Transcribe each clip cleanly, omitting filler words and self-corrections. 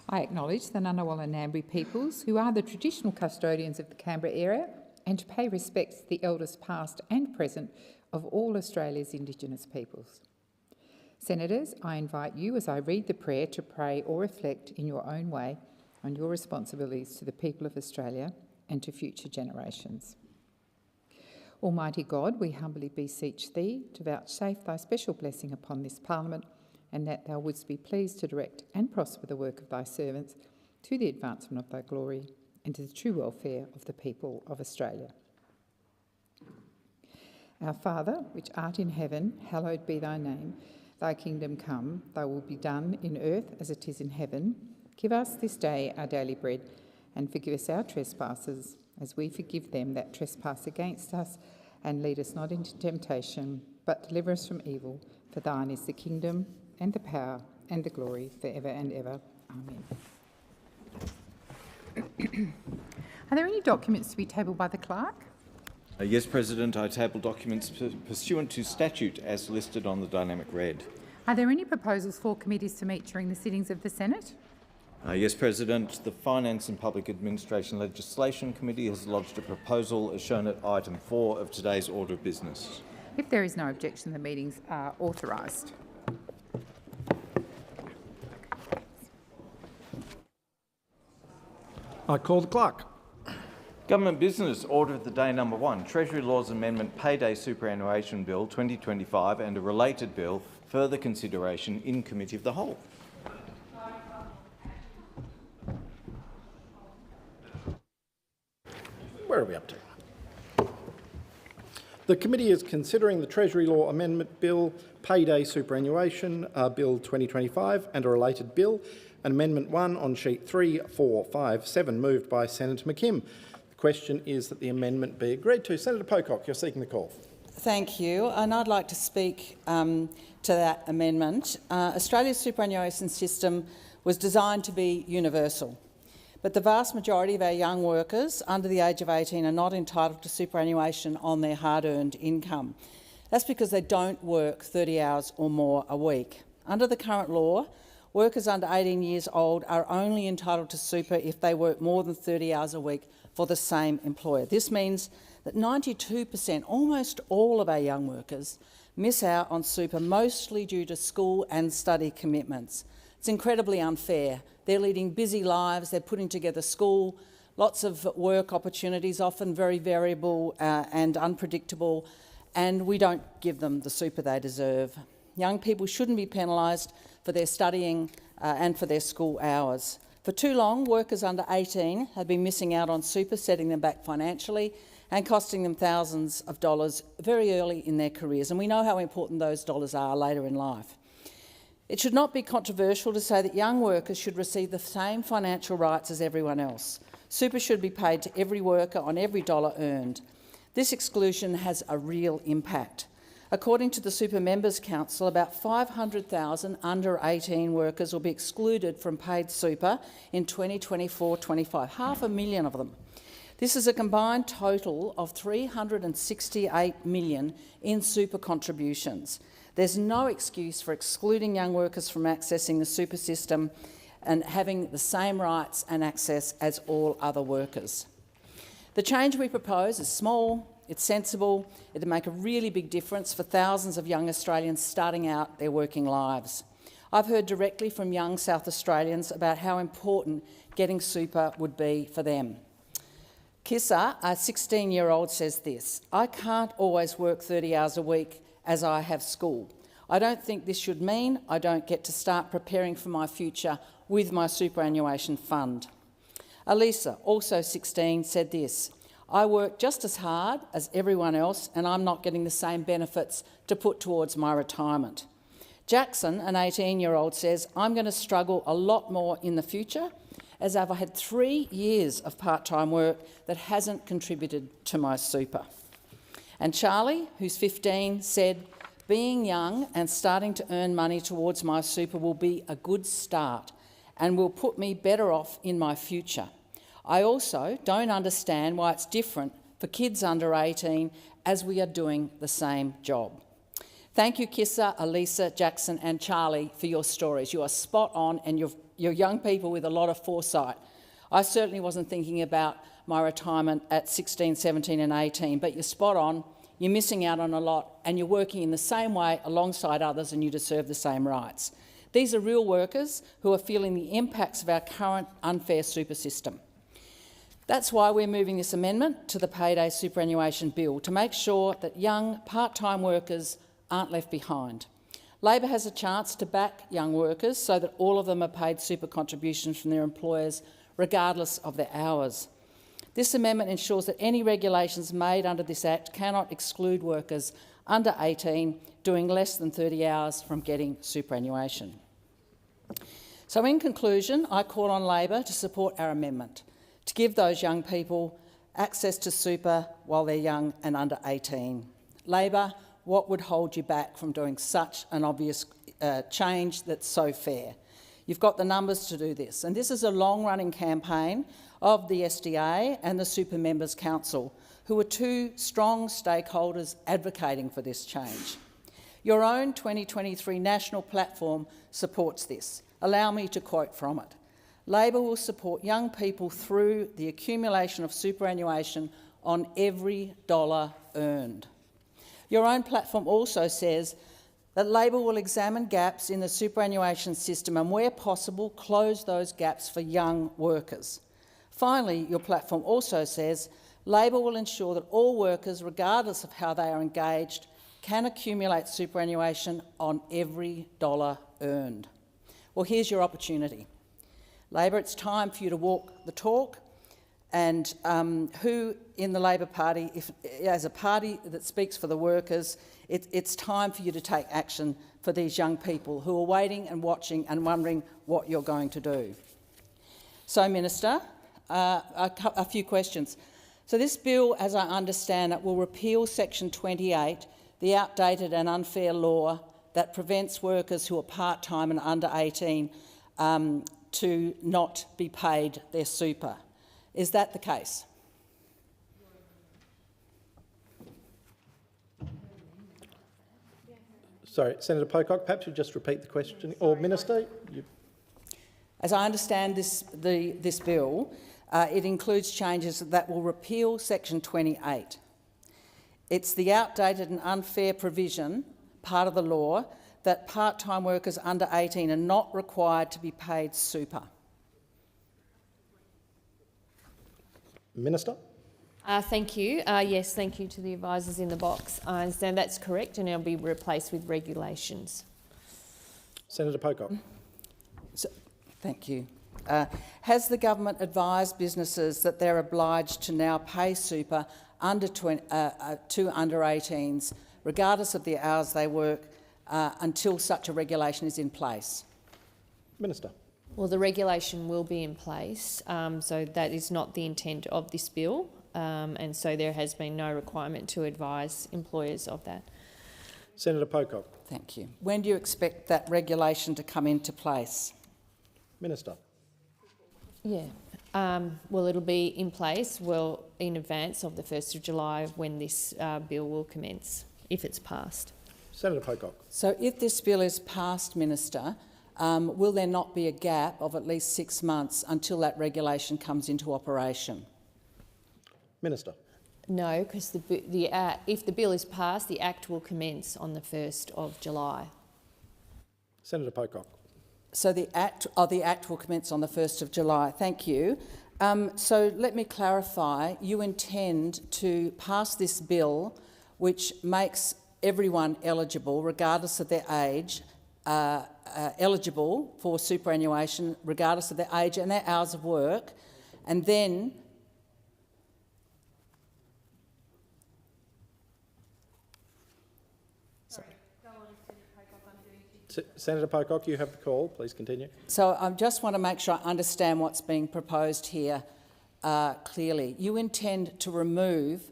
I acknowledge the Ngunnawal and Ngambri peoples, who are the traditional custodians of the Canberra area, and to pay respects to the elders past and present of all Australia's Indigenous peoples. Senators, I invite you as I read the prayer to pray or reflect in your own way on your responsibilities to the people of Australia and to future generations. Almighty God, we humbly beseech Thee to vouchsafe Thy special blessing upon this Parliament, and that Thou wouldst be pleased to direct and prosper the work of Thy servants to the advancement of Thy glory and to the true welfare of the people of Australia. Our Father, which art in heaven, hallowed be Thy name. Thy kingdom come, Thy will be done in earth as it is in heaven. Give us this day our daily bread, and forgive us our trespasses, as we forgive them that trespass against us. And lead us not into temptation, but deliver us from evil. For Thine is the kingdom, and the power, and the glory, forever and ever. Amen. Are there any documents to be tabled by the clerk? Yes, President. I table documents pursuant to statute as listed on the dynamic read. Are there any proposals for committees to meet during the sittings of the Senate? Yes, President. The Finance and Public Administration Legislation Committee has lodged a proposal as shown at item 4 of today's order of business. If there is no objection, the meetings are authorised. I call the clerk. Government Business Order of the Day number 1, Treasury Laws Amendment Payday Superannuation Bill 2025 and a related bill, further consideration in Committee of the Whole. Where are we up to? The committee is considering the Treasury Law Amendment Bill, Payday Superannuation Bill 2025 and a related bill, and Amendment 1 on sheet 3, 4, 5, 7, moved by Senator McKim. The question is that the amendment be agreed to. Senator Pocock, you're seeking the call. Thank you, and I'd like to speak to that amendment. Australia's superannuation system was designed to be universal, but the vast majority of our young workers under the age of 18 are not entitled to superannuation on their hard-earned income. That's because they don't work 30 hours or more a week. Under the current law, workers under 18 years old are only entitled to super if they work more than 30 hours a week for the same employer. This means that 92%, almost all of our young workers, miss out on super, mostly due to school and study commitments. It's incredibly unfair. They're leading busy lives, they're putting together school, lots of work opportunities, often very variable and unpredictable, and we don't give them the super they deserve. Young people shouldn't be penalised for their studying and for their school hours. For too long, workers under 18 have been missing out on super, setting them back financially and costing them thousands of dollars very early in their careers, and we know how important those dollars are later in life. It should not be controversial to say that young workers should receive the same financial rights as everyone else. Super should be paid to every worker on every dollar earned. This exclusion has a real impact. According to the Super Members Council, about 500,000 under 18 workers will be excluded from paid super in 2024-25, 500,000 of them. This is a combined total of $368 million in super contributions. There's no excuse for excluding young workers from accessing the super system and having the same rights and access as all other workers. The change we propose is small, it's sensible, it'll make a really big difference for thousands of young Australians starting out their working lives. I've heard directly from young South Australians about how important getting super would be for them. Kissa, a 16-year-old, says this: "I can't always work 30 hours a week as I have school. I don't think this should mean I don't get to start preparing for my future with my superannuation fund." Elisa, also 16, said this: "I work just as hard as everyone else and I'm not getting the same benefits to put towards my retirement." Jackson, an 18-year-old, says, "I'm going to struggle a lot more in the future as I've had 3 years of part-time work that hasn't contributed to my super." And Charlie, who's 15, said, "Being young and starting to earn money towards my super will be a good start and will put me better off in my future. I also don't understand why it's different for kids under 18 as we are doing the same job." Thank you, Kissa, Elisa, Jackson and Charlie for your stories. You are spot on and you're young people with a lot of foresight. I certainly wasn't thinking about my retirement at 16, 17 and 18, but you're spot on, you're missing out on a lot and you're working in the same way alongside others and you deserve the same rights. These are real workers who are feeling the impacts of our current unfair super system. That's why we're moving this amendment to the Payday Superannuation Bill, to make sure that young part-time workers aren't left behind. Labor has a chance to back young workers so that all of them are paid super contributions from their employers regardless of their hours. This amendment ensures that any regulations made under this Act cannot exclude workers under 18 doing less than 30 hours from getting superannuation. So in conclusion, I call on Labor to support our amendment, to give those young people access to super while they're young and under 18. Labor, what would hold you back from doing such an obvious change that's so fair? You've got the numbers to do this, and this is a long-running campaign of the SDA and the Super Members Council, who are two strong stakeholders advocating for this change. Your own 2023 national platform supports this. Allow me to quote from it. Labor will support young people through the accumulation of superannuation on every dollar earned. Your own platform also says that Labor will examine gaps in the superannuation system and, where possible, close those gaps for young workers. Finally, your platform also says Labor will ensure that all workers, regardless of how they are engaged, can accumulate superannuation on every dollar earned. Well, here's your opportunity. Labor, it's time for you to walk the talk, and who in the Labor Party, as a party that speaks for the workers, it's time for you to take action for these young people who are waiting and watching and wondering what you're going to do. So, Minister, a few questions. So this bill, as I understand it, will repeal Section 28, the outdated and unfair law that prevents workers who are part-time and under 18 to not be paid their super. Is that the case? Sorry, Senator Pocock, perhaps you just repeat the question. Or Minister? As I understand this bill, it includes changes that will repeal Section 28. It's the outdated and unfair provision, part of the law, that part-time workers under 18 are not required to be paid super. Minister? Thank you. Yes, thank you to the advisors in the box. I understand that's correct and it'll be replaced with regulations. Senator Pocock. Thank you. Has the government advised businesses that they're obliged to now pay super to under 18s, regardless of the hours they work, until such a regulation is in place? Minister. Well, the regulation will be in place, so that is not the intent of this bill, and so there has been no requirement to advise employers of that. Senator Pocock. Thank you. When do you expect that regulation to come into place? Minister. Yeah. Well, it'll be in place well in advance of the 1st of July when this bill will commence, if it's passed. Senator Pocock. So if this bill is passed, Minister, will there not be a gap of at least 6 months until that regulation comes into operation? Minister. No, because if the bill is passed, the Act will commence on the 1st of July. Senator Pocock. So the Act will commence on the 1st of July. Thank you. So let me clarify. You intend to pass this bill which makes everyone eligible, regardless of their age, eligible for superannuation, regardless of their age and their hours of work, and then Senator Pocock, you have the call. Please continue. So I just want to make sure I understand what's being proposed here clearly. You intend to remove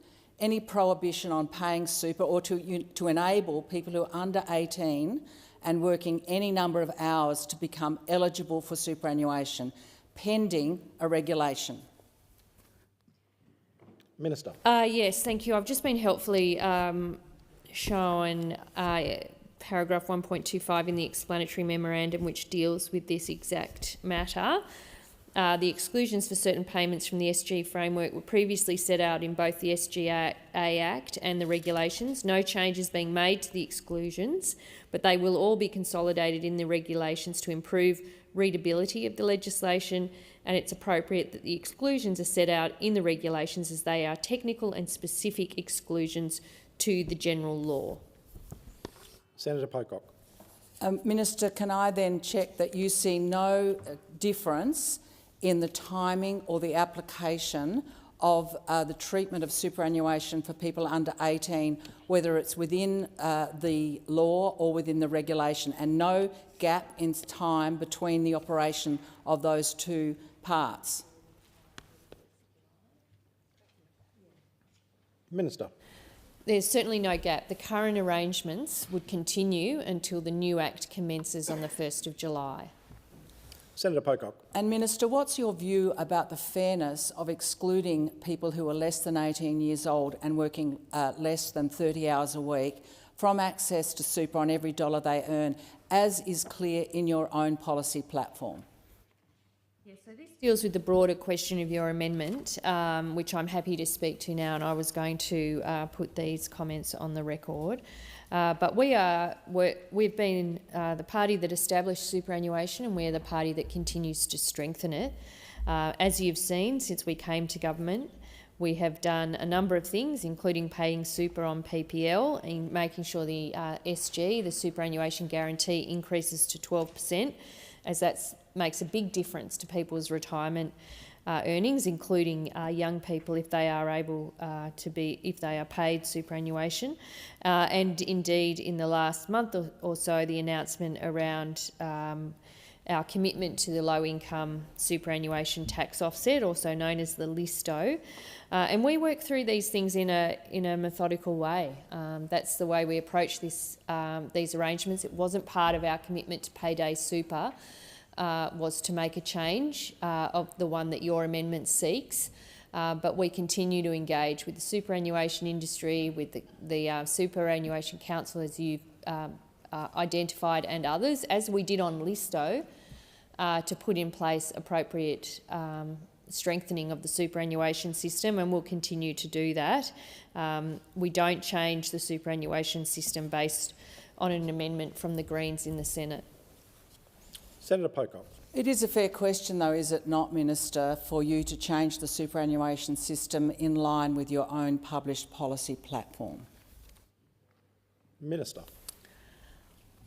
any prohibition on paying super, or to enable people who are under 18 and working any number of hours to become eligible for superannuation, pending a regulation. Minister. Yes, thank you. I've just been helpfully shown paragraph 1.25 in the explanatory memorandum, which deals with this exact matter. The exclusions for certain payments from the SG framework were previously set out in both the SGA Act and the regulations. No changes being made to the exclusions, but they will all be consolidated in the regulations to improve readability of the legislation, and it's appropriate that the exclusions are set out in the regulations as they are technical and specific exclusions to the general law. Senator Pocock. Minister, can I then check that you see no difference in the timing or the application of the treatment of superannuation for people under 18, whether it's within the law or within the regulation, and no gap in time between the operation of those two parts? Minister. There's certainly no gap. The current arrangements would continue until the new Act commences on the 1st of July. Senator Pocock. And Minister, what's your view about the fairness of excluding people who are less than 18 years old and working less than 30 hours a week from access to super on every dollar they earn, as is clear in your own policy platform? Yes, so this deals with the broader question of your amendment, which I'm happy to speak to now, and I was going to put these comments on the record. But we've been the party that established superannuation, and we're the party that continues to strengthen it. As you've seen, since we came to government, we have done a number of things, including paying super on PPL and making sure the SG, the superannuation guarantee, increases to 12%, as that makes a big difference to people's retirement earnings, including young people if they are able if they are paid superannuation. And indeed, in the last month or so, the announcement around our commitment to the low-income superannuation tax offset, also known as the LISTO. And we work through these things in a methodical way. That's the way we approach these arrangements. It wasn't part of our commitment to payday super, was to make a change of the one that your amendment seeks. But we continue to engage with the superannuation industry, with the Superannuation Council, as you've identified, and others, as we did on LISTO, to put in place appropriate strengthening of the superannuation system, and we'll continue to do that. We don't change the superannuation system based on an amendment from the Greens in the Senate. Senator Pocock. It is a fair question, though, is it not, Minister, for you to change the superannuation system in line with your own published policy platform? Minister.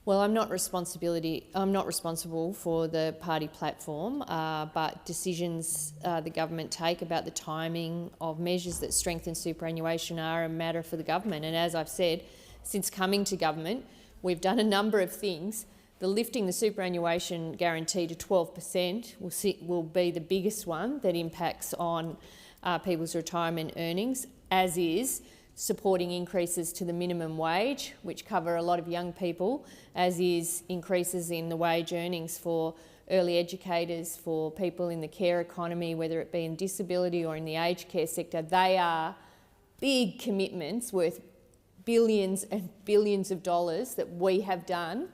Well, I'm not responsible for the party platform, but decisions the government take about the timing of measures that strengthen superannuation are a matter for the government. And as I've said, since coming to government, we've done a number of things. The lifting the superannuation guarantee to 12% will be the biggest one that impacts on people's retirement earnings, as is supporting increases to the minimum wage, which cover a lot of young people, as is increases in the wage earnings for early educators, for people in the care economy, whether it be in disability or in the aged care sector. They are big commitments worth billions and billions of dollars that we have done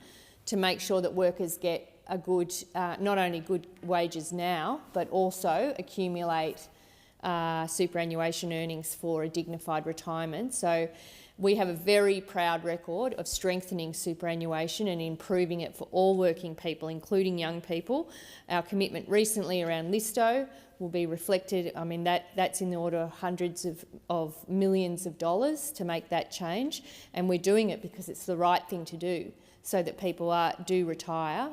to make sure that workers get a good, not only good wages now, but also accumulate superannuation earnings for a dignified retirement. So we have a very proud record of strengthening superannuation and improving it for all working people, including young people. Our commitment recently around LISTO will be reflected. I mean, that's in the order of hundreds of millions of dollars to make that change, and we're doing it because it's the right thing to do, so that people do retire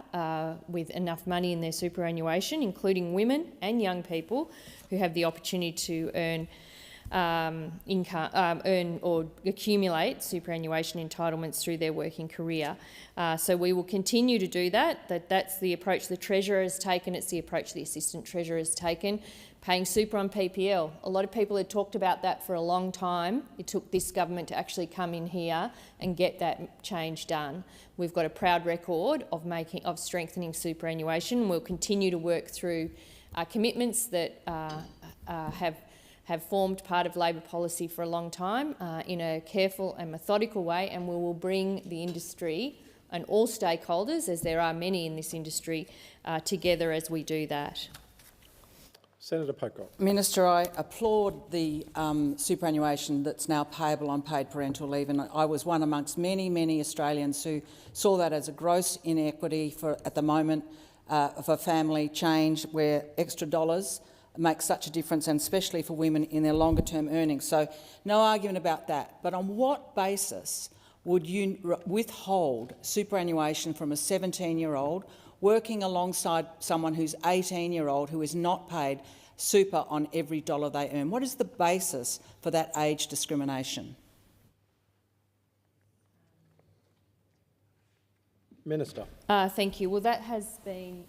with enough money in their superannuation, including women and young people who have the opportunity to earn or accumulate superannuation entitlements through their working career. So we will continue to do that. That's the approach the Treasurer has taken. It's the approach the Assistant Treasurer has taken. Paying super on PPL. A lot of people had talked about that for a long time. It took this government to actually come in here and get that change done. We've got a proud record of strengthening superannuation. We'll continue to work through commitments that have have formed part of Labor policy for a long time in a careful and methodical way, and we will bring the industry and all stakeholders, as there are many in this industry, together as we do that. Senator Pocock. Minister, I applaud the superannuation that's now payable on paid parental leave, and I was one amongst many, many Australians who saw that as a gross inequity at the moment for family change, where extra dollars make such a difference, and especially for women in their longer-term earnings. So no argument about that. But on what basis would you withhold superannuation from a 17-year-old working alongside someone who's 18-year-old who is not paid super on every dollar they earn? What is the basis for that age discrimination? Minister. Thank you. Well, that has been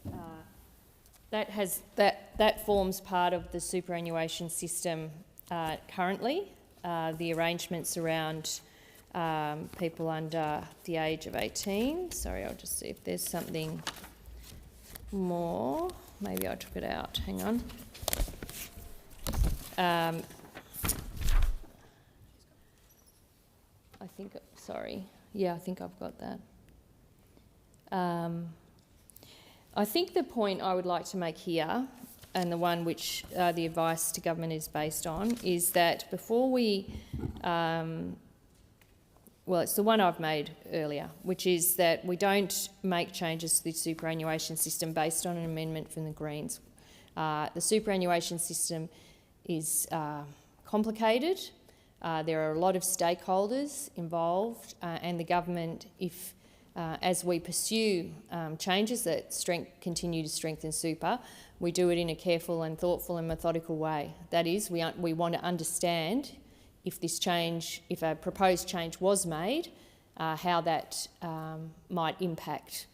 that forms part of the superannuation system currently. The arrangements around people under the age of 18. Sorry, I'll just see if there's something more. Maybe I took it out. Hang on. I think. Sorry. Yeah, I think I've got that. I think the point I would like to make here, and the one which the advice to government is based on, is that before we, well, it's the one I've made earlier, which is that we don't make changes to the superannuation system based on an amendment from the Greens. The superannuation system is complicated. There are a lot of stakeholders involved, and the government, as we pursue changes that continue to strengthen super, we do it in a careful and thoughtful and methodical way. That is, we want to understand if a proposed change was made, how that might impact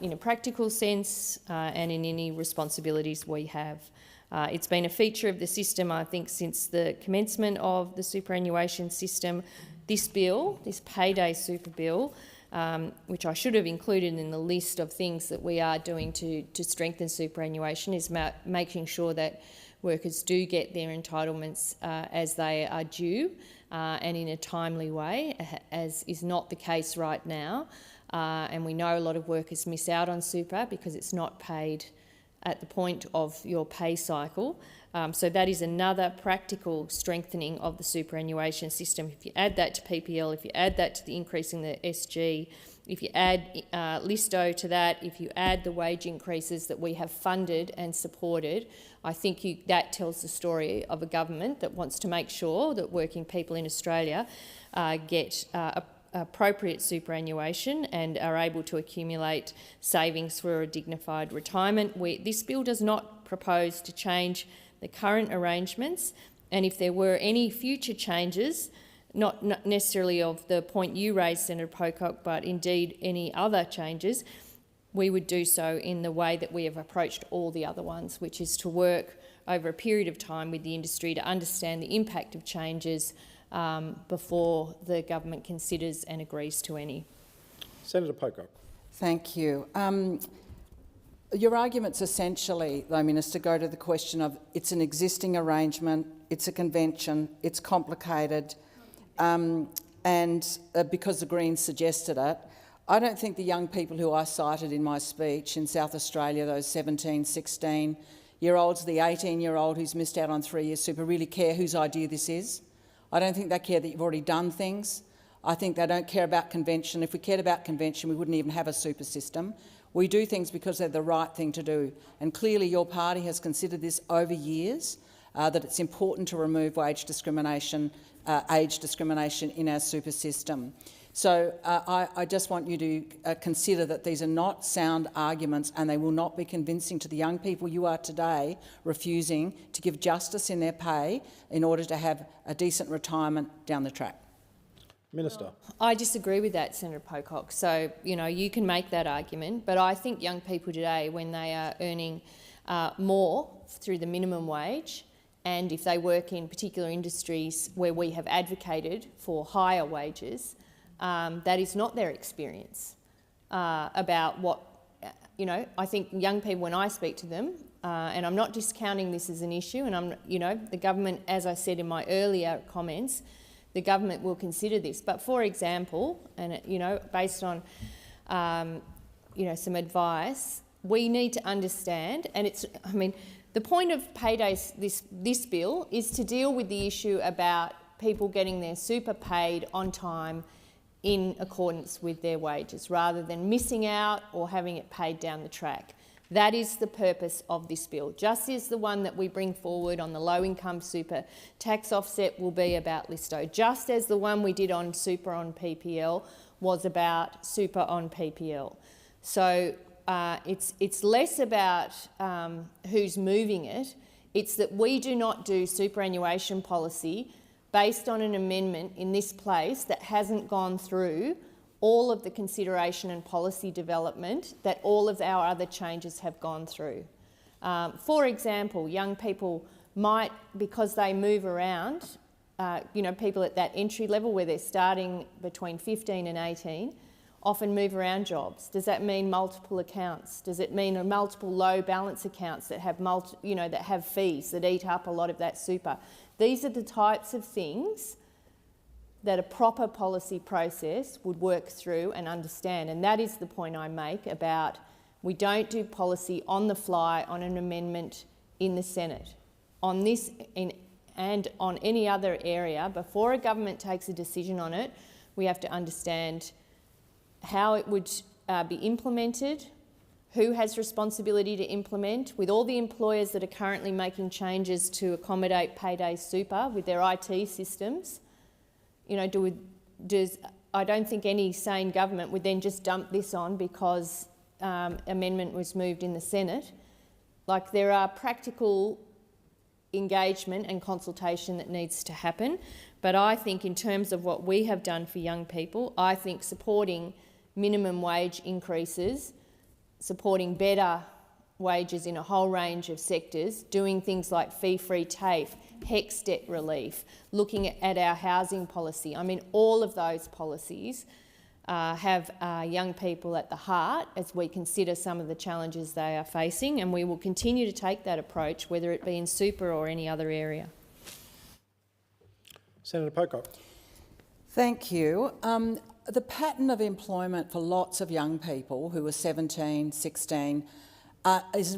in a practical sense and in any responsibilities we have. It's been a feature of the system, I think, since the commencement of the superannuation system. This bill, this payday super bill, which I should have included in the list of things that we are doing to strengthen superannuation, is making sure that workers do get their entitlements as they are due and in a timely way, as is not the case right now. And we know a lot of workers miss out on super because it's not paid at the point of your pay cycle. So that is another practical strengthening of the superannuation system. If you add that to PPL, if you add that to the increase in the SG, if you add Listo to that, if you add the wage increases that we have funded and supported, I think that tells the story of a government that wants to make sure that working people in Australia get appropriate superannuation and are able to accumulate savings for a dignified retirement. This bill does not propose to change the current arrangements, and if there were any future changes, not necessarily of the point you raised, Senator Pocock, but indeed any other changes, we would do so in the way that we have approached all the other ones, which is to work over a period of time with the industry to understand the impact of changes before the government considers and agrees to any. Senator Pocock. Thank you. Your arguments essentially, though, Minister, go to the question of it's an existing arrangement, it's a convention, it's complicated, and because the Greens suggested it, I don't think the young people who I cited in my speech in South Australia, those 17, 16-year-olds, the 18-year-old who's missed out on 3 years super, really care whose idea this is. I don't think they care that you've already done things. I think they don't care about convention. If we cared about convention, we wouldn't even have a super system. We do things because they're the right thing to do. And clearly your party has considered this over years, that it's important to remove age discrimination in our super system. So I just want you to consider that these are not sound arguments, and they will not be convincing to the young people you are today refusing to give justice in their pay in order to have a decent retirement down the track. Minister. I disagree with that, Senator Pocock. So, you can make that argument, but I think young people today, when they are earning more through the minimum wage, and if they work in particular industries where we have advocated for higher wages, that is not their experience about what you know, I think young people, when I speak to them, and I'm not discounting this as an issue, and the government, as I said in my earlier comments, the government will consider this. But for example, and based on, some advice, we need to understand, and the point of paydays, this bill, is to deal with the issue about people getting their super paid on time in accordance with their wages, rather than missing out or having it paid down the track. That is the purpose of this bill, just as the one that we bring forward on the low-income super tax offset will be about Listo, just as the one we did on super on PPL was about super on PPL. So it's less about who's moving it. It's that we do not do superannuation policy based on an amendment in this place that hasn't gone through all of the consideration and policy development that all of our other changes have gone through. For example, young people might, because they move around, people at that entry level where they're starting between 15 and 18, often move around jobs. Does that mean multiple accounts? Does it mean multiple low balance accounts that have that have fees that eat up a lot of that super? These are the types of things that a proper policy process would work through and understand, and that is the point I make about we don't do policy on the fly on an amendment in the Senate. On this and on any other area, before a government takes a decision on it, we have to understand how it would be implemented, who has responsibility to implement, with all the employers that are currently making changes to accommodate payday super with their IT systems. I don't think any sane government would then just dump this on because amendment was moved in the Senate. Like, there are practical engagement and consultation that needs to happen. But I think in terms of what we have done for young people, I think supporting minimum wage increases, supporting better wages in a whole range of sectors, doing things like fee-free TAFE, HECS debt relief, looking at our housing policy. All of those policies have young people at the heart as we consider some of the challenges they are facing, and we will continue to take that approach, whether it be in super or any other area. Senator Pocock. Thank you. The pattern of employment for lots of young people who are 17, 16 is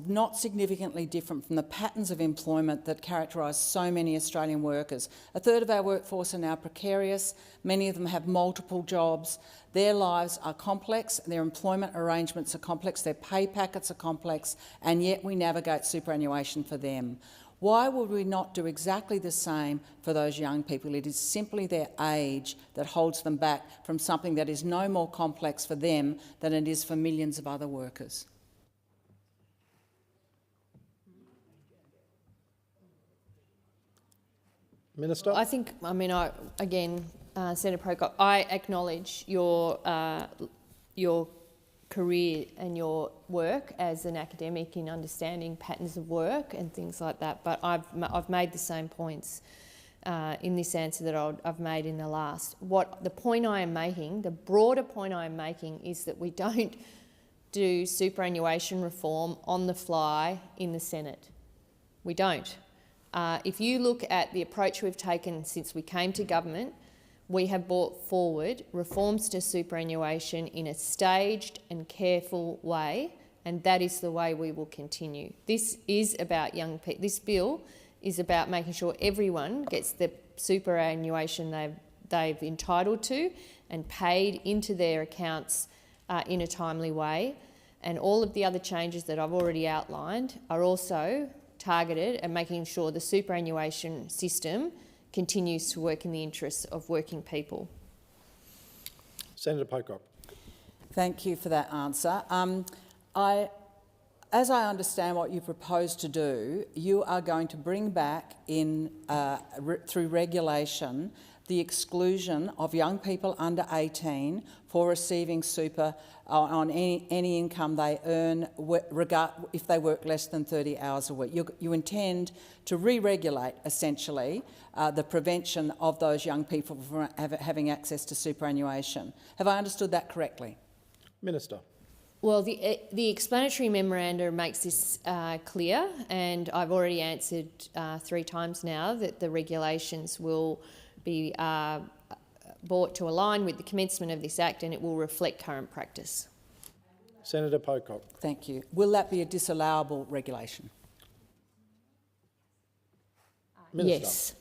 not significantly different from the patterns of employment that characterise so many Australian workers. A third of our workforce are now precarious. Many of them have multiple jobs. Their lives are complex, their employment arrangements are complex, their pay packets are complex, and yet we navigate superannuation for them. Why would we not do exactly the same for those young people? It is simply their age that holds them back from something that is no more complex for them than it is for millions of other workers. Minister? I think, Senator Pocock, I acknowledge your career and your work as an academic in understanding patterns of work and things like that, but I've made the same points in this answer that I've made in the last. The point I am making, the broader point I am making, is that we don't do superannuation reform on the fly in the Senate. We don't. If you look at the approach we've taken since we came to government, we have brought forward reforms to superannuation in a staged and careful way, and that is the way we will continue. This is about young people. This bill is about making sure everyone gets the superannuation they've entitled to and paid into their accounts in a timely way. And all of the other changes that I've already outlined are also targeted at making sure the superannuation system continues to work in the interests of working people. Senator Pocock. Thank you for that answer. As I understand what you propose to do, you are going to bring back in through regulation the exclusion of young people under 18 for receiving super on any income they earn if they work less than 30 hours a week. You intend to re-regulate, essentially, the prevention of those young people from having access to superannuation. Have I understood that correctly? Minister. Well, the explanatory memorandum makes this clear, and I've already answered 3 times now that the regulations will be brought to align with the commencement of this Act, and it will reflect current practice. Senator Pocock. Thank you. Will that be a disallowable regulation? Minister. Yes.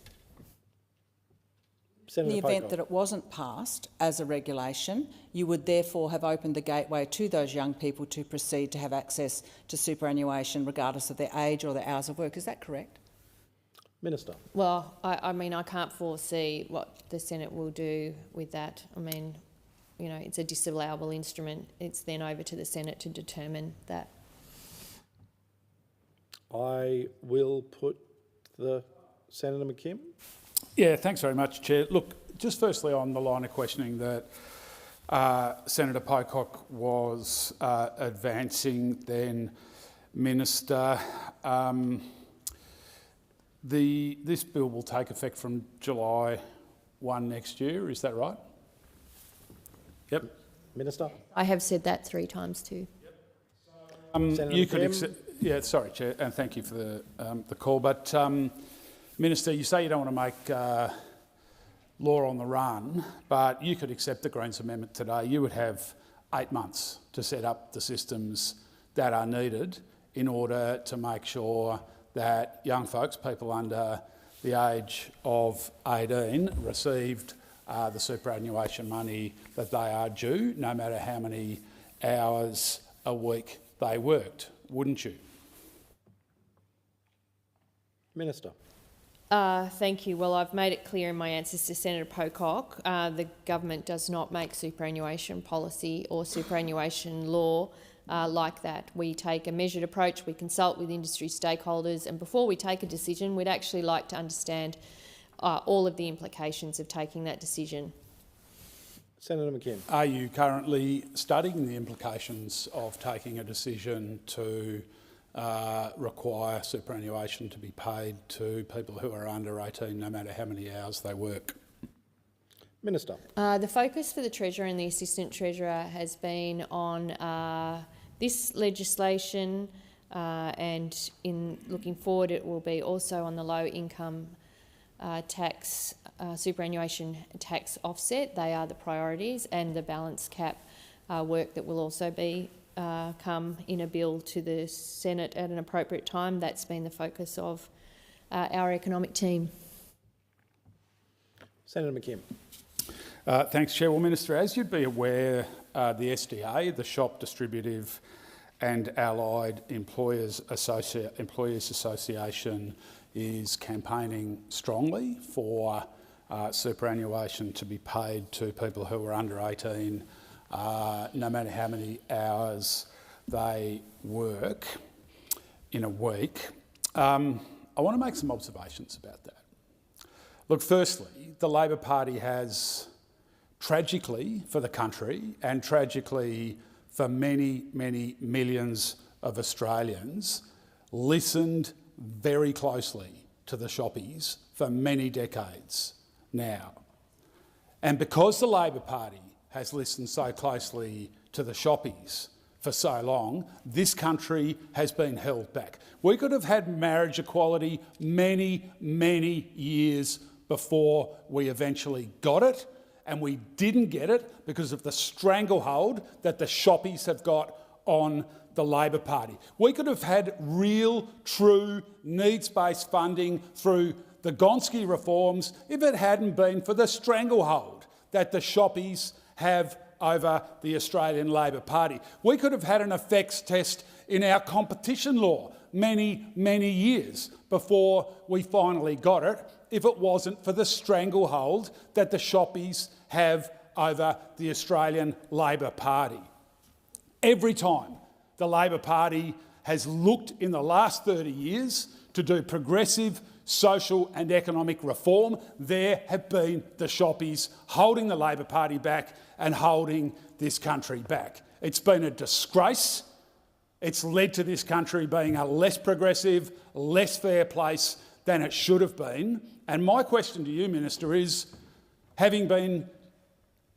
In the Senator event Pocock. that it wasn't passed as a regulation, you would therefore have opened the gateway to those young people to proceed to have access to superannuation regardless of their age or their hours of work. Is that correct? Minister. Well, I mean, I can't foresee what the Senate will do with that. I mean, you know, it's a disallowable instrument. It's then over to the Senate to determine that. I will put the Senator McKim. Yeah, thanks very much, Chair. Look, just firstly on the line of questioning that Senator Pocock was advancing, then Minister, this bill will take effect from July 1 next year, is that right? Yep. Minister. I have said that 3 times too. Senator You could McKim. yeah, sorry, Chair, and thank you for the call. But Minister, you say you don't want to make law on the run, but you could accept the Greens amendment today. You would have 8 months to set up the systems that are needed in order to make sure that young folks, people under the age of 18, received the superannuation money that they are due, no matter how many hours a week they worked, wouldn't you? Minister. Thank you. Well, I've made it clear in my answers to Senator Pocock. The government does not make superannuation policy or superannuation law like that. We take a measured approach, we consult with industry stakeholders, and before we take a decision, we'd actually like to understand all of the implications of taking that decision. Senator McKim. Are you currently studying the implications of taking a decision to require superannuation to be paid to people who are under 18, no matter how many hours they work? Minister. The focus for the Treasurer and the Assistant Treasurer has been on this legislation, and in looking forward it will be also on the low income tax, superannuation tax offset. They are the priorities, and the balance cap work that will also be come in a bill to the Senate at an appropriate time. That's been the focus of our economic team. Senator McKim. Thanks, Chair. Well, Minister, as you'd be aware, the SDA, the Shop Distributive and Allied Employers Association, is campaigning strongly for superannuation to be paid to people who are under 18, no matter how many hours they work in a week. I want to make some observations about that. Look, firstly, the Labor Party has, tragically for the country and tragically for many, many millions of Australians, listened very closely to the shoppies for many decades now. And because the Labor Party has listened so closely to the shoppies for so long, this country has been held back. We could have had marriage equality many, many years before we eventually got it, and we didn't get it because of the stranglehold that the shoppies have got on the Labor Party. We could have had real, true, needs-based funding through the Gonski reforms if it hadn't been for the stranglehold that the shoppies have over the Australian Labor Party. We could have had an effects test in our competition law many, many years before we finally got it if it wasn't for the stranglehold that the shoppies have over the Australian Labor Party. Every time the Labor Party has looked in the last 30 years to do progressive social and economic reform, there have been the shoppies holding the Labor Party back and holding this country back. It's been a disgrace. It's led to this country being a less progressive, less fair place than it should have been. And my question to you, Minister, is, having been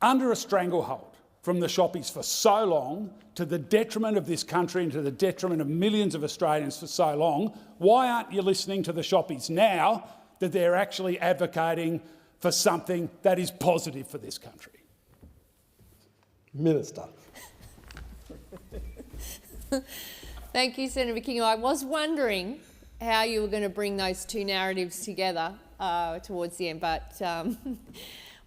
under a stranglehold from the shoppies for so long, to the detriment of this country and to the detriment of millions of Australians for so long, why aren't you listening to the shoppies now that they're actually advocating for something that is positive for this country? Minister. Thank you, Senator King. I was wondering how you were going to bring those two narratives together towards the end, but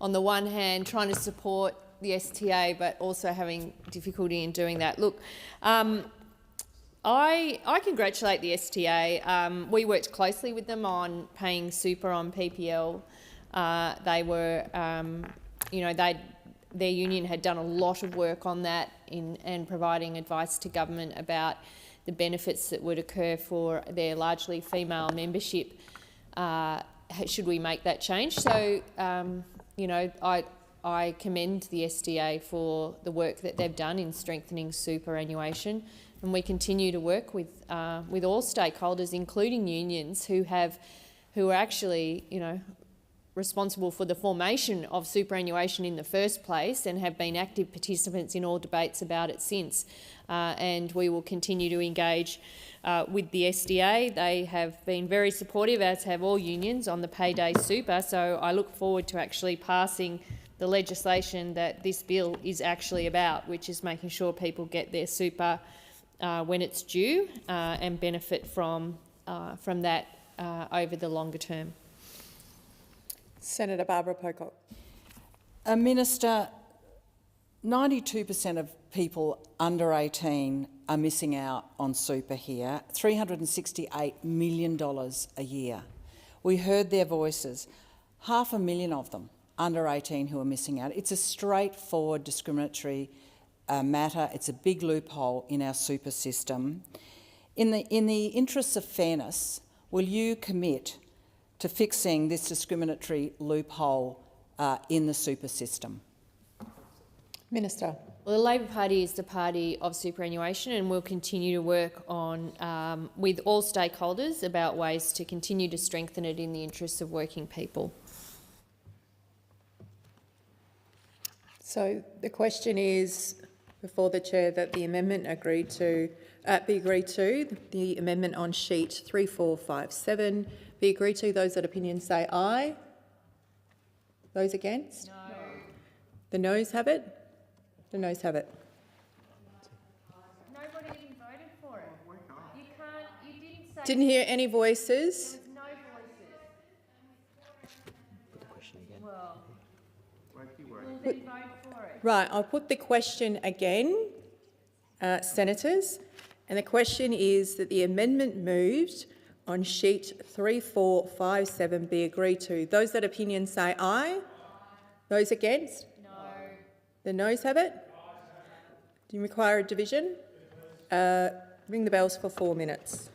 on the one hand, trying to support the STA, but also having difficulty in doing that. Look, I congratulate the STA. We worked closely with them on paying super on PPL. They were, their union had done a lot of work on that and providing advice to government about the benefits that would occur for their largely female membership should we make that change. So, I commend the SDA for the work that they've done in strengthening superannuation, and we continue to work with all stakeholders, including unions, who are actually, responsible for the formation of superannuation in the first place and have been active participants in all debates about it since. And we will continue to engage with the SDA. They have been very supportive, as have all unions, on the payday super. So I look forward to actually passing the legislation that this bill is actually about, which is making sure people get their super when it's due and benefit from that over the longer term. Senator Barbara Pocock. Minister, 92% of people under 18 are missing out on super here, $368 million a year. We heard their voices, 500,000 of them under 18 who are missing out. It's a straightforward discriminatory matter. It's a big loophole in our super system. In the interests of fairness, will you commit to fixing this discriminatory loophole in the super system? Minister. Well, the Labor Party is the party of superannuation, and we'll continue to work on with all stakeholders about ways to continue to strengthen it in the interests of working people. So the question is before the chair that the amendment be agreed to. The amendment on sheet 3457 be agreed to. Those that opinion say aye. Those against? No. The noes have it. The noes have it. Nobody even voted for it. You can't. You didn't say. Didn't hear any voices. No voices. Put the question again. Well, then vote for it. Right, I'll put the question again, senators, and the question is that the amendment moved on sheet 3457 be agreed to. Those that opinion say aye. Those against? No. The noes have it. Do you require a division? Ring the bells for 4 minutes.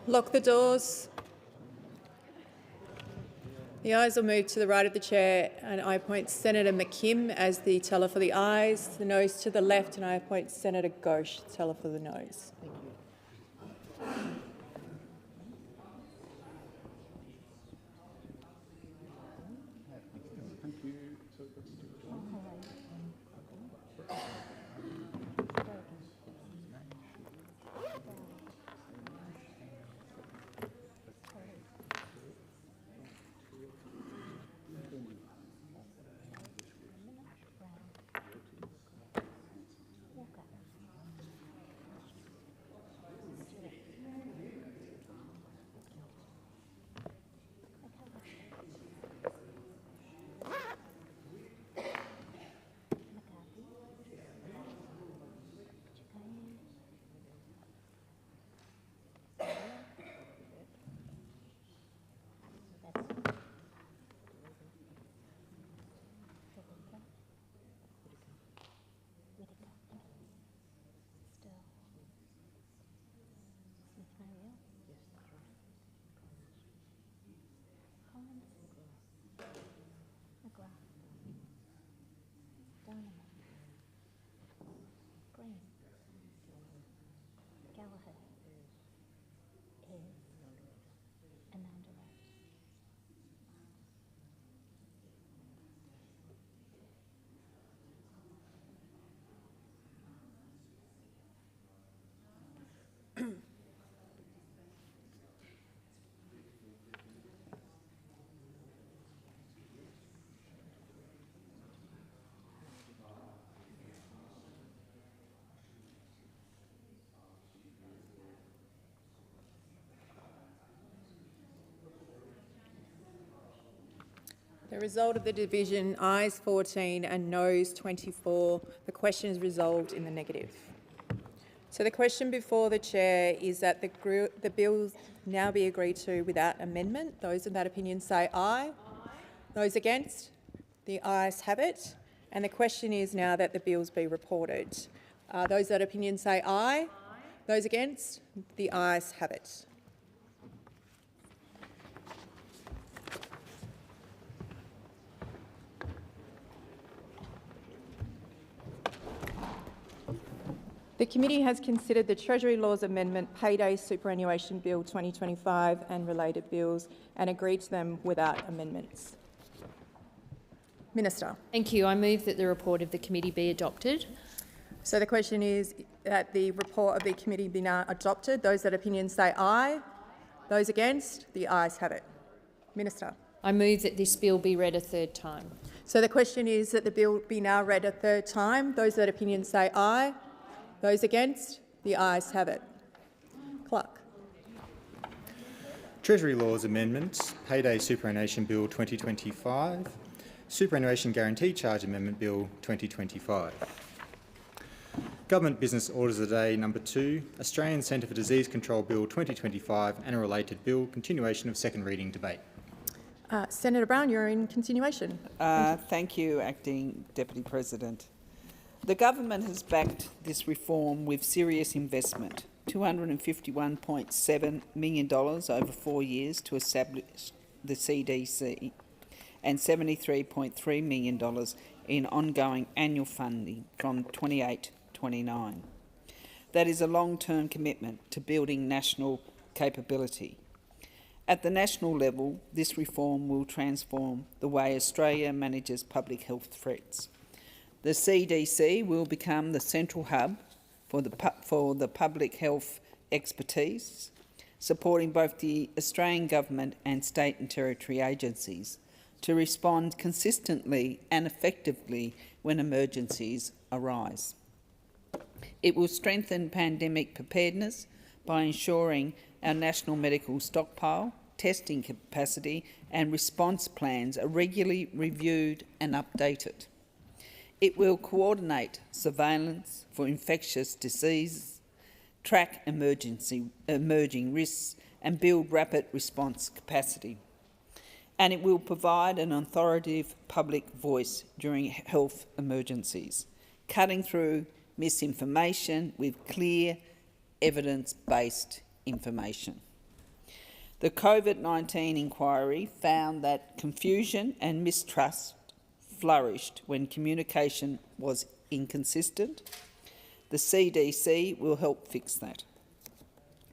Lock the doors. The ayes will move to the right of the chair, and I appoint Senator McKim as the teller for the ayes, the noes to the left, and I appoint Senator Ghosh, teller for the noes. The result of the division, ayes 14 and noes 24. The question is resolved in the negative. So the question before the chair is that the bills now be agreed to without amendment. Those in that opinion say aye. Those against? The ayes have it. And the question is now that the bills be reported. Those that opinion say aye. Those against? The ayes have it. The committee has considered the Treasury Laws Amendment Payday Superannuation Bill 2025 and related bills and agreed to them without amendments. Minister. Thank you. I move that the report of the committee be adopted. So the question is that the report of the committee be now adopted. Those that opinion say aye. Those against? The ayes have it. Minister. I move that this bill be read a third time. So the question is that the bill be now read a third time. Those that opinion say aye. Those against? The ayes have it. Clerk. Treasury Laws Amendments, Payday Superannuation Bill 2025, Superannuation Guarantee Charge Amendment Bill 2025. Government Business Orders of the Day number 2, Australian Centre for Disease Control Bill 2025 and a related bill, continuation of second reading debate. Senator Brown, you're in continuation. Thank you, Acting Deputy President. The government has backed this reform with serious investment, $251.7 million over 4 years to establish the CDC and $73.3 million in ongoing annual funding from 28-29. That is a long-term commitment to building national capability. At the national level, this reform will transform the way Australia manages public health threats. The CDC will become the central hub for the public health expertise, supporting both the Australian government and state and territory agencies to respond consistently and effectively when emergencies arise. It will strengthen pandemic preparedness by ensuring our national medical stockpile, testing capacity and response plans are regularly reviewed and updated. It will coordinate surveillance for infectious diseases, track emerging risks and build rapid response capacity. And it will provide an authoritative public voice during health emergencies, cutting through misinformation with clear, evidence-based information. The COVID-19 inquiry found that confusion and mistrust flourished when communication was inconsistent. The CDC will help fix that.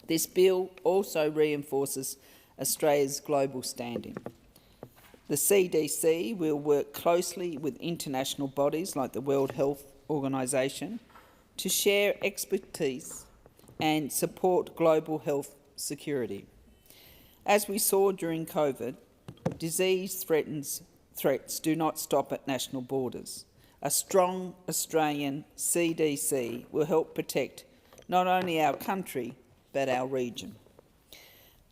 This bill also reinforces Australia's global standing. The CDC will work closely with international bodies like the World Health Organization to share expertise and support global health security. As we saw during COVID, disease threats do not stop at national borders. A strong Australian CDC will help protect not only our country but our region.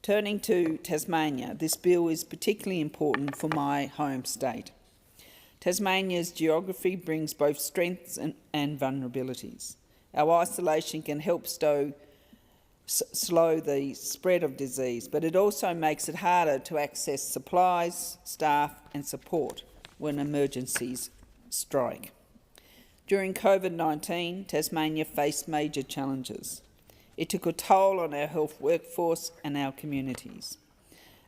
Turning to Tasmania, this bill is particularly important for my home state. Tasmania's geography brings both strengths and vulnerabilities. Our isolation can help slow the spread of disease, but it also makes it harder to access supplies, staff and support when emergencies strike. During COVID-19, Tasmania faced major challenges. It took a toll on our health workforce and our communities.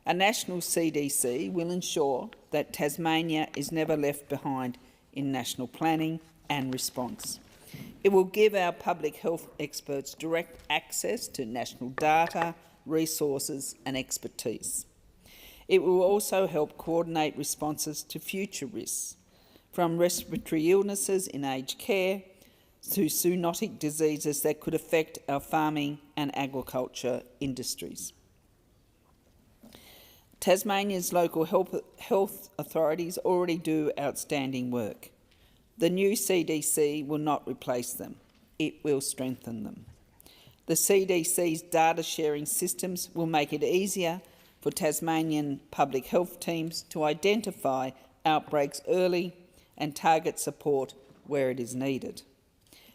A national CDC will ensure that Tasmania is never left behind in national planning and response. It will give our public health experts direct access to national data, resources and expertise. It will also help coordinate responses to future risks, from respiratory illnesses in aged care to zoonotic diseases that could affect our farming and agriculture industries. Tasmania's local health authorities already do outstanding work. The new CDC will not replace them. It will strengthen them. The CDC's data sharing systems will make it easier for Tasmanian public health teams to identify outbreaks early and target support where it is needed.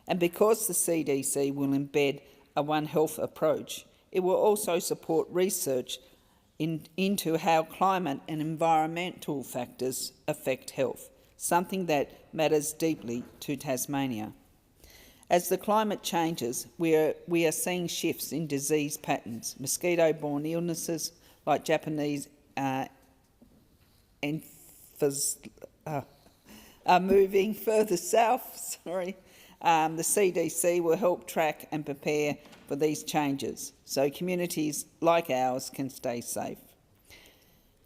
And because the CDC will embed a One Health approach, it will also support research into how climate and environmental factors affect health, something that matters deeply to Tasmania. As the climate changes, we are seeing shifts in disease patterns. Mosquito-borne illnesses like Japanese are moving further south. The CDC will help track and prepare for these changes so communities like ours can stay safe.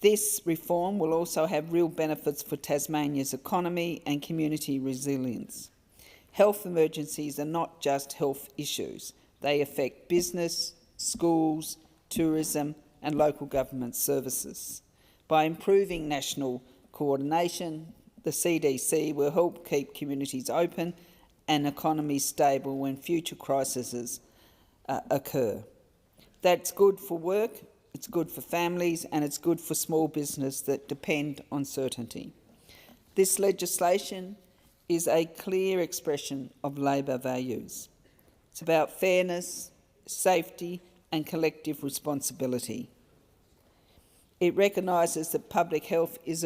This reform will also have real benefits for Tasmania's economy and community resilience. Health emergencies are not just health issues. They affect business, schools, tourism and local government services. By improving national coordination, the CDC will help keep communities open and economies stable when future crises occur. That's good for work, it's good for families and it's good for small business that depend on certainty. This legislation is a clear expression of Labor values. It's about fairness, safety and collective responsibility. It recognises that public health is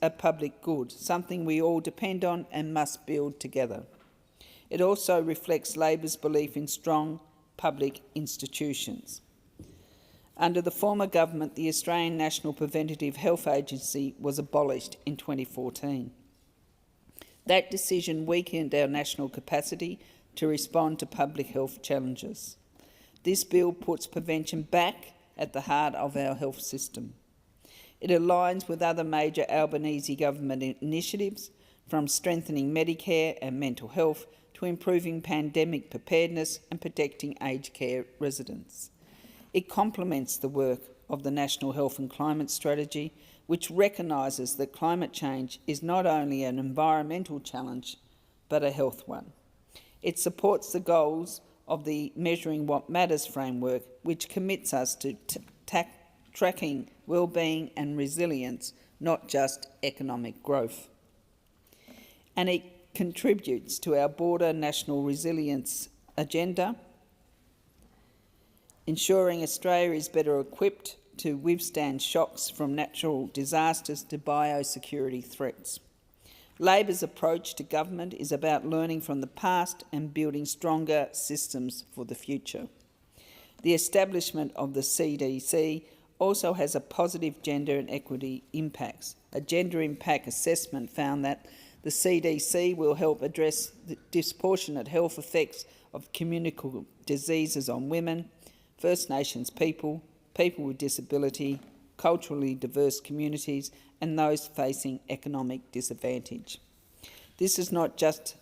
a public good, something we all depend on and must build together. It also reflects Labor's belief in strong public institutions. Under the former government, the Australian National Preventative Health Agency was abolished in 2014. That decision weakened our national capacity to respond to public health challenges. This bill puts prevention back at the heart of our health system. It aligns with other major Albanese government initiatives, from strengthening Medicare and mental health to improving pandemic preparedness and protecting aged care residents. It complements the work of the National Health and Climate Strategy, which recognises that climate change is not only an environmental challenge, but a health one. It supports the goals of the Measuring What Matters framework, which commits us to tracking wellbeing and resilience, not just economic growth. And it contributes to our broader national resilience agenda, ensuring Australia is better equipped to withstand shocks from natural disasters to biosecurity threats. Labor's approach to government is about learning from the past and building stronger systems for the future. The establishment of the CDC also has a positive gender and equity impacts. A gender impact assessment found that the CDC will help address the disproportionate health effects of communicable diseases on women, First Nations people, people with disability, culturally diverse communities and those facing economic disadvantage. This is not just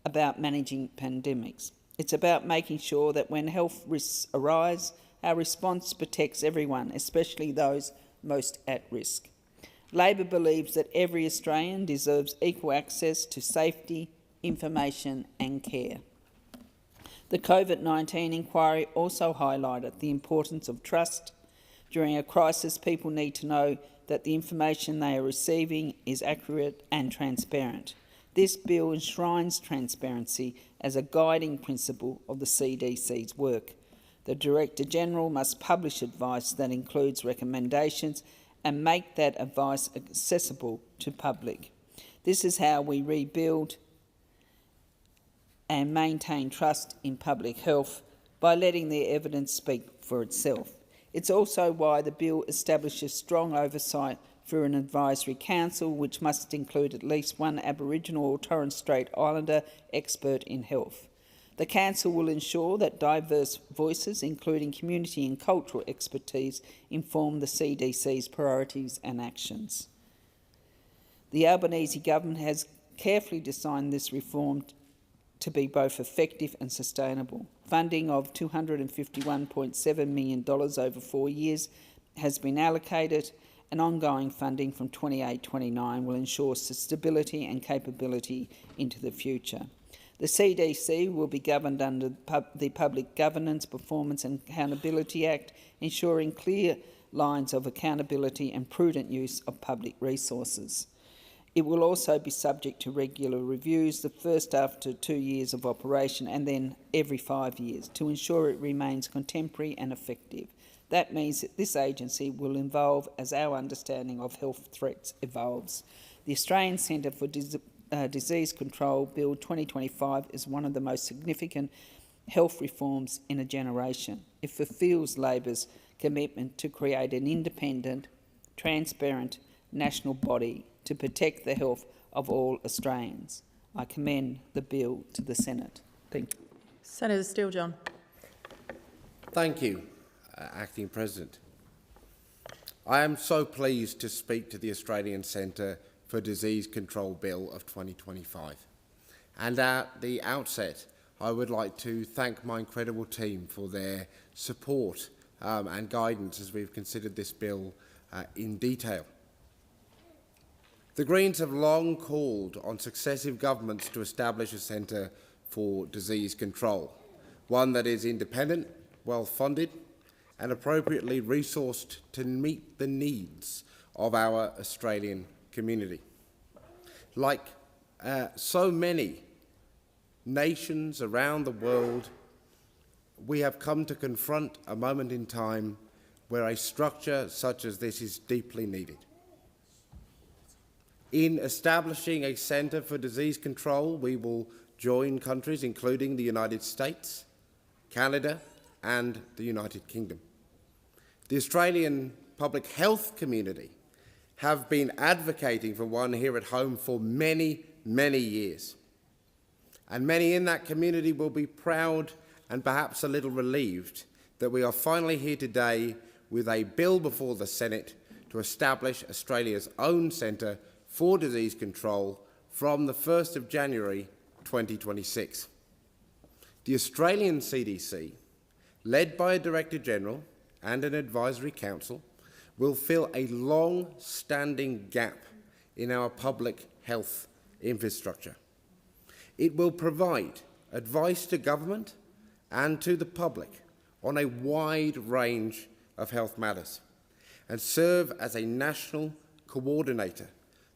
about managing pandemics. It's about making sure that when health risks arise, our response protects everyone, especially those most at risk. Labor believes that every Australian deserves equal access to safety, information and care. The COVID-19 inquiry also highlighted the importance of trust. During a crisis, people need to know that the information they are receiving is accurate and transparent. This bill enshrines transparency as a guiding principle of the CDC's work. The Director-General must publish advice that includes recommendations and make that advice accessible to public. This is how we rebuild and maintain trust in public health, by letting the evidence speak for itself. It's also why the bill establishes strong oversight for an advisory council which must include at least one Aboriginal or Torres Strait Islander expert in health. The council will ensure that diverse voices, including community and cultural expertise, inform the CDC's priorities and actions. The Albanese government has carefully designed this reform to be both effective and sustainable. Funding of $251.7 million over 4 years has been allocated, and ongoing funding from 28-29 will ensure stability and capability into the future. The CDC will be governed under the Public Governance, Performance and Accountability Act, ensuring clear lines of accountability and prudent use of public resources. It will also be subject to regular reviews, the first after 2 years of operation and then every 5 years, to ensure it remains contemporary and effective. That means that this agency will evolve as our understanding of health threats evolves. The Australian Centre for Disease Control Bill 2025 is one of the most significant health reforms in a generation. It fulfils Labor's commitment to create an independent, transparent national body to protect the health of all Australians. I commend the bill to the Senate. Thank you. Senator Steele-John. Thank you, Acting President. I am so pleased to speak to the Australian Centre for Disease Control Bill of 2025. And at the outset, I would like to thank my incredible team for their support and guidance as we've considered this bill in detail. The Greens have long called on successive governments to establish a centre for disease control, one that is independent, well-funded and appropriately resourced to meet the needs of our Australian community. Like so many nations around the world, we have come to confront a moment in time where a structure such as this is deeply needed. In establishing a centre for disease control, we will join countries including the United States, Canada and the United Kingdom. The Australian public health community have been advocating for one here at home for many, many years. And many in that community will be proud and perhaps a little relieved that we are finally here today with a bill before the Senate to establish Australia's own centre for disease control from the 1st of January 2026. The Australian CDC, led by a Director-General and an Advisory Council, will fill a long-standing gap in our public health infrastructure. It will provide advice to government and to the public on a wide range of health matters and serve as a national coordinator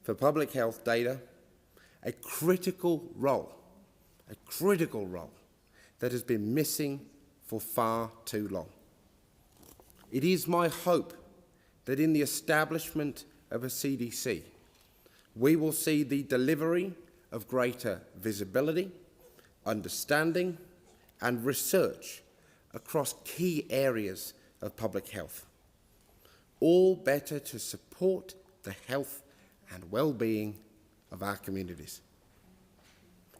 for public health data, a critical role that has been missing for far too long. It is my hope that in the establishment of a CDC, we will see the delivery of greater visibility, understanding and research across key areas of public health. all better to support the health and well-being of our communities.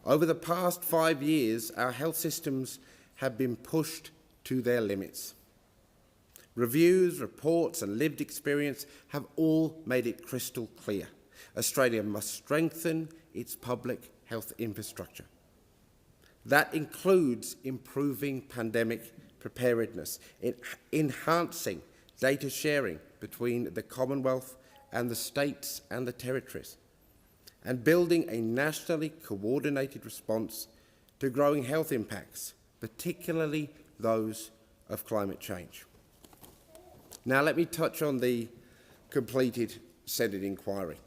Over the past 5 years, our health systems have been pushed to their limits. Reviews, reports and lived experience have all made it crystal clear. Australia must strengthen its public health infrastructure. That includes improving pandemic preparedness, enhancing data sharing between the Commonwealth and the states and the territories, and building a nationally coordinated response to growing health impacts, particularly those of climate change. Now let me touch on the completed Senate inquiry.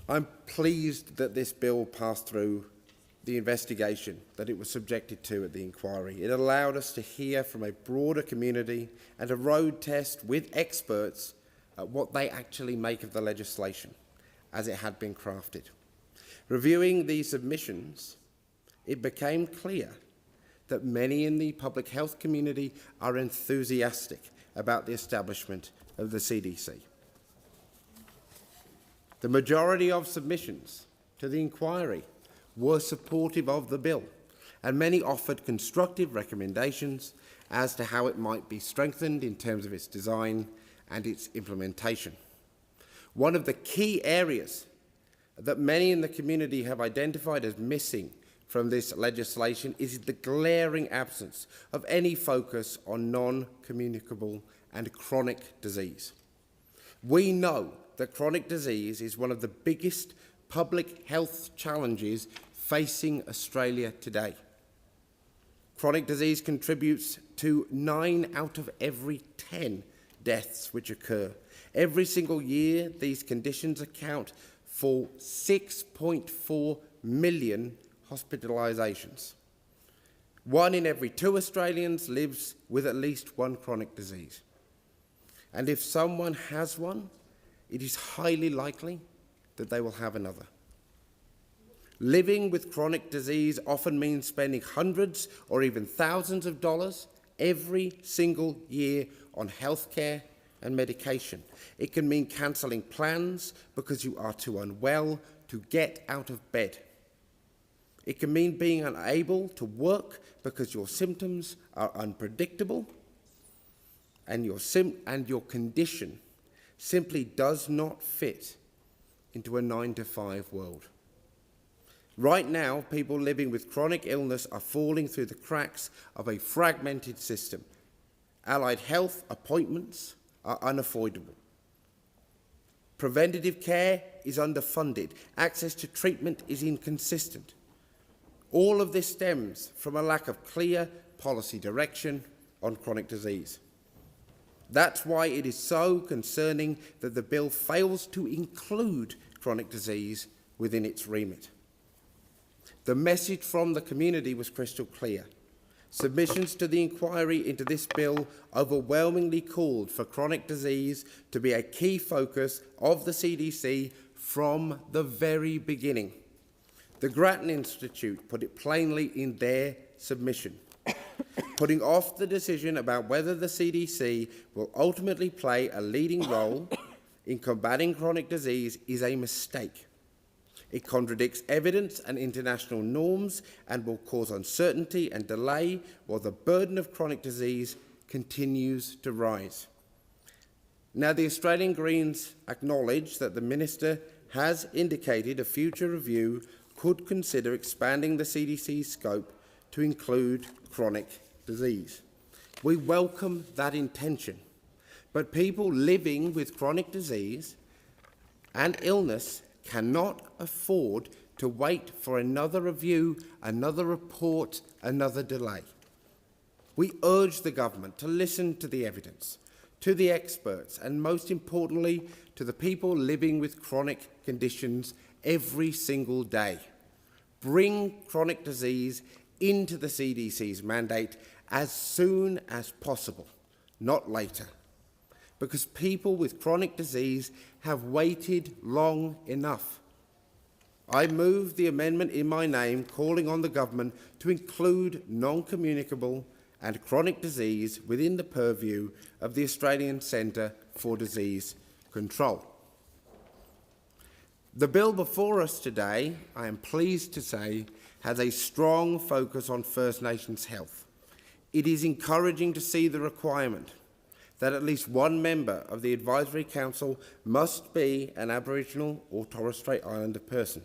I'm pleased that this bill passed through the investigation that it was subjected to at the inquiry. It allowed us to hear from a broader community and a road test with experts what they actually make of the legislation as it had been crafted. Reviewing these submissions, it became clear that many in the public health community are enthusiastic about the establishment of the CDC. The majority of submissions to the inquiry were supportive of the bill, and many offered constructive recommendations as to how it might be strengthened in terms of its design and its implementation. One of the key areas that many in the community have identified as missing from this legislation is the glaring absence of any focus on non-communicable and chronic disease. We know that chronic disease is one of the biggest public health challenges facing Australia today. Chronic disease contributes to 9 out of every 10 deaths which occur. Every single year, these conditions account for 6.4 million hospitalisations. 1 in every 2 Australians lives with at least one chronic disease. And if someone has one, it is highly likely that they will have another. Living with chronic disease often means spending hundreds or even thousands of dollars every single year on healthcare and medication. It can mean cancelling plans because you are too unwell to get out of bed. It can mean being unable to work because your symptoms are unpredictable and your condition simply does not fit into a 9-to-5 world. Right now, people living with chronic illness are falling through the cracks of a fragmented system. Allied health appointments are unavoidable. Preventative care is underfunded. Access to treatment is inconsistent. All of this stems from a lack of clear policy direction on chronic disease. That's why it is so concerning that the bill fails to include chronic disease within its remit. The message from the community was crystal clear. Submissions to the inquiry into this bill overwhelmingly called for chronic disease to be a key focus of the CDC from the very beginning. The Grattan Institute put it plainly in their submission. Putting off the decision about whether the CDC will ultimately play a leading role in combating chronic disease is a mistake. It contradicts evidence and international norms and will cause uncertainty and delay while the burden of chronic disease continues to rise. Now, the Australian Greens acknowledge that the Minister has indicated a future review could consider expanding the CDC's scope to include chronic disease. We welcome that intention, but people living with chronic disease and illness cannot afford to wait for another review, another report, another delay. We urge the government to listen to the evidence, to the experts, and most importantly, to the people living with chronic conditions every single day. Bring chronic disease into the CDC's mandate as soon as possible, not later, because people with chronic disease have waited long enough. I move the amendment in my name calling on the government to include non-communicable and chronic disease within the purview of the Australian Centre for Disease Control. The bill before us today, I am pleased to say, has a strong focus on First Nations health. It is encouraging to see the requirement that at least one member of the Advisory Council must be an Aboriginal or Torres Strait Islander person,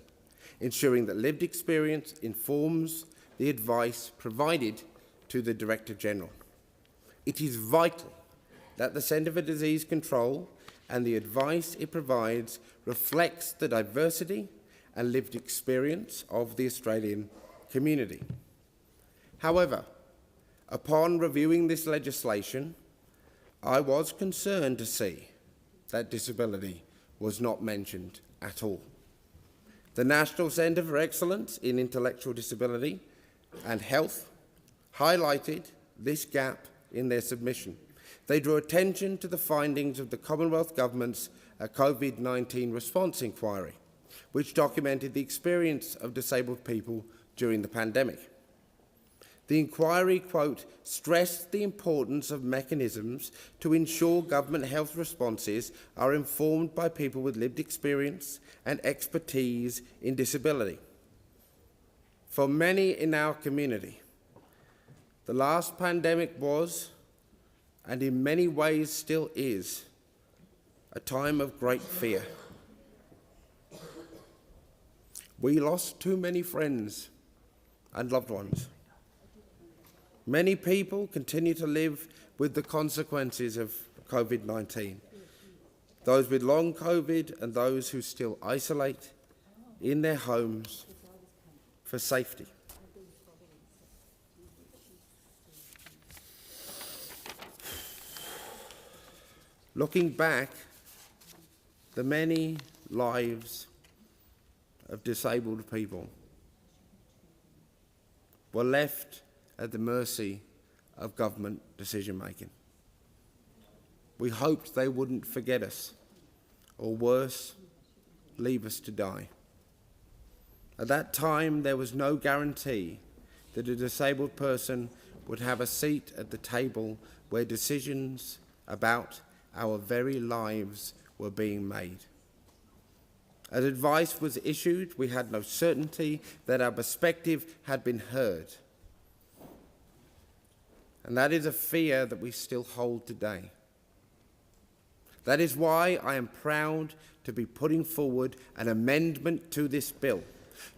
ensuring that lived experience informs the advice provided to the Director-General. It is vital that the Centre for Disease Control and the advice it provides reflects the diversity and lived experience of the Australian community. However, upon reviewing this legislation, I was concerned to see that disability was not mentioned at all. The National Centre for Excellence in Intellectual Disability and Health highlighted this gap in their submission. They drew attention to the findings of the Commonwealth Government's COVID-19 response inquiry, which documented the experience of disabled people during the pandemic. The inquiry, quote, stressed the importance of mechanisms to ensure government health responses are informed by people with lived experience and expertise in disability. For many in our community, the last pandemic was, and in many ways still is, a time of great fear. We lost too many friends and loved ones. Many people continue to live with the consequences of COVID-19. Those with long COVID and those who still isolate in their homes for safety. Looking back, the many lives of disabled people were left at the mercy of government decision-making. We hoped they wouldn't forget us, or worse, leave us to die. At that time, there was no guarantee that a disabled person would have a seat at the table where decisions about our very lives were being made. As advice was issued, we had no certainty that our perspective had been heard. And that is a fear that we still hold today. That is why I am proud to be putting forward an amendment to this bill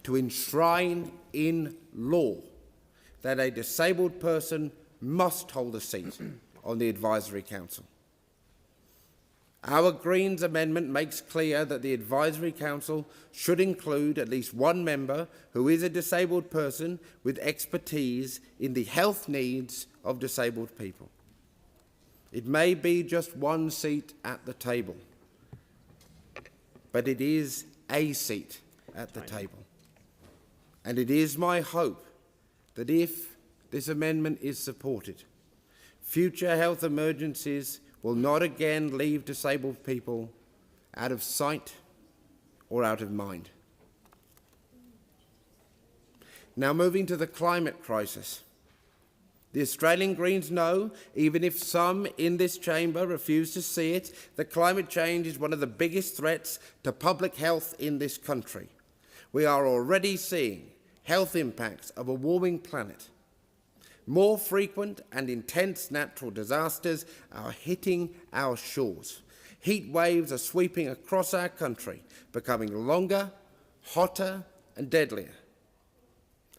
to enshrine in law that a disabled person must hold a seat on the Advisory Council. Our Greens amendment makes clear that the Advisory Council should include at least one member who is a disabled person with expertise in the health needs of disabled people. It may be just one seat at the table, but it is a seat at the table. And it is my hope that if this amendment is supported, future health emergencies will not again leave disabled people out of sight or out of mind. Now, moving to the climate crisis. The Australian Greens know, even if some in this chamber refuse to see it, that climate change is one of the biggest threats to public health in this country. We are already seeing health impacts of a warming planet. More frequent and intense natural disasters are hitting our shores. Heat waves are sweeping across our country, becoming longer, hotter and deadlier.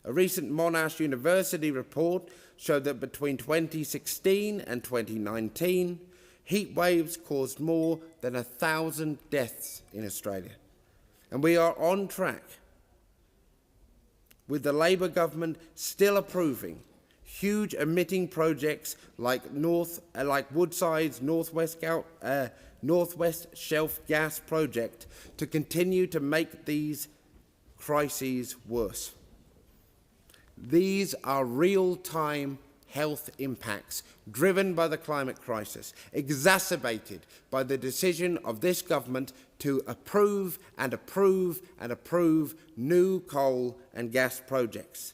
A recent Monash University report showed that between 2016 and 2019, heat waves caused more than 1,000 deaths in Australia. And we are on track, with the Labor government still approving huge emitting projects like Woodside's Northwest Shelf Gas Project to continue to make these crises worse. These are real-time health impacts driven by the climate crisis, exacerbated by the decision of this government to approve and approve and approve new coal and gas projects.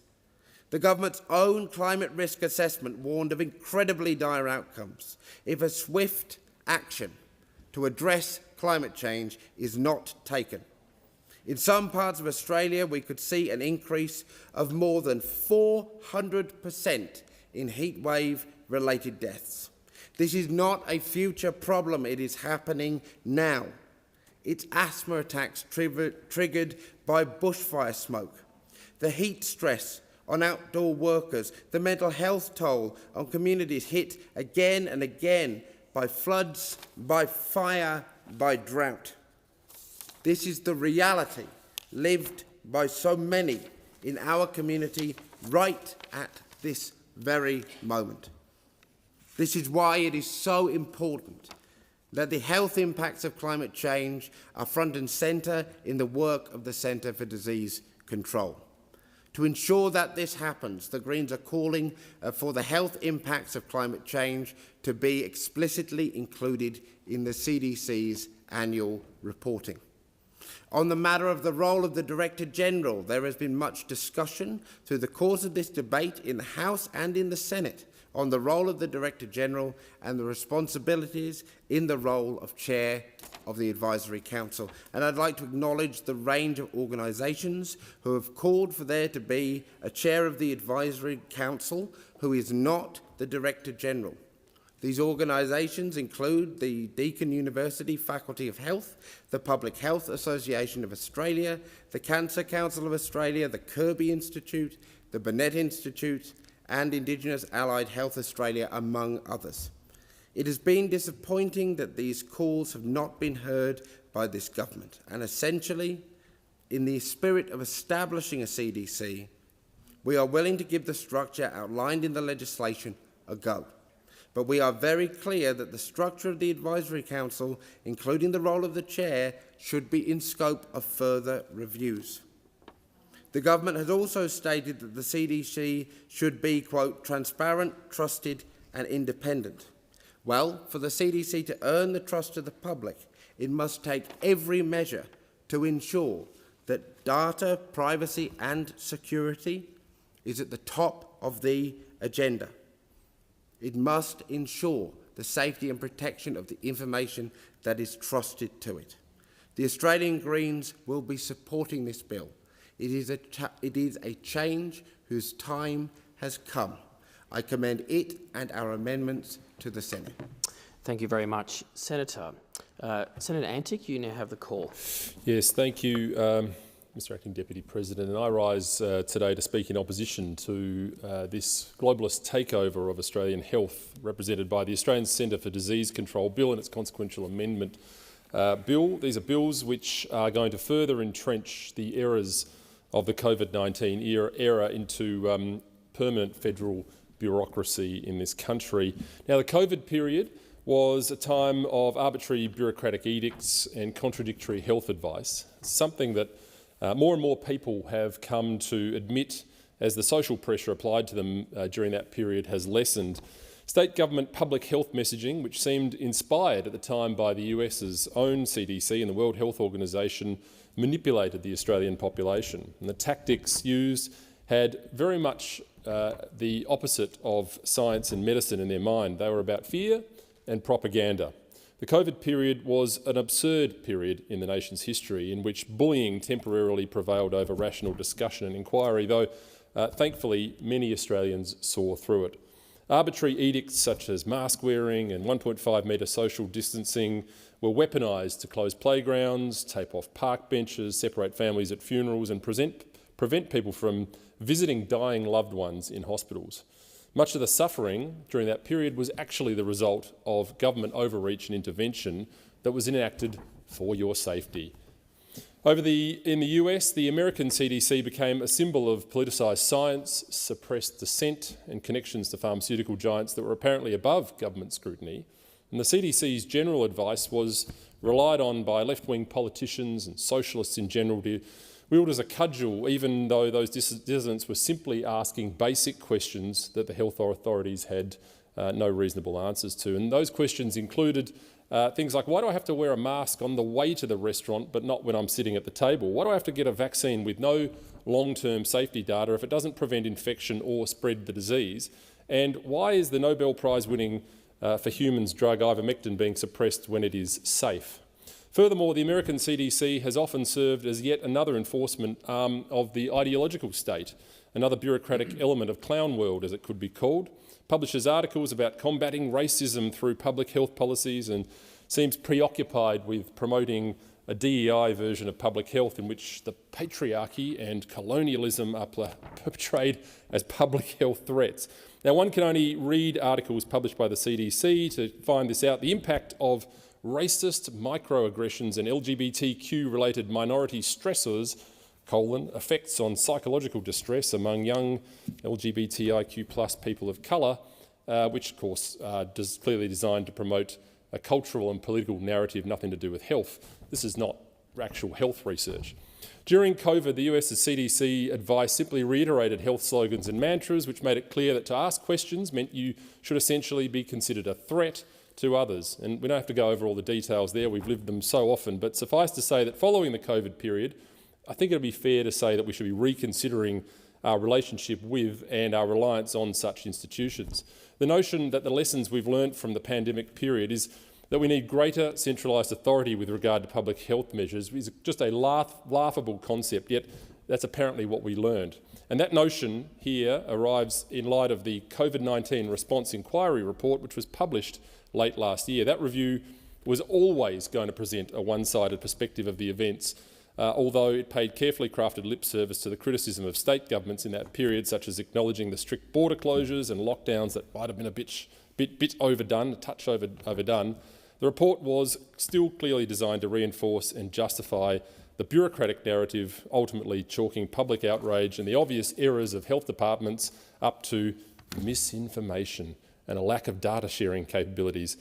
The government's own climate risk assessment warned of incredibly dire outcomes if a swift action to address climate change is not taken. In some parts of Australia, we could see an increase of more than 400% in heatwave-related deaths. This is not a future problem, it is happening now. It's asthma attacks triggered by bushfire smoke, the heat stress on outdoor workers, the mental health toll on communities hit again and again by floods, by fire, by drought. This is the reality lived by so many in our community right at this very moment. This is why it is so important that the health impacts of climate change are front and centre in the work of the Centre for Disease Control. To ensure that this happens, the Greens are calling for the health impacts of climate change to be explicitly included in the CDC's annual reporting. On the matter of the role of the Director-General, there has been much discussion through the course of this debate in the House and in the Senate on the role of the Director-General and the responsibilities in the role of Chair of the Advisory Council. And I'd like to acknowledge the range of organisations who have called for there to be a Chair of the Advisory Council who is not the Director-General. These organisations include the Deakin University Faculty of Health, the Public Health Association of Australia, the Cancer Council of Australia, the Kirby Institute, the Burnett Institute, and Indigenous Allied Health Australia, among others. It has been disappointing that these calls have not been heard by this government, and essentially, in the spirit of establishing a CDC, we are willing to give the structure outlined in the legislation a go. But we are very clear that the structure of the Advisory Council, including the role of the Chair, should be in scope of further reviews. The government has also stated that the CDC should be, quote, transparent, trusted and independent. Well, for the CDC to earn the trust of the public, it must take every measure to ensure that data, privacy and security is at the top of the agenda. It must ensure the safety and protection of the information that is trusted to it. The Australian Greens will be supporting this bill. It is a change whose time has come. I commend it and our amendments to the Senate. Thank you very much, Senator. Senator Antic, you now have the call. Yes, thank you, Mr Acting Deputy President. And I rise today to speak in opposition to this globalist takeover of Australian health, represented by the Australian Centre for Disease Control Bill and its consequential amendment bill. These are bills which are going to further entrench the errors of the COVID-19 era into permanent federal bureaucracy in this country. Now, the COVID period was a time of arbitrary bureaucratic edicts and contradictory health advice, something that more and more people have come to admit as the social pressure applied to them during that period has lessened. State government public health messaging, which seemed inspired at the time by the US's own CDC and the World Health Organization, manipulated the Australian population. And the tactics used had very much the opposite of science and medicine in their mind. They were about fear and propaganda. The COVID period was an absurd period in the nation's history in which bullying temporarily prevailed over rational discussion and inquiry, though thankfully many Australians saw through it. Arbitrary edicts such as mask wearing and 1.5 metre social distancing were weaponised to close playgrounds, tape off park benches, separate families at funerals and prevent people from visiting dying loved ones in hospitals. Much of the suffering during that period was actually the result of government overreach and intervention that was enacted for your safety. In the US, the American CDC became a symbol of politicised science, suppressed dissent and connections to pharmaceutical giants that were apparently above government scrutiny. And the CDC's general advice was relied on by left-wing politicians and socialists in general to wield as a cudgel, even though those dissidents were simply asking basic questions that the health authorities had no reasonable answers to. And those questions included things like, why do I have to wear a mask on the way to the restaurant but not when I'm sitting at the table? Why do I have to get a vaccine with no long-term safety data if it doesn't prevent infection or spread the disease? And why is the Nobel Prize-winning for humans drug ivermectin being suppressed when it is safe? Furthermore, the American CDC has often served as yet another enforcement arm of the ideological state, another bureaucratic element of clown world, as it could be called. Publishes articles about combating racism through public health policies and seems preoccupied with promoting a DEI version of public health in which the patriarchy and colonialism are portrayed as public health threats. Now, one can only read articles published by the CDC to find this out. The impact of racist microaggressions and LGBTQ-related minority stressors, effects on psychological distress among young LGBTIQ+ people of colour, which of course is clearly designed to promote a cultural and political narrative nothing to do with health. This is not actual health research. During COVID, the US's CDC advice simply reiterated health slogans and mantras, which made it clear that to ask questions meant you should essentially be considered a threat to others. And we don't have to go over all the details there, we've lived them so often, but suffice to say that following the COVID period, I think it would be fair to say that we should be reconsidering our relationship with and our reliance on such institutions. The notion that the lessons we've learnt from the pandemic period is that we need greater centralised authority with regard to public health measures is just a laughable concept, yet that's apparently what we learned. And that notion here arrives in light of the COVID-19 Response Inquiry report, which was published late last year. That review was always going to present a one-sided perspective of the events, although it paid carefully crafted lip service to the criticism of state governments in that period, such as acknowledging the strict border closures and lockdowns that might have been a bit overdone, a touch overdone. The report was still clearly designed to reinforce and justify the bureaucratic narrative, ultimately chalking public outrage and the obvious errors of health departments up to misinformation and a lack of data sharing capabilities.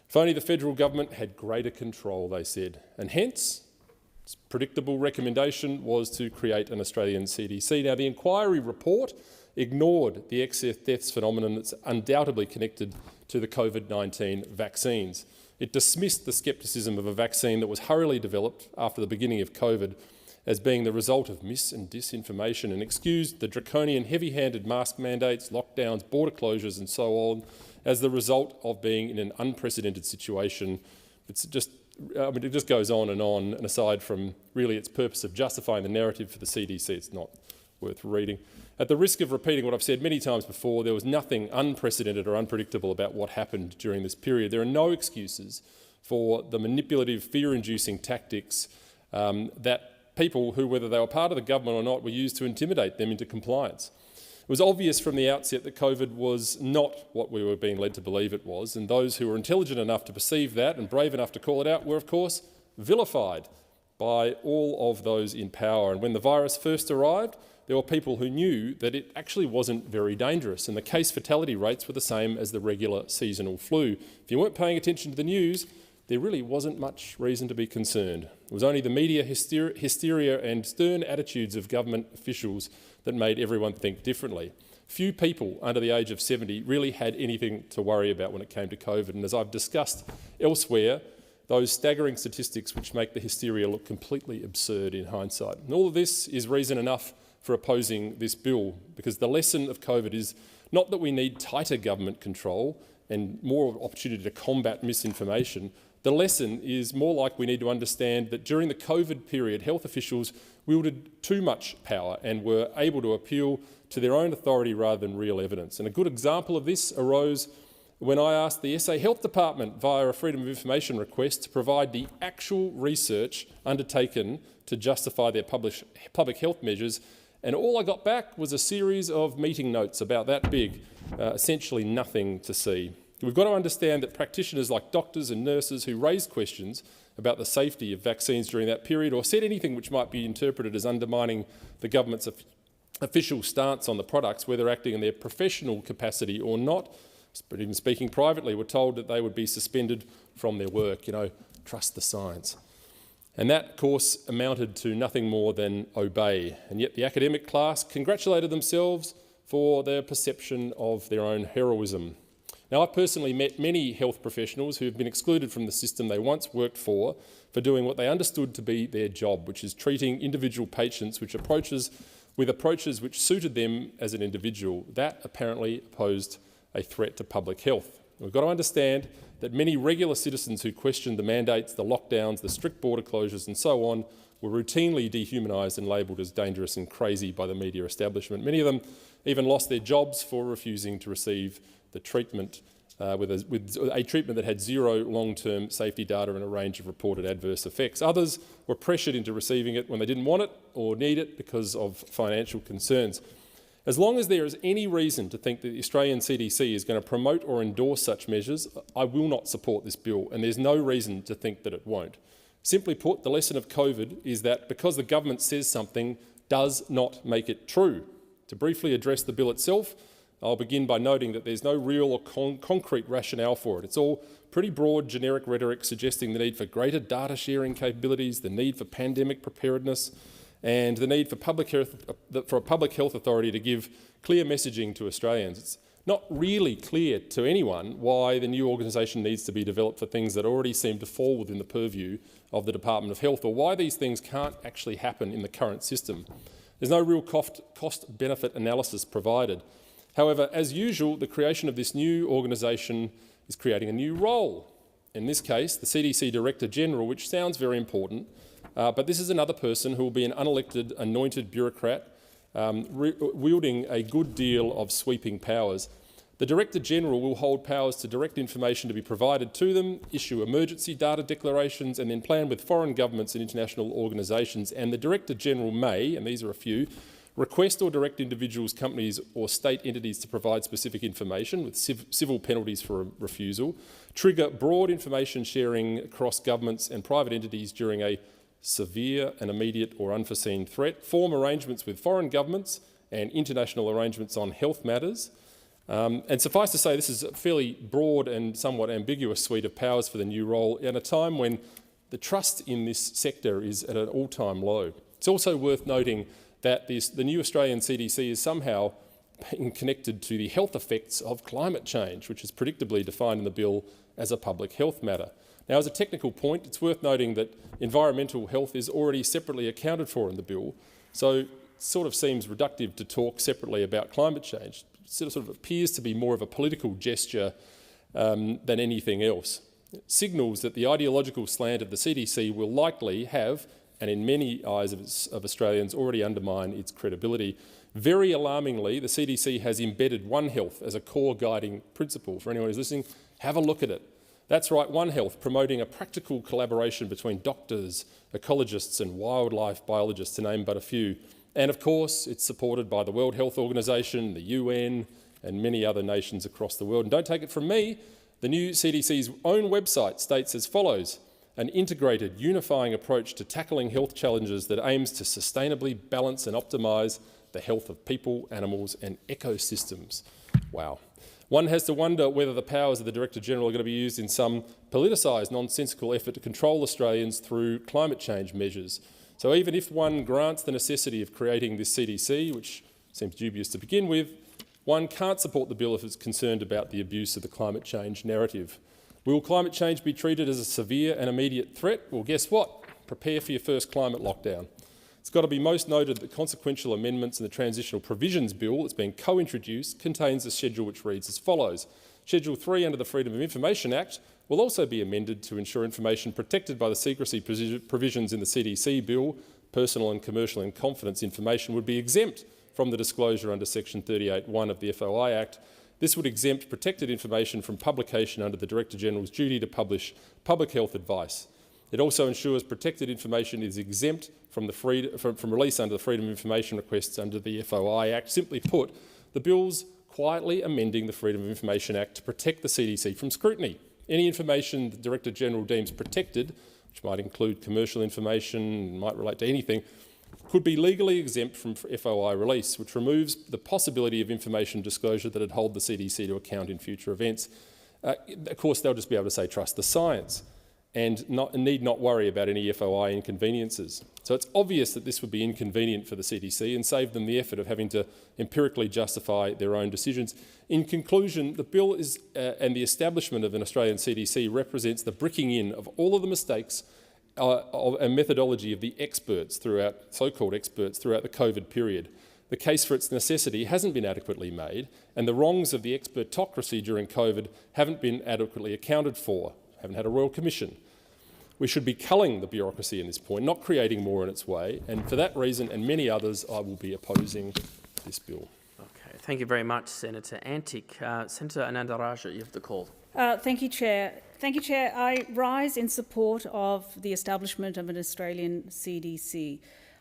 If only the federal government had greater control, they said, and hence its predictable recommendation was to create an Australian CDC. Now, the inquiry report ignored the excess deaths phenomenon that's undoubtedly connected to the COVID-19 vaccines. It dismissed the scepticism of a vaccine that was hurriedly developed after the beginning of COVID as being the result of mis and disinformation, and excused the draconian, heavy-handed mask mandates, lockdowns, border closures and so on as the result of being in an unprecedented situation. It just goes on, and aside from really its purpose of justifying the narrative for the CDC, it's not worth reading. At the risk of repeating what I've said many times before, there was nothing unprecedented or unpredictable about what happened during this period. There are no excuses for the manipulative, fear-inducing tactics that people who, whether they were part of the government or not, were used to intimidate them into compliance. It was obvious from the outset that COVID was not what we were being led to believe it was, and those who were intelligent enough to perceive that and brave enough to call it out were, of course, vilified by all of those in power. And when the virus first arrived, there were people who knew that it actually wasn't very dangerous, and the case fatality rates were the same as the regular seasonal flu. If you weren't paying attention to the news, there really wasn't much reason to be concerned. It was only the media hysteria and stern attitudes of government officials that made everyone think differently. Few people under the age of 70 really had anything to worry about when it came to COVID, and as I've discussed elsewhere, those staggering statistics which make the hysteria look completely absurd in hindsight. And all of this is reason enough for opposing this bill, because the lesson of COVID is not that we need tighter government control and more opportunity to combat misinformation. The lesson is more like we need to understand that during the COVID period, health officials wielded too much power and were able to appeal to their own authority rather than real evidence. And a good example of this arose when I asked the SA Health Department via a Freedom of Information request to provide the actual research undertaken to justify their public health measures, and all I got back was a series of meeting notes about that big, essentially nothing to see. We've got to understand that practitioners like doctors and nurses who raised questions about the safety of vaccines during that period, or said anything which might be interpreted as undermining the government's official stance on the products, whether acting in their professional capacity or not, but even speaking privately, were told that they would be suspended from their work. Trust the science. And that, of course, amounted to nothing more than obey. And yet the academic class congratulated themselves for their perception of their own heroism. Now, I've personally met many health professionals who have been excluded from the system they once worked for doing what they understood to be their job, which is treating individual patients, which approaches with approaches which suited them as an individual. That apparently posed a threat to public health. We've got to understand that many regular citizens who questioned the mandates, the lockdowns, the strict border closures and so on were routinely dehumanised and labelled as dangerous and crazy by the media establishment. Many of them even lost their jobs for refusing to receive the treatment with a treatment that had zero long-term safety data and a range of reported adverse effects. Others were pressured into receiving it when they didn't want it or need it because of financial concerns. As long as there is any reason to think that the Australian CDC is going to promote or endorse such measures, I will not support this bill, and there's no reason to think that it won't. Simply put, the lesson of COVID is that because the government says something does not make it true. To briefly address the bill itself, I'll begin by noting that there's no real or concrete rationale for it. It's all pretty broad, generic rhetoric suggesting the need for greater data sharing capabilities, the need for pandemic preparedness, and the need for a public health authority to give clear messaging to Australians. It's not really clear to anyone why the new organisation needs to be developed for things that already seem to fall within the purview of the Department of Health, or why these things can't actually happen in the current system. There's no real cost-benefit analysis provided. However, as usual, the creation of this new organisation is creating a new role. In this case, the CDC Director-General, which sounds very important, but this is another person who will be an unelected, anointed bureaucrat wielding a good deal of sweeping powers. The Director-General will hold powers to direct information to be provided to them, issue emergency data declarations and then plan with foreign governments and international organisations. And the Director-General may, and these are a few, request or direct individuals, companies or state entities to provide specific information with civil penalties for refusal, trigger broad information sharing across governments and private entities during a severe and immediate or unforeseen threat, form arrangements with foreign governments and international arrangements on health matters. And suffice to say, this is a fairly broad and somewhat ambiguous suite of powers for the new role at a time when the trust in this sector is at an all-time low. It's also worth noting that the new Australian CDC is somehow being connected to the health effects of climate change, which is predictably defined in the bill as a public health matter. Now, as a technical point, it's worth noting that environmental health is already separately accounted for in the bill, so it sort of seems reductive to talk separately about climate change. It sort of appears to be more of a political gesture than anything else. It signals that the ideological slant of the CDC will likely have, and in many eyes of Australians, already undermine its credibility. Very alarmingly, the CDC has embedded One Health as a core guiding principle. For anyone who's listening, have a look at it. That's right, One Health, promoting a practical collaboration between doctors, ecologists and wildlife biologists, to name but a few. And of course, it's supported by the World Health Organization, the UN and many other nations across the world. And don't take it from me, the new CDC's own website states as follows: an integrated, unifying approach to tackling health challenges that aims to sustainably balance and optimise the health of people, animals and ecosystems. Wow. One has to wonder whether the powers of the Director-General are going to be used in some politicised, nonsensical effort to control Australians through climate change measures. So even if one grants the necessity of creating this CDC, which seems dubious to begin with, one can't support the bill if it's concerned about the abuse of the climate change narrative. Will climate change be treated as a severe and immediate threat? Well, guess what? Prepare for your first climate lockdown. It's got to be most noted that consequential amendments in the Transitional Provisions Bill that's been co-introduced contains a schedule which reads as follows. Schedule 3 under the Freedom of Information Act will also be amended to ensure information protected by the secrecy provisions in the CDC Bill, personal and commercial and confidence information, would be exempt from the disclosure under Section 38(1) of the FOI Act. This would exempt protected information from publication under the Director-General's duty to publish public health advice. It also ensures protected information is exempt from release under the Freedom of Information requests under the FOI Act. Simply put, the bill's quietly amending the Freedom of Information Act to protect the CDC from scrutiny. Any information the Director-General deems protected, which might include commercial information, might relate to anything, could be legally exempt from FOI release, which removes the possibility of information disclosure that would hold the CDC to account in future events. Of course, they'll just be able to say trust the science and need not worry about any FOI inconveniences. So it's obvious that this would be inconvenient for the CDC and save them the effort of having to empirically justify their own decisions. In conclusion, the bill and the establishment of an Australian CDC represents the bricking in of all of the mistakes and methodology of the experts throughout, so-called experts, throughout the COVID period. the case for its necessity hasn't been adequately made, and the wrongs of the expertocracy during COVID haven't been adequately accounted for, haven't had a Royal Commission. We should be culling the bureaucracy in this point, not creating more in its way, and for that reason and many others, I will be opposing this bill. Okay, thank you very much, Senator Antic. Senator Anandaraja, you have the call. Thank you, Chair. Thank you, Chair. I rise in support of the establishment of an Australian CDC.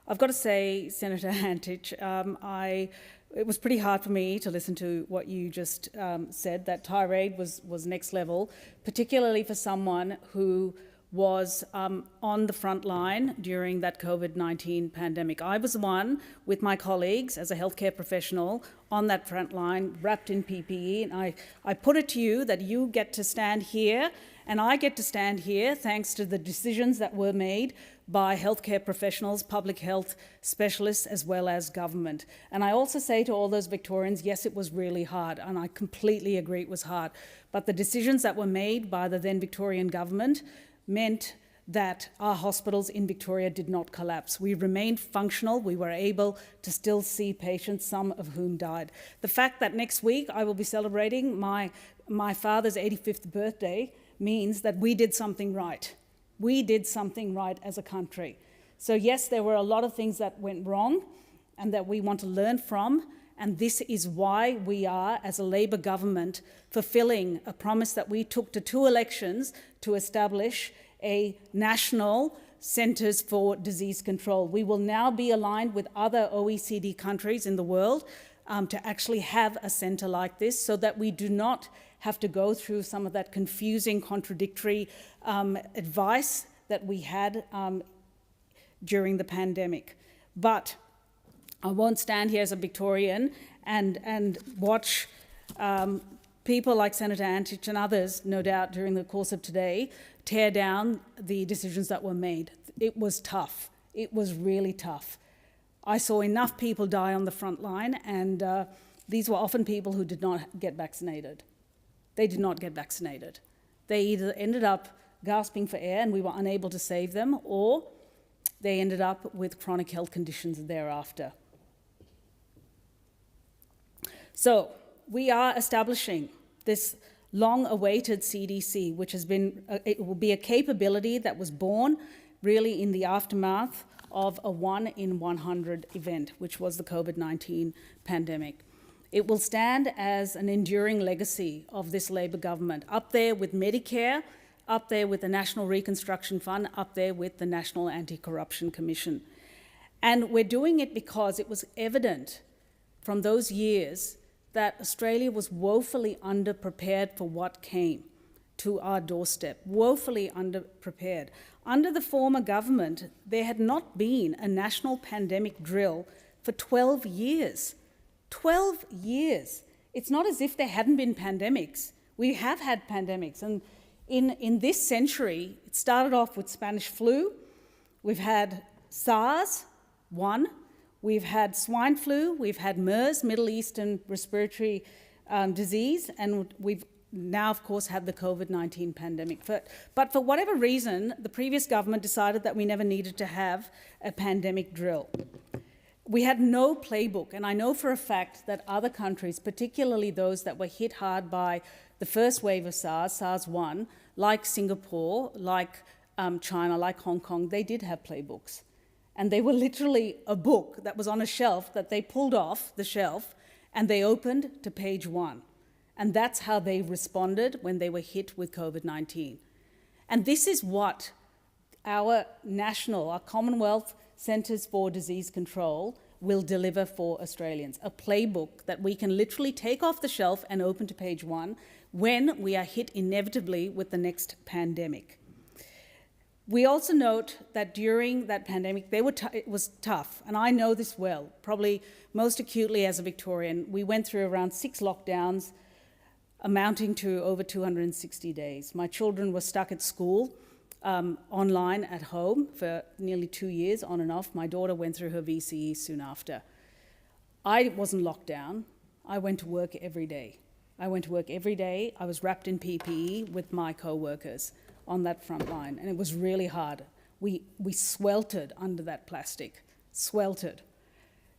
I've got to say, Senator Antic, it was pretty hard for me to listen to what you just said. That tirade was next level, particularly for someone who was on the front line during that COVID-19 pandemic. I was the one with my colleagues as a healthcare professional on that front line, wrapped in PPE, and I put it to you that you get to stand here and I get to stand here thanks to the decisions that were made by healthcare professionals, public health specialists, as well as government. And I also say to all those Victorians, yes, it was really hard, and I completely agree it was hard. But the decisions that were made by the then Victorian government meant that our hospitals in Victoria did not collapse. We remained functional. We were able to still see patients, some of whom died. The fact that next week I will be celebrating my father's 85th birthday means that we did something right. We did something right as a country. So yes, there were a lot of things that went wrong and that we want to learn from, and this is why we are, as a Labor government, fulfilling a promise that we took to 2 elections to establish a national Centres for Disease Control. We will now be aligned with other OECD countries in the world to actually have a centre like this, so that we do not have to go through some of that confusing, contradictory advice that we had during the pandemic. But I won't stand here as a Victorian and watch people like Senator Antic and others, no doubt, during the course of today, tear down the decisions that were made. It was tough. It was really tough. I saw enough people die on the front line, and these were often people who did not get vaccinated. They did not get vaccinated. They either ended up gasping for air and we were unable to save them, or they ended up with chronic health conditions thereafter. So we are establishing this long-awaited CDC, which has been, it will be a capability that was born really in the aftermath of a 1-in-100 event, which was the COVID-19 pandemic. It will stand as an enduring legacy of this Labor government, up there with Medicare, up there with the National Reconstruction Fund, up there with the National Anti-Corruption Commission. And we're doing it because it was evident from those years that Australia was woefully underprepared for what came to our doorstep, woefully underprepared. Under the former government, there had not been a national pandemic drill for 12 years. 12 years. It's not as if there hadn't been pandemics. We have had pandemics. And in this century, it started off with Spanish flu. We've had SARS, 1. We've had swine flu. We've had MERS, Middle Eastern respiratory disease. And we've now, of course, had the COVID-19 pandemic. But for whatever reason, the previous government decided that we never needed to have a pandemic drill. We had no playbook, and I know for a fact that other countries, particularly those that were hit hard by the first wave of SARS, SARS-1, like Singapore, like China, like Hong Kong, they did have playbooks. And they were literally a book that was on a shelf that they pulled off the shelf and they opened to page 1. And that's how they responded when they were hit with COVID-19. And this is what our Commonwealth Centres for Disease Control will deliver for Australians, a playbook that we can literally take off the shelf and open to page 1 when we are hit inevitably with the next pandemic. We also note that during that pandemic, it was tough, and I know this well, probably most acutely as a Victorian. We went through around 6 lockdowns, amounting to over 260 days. My children were stuck at school, online at home for nearly 2 years, on and off. My daughter went through her VCE soon after. I wasn't locked down. I went to work every day. I was wrapped in PPE with my co-workers on that front line, and it was really hard. We sweltered under that plastic, sweltered.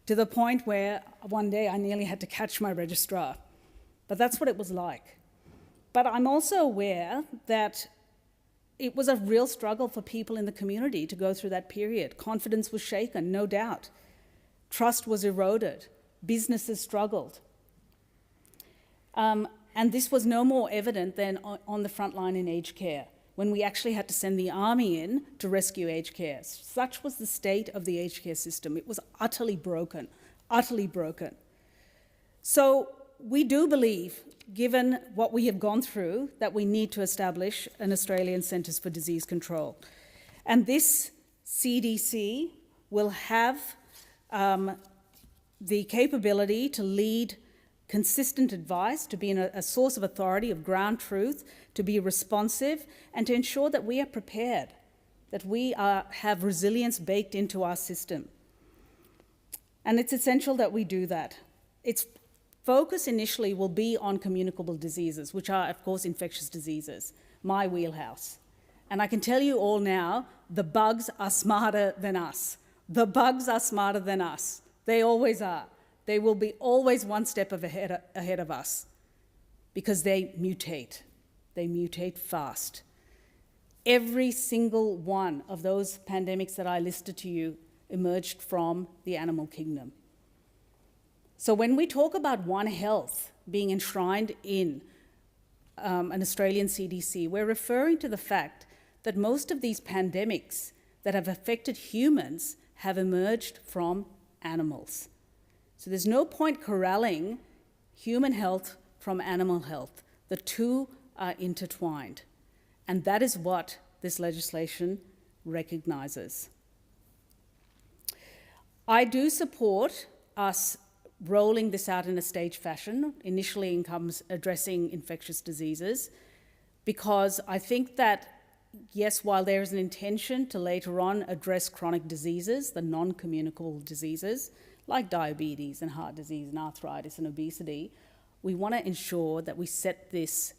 to the point where one day I nearly had to catch my registrar. But that's what it was like. But I'm also aware that it was a real struggle for people in the community to go through that period. Confidence was shaken, no doubt. Trust was eroded. Businesses struggled. And this was no more evident than on the front line in aged care, when we actually had to send the army in to rescue aged care. Such was the state of the aged care system. It was utterly broken, utterly broken. So we do believe, given what we have gone through, that we need to establish an Australian Centres for Disease Control. And this CDC will have the capability to lead consistent advice, to be a source of authority, of ground truth, to be responsive, and to ensure that we are prepared, that we have resilience baked into our system. And it's essential that we do that. Its focus initially will be on communicable diseases, which are, of course, infectious diseases, my wheelhouse. And I can tell you all now, the bugs are smarter than us. The bugs are smarter than us. They always are. They will be always one step ahead of us because they mutate. They mutate fast. Every single one of those pandemics that I listed to you emerged from the animal kingdom. So when we talk about One Health being enshrined in an Australian CDC, we're referring to the fact that most of these pandemics that have affected humans have emerged from animals. So there's no point corralling human health from animal health. The two are intertwined. And that is what this legislation recognises. I do support us rolling this out in a staged fashion. Initially, in comes addressing infectious diseases, because I think that, yes, while there is an intention to later on address chronic diseases, the non-communicable diseases, like diabetes and heart disease and arthritis and obesity, we want to ensure that we set this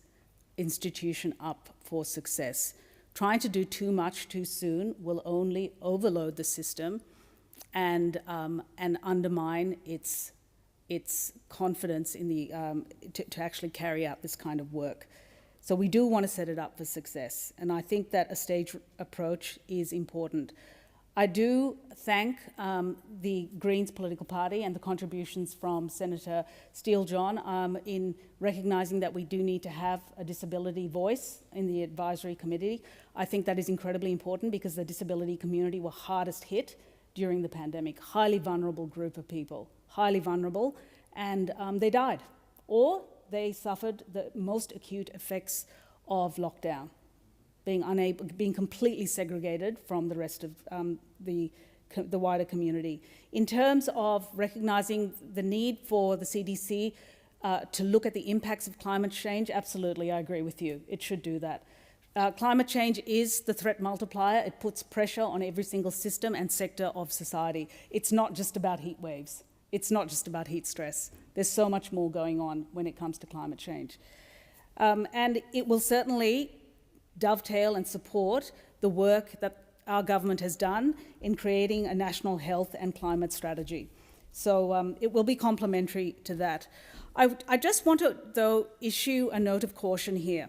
institution up for success. Trying to do too much too soon will only overload the system and undermine its confidence in the to actually carry out this kind of work. So we do want to set it up for success, and I think that a staged approach is important. I do thank the Greens political party and the contributions from Senator Steele-John in recognising that we do need to have a disability voice in the advisory committee. I think that is incredibly important because the disability community were hardest hit during the pandemic. Highly vulnerable group of people, highly vulnerable, and they died, or they suffered the most acute effects of lockdown, being completely segregated from the rest of the wider community. In terms of recognising the need for the CDC to look at the impacts of climate change, absolutely, I agree with you. It should do that. Climate change is the threat multiplier. It puts pressure on every single system and sector of society. It's not just about heat waves. It's not just about heat stress. There's so much more going on when it comes to climate change. And it will certainly dovetail and support the work that our government has done in creating a national health and climate strategy. So it will be complementary to that. I just want to, though, issue a note of caution here.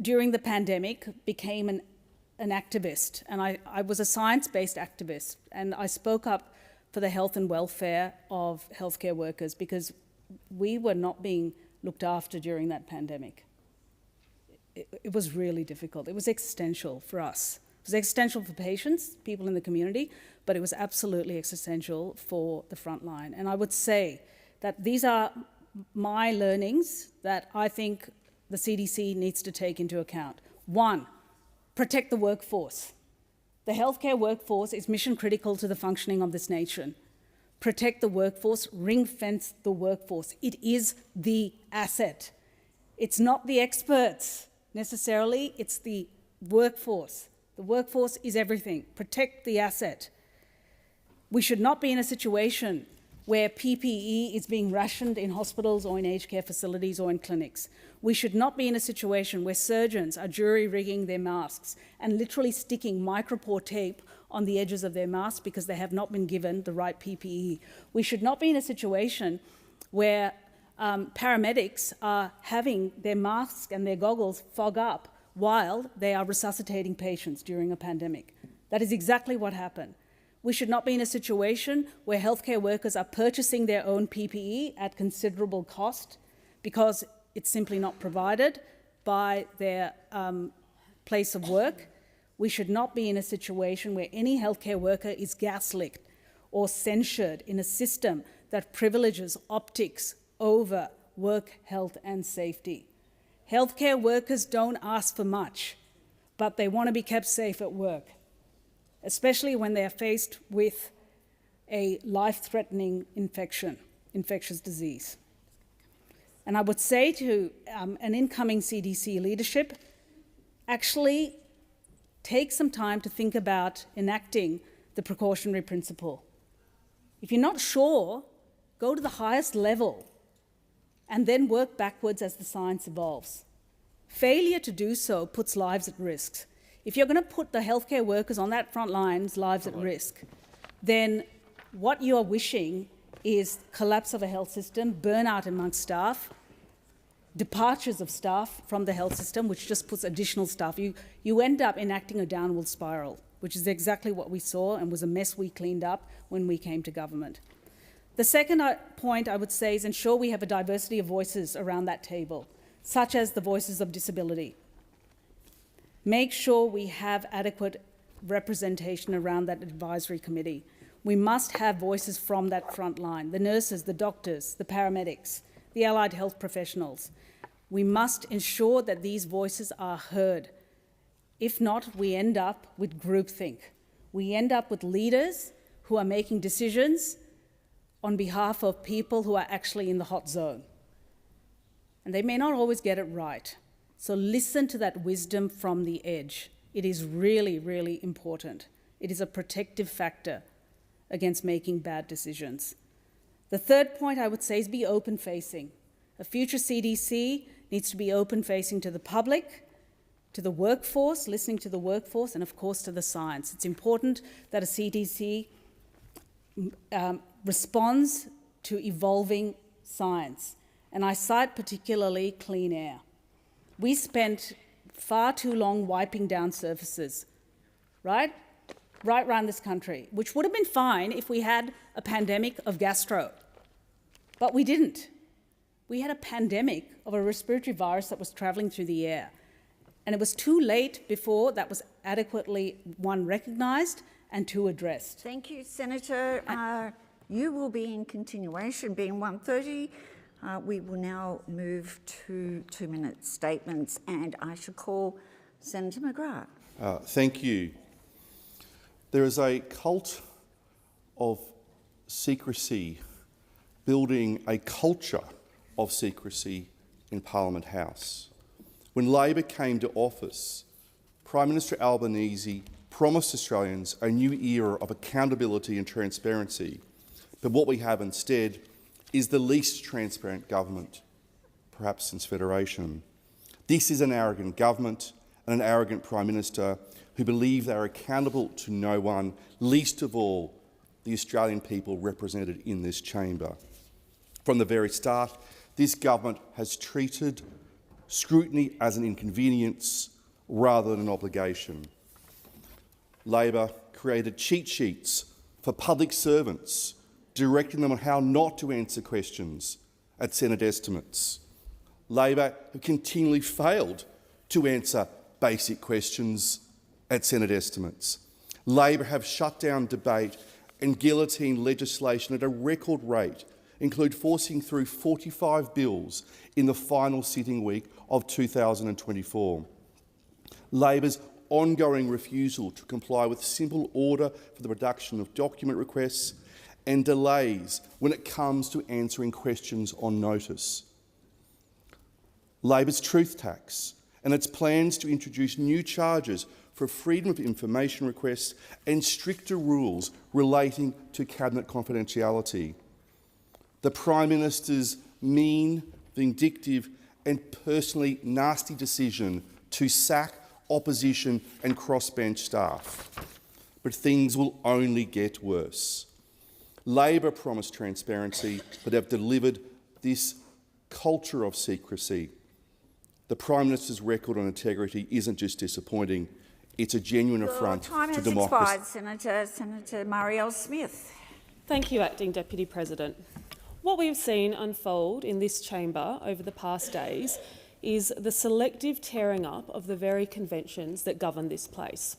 During the pandemic, became an activist, and I was a science-based activist, and I spoke up for the health and welfare of healthcare workers because we were not being looked after during that pandemic. It was really difficult. It was existential for us. It was existential for patients, people in the community, but it was absolutely existential for the front line. And I would say that these are my learnings that I think the CDC needs to take into account. One, protect the workforce. The healthcare workforce is mission critical to the functioning of this nation. Protect the workforce, ring-fence the workforce. It is the asset. It's not the experts necessarily, it's the workforce. The workforce is everything. Protect the asset. We should not be in a situation where PPE is being rationed in hospitals or in aged care facilities or in clinics. We should not be in a situation where surgeons are jury-rigging their masks and literally sticking micropore tape on the edges of their masks because they have not been given the right PPE. We should not be in a situation where paramedics are having their masks and their goggles fog up while they are resuscitating patients during a pandemic. That is exactly what happened. We should not be in a situation where healthcare workers are purchasing their own PPE at considerable cost because it's simply not provided by their place of work. We should not be in a situation where any healthcare worker is gaslit or censured in a system that privileges optics over work health and safety. Healthcare workers don't ask for much, but they want to be kept safe at work, especially when they are faced with a life-threatening infectious disease. And I would say to an incoming CDC leadership, actually take some time to think about enacting the precautionary principle. If you're not sure, go to the highest level and then work backwards as the science evolves. Failure to do so puts lives at risk. If you're going to put the healthcare workers on that front line's lives at risk, then what you are wishing is collapse of a health system, burnout amongst staff, departures of staff from the health system, which just puts additional staff. You end up enacting a downward spiral, which is exactly what we saw and was a mess we cleaned up when we came to government. The second point I would say is ensure we have a diversity of voices around that table, such as the voices of disability. Make sure we have adequate representation around that advisory committee. We must have voices from that front line, the nurses, the doctors, the paramedics, the allied health professionals. We must ensure that these voices are heard. If not, we end up with groupthink. We end up with leaders who are making decisions on behalf of people who are actually in the hot zone. And they may not always get it right. So listen to that wisdom from the edge. It is really, really important. It is a protective factor against making bad decisions. The third point I would say is be open-facing. A future CDC needs to be open-facing to the public, to the workforce, listening to the workforce, and of course to the science. It's important that a CDC responds to evolving science. And I cite particularly clean air. We spent far too long wiping down surfaces, right around this country, which would have been fine if we had a pandemic of gastro. But we didn't. We had a pandemic of a respiratory virus that was travelling through the air. And it was too late before that was adequately, one, recognised and two, addressed. Thank you, Senator. You will be in continuation, being 1:30. We will now move to 2-minute statements, and I shall call Senator McGrath. Thank you. There is a cult of secrecy building a culture of secrecy in Parliament House. When Labor came to office, Prime Minister Albanese promised Australians a new era of accountability and transparency. But what we have instead is the least transparent government, perhaps since Federation. This is an arrogant government and an arrogant Prime Minister who believe they are accountable to no one, least of all the Australian people represented in this chamber. From the very start, this government has treated scrutiny as an inconvenience rather than an obligation. Labor created cheat sheets for public servants, directing them on how not to answer questions at Senate estimates. Labor have continually failed to answer basic questions at Senate estimates. Labor have shut down debate and guillotined legislation at a record rate, include forcing through 45 bills in the final sitting week of 2024. Labor's ongoing refusal to comply with simple order for the production of document requests and delays when it comes to answering questions on notice. Labor's truth tax and its plans to introduce new charges for freedom of information requests and stricter rules relating to cabinet confidentiality. The Prime Minister's mean, vindictive and personally nasty decision to sack opposition and crossbench staff. but things will only get worse. Labor promised transparency, but have delivered this culture of secrecy. The Prime Minister's record on integrity isn't just disappointing, it's a genuine affront to democracy. Expired, Senator Marielle-Smith. Thank you, Acting Deputy President. What we've seen unfold in this chamber over the past days is the selective tearing up of the very conventions that govern this place.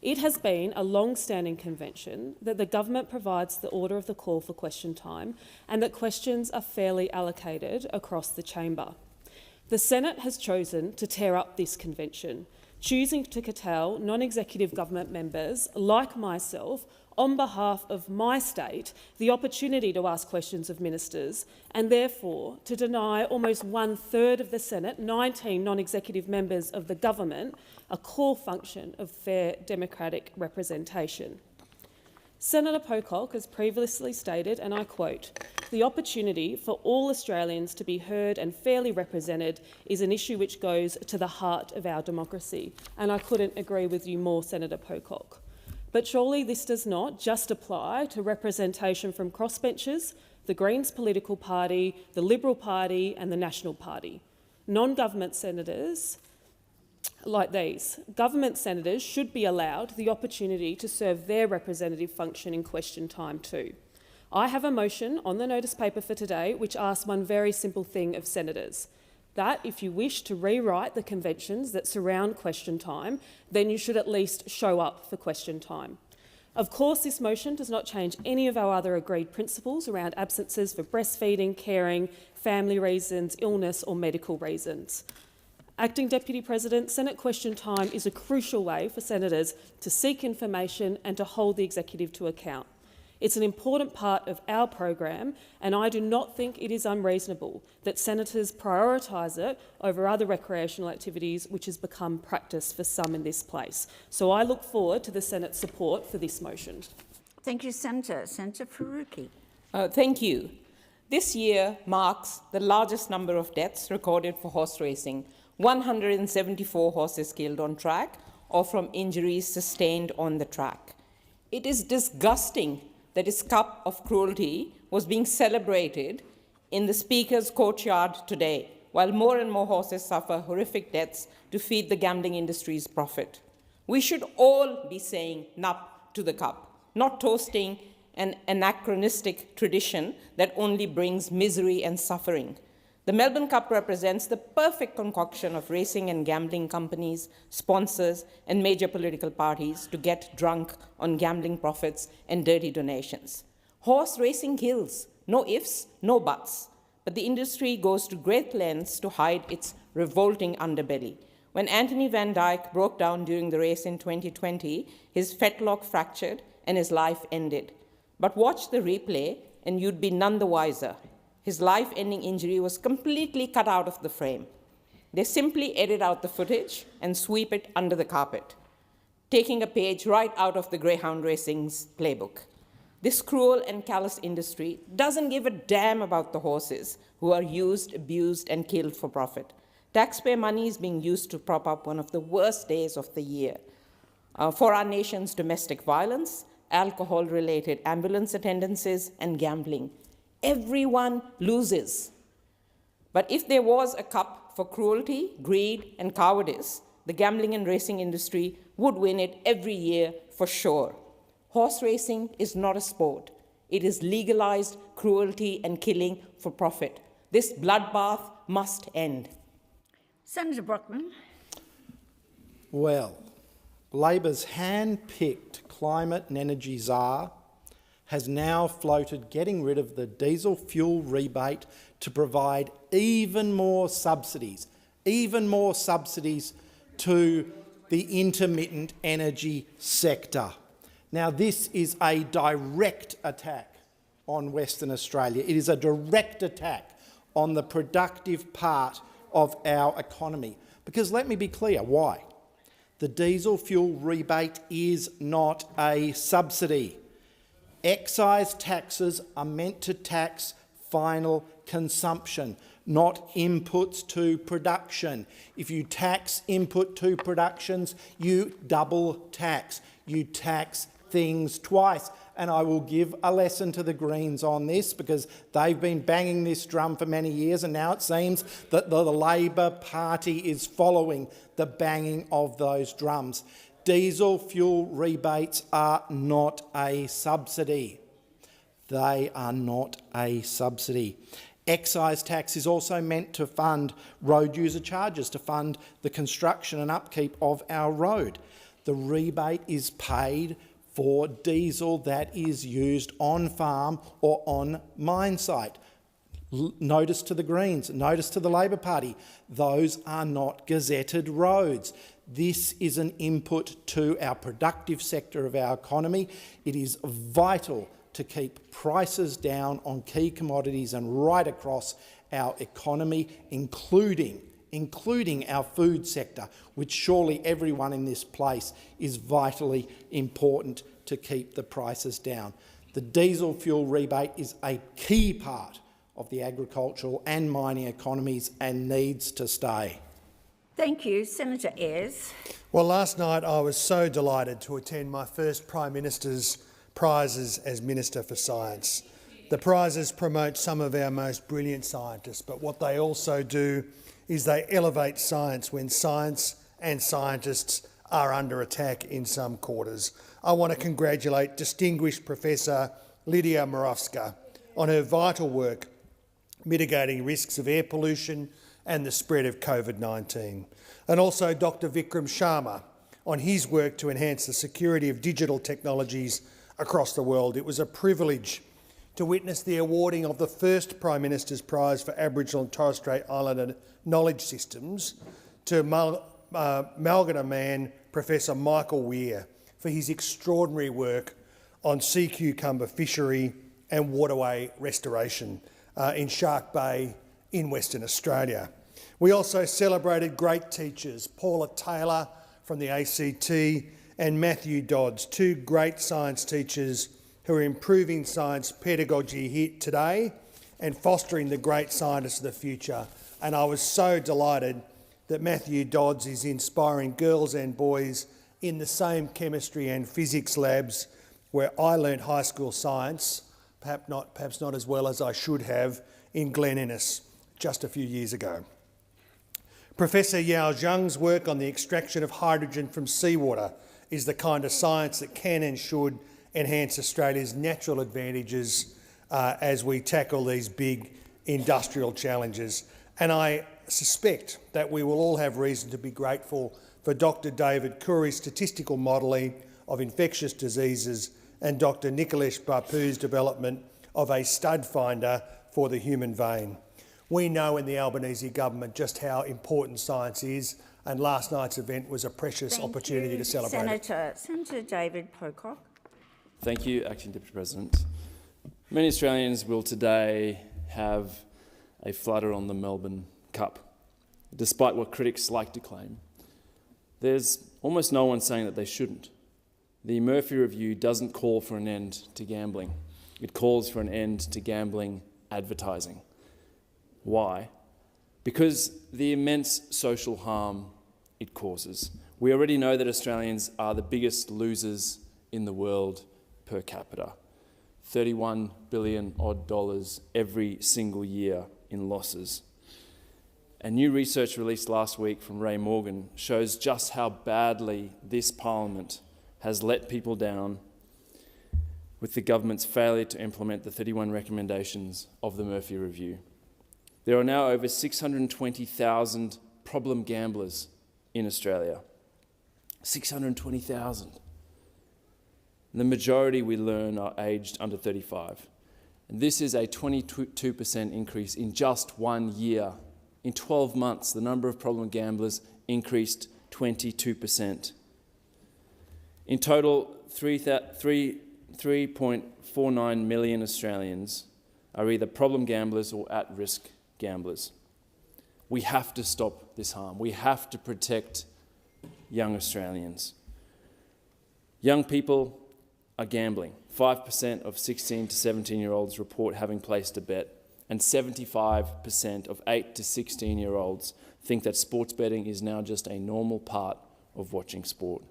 It has been a long-standing convention that the government provides the order of the call for question time and that questions are fairly allocated across the chamber. The Senate has chosen to tear up this convention, choosing to curtail non-executive government members like myself on behalf of my state the opportunity to ask questions of ministers and therefore to deny almost 1/3 of the Senate, 19 non-executive members of the government, a core function of fair democratic representation. Senator Pocock has previously stated, and I quote, "The opportunity for all Australians to be heard and fairly represented is an issue which goes to the heart of our democracy." And I couldn't agree with you more, Senator Pocock. But surely this does not just apply to representation from crossbenchers, the Greens political party, the Liberal Party and the National Party. Non-government senators like these, government senators should be allowed the opportunity to serve their representative function in question time too. I have a motion on the notice paper for today which asks one very simple thing of senators, that if you wish to rewrite the conventions that surround question time, then you should at least show up for question time. Of course, this motion does not change any of our other agreed principles around absences for breastfeeding, caring, family reasons, illness or medical reasons. Acting Deputy President, Senate question time is a crucial way for senators to seek information and to hold the executive to account. It's an important part of our program, and I do not think it is unreasonable that senators prioritise it over other recreational activities, which has become practice for some in this place. So I look forward to the Senate's support for this motion. Thank you, Senator. Senator Faruqi. Thank you. This year marks the largest number of deaths recorded for horse racing. 174 horses killed on track or from injuries sustained on the track. It is disgusting that his cup of cruelty was being celebrated in the Speaker's courtyard today, while more and more horses suffer horrific deaths to feed the gambling industry's profit. We should all be saying "Nup" to the cup, not toasting an anachronistic tradition that only brings misery and suffering. The Melbourne Cup represents the perfect concoction of racing and gambling companies, sponsors, and major political parties to get drunk on gambling profits and dirty donations. Horse racing kills, no ifs, no buts, but the industry goes to great lengths to hide its revolting underbelly. When Anthony Van Dyke broke down during the race in 2020, his fetlock fractured and his life ended. But watch the replay and you'd be none the wiser. His life-ending injury was completely cut out of the frame. They simply edit out the footage and sweep it under the carpet, taking a page right out of the greyhound racing's playbook. This cruel and callous industry doesn't give a damn about the horses who are used, abused, and killed for profit. Taxpayer money is being used to prop up one of the worst days of the year for our nation's domestic violence, alcohol-related ambulance attendances, and gambling. Everyone loses. But if there was a cup for cruelty, greed, and cowardice, the gambling and racing industry would win it every year for sure. Horse racing is not a sport. It is legalized cruelty and killing for profit. This bloodbath must end. Senator Brockman. Well, Labor's hand-picked climate and energy czar has now floated getting rid of the diesel fuel rebate to provide even more subsidies to the intermittent energy sector. Now, this is a direct attack on Western Australia. It is a direct attack on the productive part of our economy. Because let me be clear, why? The diesel fuel rebate is not a subsidy. Excise taxes are meant to tax final consumption, not inputs to production. If you tax input to productions, you double tax. You tax things twice. And I will give a lesson to the Greens on this, because they've been banging this drum for many years, and now it seems that the Labor Party is following the banging of those drums. Diesel fuel rebates are not a subsidy. They are not a subsidy. Excise tax is also meant to fund road user charges, to fund the construction and upkeep of our road. The rebate is paid for diesel that is used on farm or on mine site. Notice to the Greens, notice to the Labor Party, those are not gazetted roads. This is an input to our productive sector of our economy. It is vital to keep prices down on key commodities and right across our economy, including our food sector, which surely everyone in this place is vitally important to keep the prices down. The diesel fuel rebate is a key part of the agricultural and mining economies and needs to stay. Thank you. Senator Ayres. Well, last night I was so delighted to attend my first Prime Minister's prizes as Minister for Science. The prizes promote some of our most brilliant scientists, but what they also do is they elevate science when science and scientists are under attack in some quarters. I want to congratulate distinguished Professor Lydia Moravska on her vital work mitigating risks of air pollution and the spread of COVID-19, and also Dr Vikram Sharma on his work to enhance the security of digital technologies across the world. It was a privilege to witness the awarding of the first Prime Minister's Prize for Aboriginal and Torres Strait Islander Knowledge Systems to Malgana man Professor Michael Weir for his extraordinary work on sea cucumber fishery and waterway restoration in Shark Bay in Western Australia. We also celebrated great teachers, Paula Taylor from the ACT and Matthew Dodds, two great science teachers who are improving science pedagogy here today and fostering the great scientists of the future. And I was so delighted that Matthew Dodds is inspiring girls and boys in the same chemistry and physics labs where I learnt high school science, perhaps not as well as I should have, in Glen Innes just a few years ago. Professor Yao Zhang's work on the extraction of hydrogen from seawater is the kind of science that can and should enhance Australia's natural advantages as we tackle these big industrial challenges. And I suspect that we will all have reason to be grateful for Dr David Curry's statistical modelling of infectious diseases and Dr Nicolesh Bapu's development of a stud finder for the human vein. We know in the Albanese government just how important science is, and last night's event was a precious opportunity to celebrate it. Senator David Pocock. Thank you, Acting Deputy President. Many Australians will today have a flutter on the Melbourne Cup, despite what critics like to claim. There's almost no one saying that they shouldn't. The Murphy Review doesn't call for an end to gambling. It calls for an end to gambling advertising. Why? Because the immense social harm it causes. We already know that Australians are the biggest losers in the world per capita. $31 billion odd every single year in losses. And new research released last week from Ray Morgan shows just how badly this Parliament has let people down with the government's failure to implement the 31 recommendations of the Murphy Review. There are now over 620,000 problem gamblers in Australia. 620,000. The majority, we learn, are aged under 35. And this is a 22% increase in just 1 year. In 12 months, the number of problem gamblers increased 22%. In total, 3.49 million Australians are either problem gamblers or at-risk gamblers. We have to stop this harm. We have to protect young Australians. Young people are gambling. 5% of 16 to 17-year-olds report having placed a bet, and 75% of 8 to 16-year-olds think that sports betting is now just a normal part of watching sport.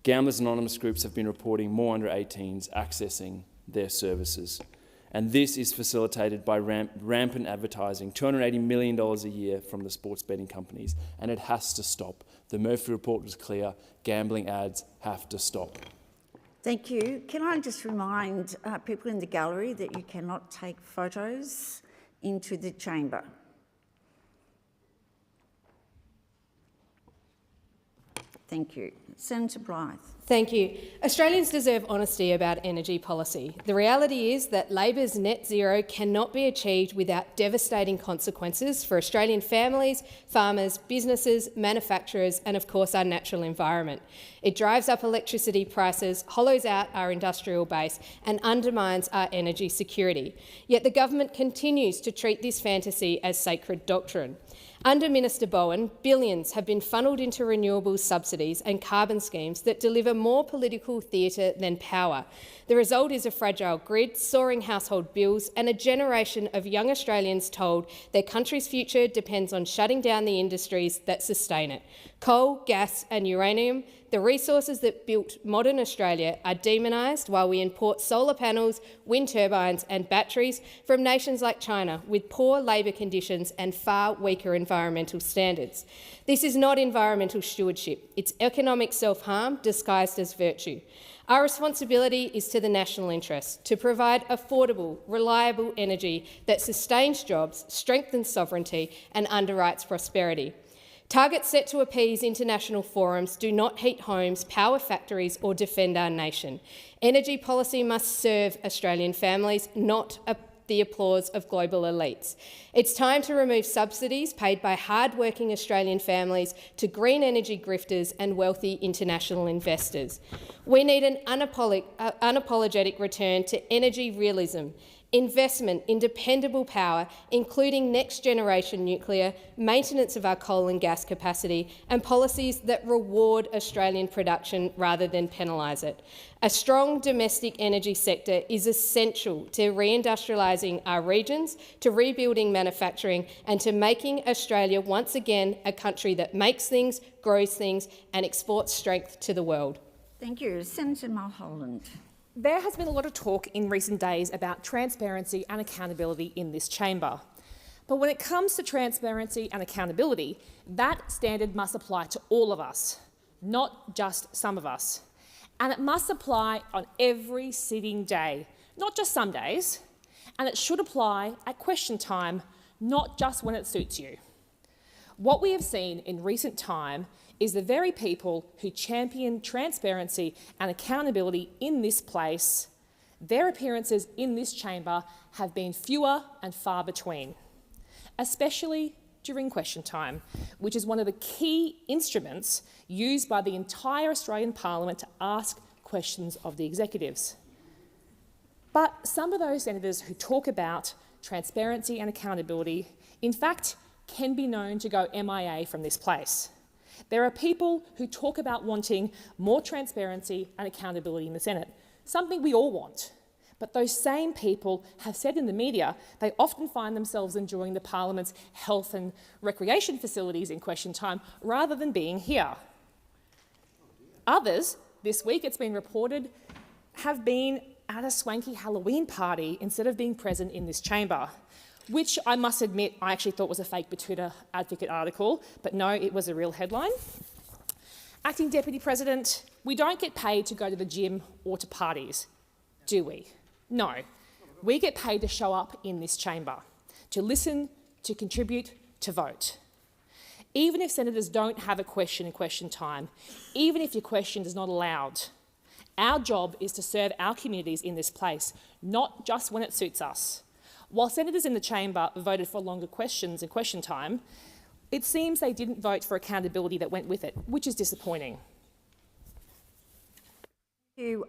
Gamblers Anonymous groups have been reporting more under-18s accessing their services. And this is facilitated by rampant advertising, $280 million a year from the sports betting companies, and it has to stop. The Murphy report was clear. Gambling ads have to stop. Thank you. Can I just remind people in the gallery that you cannot take photos into the chamber? Thank you. Senator Blythe. Thank you. Australians deserve honesty about energy policy. The reality is that Labor's net zero cannot be achieved without devastating consequences for Australian families, farmers, businesses, manufacturers and, of course, our natural environment. It drives up electricity prices, hollows out our industrial base and undermines our energy security. Yet the government continues to treat this fantasy as sacred doctrine. Under Minister Bowen, billions have been funnelled into renewables subsidies and carbon schemes that deliver more political theatre than power. The result is a fragile grid, soaring household bills and a generation of young Australians told their country's future depends on shutting down the industries that sustain it. Coal, gas and uranium, the resources that built modern Australia, are demonised while we import solar panels, wind turbines and batteries from nations like China with poor labour conditions and far weaker environmental standards. This is not environmental stewardship. It's economic self-harm disguised as virtue. Our responsibility is to the national interest, to provide affordable, reliable energy that sustains jobs, strengthens sovereignty and underwrites prosperity. Targets set to appease international forums do not heat homes, power factories or defend our nation. Energy policy must serve Australian families, not the applause of global elites. It's time to remove subsidies paid by hard-working Australian families to green energy grifters and wealthy international investors. We need an unapologetic return to energy realism, investment in dependable power, including next-generation nuclear, maintenance of our coal and gas capacity, and policies that reward Australian production rather than penalise it. A strong domestic energy sector is essential to reindustrialising our regions, to rebuilding manufacturing, and to making Australia once again a country that makes things, grows things, and exports strength to the world. Thank you. Senator Mulholland. There has been a lot of talk in recent days about transparency and accountability in this chamber. But when it comes to transparency and accountability, that standard must apply to all of us, not just some of us. And it must apply on every sitting day, not just some days. And it should apply at question time, not just when it suits you. What we have seen in recent time is the very people who champion transparency and accountability in this place, their appearances in this chamber have been fewer and far between, especially during question time, which is one of the key instruments used by the entire Australian Parliament to ask questions of the executives. But some of those senators who talk about transparency and accountability, in fact, can be known to go MIA from this place. There are people who talk about wanting more transparency and accountability in the Senate, something we all want. But those same people have said in the media they often find themselves enjoying the Parliament's health and recreation facilities in question time rather than being here. Others, this week it's been reported, have been at a swanky Halloween party instead of being present in this chamber, which I must admit I actually thought was a fake Batuta Advocate article, but no, it was a real headline. Acting Deputy President, we don't get paid to go to the gym or to parties, do we? No. We get paid to show up in this chamber, to listen, to contribute, to vote. Even if senators don't have a question in question time, even if your question is not allowed, our job is to serve our communities in this place, not just when it suits us. While senators in the chamber voted for longer questions in question time, it seems they didn't vote for accountability that went with it, which is disappointing. Thank you,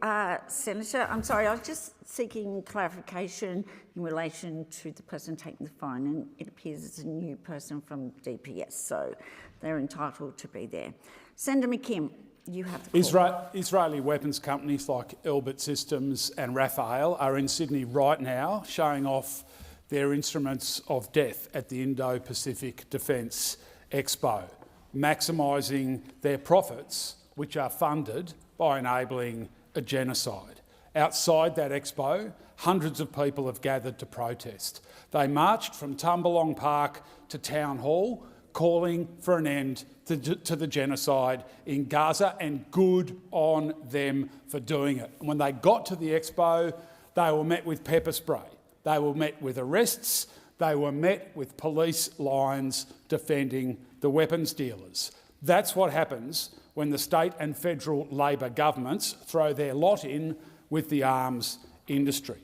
Senator. I'm sorry, I was just seeking clarification in relation to the person taking the phone, and it appears it's a new person from DPS, so they're entitled to be there. Senator McKim, you have the call. Israeli weapons companies like Elbit Systems and Rafael are in Sydney right now showing off their instruments of death at the Indo-Pacific Defence Expo, maximising their profits which are funded by enabling a genocide. Outside that expo, hundreds of people have gathered to protest. They marched from Tumbalong Park to Town Hall, calling for an end to the genocide in Gaza, and good on them for doing it. And when they got to the expo, they were met with pepper spray. They were met with arrests. They were met with police lines defending the weapons dealers. That's what happens when the state and federal Labor governments throw their lot in with the arms industry.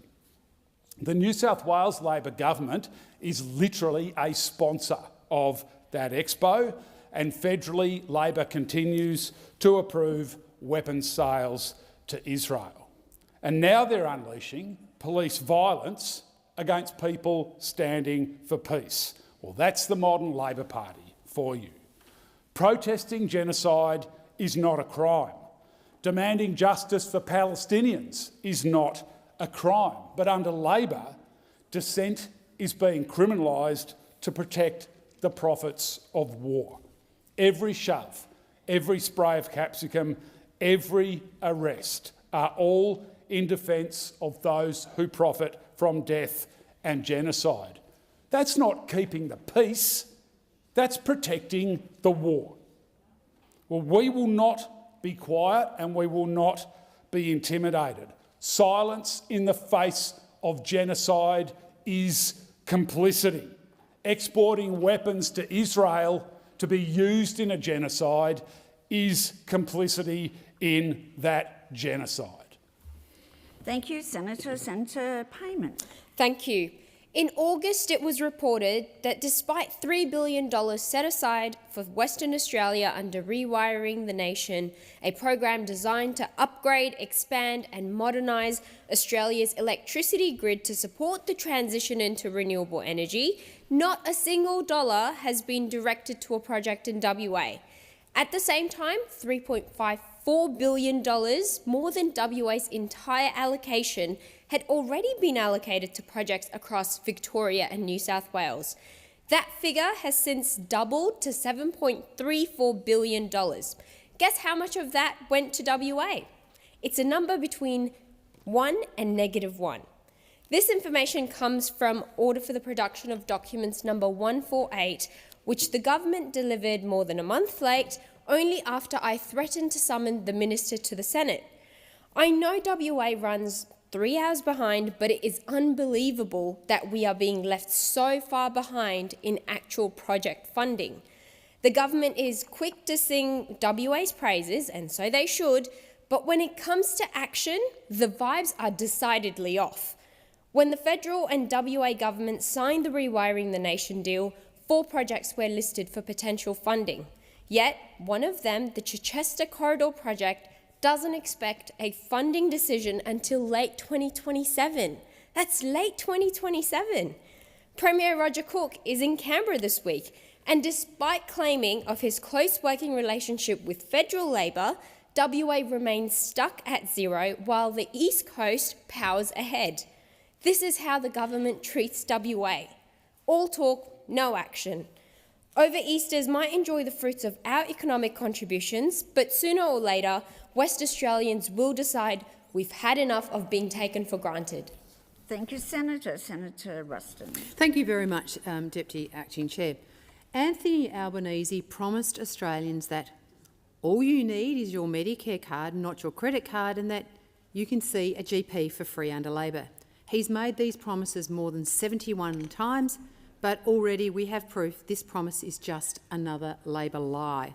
The New South Wales Labor government is literally a sponsor of that expo, and federally Labor continues to approve weapons sales to Israel. And now they're unleashing police violence against people standing for peace. Well, that's the modern Labor Party for you. Protesting genocide is not a crime. Demanding justice for Palestinians is not a crime. But under Labor, dissent is being criminalised to protect the profits of war. Every shove, every spray of capsicum, every arrest are all in defence of those who profit from death and genocide. That's not keeping the peace, that's protecting the war. Well, we will not be quiet and we will not be intimidated. Silence in the face of genocide is complicity. Exporting weapons to Israel to be used in a genocide is complicity in that genocide. Thank you, Senator. Senator Payman. Thank you. In August, it was reported that despite $3 billion set aside for Western Australia under Rewiring the Nation, a program designed to upgrade, expand and modernise Australia's electricity grid to support the transition into renewable energy, not a single dollar has been directed to a project in WA. At the same time, $3.54 billion, more than WA's entire allocation, had already been allocated to projects across Victoria and New South Wales. That figure has since doubled to $7.34 billion. Guess how much of that went to WA? It's a number between 1 and -1. This information comes from Order for the Production of Documents number 148, which the government delivered more than a month late, only after I threatened to summon the Minister to the Senate. I know WA runs 3 hours behind, but it is unbelievable that we are being left so far behind in actual project funding. The government is quick to sing WA's praises, and so they should, but when it comes to action, the vibes are decidedly off. When the federal and WA government signed the Rewiring the Nation deal, 4 projects were listed for potential funding. Yet, one of them, the Chichester Corridor project, doesn't expect a funding decision until late 2027. That's late 2027. Premier Roger Cook is in Canberra this week, and despite claiming of his close working relationship with federal Labor, WA remains stuck at 0 while the East Coast powers ahead. This is how the government treats WA. All talk, no action. Over Easters might enjoy the fruits of our economic contributions, but sooner or later, West Australians will decide we've had enough of being taken for granted. Thank you, Senator. Senator Ruston. Thank you very much, Deputy Acting Chair. Anthony Albanese promised Australians that all you need is your Medicare card, not your credit card, and that you can see a GP for free under Labor. He's made these promises more than 71 times, but already we have proof this promise is just another Labor lie.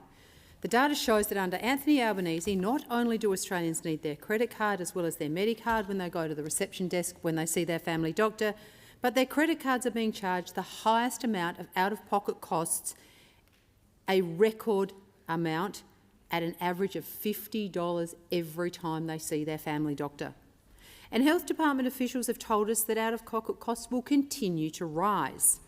The data shows that under Anthony Albanese, not only do Australians need their credit card as well as their Medicard when they go to the reception desk when they see their family doctor, but their credit cards are being charged the highest amount of out-of-pocket costs, a record amount, at an average of $50 every time they see their family doctor. And Health Department officials have told us that out-of-pocket costs will continue to rise.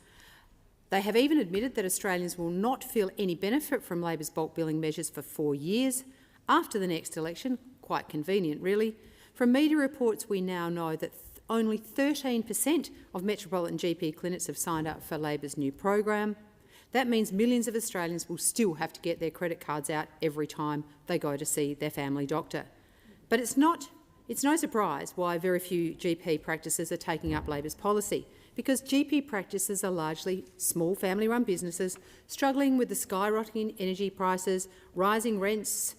They have even admitted that Australians will not feel any benefit from Labor's bulk billing measures for 4 years after the next election. Quite convenient, really. From media reports, we now know that only 13% of metropolitan GP clinics have signed up for Labor's new program. That means millions of Australians will still have to get their credit cards out every time they go to see their family doctor. But it's no surprise why very few GP practices are taking up Labor's policy, because GP practices are largely small family-run businesses struggling with the skyrocketing energy prices, rising rents,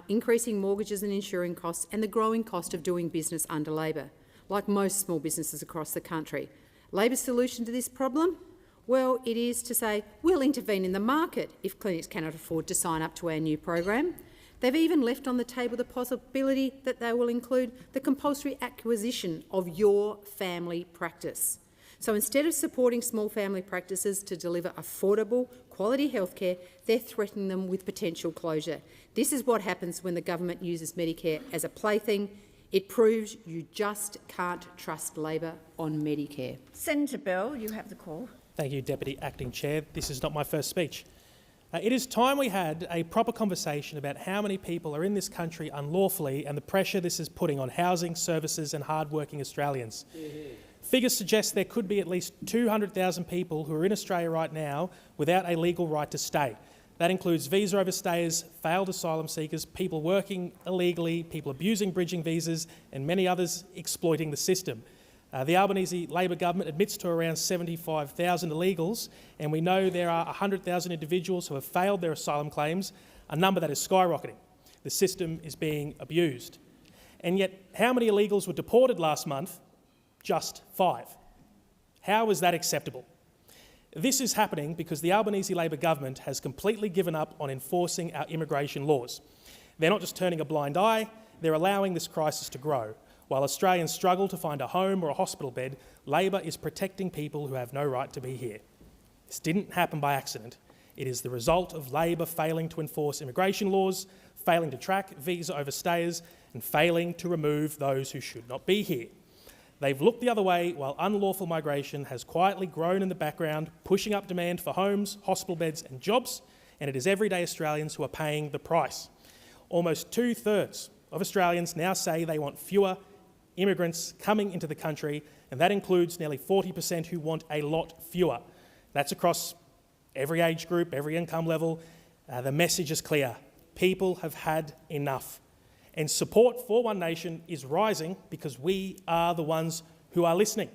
increasing mortgages and insuring costs, and the growing cost of doing business under Labor, like most small businesses across the country. Labor's solution to this problem? Well, it is to say, we'll intervene in the market if clinics cannot afford to sign up to our new program. They've even left on the table the possibility that they will include the compulsory acquisition of your family practice. So instead of supporting small family practices to deliver affordable, quality healthcare, they're threatening them with potential closure. This is what happens when the government uses Medicare as a plaything. It proves you just can't trust Labor on Medicare. Senator Bell, you have the call. Thank you, Deputy Acting Chair. This is not my first speech. It is time we had a proper conversation about how many people are in this country unlawfully and the pressure this is putting on housing, services and hard-working Australians. Figures suggest there could be at least 200,000 people who are in Australia right now without a legal right to stay. That includes visa overstayers, failed asylum seekers, people working illegally, people abusing bridging visas and many others exploiting the system. The Albanese Labor government admits to around 75,000 illegals, and we know there are 100,000 individuals who have failed their asylum claims, a number that is skyrocketing. The system is being abused. And yet, how many illegals were deported last month? Just 5. How is that acceptable? This is happening because the Albanese Labor government has completely given up on enforcing our immigration laws. They're not just turning a blind eye, they're allowing this crisis to grow. While Australians struggle to find a home or a hospital bed, Labor is protecting people who have no right to be here. This didn't happen by accident. It is the result of Labor failing to enforce immigration laws, failing to track visa overstayers and failing to remove those who should not be here. They've looked the other way while unlawful migration has quietly grown in the background, pushing up demand for homes, hospital beds and jobs, and it is everyday Australians who are paying the price. Almost 2/3 of Australians now say they want fewer immigrants coming into the country, and that includes nearly 40% who want a lot fewer. That's across every age group, every income level. The message is clear. People have had enough. And support for One Nation is rising because we are the ones who are listening.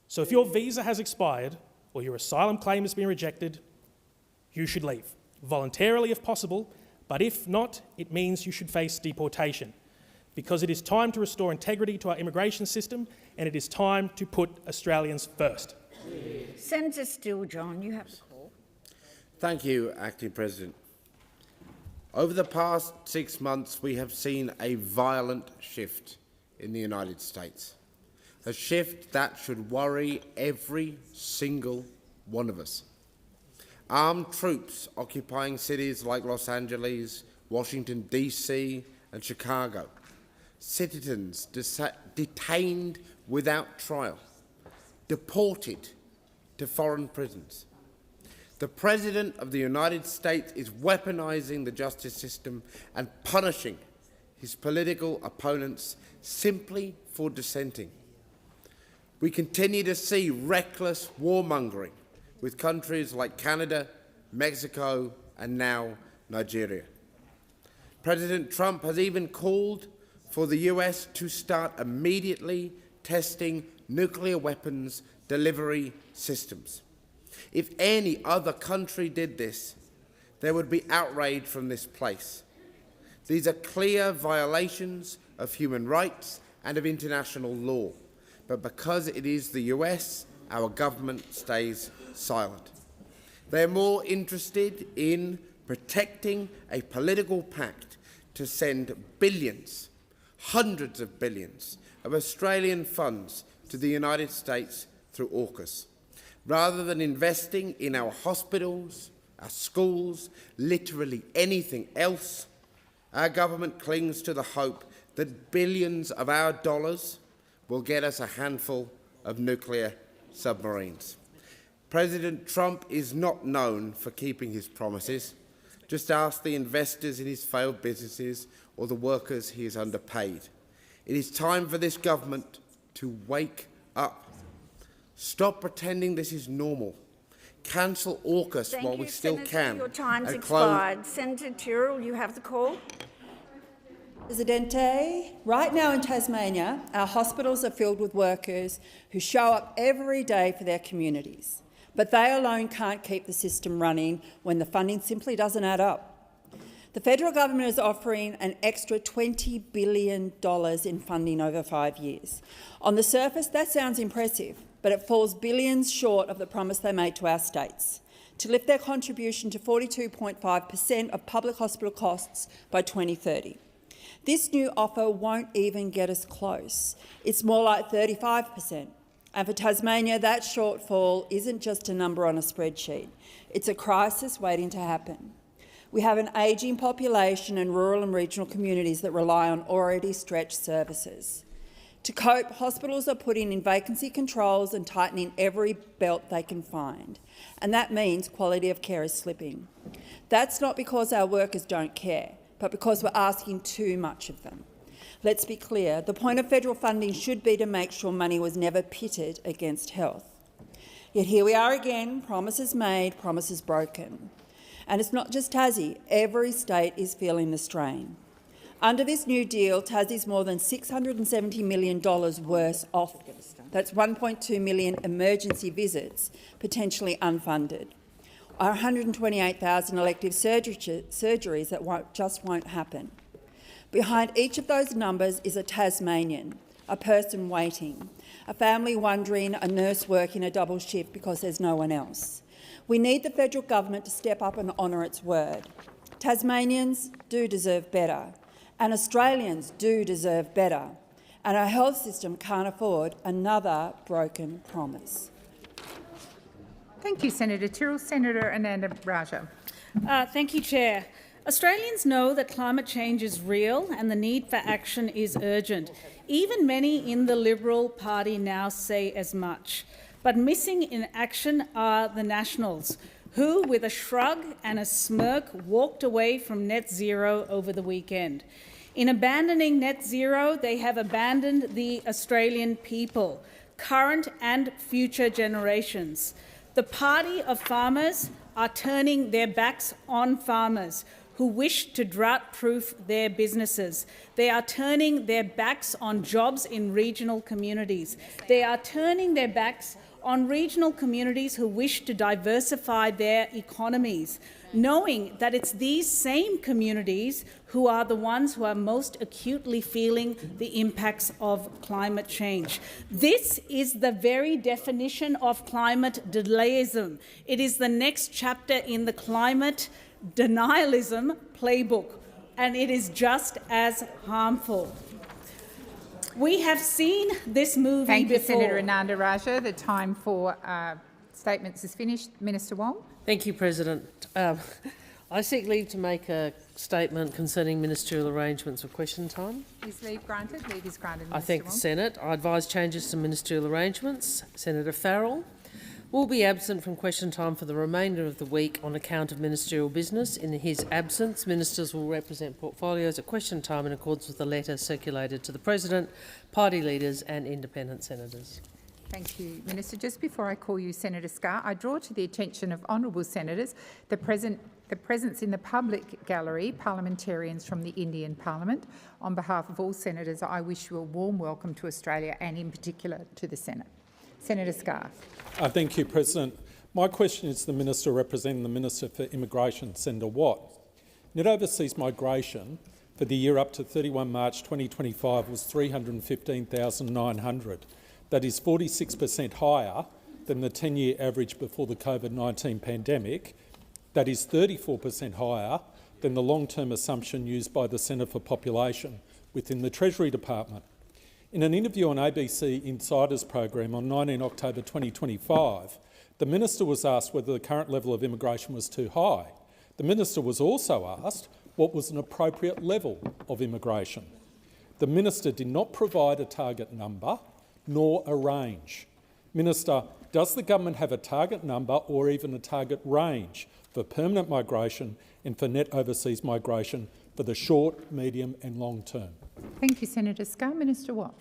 So if your visa has expired or your asylum claim has been rejected, you should leave, voluntarily if possible, but if not, it means you should face deportation. Because it is time to restore integrity to our immigration system, and it is time to put Australians first. Senator Steele-John, you have the call. Thank you, Acting President. Over the past 6 months, we have seen a violent shift in the United States, a shift that should worry every single one of us. Armed troops occupying cities like Los Angeles, Washington, D.C. and Chicago. Citizens detained without trial, deported to foreign prisons. The President of the United States is weaponising the justice system and punishing his political opponents simply for dissenting. We continue to see reckless warmongering with countries like Canada, Mexico and now Nigeria. President Trump has even called for the US to start immediately testing nuclear weapons delivery systems. If any other country did this, there would be outrage from this place. These are clear violations of human rights and of international law, but because it is the US, our government stays silent. They are more interested in protecting a political pact to send billions, hundreds of billions of Australian funds to the United States through AUKUS, rather than investing in our hospitals, our schools, literally anything else. Our government clings to the hope that billions of our dollars will get us a handful of nuclear submarines. President Trump is not known for keeping his promises. Just ask the investors in his failed businesses or the workers he has underpaid. It is time for this government to wake up. Stop pretending this is normal. cancel AUKUS while we still can. Your time's and close. expired. Senator Tyrrell, you have the call. Presidente, right now in Tasmania, our hospitals are filled with workers who show up every day for their communities. But they alone can't keep the system running when the funding simply doesn't add up. The federal government is offering an extra $20 billion in funding over 5 years. On the surface, that sounds impressive, but it falls billions short of the promise they made to our states to lift their contribution to 42.5% of public hospital costs by 2030. This new offer won't even get us close. It's more like 35%. And for Tasmania, that shortfall isn't just a number on a spreadsheet. It's a crisis waiting to happen. We have an ageing population in rural and regional communities that rely on already stretched services. To cope, hospitals are putting in vacancy controls and tightening every belt they can find, and that means quality of care is slipping. That's not because our workers don't care, but because we're asking too much of them. Let's be clear, the point of federal funding should be to make sure money was never pitted against health. Yet here we are again, promises made, promises broken. And it's not just Tassie, every state is feeling the strain. Under this new deal, Tassie's more than $670 million worse off. That's 1.2 million emergency visits, potentially unfunded. 128,000 elective surgeries that just won't happen. Behind each of those numbers is a Tasmanian, a person waiting, a family wondering, a nurse working a double shift because there's no one else. We need the federal government to step up and honour its word. Tasmanians do deserve better, and Australians do deserve better, and our health system can't afford another broken promise. Thank you, Senator Tyrrell. Senator Ananda Raja. Thank you, Chair. Australians know that climate change is real and the need for action is urgent. Even many in the Liberal Party now say as much. But missing in action are the Nationals, who, with a shrug and a smirk, walked away from net zero over the weekend. In abandoning net zero, they have abandoned the Australian people, current and future generations. The party of farmers are turning their backs on farmers who wish to drought-proof their businesses. They are turning their backs on jobs in regional communities. They are turning their backs on regional communities who wish to diversify their economies, knowing that it's these same communities who are the ones who are most acutely feeling the impacts of climate change. This is the very definition of climate denialism. It is the next chapter in the climate denialism playbook, and it is just as harmful. We have seen this movie Thank before. you, Senator Ananda Raja. The time for statements is finished. Minister Wong. Thank you, President. I seek leave to make a statement concerning ministerial arrangements for question time. Is leave granted? Leave is granted. I thank the Senate. I advise changes to ministerial arrangements. Senator Farrell will be absent from question time for the remainder of the week on account of ministerial business. In his absence, ministers will represent portfolios at question time in accordance with the letter circulated to the President, party leaders and independent senators. Thank you, Minister. Just before I call you, Senator Scarr, I draw to the attention of honourable senators the presence in the public gallery, parliamentarians from the Indian Parliament. On behalf of all senators, I wish you a warm welcome to Australia and in particular to the Senate. Senator Scarr. Thank you, President. My question is to the Minister representing the Minister for Immigration, Senator Watt. Net overseas migration for the year up to 31 March 2025 was 315,900. That is 46% higher than the 10-year average before the COVID-19 pandemic. That is 34% higher than the long-term assumption used by the Centre for Population within the Treasury Department. In an interview on ABC Insiders program on 19 October 2025, the Minister was asked whether the current level of immigration was too high. The Minister was also asked what was an appropriate level of immigration. The Minister did not provide a target number nor a range. Minister, does the government have a target number or even a target range for permanent migration and for net overseas migration for the short, medium and long term? Thank you, Senator Scarr. Minister Watt.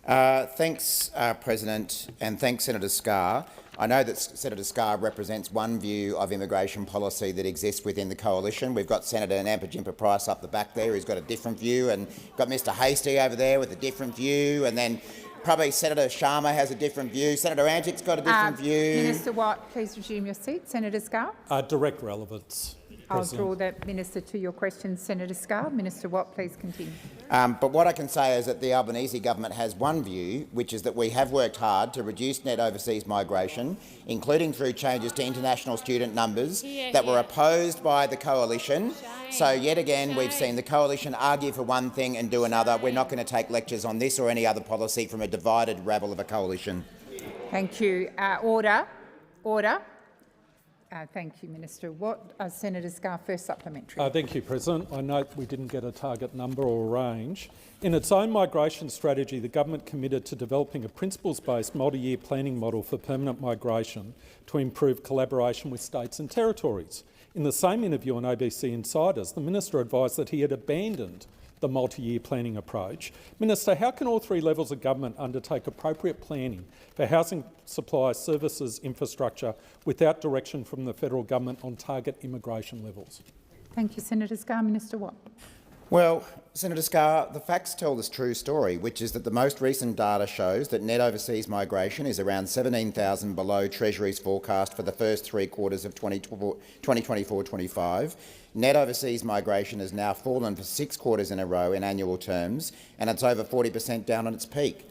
Thanks, President, and thanks, Senator Scarr. I know that Senator Scarr represents one view of immigration policy that exists within the coalition. We've got Senator Nampa Price up the back there who's got a different view, and got Mr Hastie over there with a different view, and then probably Senator Sharma has a different view. Senator Antic's got a different view. Minister Watt, please resume your seat. Senator Scarr. Direct relevance. I'll draw the minister to your question, Senator Scarr. Minister Watt, please continue. But what I can say is that the Albanese government has one view, which is that we have worked hard to reduce net overseas migration, including through changes to international student numbers that were opposed by the coalition. So yet again, we've seen the coalition argue for one thing and do another. We're not going to take lectures on this or any other policy from a divided rabble of a coalition. Thank you. Order. Order. Thank you, Minister Watt. Senator Scarr, first supplementary. Thank you, President. I note we didn't get a target number or a range. In its own migration strategy, the government committed to developing a principles-based multi-year planning model for permanent migration to improve collaboration with states and territories. In the same interview on ABC Insiders, the minister advised that he had abandoned the multi-year planning approach. Minister, how can all three levels of government undertake appropriate planning for housing supply, services, infrastructure without direction from the federal government on target immigration levels? Thank you, Senator Scarr. Minister Watt. Well, Senator Scarr, the facts tell this true story, which is that the most recent data shows that net overseas migration is around 17,000 below Treasury's forecast for the first 3 quarters of 2024-25. Net overseas migration has now fallen for 6 quarters in a row in annual terms, and it's over 40% down on its peak.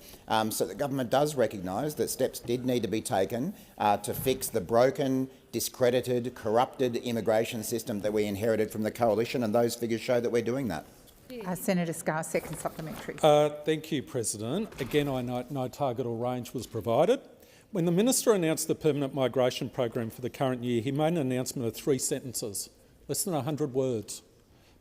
So the government does recognise that steps did need to be taken to fix the broken, discredited, corrupted immigration system that we inherited from the coalition, and those figures show that we're doing that. Senator Scarr, second supplementary. Thank you, President. Again, I note no target or range was provided. When the minister announced the permanent migration program for the current year, he made an announcement of 3 sentences, less than 100 words.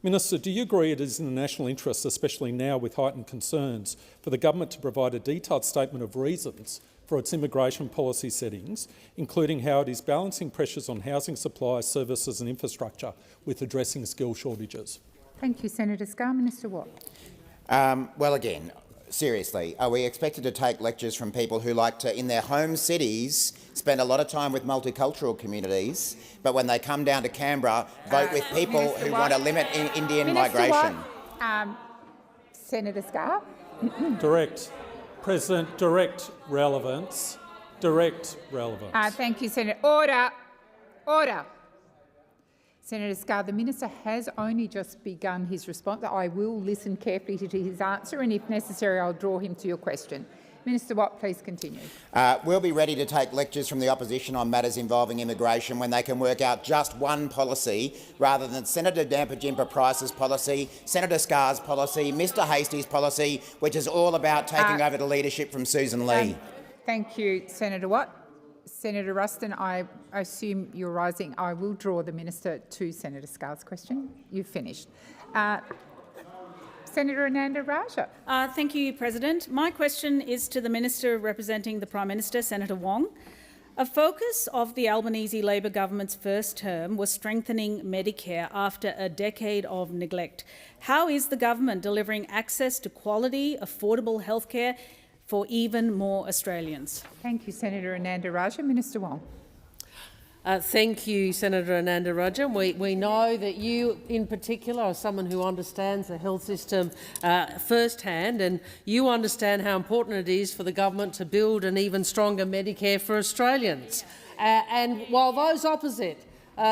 Minister, do you agree it is in the national interest, especially now with heightened concerns, for the government to provide a detailed statement of reasons for its immigration policy settings, including how it is balancing pressures on housing supply, services and infrastructure with addressing skill shortages? Thank you, Senator Scarr. Minister Watt. Well, again, seriously, are we expected to take lectures from people who like to, in their home cities, spend a lot of time with multicultural communities, but when they come down to Canberra, vote with people who want to limit Indian migration? Senator Scarr. Direct. President, direct relevance. Direct relevance. Thank you, Senator. Order. Order. Senator Scarr, the minister has only just begun his response. I will listen carefully to his answer, and if necessary, I'll draw him to your question. Minister Watt, please continue. We'll be ready to take lectures from the opposition on matters involving immigration when they can work out just one policy rather than Senator Nampa Price's policy, Senator Scarr's policy, Mr Hastie's policy, which is all about taking over the leadership from Susan Lee. Thank you, Senator Watt. Senator Ruston, I assume you're rising. I will draw the minister to Senator Scarr's question. You've finished. Senator Ananda Raja. Thank you, President. My question is to the Minister representing the Prime Minister, Senator Wong. A focus of the Albanese Labor government's first term was strengthening Medicare after a decade of neglect. How is the government delivering access to quality, affordable healthcare for even more Australians? Thank you, Senator Ananda Raja. Minister Wong. Thank you, Senator Ananda Raja. We know that you, in particular, are someone who understands the health system firsthand, and you understand how important it is for the government to build an even stronger Medicare for Australians. And while those opposite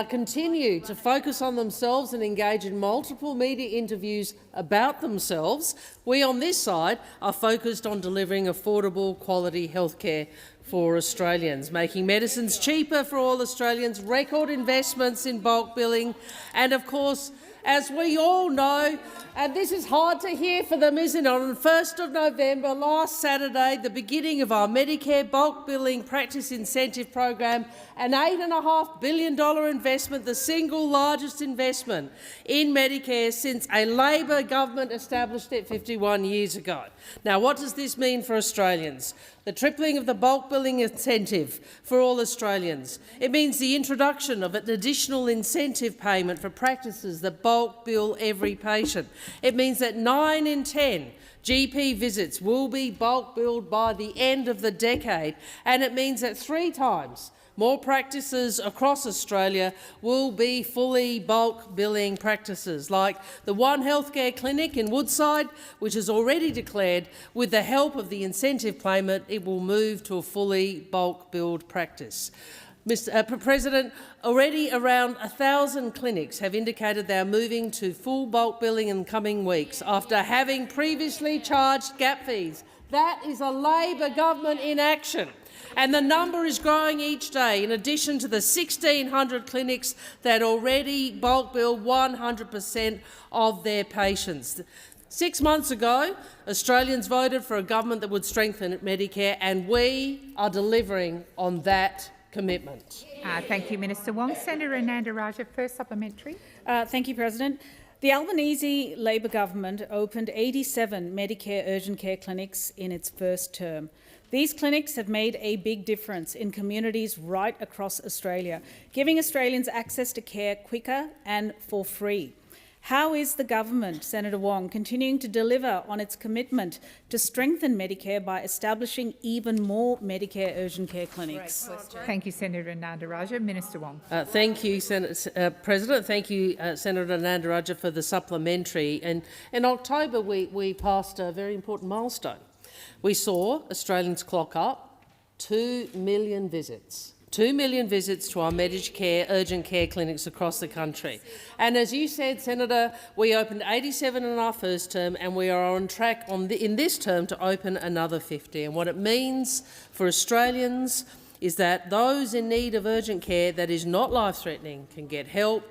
continue to focus on themselves and engage in multiple media interviews about themselves, we on this side are focused on delivering affordable, quality healthcare for Australians, making medicines cheaper for all Australians, record investments in bulk billing, and of course, as we all know, and this is hard to hear for them, isn't it? On the 1st of November, last Saturday, the beginning of our Medicare bulk billing practice incentive program, an $8.5 billion investment, the single largest investment in Medicare since a Labor government established it 51 years ago. Now, what does this mean for Australians? the tripling of the bulk billing incentive for all Australians. It means the introduction of an additional incentive payment for practices that bulk bill every patient. It means that 9 in 10 GP visits will be bulk billed by the end of the decade, and it means that 3 times more practices across Australia will be fully bulk billing practices, like the One Healthcare Clinic in Woodside, which has already declared, with the help of the incentive payment, it will move to a fully bulk billed practice. Mr. President, already around 1,000 clinics have indicated they are moving to full bulk billing in coming weeks after having previously charged gap fees. That is a Labor government in action. And the number is growing each day, in addition to the 1,600 clinics that already bulk bill 100% of their patients. 6 months ago, Australians voted for a government that would strengthen Medicare, and we are delivering on that commitment. Thank you, Minister Wong. Senator Ananda Raja, first supplementary. Thank you, President. The Albanese Labor government opened 87 Medicare urgent care clinics in its first term. These clinics have made a big difference in communities right across Australia, giving Australians access to care quicker and for free. How is the government, Senator Wong, continuing to deliver on its commitment to strengthen Medicare by establishing even more Medicare urgent care clinics? Thank you, Senator Ananda Raja. Minister Wong. Thank you, President. Thank you, Senator Ananda Raja, for the supplementary. And in October, we passed a very important milestone. We saw Australians clock up 2 million visits. 2 million visits to our Medicare urgent care clinics across the country. And as you said, Senator, we opened 87 in our first term, and we are on track in this term to open another 50. And what it means for Australians is that those in need of urgent care that is not life-threatening can get help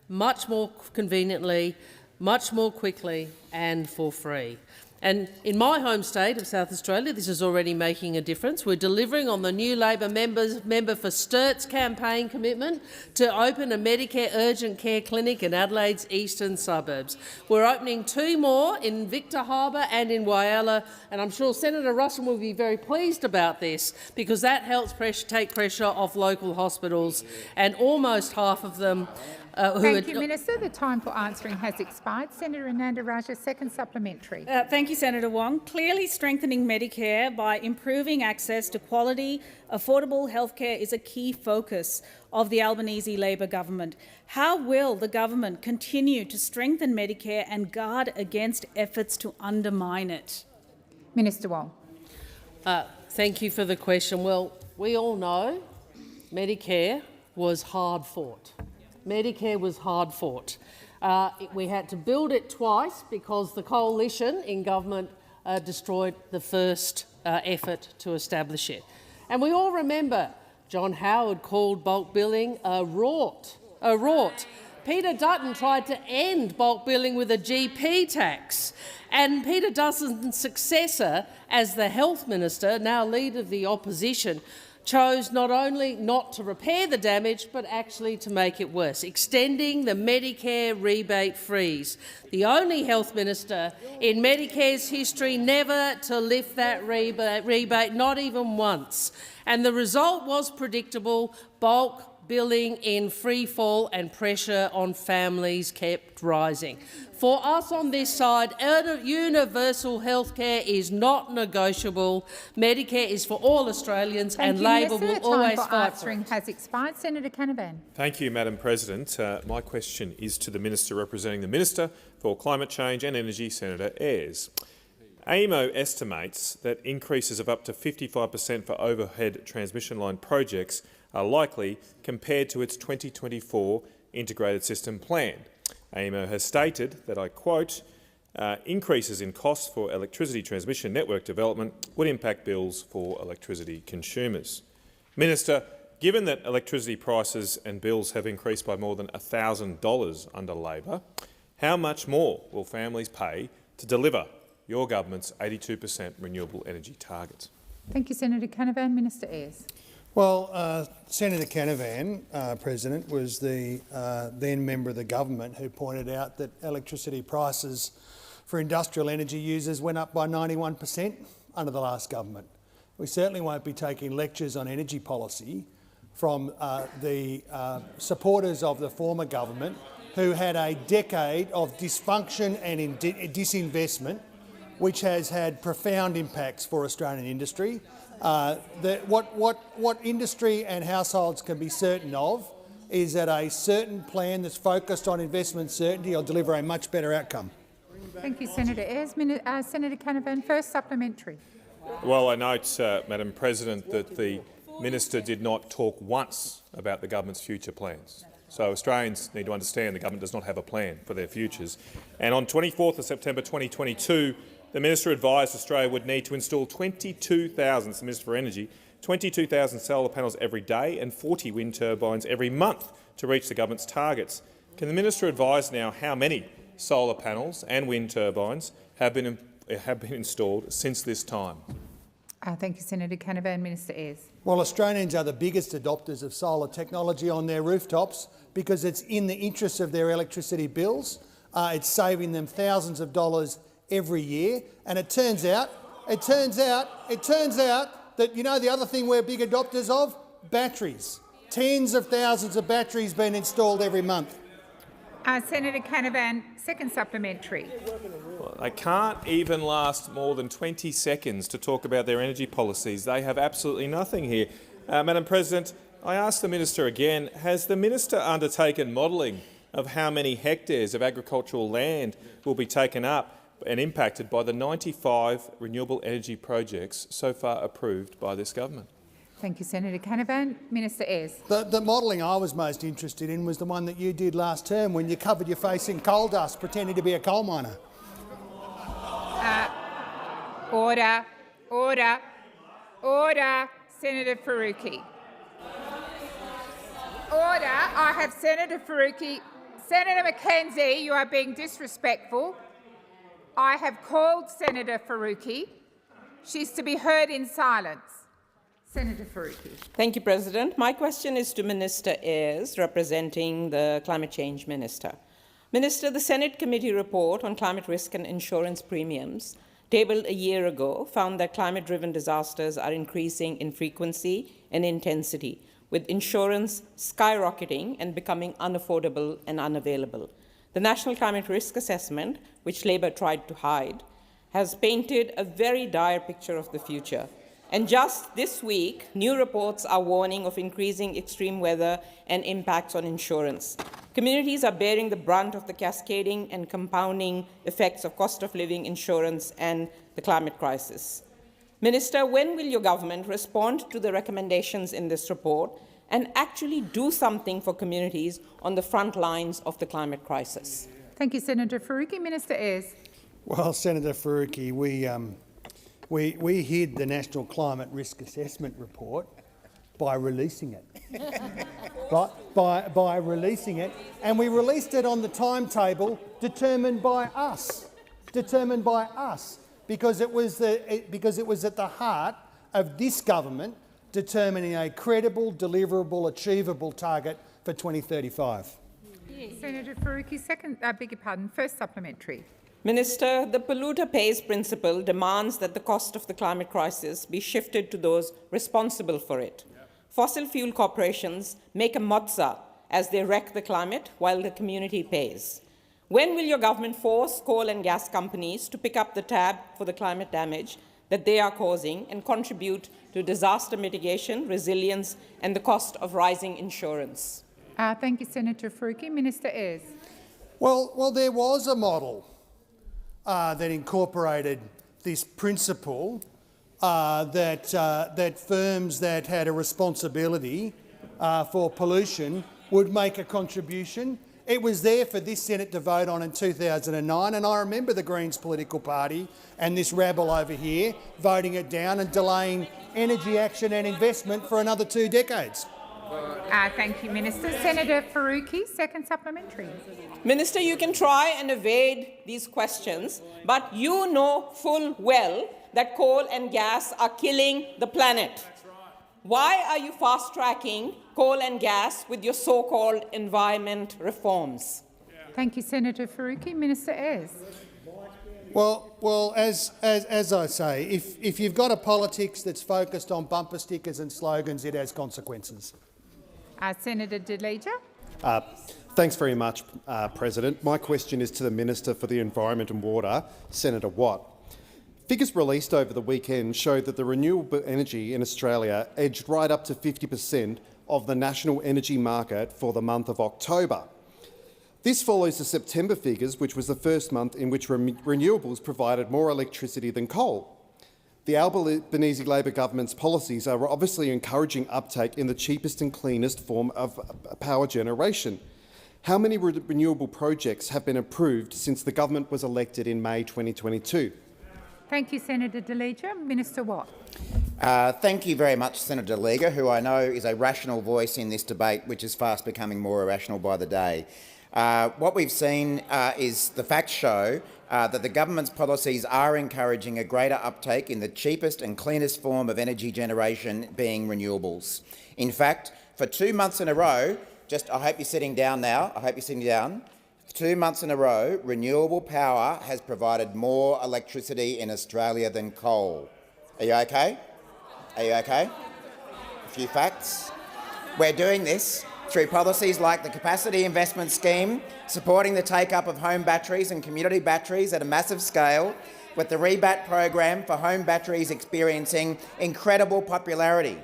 much more conveniently, much more quickly and for free. And in my home state of South Australia, this is already making a difference. We're delivering on the new Labor member for Sturt's campaign commitment to open a Medicare urgent care clinic in Adelaide's eastern suburbs. We're opening 2 more in Victor Harbour and in Whyalla, and I'm sure Senator Ruston will be very pleased about this, because that helps take pressure off local hospitals, and almost half of them Thank you, Minister. The time for answering has expired. Senator Ananda Raja, second supplementary. Thank you, Senator Wong. Clearly strengthening Medicare by improving access to quality, affordable healthcare is a key focus of the Albanese Labor government. How will the government continue to strengthen Medicare and guard against efforts to undermine it? Minister Wong. Thank you for the question. Well, we all know Medicare was hard fought. Medicare was hard fought. We had to build it twice because the coalition in government destroyed the first effort to establish it. And we all remember John Howard called bulk billing a rort. Peter Dutton tried to end bulk billing with a GP tax. And Peter Dutton's successor as the health minister, now leader of the opposition, chose not only not to repair the damage but actually to make it worse, extending the Medicare rebate freeze. The only health minister in Medicare's history never to lift that rebate, not even once. And the result was predictable: bulk billing in free fall, and pressure on families kept rising. For us on this side, universal health care is not negotiable. Medicare is for all Australians, and Labor will always fight for it. The time for answering has expired. Senator Canavan. Thank you, Madam President. My question is to the Minister representing the Minister for Climate Change and Energy, Senator Ayres. AEMO estimates that increases of up to 55% for overhead transmission line projects are likely compared to its 2024 integrated system plan. AEMO has stated that, I quote, increases in costs for electricity transmission network development would impact bills for electricity consumers. Minister, given that electricity prices and bills have increased by more than $1,000 under Labor, how much more will families pay to deliver your government's 82% renewable energy target? Thank you, Senator Canavan. Minister Ayres. Well, Senator Canavan, President, was the then member of the government who pointed out that electricity prices for industrial energy users went up by 91% under the last government. We certainly won't be taking lectures on energy policy from the supporters of the former government who had a decade of dysfunction and disinvestment, which has had profound impacts for Australian industry. What industry and households can be certain of is that a certain plan that's focused on investment certainty will deliver a much better outcome. Thank you, Senator Ayres. Senator Canavan, first supplementary. Well, I note, Madam President, that the minister did not talk once about the government's future plans. So Australians need to understand the government does not have a plan for their futures. And on 24th of September 2022, the minister advised Australia would need to install 22,000, it's the Minister for Energy, 22,000 solar panels every day and 40 wind turbines every month to reach the government's targets. Can the minister advise now how many solar panels and wind turbines have been installed since this time? Thank you, Senator Canavan. Minister Ayres. Well, Australians are the biggest adopters of solar technology on their rooftops because it's in the interests of their electricity bills. It's saving them thousands of dollars every year, and it turns out that, you know, the other thing we're big adopters of? Batteries. Tens of thousands of batteries being installed every month. Senator Canavan, second supplementary. Well, they can't even last more than 20 seconds to talk about their energy policies. They have absolutely nothing here. Madam President, I ask the minister again, has the minister undertaken modelling of how many hectares of agricultural land will be taken up and impacted by the 95 renewable energy projects so far approved by this government? Thank you, Senator Canavan. Minister Ayres. The modelling I was most interested in was the one that you did last term when you covered your face in coal dust pretending to be a coal miner. Order. Senator Faruqi. Order. I have Senator Faruqi. Senator McKenzie, you are being disrespectful. I have called Senator Faruqi. She's to be heard in silence. Senator Faruqi. Thank you, President. My question is to Minister Ayres, representing the Climate Change Minister. Minister, the Senate Committee report on climate risk and insurance premiums, tabled a year ago, found that climate-driven disasters are increasing in frequency and intensity, with insurance skyrocketing and becoming unaffordable and unavailable. The National Climate Risk Assessment, which Labor tried to hide, has painted a very dire picture of the future. And just this week, new reports are warning of increasing extreme weather and impacts on insurance. Communities are bearing the brunt of the cascading and compounding effects of cost of living, insurance, and the climate crisis. Minister, when will your government respond to the recommendations in this report and actually do something for communities on the front lines of the climate crisis? Thank you, Senator Faruqi. Minister Ayres. Well, Senator Faruqi, we hid the National Climate Risk Assessment report by releasing it. by releasing it, and we released it on the timetable determined by us, because it was at the heart of this government determining a credible, deliverable, achievable target for 2035. Senator Faruqi, first supplementary. Minister, the polluter pays principle demands that the cost of the climate crisis be shifted to those responsible for it. Fossil fuel corporations make a mozza as they wreck the climate while the community pays. When will your government force coal and gas companies to pick up the tab for the climate damage that they are causing and contribute to disaster mitigation, resilience, and the cost of rising insurance? Thank you, Senator Faruqi. Minister Ayres. Well, there was a model that incorporated this principle that firms that had a responsibility for pollution would make a contribution. It was there for this Senate to vote on in 2009, and I remember the Greens political party and this rabble over here voting it down and delaying energy action and investment for another 2 decades. Thank you, Minister. Senator Faruqi, second supplementary. Minister, you can try and evade these questions, but you know full well that coal and gas are killing the planet. Why are you fast-tracking coal and gas with your so-called environment reforms? Thank you, Senator Faruqi. Minister Ayres. Well, as I say, if you've got a politics that's focused on bumper stickers and slogans, it has consequences. Senator De Leger. Thanks very much, President. My question is to the Minister for the Environment and Water, Senator Watt. Figures released over the weekend show that the renewable energy in Australia edged right up to 50% of the national energy market for the month of October. This follows the September figures, which was the first month in which renewables provided more electricity than coal. The Albanese Labor government's policies are obviously encouraging uptake in the cheapest and cleanest form of power generation. How many renewable projects have been approved since the government was elected in May 2022? Thank you, Senator De Leger. Minister Watt. Thank you very much, Senator De Leger, who I know is a rational voice in this debate, which is fast becoming more irrational by the day. What we've seen is the facts show that the government's policies are encouraging a greater uptake in the cheapest and cleanest form of energy generation, being renewables. In fact, for 2 months in a row, I hope you're sitting down now, 2 months in a row, renewable power has provided more electricity in Australia than coal. Are you okay? Are you okay? A few facts. We're doing this through policies like the Capacity Investment Scheme, supporting the take-up of home batteries and community batteries at a massive scale, with the rebat program for home batteries experiencing incredible popularity.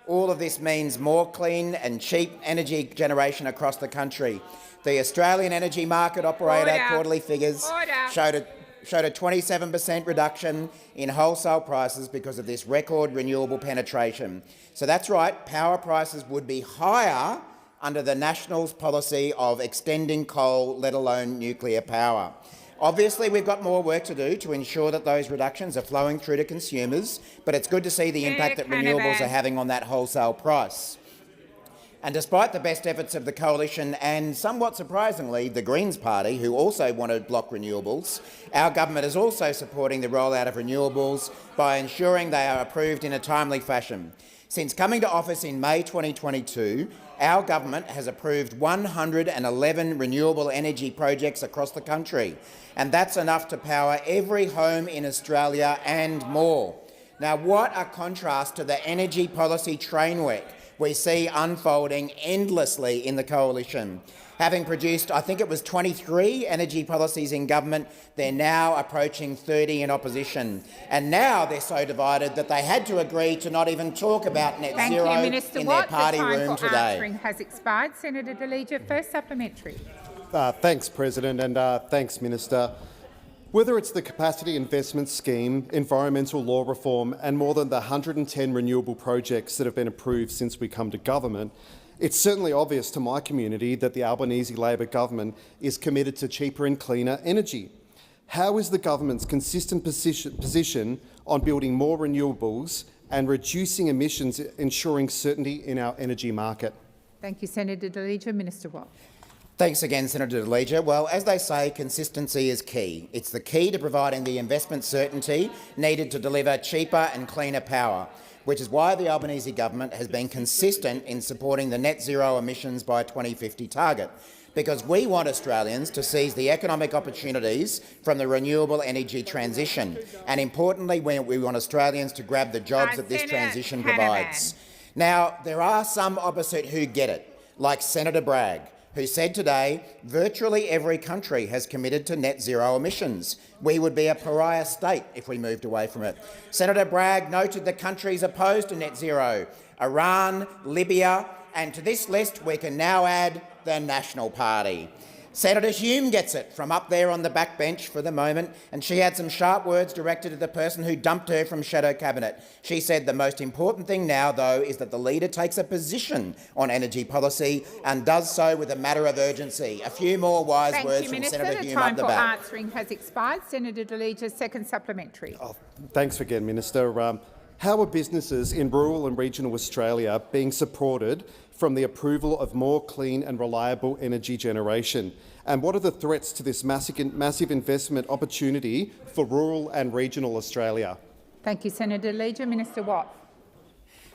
All of this means more clean and cheap energy generation across the country. The Australian Energy Market Operator quarterly figures showed a 27% reduction in wholesale prices because of this record renewable penetration. So that's right, power prices would be higher under the Nationals' policy of extending coal, let alone nuclear power. Obviously, we've got more work to do to ensure that those reductions are flowing through to consumers, but it's good to see the impact that renewables are having on that wholesale price. And despite the best efforts of the Coalition and, somewhat surprisingly, the Greens Party, who also want to block renewables, our government is also supporting the rollout of renewables by ensuring they are approved in a timely fashion. Since coming to office in May 2022, our government has approved 111 renewable energy projects across the country, and that's enough to power every home in Australia and more. Now, what a contrast to the energy policy train wreck we see unfolding endlessly in the Coalition. Having produced, I think it was 23 energy policies in government, they're now approaching 30 in opposition. And now they're so divided that they had to agree to not even talk about net zero in their party room today. Answering has expired. Senator De Leger, first supplementary. Thanks, President, and thanks, Minister. Whether it's the Capacity Investment Scheme, environmental law reform and more than the 110 renewable projects that have been approved since we come to government, it's certainly obvious to my community that the Albanese Labor government is committed to cheaper and cleaner energy. How is the government's consistent position on building more renewables and reducing emissions ensuring certainty in our energy market? Thank you, Senator De Leger. Minister Watt. Thanks again, Senator De Leger. Well, as they say, consistency is key. It's the key to providing the investment certainty needed to deliver cheaper and cleaner power, which is why the Albanese government has been consistent in supporting the net zero emissions by 2050 target, because we want Australians to seize the economic opportunities from the renewable energy transition. And importantly, we want Australians to grab the jobs that this transition provides. Now, there are some opposite who get it, like Senator Bragg, who said today virtually every country has committed to net zero emissions. We would be a pariah state if we moved away from it. Senator Bragg noted the countries opposed to net zero: Iran, Libya, and to this list we can now add the National Party. Senator Hume gets it from up there on the backbench for the moment, and she had some sharp words directed at the person who dumped her from shadow cabinet. She said the most important thing now, though, is that the leader takes a position on energy policy and does so with a matter of urgency. A few more wise words from Senator Hume up the back. The time for answering has expired. Senator De Leger, second supplementary. Thanks again, Minister. How are businesses in rural and regional Australia being supported from the approval of more clean and reliable energy generation? And what are the threats to this massive investment opportunity for rural and regional Australia? Thank you, Senator De Leger. Minister Watt.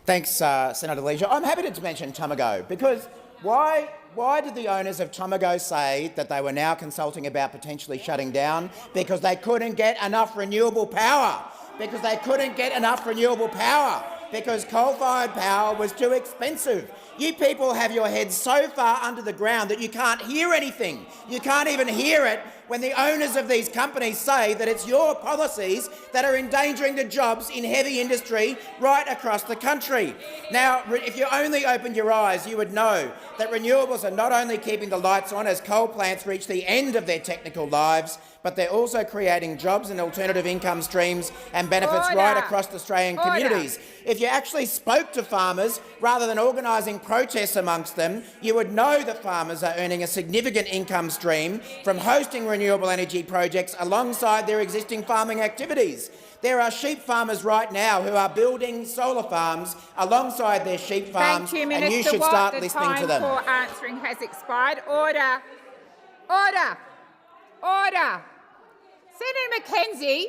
Thanks, Senator De Leger. I'm happy to mention Tomago, because why Why did the owners of Tomago say that they were now consulting about potentially shutting down? Because they couldn't get enough renewable power. Because they couldn't get enough renewable power. Because coal-fired power was too expensive. You people have your heads so far under the ground that you can't hear anything. You can't even hear it when the owners of these companies say that it's your policies that are endangering the jobs in heavy industry right across the country. Now, if you only opened your eyes, you would know that renewables are not only keeping the lights on as coal plants reach the end of their technical lives, but they're also creating jobs and alternative income streams and benefits right across Australian communities. If you actually spoke to farmers rather than organising protests amongst them, you would know that farmers are earning a significant income stream from hosting renewable energy projects alongside their existing farming activities. There are sheep farmers right now who are building solar farms alongside their sheep farms, Thank you, and you should start listening to them. The time for answering has expired. Order. Order. Order. Senator McKenzie,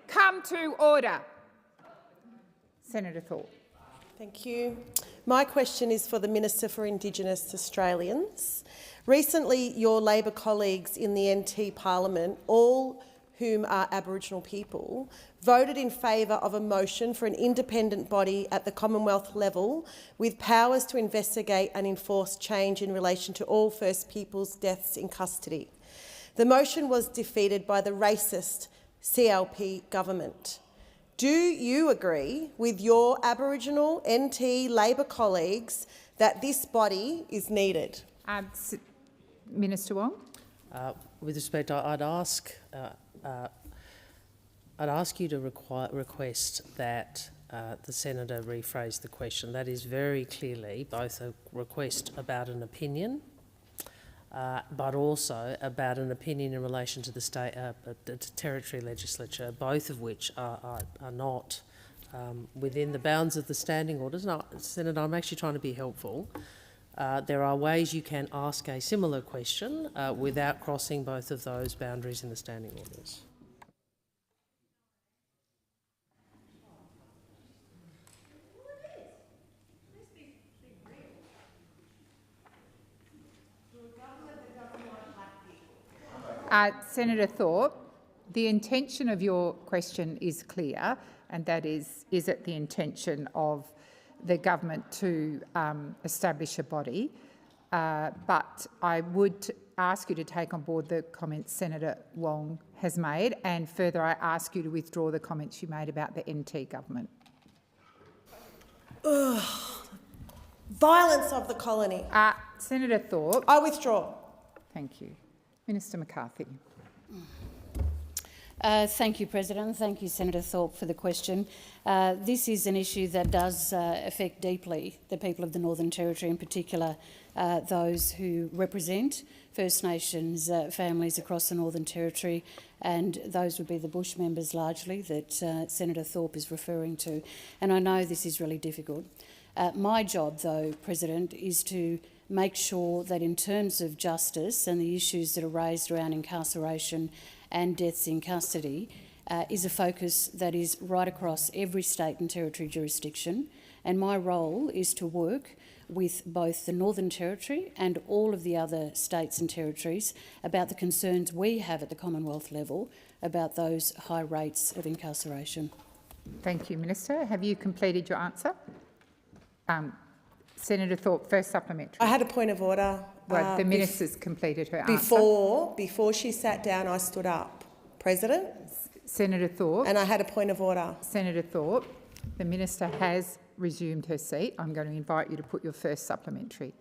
come to order. Senator Thorpe. Thank you. My question is for the Minister for Indigenous Australians. Recently, your Labor colleagues in the NT Parliament, all whom are Aboriginal people, voted in favour of a motion for an independent body at the Commonwealth level with powers to investigate and enforce change in relation to all First Peoples deaths in custody. The motion was defeated by the racist CLP government. Do you agree with your Aboriginal NT Labor colleagues that this body is needed? Minister Wong. With respect, I'd ask you to request that the senator rephrase the question. That is very clearly both a request about an opinion, but also about an opinion in relation to the state, the territory legislature, both of which are not within the bounds of the standing orders. No, Senator, I'm actually trying to be helpful. There are ways you can ask a similar question without crossing both of those boundaries in the standing orders. Senator Thorpe, the intention of your question is clear, and that is it the intention of the government to establish a body? But I would ask you to take on board the comments Senator Wong has made, and further I ask you to withdraw the comments you made about the NT government. Ugh. Violence of the colony. Senator Thorpe. I withdraw. Thank you. Minister McCarthy. Thank you, President. Thank you, Senator Thorpe, for the question. This is an issue that does affect deeply the people of the Northern Territory, in particular those who represent First Nations families across the Northern Territory, and those would be the bush members largely that Senator Thorpe is referring to. And I know this is really difficult. My job, though, President, is to make sure that in terms of justice and the issues that are raised around incarceration and deaths in custody is a focus that is right across every state and territory jurisdiction, and my role is to work with both the Northern Territory and all of the other states and territories about the concerns we have at the Commonwealth level about those high rates of incarceration. Thank you, Minister. Have you completed your answer? Senator Thorpe, first supplementary. I had a point of order. Well, the minister's completed her answer. Before she sat down, I stood up. President? Senator Thorpe. And I had a point of order. Senator Thorpe, the minister has resumed her seat. I'm going to invite you to put your first supplementary.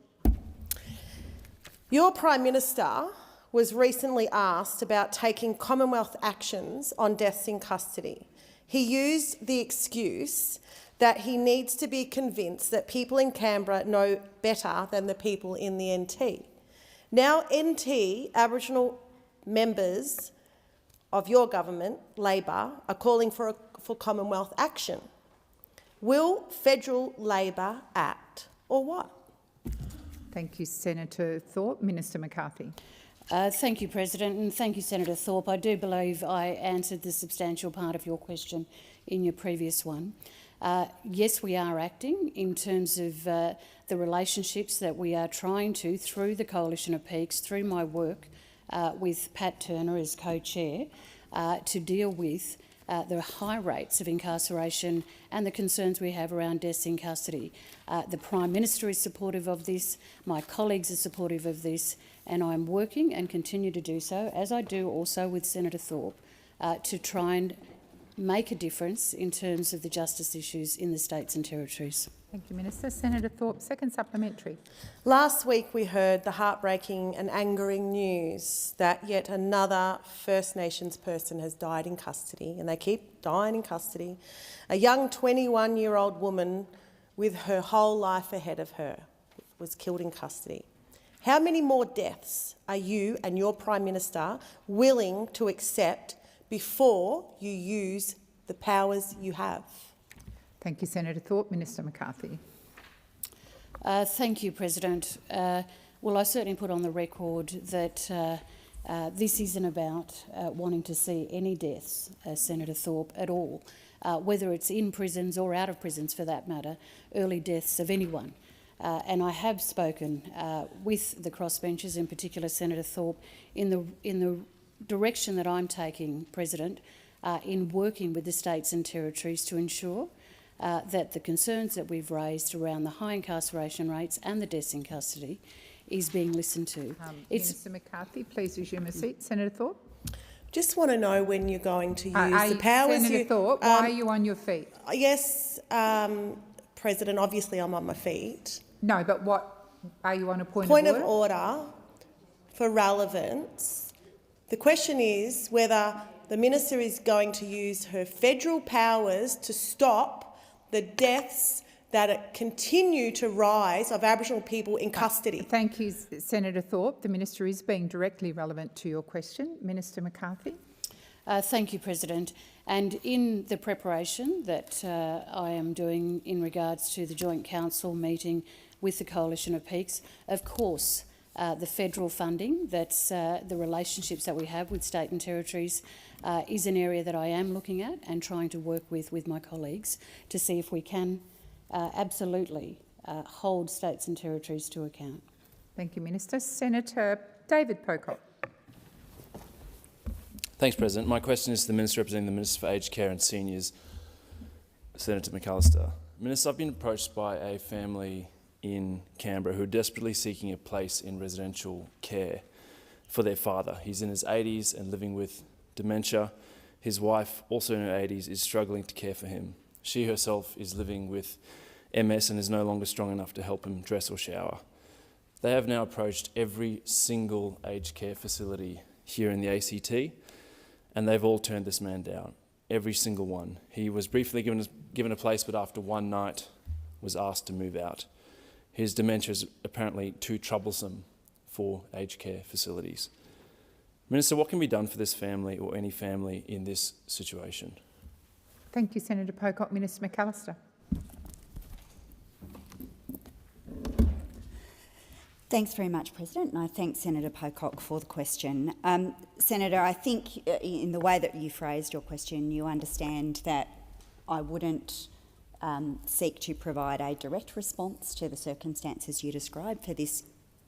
Your Prime Minister was recently asked about taking Commonwealth actions on deaths in custody. He used the excuse that he needs to be convinced that people in Canberra know better than the people in the NT. Now NT Aboriginal members of your government, Labor, are calling for Commonwealth action. Will federal Labor act, or what? Thank you, Senator Thorpe. Minister McCarthy. Thank you, President, and thank you, Senator Thorpe. I do believe I answered the substantial part of your question in your previous one. Yes, we are acting in terms of the relationships that we are trying to, through the Coalition of Peaks, through my work with Pat Turner as co-chair, to deal with the high rates of incarceration and the concerns we have around deaths in custody. The Prime Minister is supportive of this, my colleagues are supportive of this, and I'm working and continue to do so, as I do also with Senator Thorpe, to try and make a difference in terms of the justice issues in the states and territories. Thank you, Minister. Senator Thorpe, second supplementary. Last week we heard the heartbreaking and angering news that yet another First Nations person has died in custody, and they keep dying in custody. A young 21-year-old woman with her whole life ahead of her was killed in custody. How many more deaths are you and your Prime Minister willing to accept before you use the powers you have? Thank you, Senator Thorpe. Minister McCarthy. Thank you, President. Well, I certainly put on the record that this isn't about wanting to see any deaths, Senator Thorpe, at all, whether it's in prisons or out of prisons for that matter, early deaths of anyone. And I have spoken with the crossbenchers, in particular Senator Thorpe, in the direction that I'm taking, President, in working with the states and territories to ensure that the concerns that we've raised around the high incarceration rates and the deaths in custody is being listened to. Minister McCarthy, please resume a seat. Senator Thorpe. Just want to know when you're going to use the powers. Senator Thorpe, why are you on your feet? Yes, President, obviously I'm on my feet. No, but what are you on a point of order for relevance. The question is whether the Minister is going to use her federal powers to stop the deaths that continue to rise of Aboriginal people in custody. Thank you, Senator Thorpe. The Minister is being directly relevant to your question. Minister McCarthy. Thank you, President. And in the preparation that I am doing in regards to the Joint Council meeting with the Coalition of Peaks, of course, the federal funding, that's the relationships that we have with state and territories, is an area that I am looking at and trying to work with my colleagues to see if we can absolutely hold states and territories to account. Thank you, Minister. Senator David Pocock. Thanks, President. My question is to the Minister representing the Minister for Aged Care and Seniors, Senator McAllister. Minister, I've been approached by a family in Canberra who are desperately seeking a place in residential care for their father. He's in his 80s and living with dementia. His wife, also in her 80s, is struggling to care for him. She herself is living with MS and is no longer strong enough to help him dress or shower. They have now approached every single aged care facility here in the ACT, and they've all turned this man down, every single one. He was briefly given a place, but after one night was asked to move out. His dementia is apparently too troublesome for aged care facilities. Minister, what can be done for this family or any family in this situation? Thank you, Senator Pocock. Minister McAllister. Thanks very much, President, and I thank Senator Pocock for the question. Senator, I think in the way that you phrased your question, you understand that I wouldn't seek to provide a direct response to the circumstances you described for this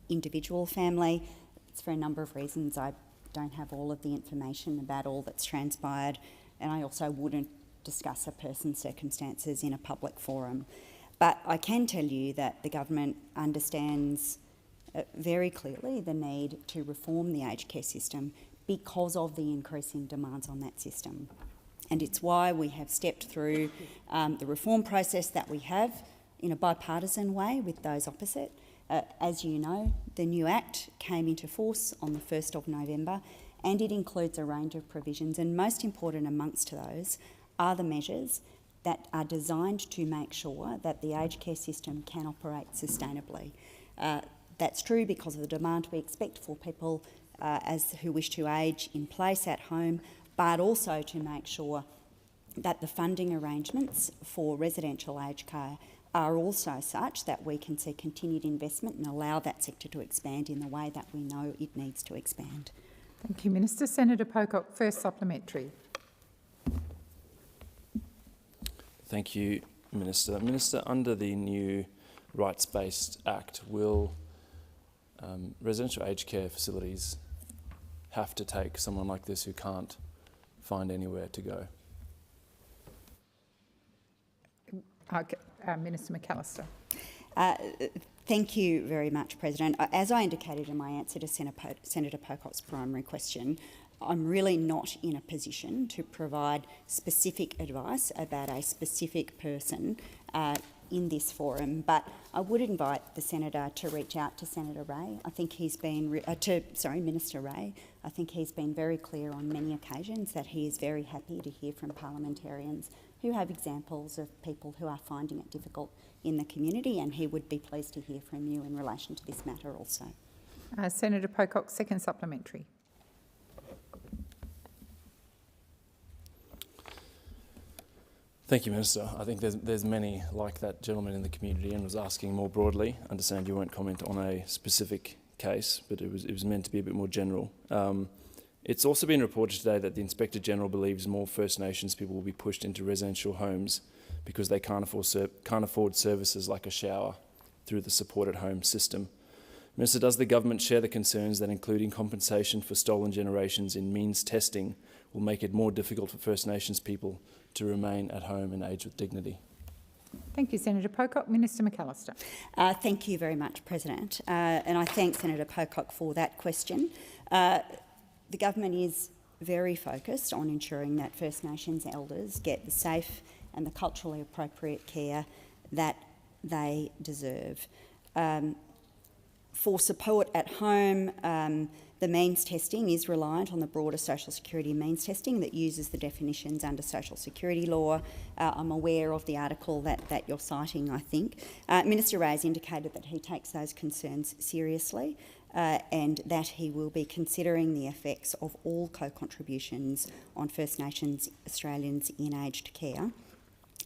individual family. It's for a number of reasons. I don't have all of the information about all that's transpired, and I also wouldn't discuss a person's circumstances in a public forum. But I can tell you that the government understands very clearly the need to reform the aged care system because of the increasing demands on that system. And it's why we have stepped through the reform process that we have in a bipartisan way with those opposite. As you know, the new Act came into force on the 1st of November, and it includes a range of provisions, and most important amongst those are the measures that are designed to make sure that the aged care system can operate sustainably. That's true because of the demand we expect for people who wish to age in place at home, but also to make sure that the funding arrangements for residential aged care are also such that we can see continued investment and allow that sector to expand in the way that we know it needs to expand. Thank you, Minister. Senator Pocock, first supplementary. Thank you, Minister. Minister, under the new Rights-Based Act, will residential aged care facilities have to take someone like this who can't find anywhere to go? Minister McAllister. Thank you very much, President. As I indicated in my answer to Senator Pocock's primary question, I'm really not in a position to provide specific advice about a specific person in this forum, but I would invite the Senator to reach out to Senator Ray. I think he's been, Minister Ray. I think he's been very clear on many occasions that he is very happy to hear from parliamentarians who have examples of people who are finding it difficult in the community, and he would be pleased to hear from you in relation to this matter also. Senator Pocock, second supplementary. Thank you, Minister. I think there's many like that gentleman in the community, and was asking more broadly. I understand you won't comment on a specific case, but it was meant to be a bit more general. It's also been reported today that the Inspector General believes more First Nations people will be pushed into residential homes because they can't afford services like a shower through the supported home system. Minister, does the government share the concerns that including compensation for stolen generations in means testing will make it more difficult for First Nations people to remain at home and age with dignity? Thank you, Senator Pocock. Minister McAllister. Thank you very much, President. And I thank Senator Pocock for that question. The government is very focused on ensuring that First Nations elders get the safe and the culturally appropriate care that they deserve. For support at home, the means testing is reliant on the broader social security means testing that uses the definitions under social security law. I'm aware of the article that you're citing, I think. Minister Ray has indicated that he takes those concerns seriously and that he will be considering the effects of all co-contributions on First Nations Australians in aged care.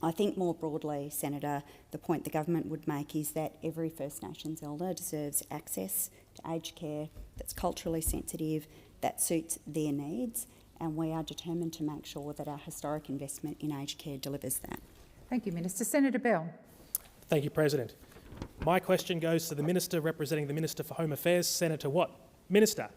I think more broadly, Senator, the point the government would make is that every First Nations elder deserves access to aged care that's culturally sensitive, that suits their needs, and we are determined to make sure that our historic investment in aged care delivers that. Thank you, Minister. Senator Bell. Thank you, President. My question goes to the Minister representing the Minister for Home Affairs, Senator Watt. Minister,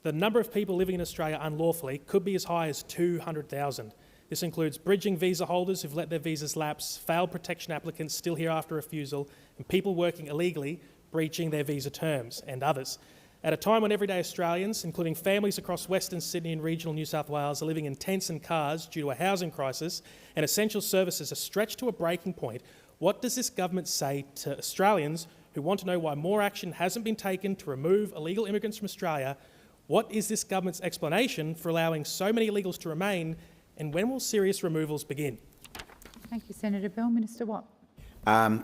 the number of people living in Australia unlawfully could be as high as 200,000. This includes bridging visa holders who've let their visas lapse, failed protection applicants still here after refusal, and people working illegally breaching their visa terms, and others. At a time when everyday Australians, including families across Western Sydney and regional New South Wales, are living in tents and cars due to a housing crisis and essential services are stretched to a breaking point, what does this government say to Australians who want to know why more action hasn't been taken to remove illegal immigrants from Australia? What is this government's explanation for allowing so many illegals to remain, and when will serious removals begin? Thank you, Senator Bell. Minister Watt.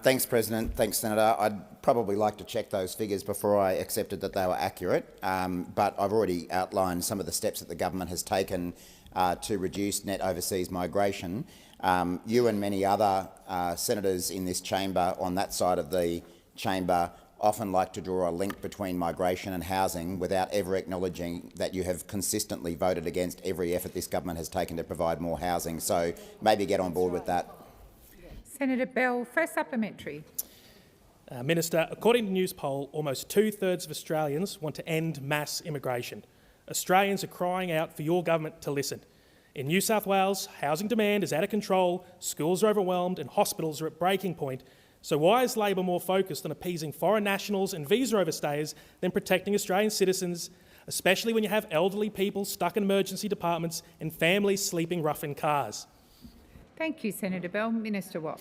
Thanks, President. Thanks, Senator. I'd probably like to check those figures before I accepted that they were accurate, but I've already outlined some of the steps that the government has taken to reduce net overseas migration. You and many other senators in this chamber on that side of the chamber often like to draw a link between migration and housing without ever acknowledging that you have consistently voted against every effort this government has taken to provide more housing. So maybe get on board with that. Senator Bell, first supplementary. Minister, according to News Poll, almost 2/3 of Australians want to end mass immigration. Australians are crying out for your government to listen. In New South Wales, housing demand is out of control, schools are overwhelmed and hospitals are at breaking point. So why is Labor more focused on appeasing foreign nationals and visa overstayers than protecting Australian citizens, especially when you have elderly people stuck in emergency departments and families sleeping rough in cars? Thank you, Senator Bell. Minister Watt.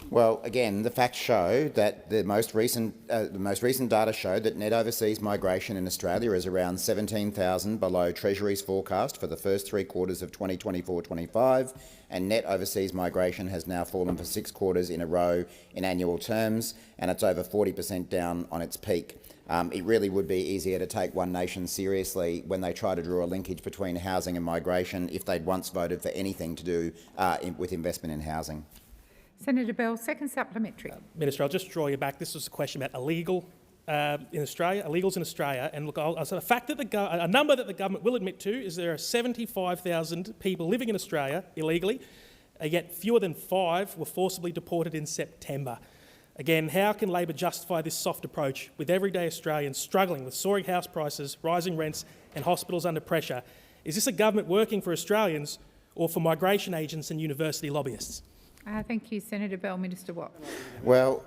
Well, again, the facts show that the most recent data show that net overseas migration in Australia is around 17,000 below Treasury's forecast for the first 3 quarters of 2024-25, and net overseas migration has now fallen for 6 quarters in a row in annual terms, and it's over 40% down on its peak. It really would be easier to take One Nation seriously when they try to draw a linkage between housing and migration if they'd once voted for anything to do with investment in housing. Senator Bell, second supplementary. Minister, I'll just draw you back. This was a question about illegals in Australia. And look, a fact that a number that the government will admit to is there are 75,000 people living in Australia illegally. yet fewer than 5 were forcibly deported in September. Again, how can Labor justify this soft approach with everyday Australians struggling with soaring house prices, rising rents and hospitals under pressure? Is this a government working for Australians or for migration agents and university lobbyists? Thank you, Senator Bell. Minister Watt. Well,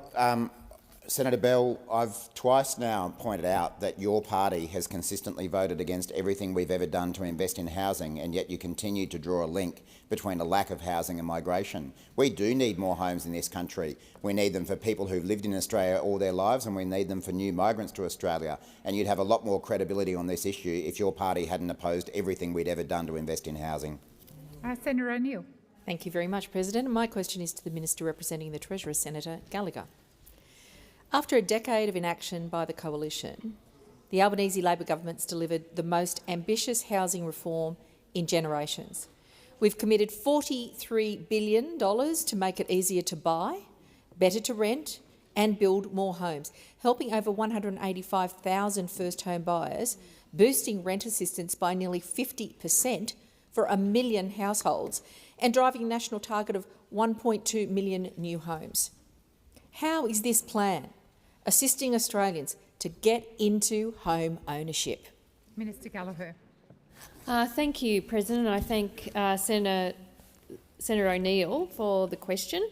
Senator Bell, I've twice now pointed out that your party has consistently voted against everything we've ever done to invest in housing, and yet you continue to draw a link between a lack of housing and migration. We do need more homes in this country. We need them for people who've lived in Australia all their lives, and we need them for new migrants to Australia. And you'd have a lot more credibility on this issue if your party hadn't opposed everything we'd ever done to invest in housing. Senator O'Neill. Thank you very much, President. My question is to the Minister representing the Treasurer, Senator Gallagher. After a decade of inaction by the Coalition, the Albanese Labor government's delivered the most ambitious housing reform in generations. We've committed $43 billion to make it easier to buy, better to rent and build more homes, helping over 185,000 first home buyers, boosting rent assistance by nearly 50% for 1 million households and driving a national target of 1.2 million new homes. How is this plan assisting Australians to get into home ownership? Minister Gallagher. Thank you, President. I thank Senator O'Neill for the question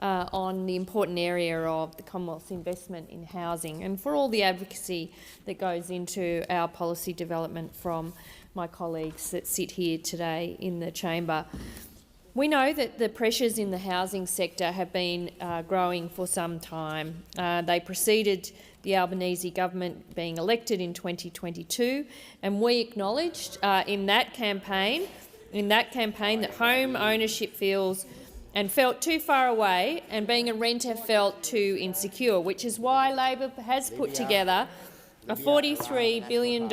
on the important area of the Commonwealth's investment in housing and for all the advocacy that goes into our policy development from my colleagues that sit here today in the chamber. We know that the pressures in the housing sector have been growing for some time. They preceded the Albanese government being elected in 2022, and we acknowledged in that campaign that home ownership felt too far away, and being a renter felt too insecure, which is why Labor has put together a $43 billion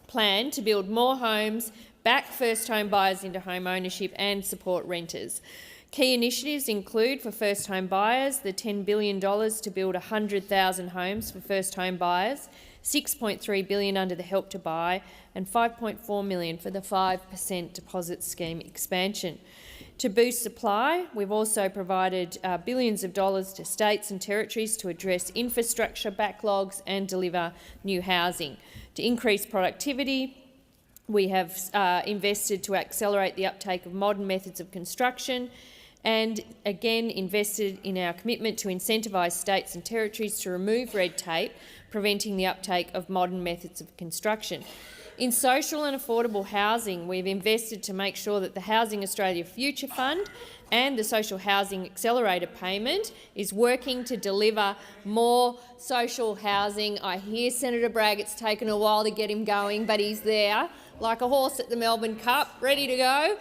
plan to build more homes, back first home buyers into home ownership and support renters. Key initiatives include, for first home buyers, the $10 billion to build 100,000 homes for first home buyers, $6.3 billion under the Help to Buy and $5.4 million for the 5% deposit scheme expansion. To boost supply, we've also provided billions of dollars to states and territories to address infrastructure backlogs and deliver new housing. To increase productivity, we have invested to accelerate the uptake of modern methods of construction and, again, invested in our commitment to incentivise states and territories to remove red tape, preventing the uptake of modern methods of construction. In social and affordable housing, we've invested to make sure that the Housing Australia Future Fund and the Social Housing Accelerator Payment is working to deliver more social housing. I hear Senator Bragg, it's taken a while to get him going, but he's there, like a horse at the Melbourne Cup, ready to go.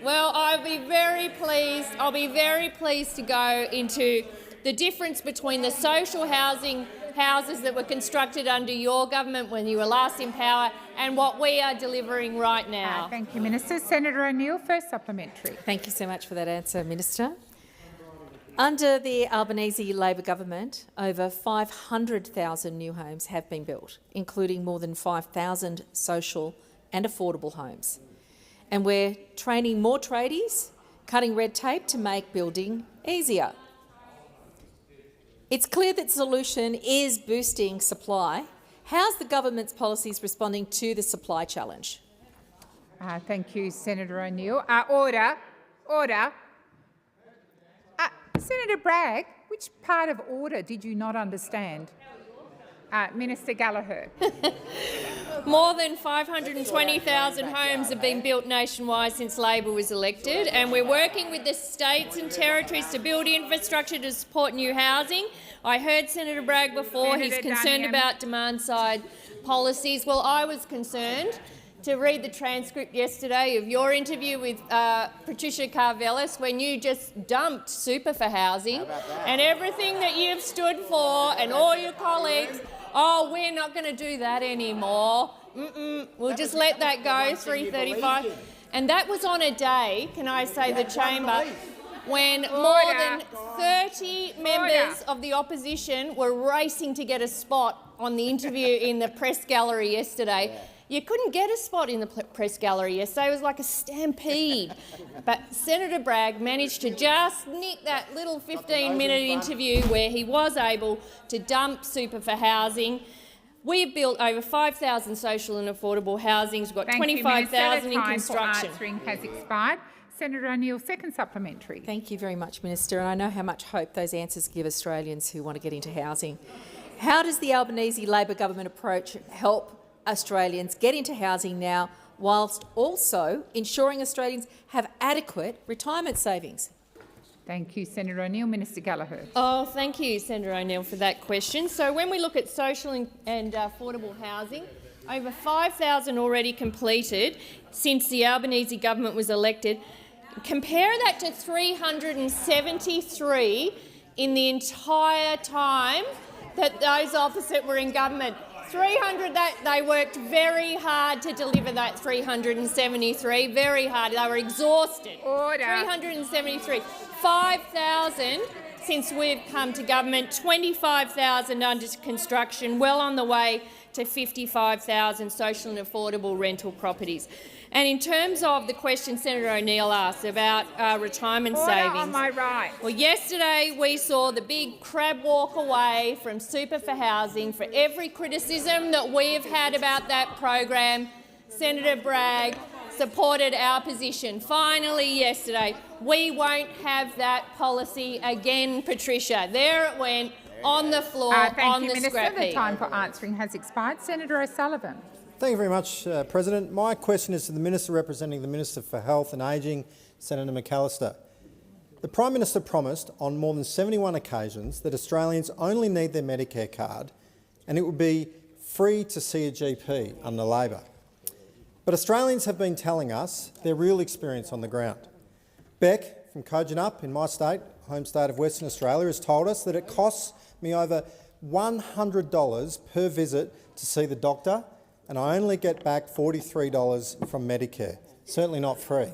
Well, I'll be very pleased to go into the difference between the social houses that were constructed under your government when you were last in power and what we are delivering right now. Thank you, Minister. Senator O'Neill, first supplementary. Thank you so much for that answer, Minister. Under the Albanese Labor government, over 500,000 new homes have been built, including more than 5,000 social and affordable homes. And we're training more tradies, cutting red tape to make building easier. It's clear that the solution is boosting supply. How's the government's policies responding to the supply challenge? Thank you, Senator O'Neill. Order. Senator Bragg, which part of order did you not understand? Minister Gallagher. More than 520,000 homes have been built nationwide since Labor was elected, and we're working with the states and territories to build infrastructure to support new housing. I heard Senator Bragg before. He's concerned about demand-side policies. Well, I was concerned to read the transcript yesterday of your interview with Patricia Karvelis when you just dumped super for housing and everything that you've stood for and all your colleagues. Oh, we're not going to do that anymore. We'll just let that go, 335. And that was on a day, can I say, the chamber, when more than 30 members of the opposition were racing to get a spot on the interview in the press gallery yesterday. You couldn't get a spot in the press gallery yesterday. It was like a stampede. But Senator Bragg managed to just nick that little 15-minute interview where he was able to dump super for housing. We've built over 5,000 social and affordable housings. We've got 25,000 in construction. Answering has expired. Senator O'Neill, second supplementary. Thank you very much, Minister, and I know how much hope those answers give Australians who want to get into housing. How does the Albanese Labor government approach help Australians get into housing now, whilst also ensuring Australians have adequate retirement savings? Thank you, Senator O'Neill. Minister Gallagher. Oh, thank you, Senator O'Neill, for that question. So when we look at social and affordable housing, over 5,000 already completed since the Albanese government was elected. Compare that to 373 in the entire time that those opposite were in government. 300, that they worked very hard to deliver that 373, very hard. They were exhausted. Order. 373. 5,000 since we've come to government, 25,000 under construction, well on the way to 55,000 social and affordable rental properties. And in terms of the question Senator O'Neill asked about retirement savings, on my right. Well, yesterday we saw the big crab walk away from Super for Housing. For every criticism that we have had about that program, Senator Bragg supported our position. Finally, yesterday, we won't have that policy again, Patricia. There it went, on the floor, on the scrap heap. The time for answering has expired. Senator O'Sullivan. Thank you very much, President. My question is to the Minister representing the Minister for Health and Ageing, Senator McAllister. The Prime Minister promised on more than 71 occasions that Australians only need their Medicare card and it would be free to see a GP under Labor. But Australians have been telling us their real experience on the ground. Beck from Kojonup in my state, home state of Western Australia, has told us that it costs me over $100 per visit to see the doctor, and I only get back $43 from Medicare, certainly not free.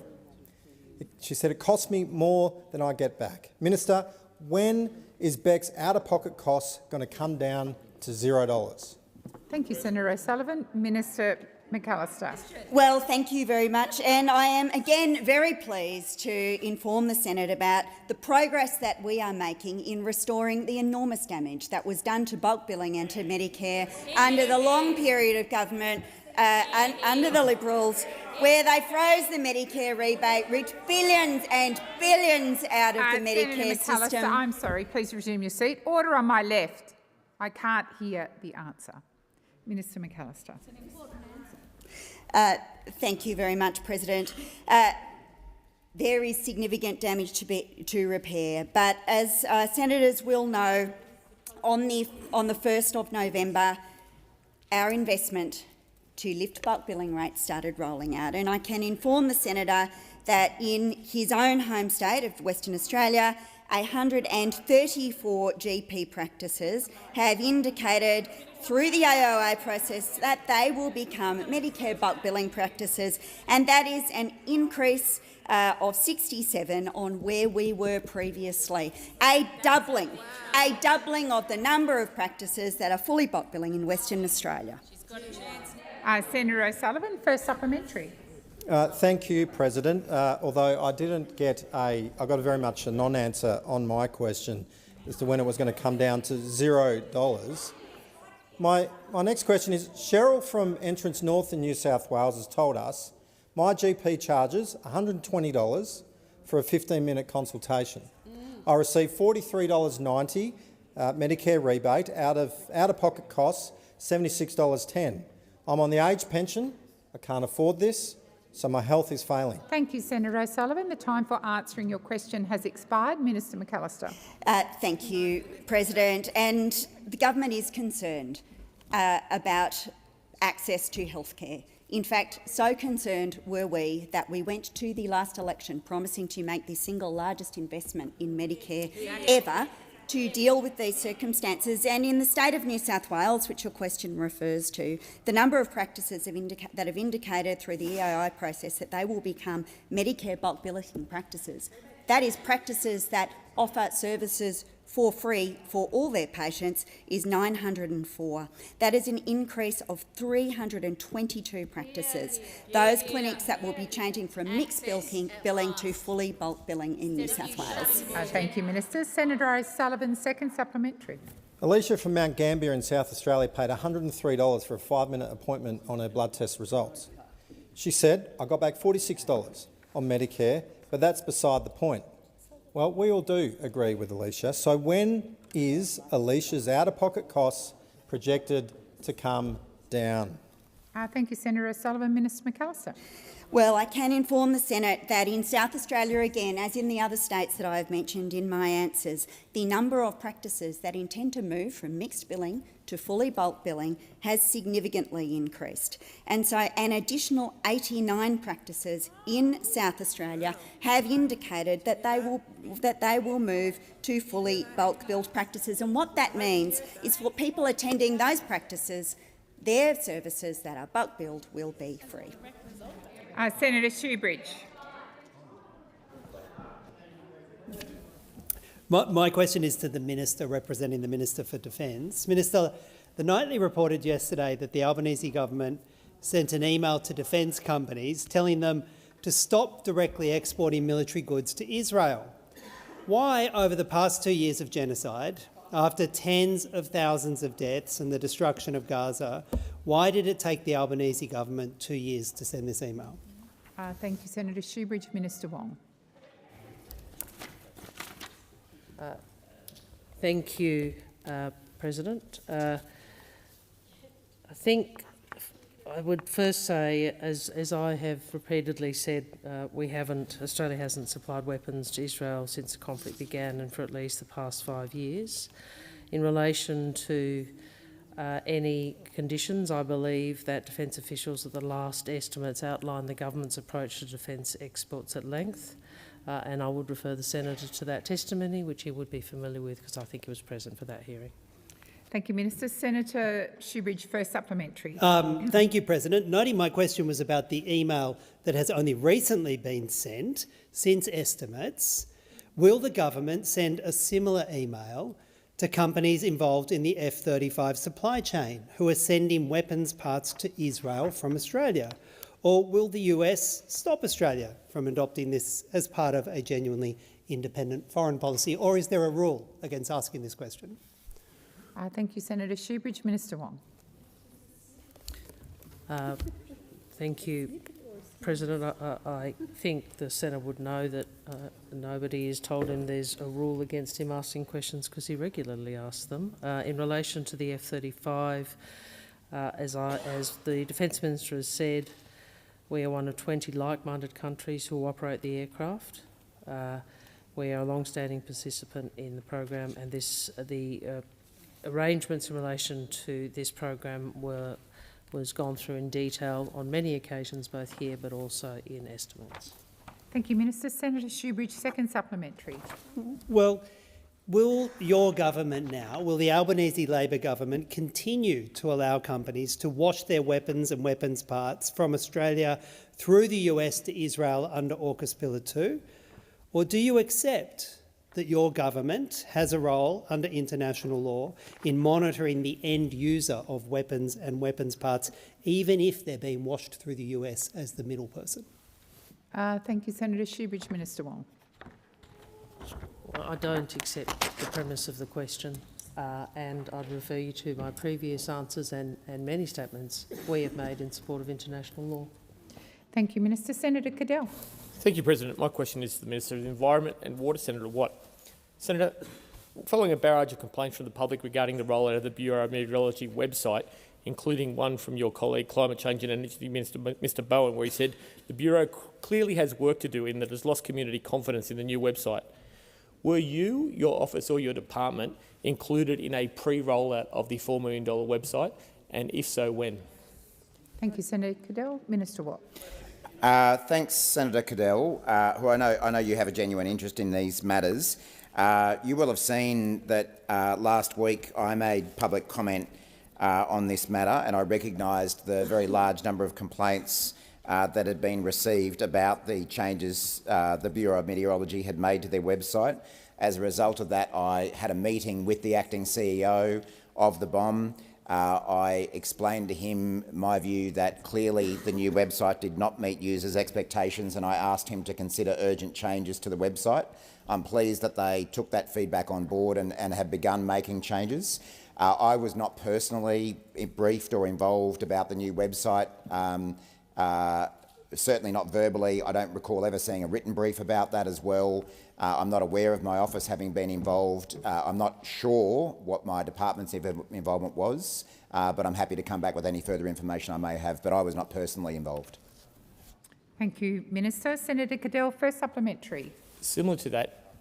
She said it costs me more than I get back. Minister, when is Beck's out-of-pocket costs going to come down to $0? Thank you, Senator O'Sullivan. Minister McAllister. Well, thank you very much. And I am again very pleased to inform the Senate about the progress that we are making in restoring the enormous damage that was done to bulk billing and to Medicare under the long period of government under the Liberals, where they froze the Medicare rebate, ripped billions and billions out of the Medicare system. I'm sorry, please resume your seat. Order on my left. I can't hear the answer. Minister McAllister. Thank you very much, President. There is significant damage to repair, but as senators will know, on the 1st of November, our investment to lift bulk billing rates started rolling out, and I can inform the senator that in his own home state of Western Australia, 134 GP practices have indicated through the AOA process that they will become Medicare bulk billing practices, and that is an increase of 67 on where we were previously. A doubling of the number of practices that are fully bulk billing in Western Australia. Senator O'Sullivan, first supplementary. Thank you, President. Although I didn't get I got very much a non-answer on my question as to when it was going to come down to $0. My next question is, Cheryl from Entrance North in New South Wales has told us my GP charges $120 for a 15-minute consultation. I receive $43.90 Medicare rebate out-of-pocket costs $76.10. I'm on the age pension. I can't afford this, so my health is failing. Thank you, Senator O'Sullivan. The time for answering your question has expired. Minister McAllister. Thank you, President. And the government is concerned about access to healthcare. In fact, so concerned were we that we went to the last election promising to make the single largest investment in Medicare ever to deal with these circumstances. And in the state of New South Wales, which your question refers to, the number of practices that have indicated through the EII process that they will become Medicare bulk billing practices. That is, practices that offer services for free for all their patients is 904. That is an increase of 322 practices. Those clinics that will be changing from mixed billing to fully bulk billing in New South Wales. Thank you, Minister. Senator O'Sullivan, second supplementary. Alicia from Mount Gambier in South Australia paid $103 for a 5-minute appointment on her blood test results. She said, "I got back $46 on Medicare, but that's beside the point." Well, we all do agree with Alicia. So when is Alicia's out-of-pocket costs projected to come down? Thank you, Senator O'Sullivan. Minister McAllister. Well, I can inform the Senate that in South Australia, again, as in the other states that I have mentioned in my answers, the number of practices that intend to move from mixed billing to fully bulk billing has significantly increased. And so an additional 89 practices in South Australia have indicated that they will move to fully bulk billed practices. And what that means is for people attending those practices, their services that are bulk billed will be free. Senator Shoebridge. My question is to the Minister representing the Minister for Defence. Minister, the Nightly reported yesterday that the Albanese government sent an email to defence companies telling them to stop directly exporting military goods to Israel. Why, over the past 2 years of genocide, after tens of thousands of deaths and the destruction of Gaza, why did it take the Albanese government 2 years to send this email? Thank you, Senator Shoebridge. Minister Wong. Thank you, President. I think I would first say, as I have repeatedly said, Australia hasn't supplied weapons to Israel since the conflict began and for at least the past 5 years. In relation to any conditions, I believe that defence officials at the last estimates outlined the government's approach to defence exports at length, and I would refer the Senator to that testimony, which he would be familiar with because I think he was present for that hearing. Thank you, Minister. Senator Shoebridge, first supplementary. Thank you, President. Noting my question was about the email that has only recently been sent since estimates, will the government send a similar email to companies involved in the F-35 supply chain who are sending weapons parts to Israel from Australia? Or will the US stop Australia from adopting this as part of a genuinely independent foreign policy? Or is there a rule against asking this question? Thank you, Senator Shoebridge. Minister Wong. Thank you, President. I think the Senator would know that nobody has told him there's a rule against him asking questions because he regularly asks them. In relation to the F-35, as the Defence Minister has said, we are one of 20 like-minded countries who operate the aircraft. We are a long-standing participant in the program, and the arrangements in relation to this program was gone through in detail on many occasions, both here but also in estimates. Thank you, Minister. Senator Shoebridge, second supplementary. Well, will your government now, will the Albanese Labor government continue to allow companies to wash their weapons and weapons parts from Australia through the US to Israel under AUKUS Pillar 2? Or do you accept that your government has a role under international law in monitoring the end user of weapons and weapons parts, even if they're being washed through the US as the middle person? Thank you, Senator Shoebridge. Minister Wong. Well, I don't accept the premise of the question, and I'd refer you to my previous answers and many statements we have made in support of international law. Thank you, Minister. Senator Cadell. Thank you, President. My question is to the Minister of the Environment and Water, Senator Watt. Senator, following a barrage of complaints from the public regarding the rollout of the Bureau of Meteorology website, including one from your colleague, Climate Change and Energy Minister Mr Bowen, where he said the Bureau clearly has work to do in that it has lost community confidence in the new website. Were you, your office or your department included in a pre-rollout of the $4 million website, and if so, when? Thank you, Senator Cadell. Minister Watt. Thanks, Senator Cadell, who I know you have a genuine interest in these matters. You will have seen that last week I made public comment on this matter, and I recognised the very large number of complaints that had been received about the changes the Bureau of Meteorology had made to their website. As a result of that, I had a meeting with the acting CEO of the BOM. I explained to him my view that clearly the new website did not meet users' expectations, and I asked him to consider urgent changes to the website. I'm pleased that they took that feedback on board and have begun making changes. I was not personally briefed or involved about the new website, certainly not verbally. I don't recall ever seeing a written brief about that as well. I'm not aware of my office having been involved. I'm not sure what my department's involvement was, but I'm happy to come back with any further information I may have, but I was not personally involved. Thank you, Minister. Senator Cadell, first supplementary. Similar to that,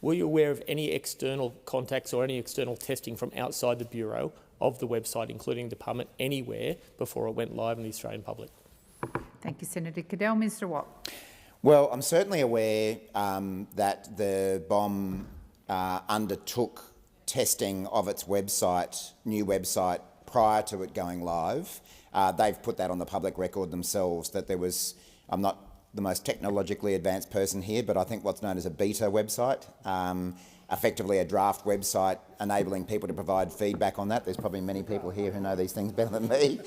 were you aware of any external contacts or any external testing from outside the Bureau of the website, including the department, anywhere before it went live in the Australian public? Thank you, Senator Cadell. Minister Watt. Well, I'm certainly aware that the BOM undertook testing of its website, new website, prior to it going live. They've put that on the public record themselves, that there was, I'm not the most technologically advanced person here, but I think what's known as a beta website, effectively a draft website enabling people to provide feedback on that. There's probably many people here who know these things better than me.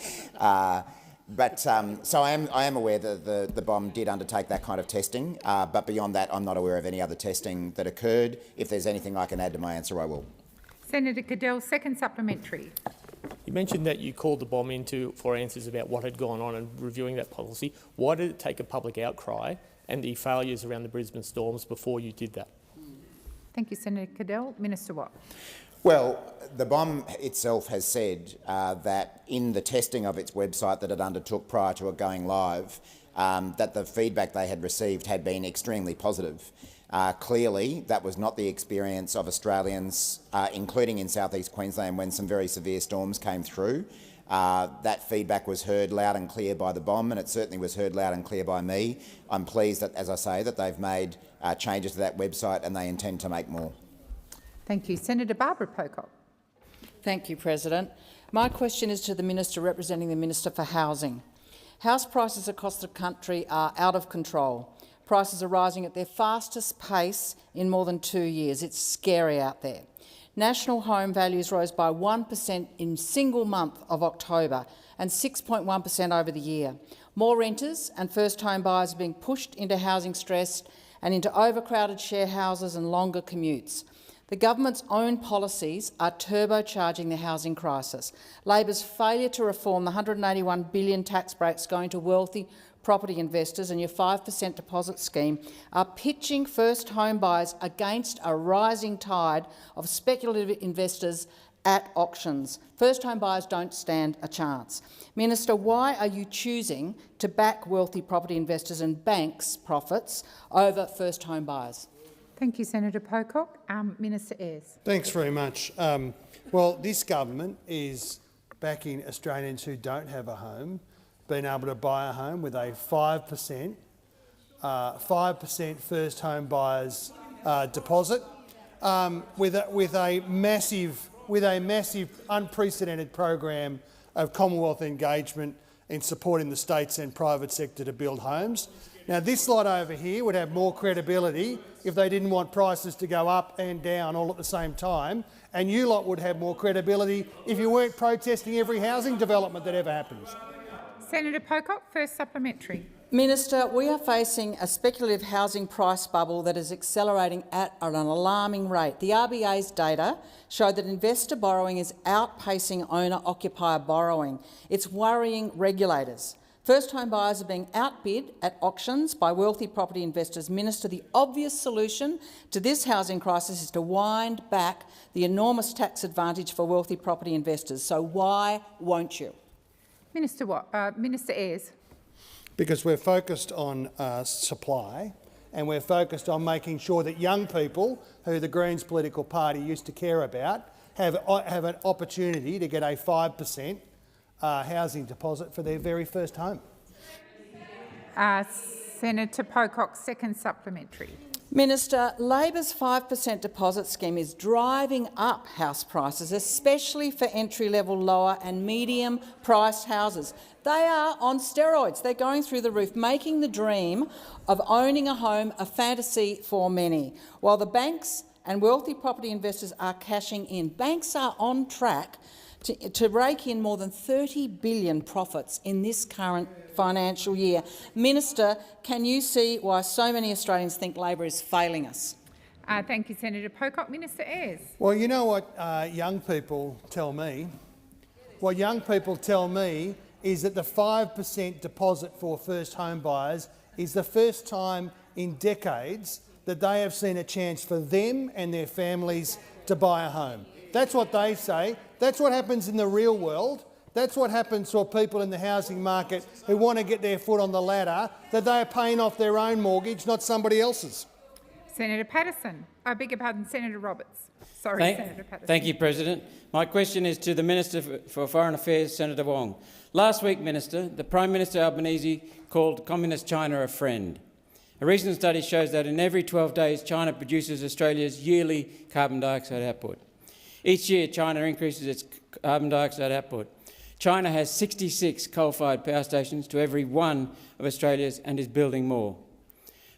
So I am aware that the BOM did undertake that kind of testing, but beyond that, I'm not aware of any other testing that occurred. If there's anything I can add to my answer, I will. Senator Cadell, second supplementary. You mentioned that you called the BOM for answers about what had gone on and reviewing that policy. Why did it take a public outcry and the failures around the Brisbane storms before you did that? Thank you, Senator Cadell. Minister Watt. Well, the BOM itself has said that in the testing of its website that it undertook prior to it going live, that the feedback they had received had been extremely positive. Clearly, that was not the experience of Australians, including in South East Queensland when some very severe storms came through. That feedback was heard loud and clear by the BOM, and it certainly was heard loud and clear by me. I'm pleased that, as I say, that they've made changes to that website and they intend to make more. Thank you. Senator Barbara Pocock. Thank you, President. My question is to the Minister representing the Minister for Housing. House prices across the country are out of control. Prices are rising at their fastest pace in more than 2 years. It's scary out there. National home values rose by 1% in single month of October and 6.1% over the year. More renters and first home buyers are being pushed into housing stress and into overcrowded share houses and longer commutes. The government's own policies are turbocharging the housing crisis. Labor's failure to reform the $181 billion tax breaks going to wealthy property investors and your 5% deposit scheme are pitching first home buyers against a rising tide of speculative investors at auctions. First home buyers don't stand a chance. Minister, why are you choosing to back wealthy property investors and banks' profits over first home buyers? Thank you, Senator Pocock. Minister Ayres. Thanks very much. Well, this government is backing Australians who don't have a home being able to buy a home with a 5% first home buyers deposit, with a massive, unprecedented program of Commonwealth engagement in supporting the states and private sector to build homes. Now, this lot over here would have more credibility if they didn't want prices to go up and down all at the same time, and you lot would have more credibility if you weren't protesting every housing development that ever happens. Senator Pocock, first supplementary. Minister, we are facing a speculative housing price bubble that is accelerating at an alarming rate. The RBA's data show that investor borrowing is outpacing owner-occupier borrowing. It's worrying regulators. First home buyers are being outbid at auctions by wealthy property investors. Minister, the obvious solution to this housing crisis is to wind back the enormous tax advantage for wealthy property investors. So why won't you? Minister Ayres. Because we're focused on supply, and we're focused on making sure that young people, who the Greens political party used to care about, have an opportunity to get a 5% housing deposit for their very first home. Senator Pocock, second supplementary. Minister, Labor's 5% deposit scheme is driving up house prices, especially for entry-level, lower and medium-priced houses. They are on steroids. They're going through the roof, making the dream of owning a home a fantasy for many. While the banks and wealthy property investors are cashing in, banks are on track to rake in more than $30 billion profits in this current financial year. Minister, can you see why so many Australians think Labor is failing us? Thank you, Senator Pocock. Minister Ayres. Well, you know what young people tell me? What young people tell me is that the 5% deposit for first home buyers is the first time in decades that they have seen a chance for them and their families to buy a home. That's what they say. That's what happens in the real world. That's what happens for people in the housing market who want to get their foot on the ladder, that they are paying off their own mortgage, not somebody else's. Senator Patterson. I beg your pardon, Senator Roberts. Sorry, Senator Patterson. Thank you, President. My question is to the Minister for Foreign Affairs, Senator Wong. Last week, Minister, the Prime Minister Albanese called Communist China a friend. A recent study shows that in every 12 days, China produces Australia's yearly carbon dioxide output. Each year, China increases its carbon dioxide output. China has 66 coal-fired power stations to every one of Australia's and is building more.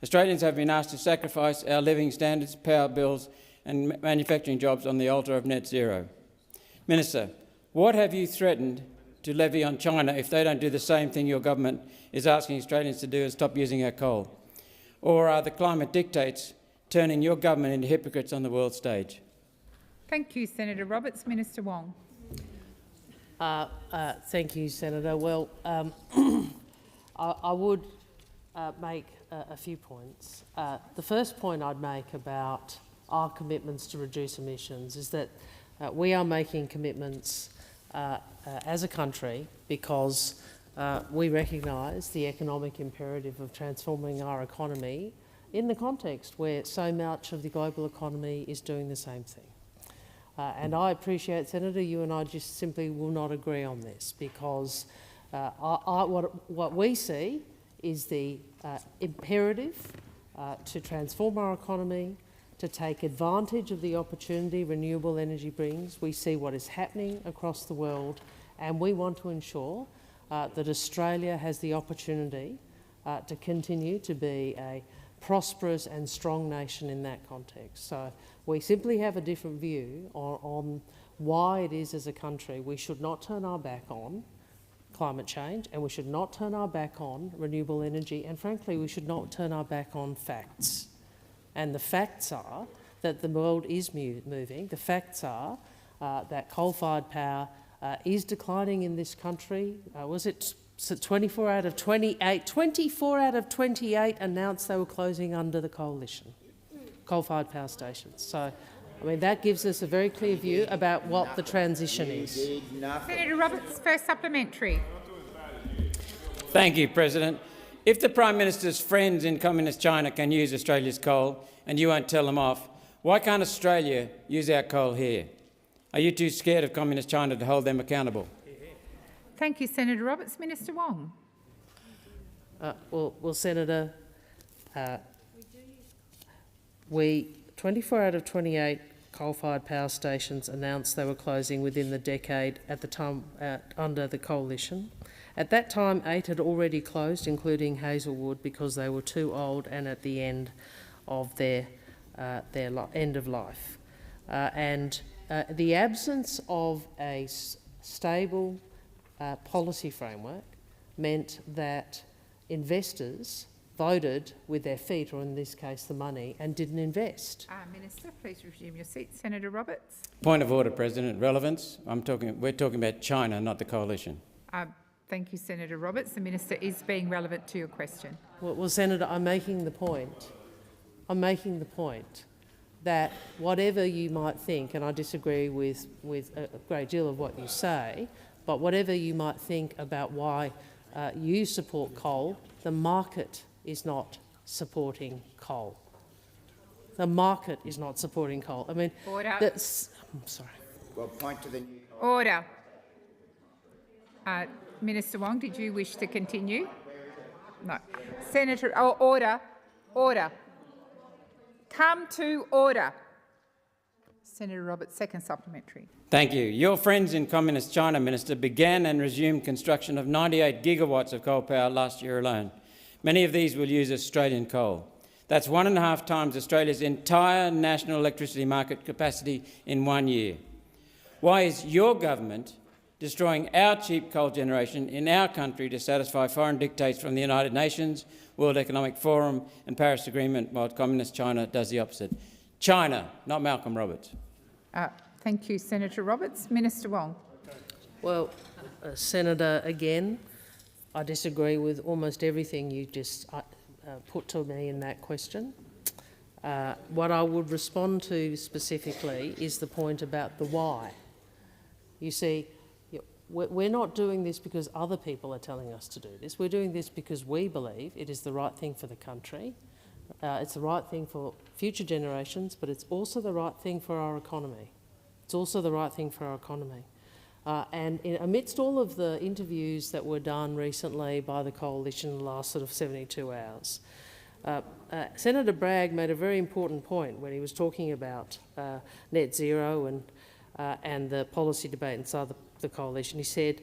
Australians have been asked to sacrifice our living standards, power bills and manufacturing jobs on the altar of net zero. Minister, what have you threatened to levy on China if they don't do the same thing your government is asking Australians to do and stop using our coal? Or are the climate dictates turning your government into hypocrites on the world stage? Thank you, Senator Roberts. Minister Wong. Thank you, Senator. Well, I would make a few points. The first point I'd make about our commitments to reduce emissions is that we are making commitments as a country because we recognise the economic imperative of transforming our economy in the context where so much of the global economy is doing the same thing. And I appreciate, Senator, you and I just simply will not agree on this because what we see is the imperative to transform our economy, to take advantage of the opportunity renewable energy brings. We see what is happening across the world and we want to ensure that Australia has the opportunity to continue to be a prosperous and strong nation in that context. So we simply have a different view on why it is as a country we should not turn our back on climate change and we should not turn our back on renewable energy and frankly we should not turn our back on facts. And the facts are that the world is moving. The facts are that coal-fired power is declining in this country. Was it 24 out of 28? 24 out of 28 announced they were closing under the coalition, coal-fired power stations. So, I mean, that gives us a very clear view about what the transition is. Senator Roberts, first supplementary. Thank you, President. If the Prime Minister's friends in Communist China can use Australia's coal and you won't tell them off, why can't Australia use our coal here? Are you too scared of Communist China to hold them accountable? Thank you, Senator Roberts. Minister Wong. Well, Senator, 24 out of 28 coal-fired power stations announced they were closing within the decade at the time under the coalition. At that time, 8 had already closed, including Hazelwood, because they were too old and at the end of their end of life. The absence of a stable policy framework meant that investors voted with their feet, or in this case the money, and didn't invest. Minister, please resume your seat. Senator Roberts. Point of order, President. Relevance. We're talking about China, not the coalition. Thank you, Senator Roberts. The minister is being relevant to your question. Well, Senator, I'm making the point. That whatever you might think, and I disagree with a great deal of what you say, but whatever you might think about why you support coal, the market is not supporting coal. The market is not supporting coal. I mean, order. I'm sorry. Well, point to the new order. Minister Wong, did you wish to continue? No. Senator, order. Come to order. Senator Roberts, second supplementary. Thank you. Your friends in Communist China, Minister, began and resumed construction of 98 gigawatts of coal power last year alone. Many of these will use Australian coal. That's 1.5 times Australia's entire national electricity market capacity in 1 year. Why is your government destroying our cheap coal generation in our country to satisfy foreign dictates from the United Nations, World Economic Forum and Paris Agreement, while Communist China does the opposite? China, not Malcolm Roberts. Thank you, Senator Roberts. Minister Wong. Well, Senator, again, I disagree with almost everything you just put to me in that question. What I would respond to specifically is the point about the why. You see, we're not doing this because other people are telling us to do this. We're doing this because we believe it is the right thing for the country. It's the right thing for future generations, but it's also the right thing for our economy. It's also the right thing for our economy. Amidst all of the interviews that were done recently by the Coalition in the last sort of 72 hours, Senator Bragg made a very important point when he was talking about net zero and the policy debate inside the Coalition. He said,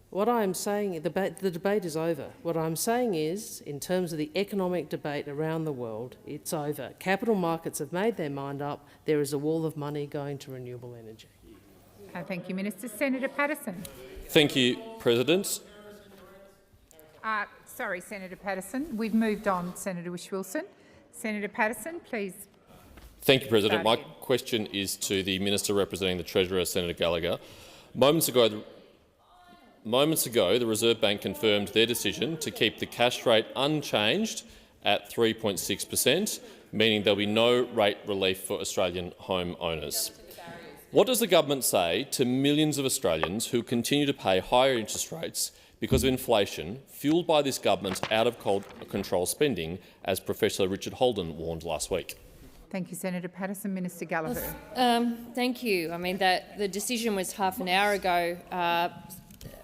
what I'm saying, the debate is over. What I'm saying is, in terms of the economic debate around the world, it's over. Capital markets have made their mind up. There is a wall of money going to renewable energy. Thank you, Minister. Senator Patterson. Thank you, President. Sorry, Senator Patterson. We've moved on, Senator Whish-Wilson. Senator Patterson, please. Thank you, President. My question is to the Minister representing the Treasurer, Senator Gallagher. Moments ago, the Reserve Bank confirmed their decision to keep the cash rate unchanged at 3.6%, meaning there will be no rate relief for Australian home owners. What does the government say to millions of Australians who continue to pay higher interest rates because of inflation fuelled by this government's out-of-control spending, as Professor Richard Holden warned last week? Thank you, Senator Patterson. Minister Gallagher. Thank you. I mean, the decision was half an hour ago,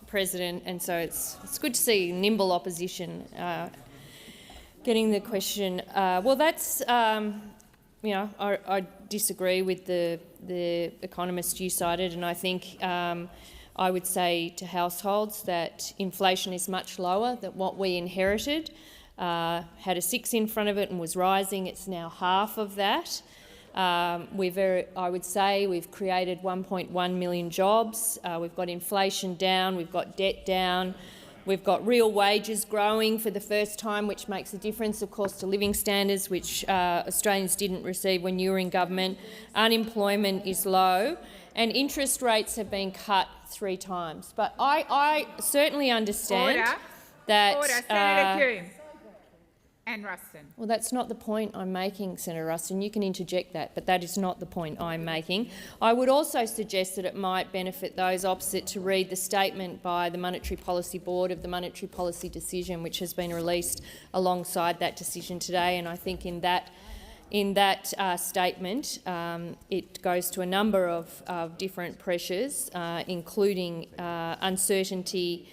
President, and so it's good to see nimble opposition getting the question. Well, that's I disagree with the economist you cited, and I think I would say to households that inflation is much lower than what we inherited. Had a 6 in front of it and was rising. It's now half of that. I would say we've created 1.1 million jobs. We've got inflation down. We've got debt down. We've got real wages growing for the first time, which makes a difference, of course, to living standards, which Australians didn't receive when you were in government. Unemployment is low, and interest rates have been cut 3 times. But I certainly understand that. Senator Hume. And Ruston. Well, that's not the point I'm making, Senator Ruston. You can interject that, but that is not the point I'm making. I would also suggest that it might benefit those opposite to read the statement by the Monetary Policy Board of the Monetary Policy Decision, which has been released alongside that decision today. And I think in that statement, it goes to a number of different pressures, including uncertainty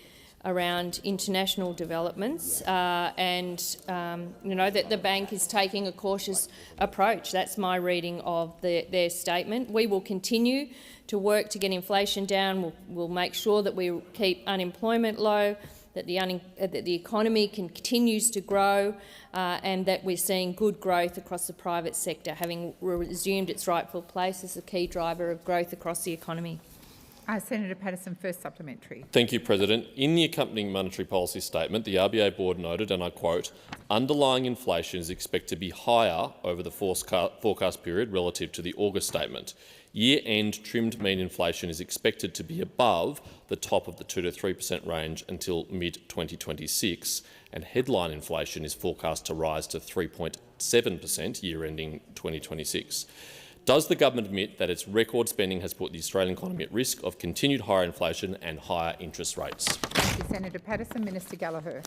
around international developments and that the bank is taking a cautious approach. That's my reading of their statement. We will continue to work to get inflation down. We'll make sure that we keep unemployment low, that the economy continues to grow and that we're seeing good growth across the private sector, having resumed its rightful place as a key driver of growth across the economy. Senator Patterson, first supplementary. Thank you, President. In the accompanying monetary policy statement, the RBA board noted, and I quote, "Underlying inflation is expected to be higher over the forecast period relative to the August statement. Year-end trimmed mean inflation is expected to be above the top of the 2 to 3% range until mid-2026, and headline inflation is forecast to rise to 3.7% year-ending 2026. Does the government admit that its record spending has put the Australian economy at risk of continued higher inflation and higher interest rates?" Thank you, Senator Patterson. Minister Gallagher.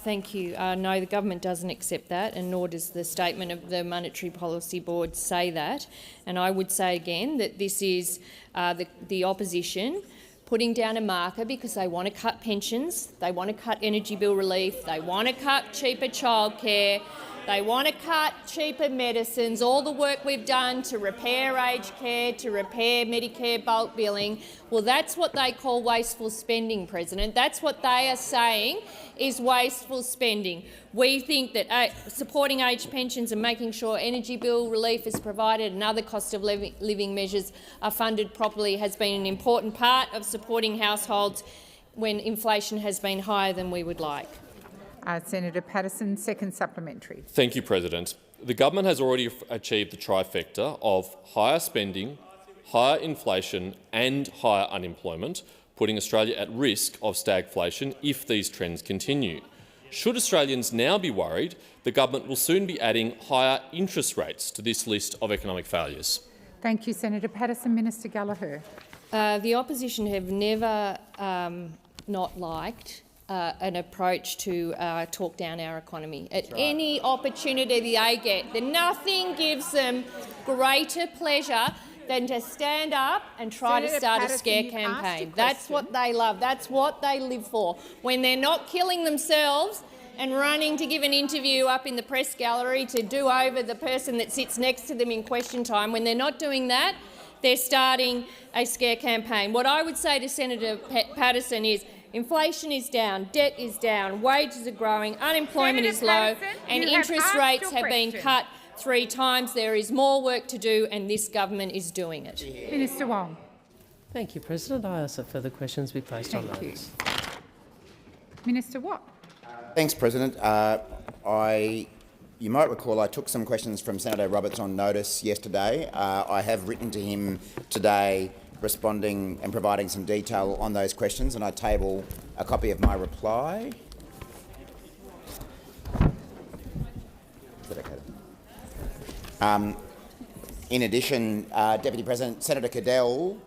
Thank you. No, the government doesn't accept that, and nor does the statement of the Monetary Policy Board say that. And I would say again that this is the opposition putting down a marker because they want to cut pensions, they want to cut energy bill relief, they want to cut cheaper childcare. They want to cut cheaper medicines, all the work we've done to repair aged care, to repair Medicare bulk billing. Well, that's what they call wasteful spending, President. That's what they are saying is wasteful spending. We think that supporting aged pensions and making sure energy bill relief is provided and other cost of living measures are funded properly has been an important part of supporting households when inflation has been higher than we would like. Senator Patterson, second supplementary. Thank you, President. The government has already achieved the trifecta of higher spending, higher inflation and higher unemployment, putting Australia at risk of stagflation if these trends continue. Should Australians now be worried, the government will soon be adding higher interest rates to this list of economic failures. Thank you, Senator Patterson. Minister Gallagher. The opposition have never not liked an approach to talk down our economy. At any opportunity they get, then nothing gives them greater pleasure than to stand up and try to start a scare campaign. That's what they love. That's what they live for. When they're not killing themselves and running to give an interview up in the press gallery to do over the person that sits next to them in question time, when they're not doing that, they're starting a scare campaign. What I would say to Senator Patterson is inflation is down, debt is down, wages are growing, unemployment is low, and interest rates have been cut 3 times. There is more work to do, and this government is doing it. Minister Wong. Thank you, President. I ask that further questions be placed on notice. Minister Watt. Thanks, President. You might recall I took some questions from Senator Roberts on notice yesterday. I have written to him today responding and providing some detail on those questions, and I table a copy of my reply. Is that okay? In addition, Deputy President, Senator Cadell,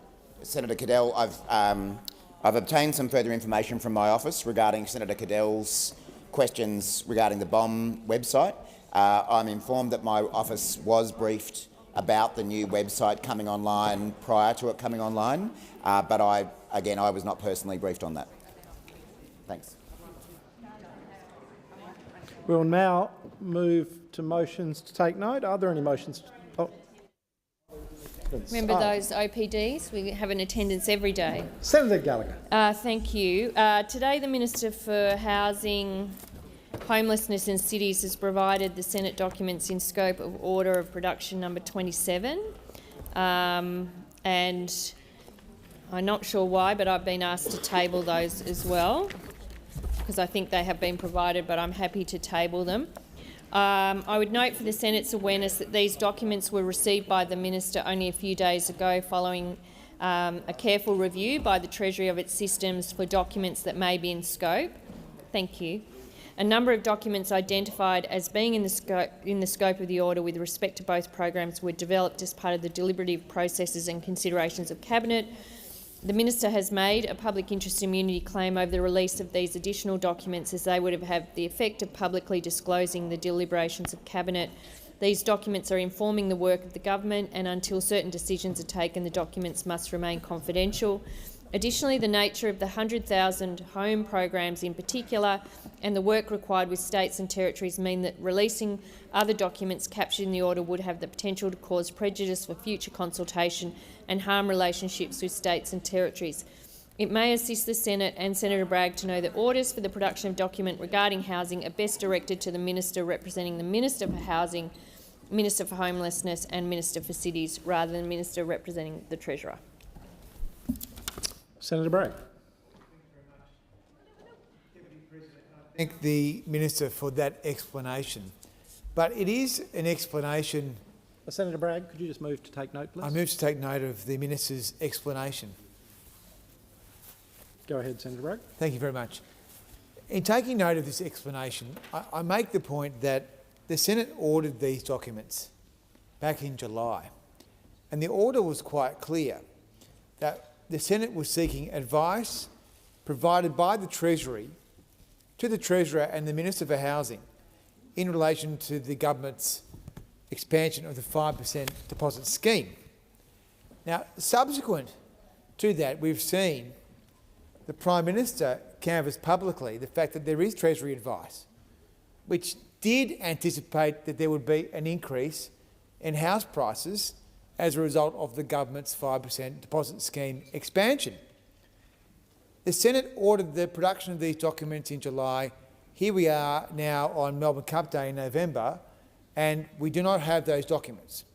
I've obtained some further information from my office regarding Senator Cadell's questions regarding the BOM website. I'm informed that my office was briefed about the new website coming online prior to it coming online, but I was not personally briefed on that. Thanks. We'll now move to motions to take note. Are there any motions? Remember those OPDs? We have an attendance every day. Senator Gallagher. Thank you. Today the Minister for Housing, Homelessness and Cities has provided the Senate documents in scope of order of production number 27. And I'm not sure why, but I've been asked to table those as well because I think they have been provided, but I'm happy to table them. I would note for the Senate's awareness that these documents were received by the Minister only a few days ago following a careful review by the Treasury of its systems for documents that may be in scope. Thank you. A number of documents identified as being in the scope of the order with respect to both programs were developed as part of the deliberative processes and considerations of Cabinet. The Minister has made a public interest immunity claim over the release of these additional documents as they would have had the effect of publicly disclosing the deliberations of Cabinet. These documents are informing the work of the government, and until certain decisions are taken, the documents must remain confidential. Additionally, the nature of the 100,000 home programs in particular and the work required with states and territories mean that releasing other documents captured in the order would have the potential to cause prejudice for future consultation and harm relationships with states and territories. It may assist the Senate and Senator Bragg to know that orders for the production of document regarding housing are best directed to the Minister representing the Minister for Housing, Minister for Homelessness and Minister for Cities rather than the Minister representing the Treasurer. Senator Bragg. Thank the Minister for that explanation. But it is an explanation... Senator Bragg, could you just move to take note, please? I move to take note of the Minister's explanation. Go ahead, Senator Bragg. Thank you very much. In taking note of this explanation, I make the point that the Senate ordered these documents back in July, and the order was quite clear that the Senate was seeking advice provided by the Treasury to the Treasurer and the Minister for Housing in relation to the government's expansion of the 5% deposit scheme. Now, subsequent to that, we've seen the Prime Minister canvass publicly the fact that there is Treasury advice, which did anticipate that there would be an increase in house prices as a result of the government's 5% deposit scheme expansion. The Senate ordered the production of these documents in July. Here we are now on Melbourne Cup Day in November, and we do not have those documents.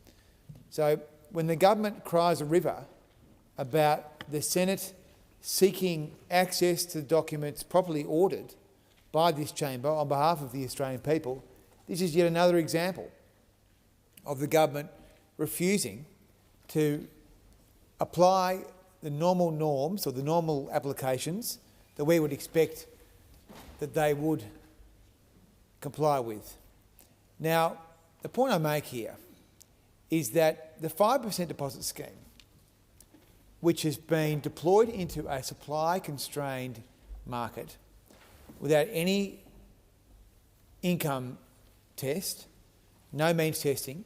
So when the government cries a river about the Senate seeking access to documents properly ordered by this chamber on behalf of the Australian people, this is yet another example of the government refusing to apply the normal norms or the normal applications that we would expect that they would comply with. Now, the point I make here is that the 5% deposit scheme, which has been deployed into a supply-constrained market without any income test, no means testing,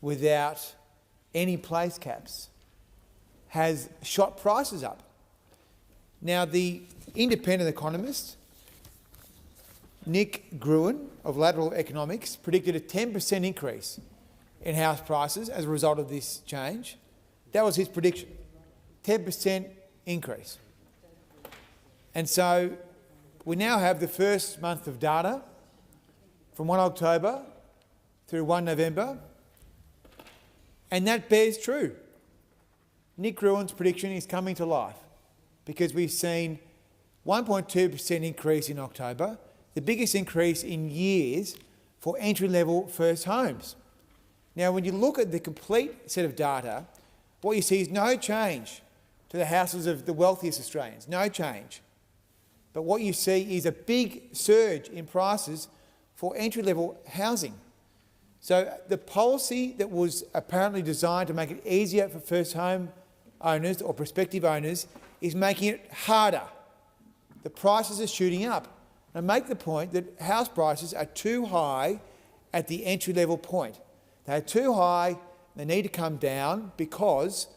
without any place caps, has shot prices up. Now, the independent economist, Nick Gruen of Lateral Economics, predicted a 10% increase in house prices as a result of this change. That was his prediction, 10% increase. And so we now have the first month of data from 1 October through 1 November, and that bears true. Nick Gruen's prediction is coming to life because we've seen 1.2% increase in October, the biggest increase in years for entry-level first homes. Now, when you look at the complete set of data, what you see is no change to the houses of the wealthiest Australians, no change. But what you see is a big surge in prices for entry-level housing. So the policy that was apparently designed to make it easier for first home owners or prospective owners is making it harder. The prices are shooting up. I make the point that house prices are too high at the entry-level point. They're too high, they need to come down because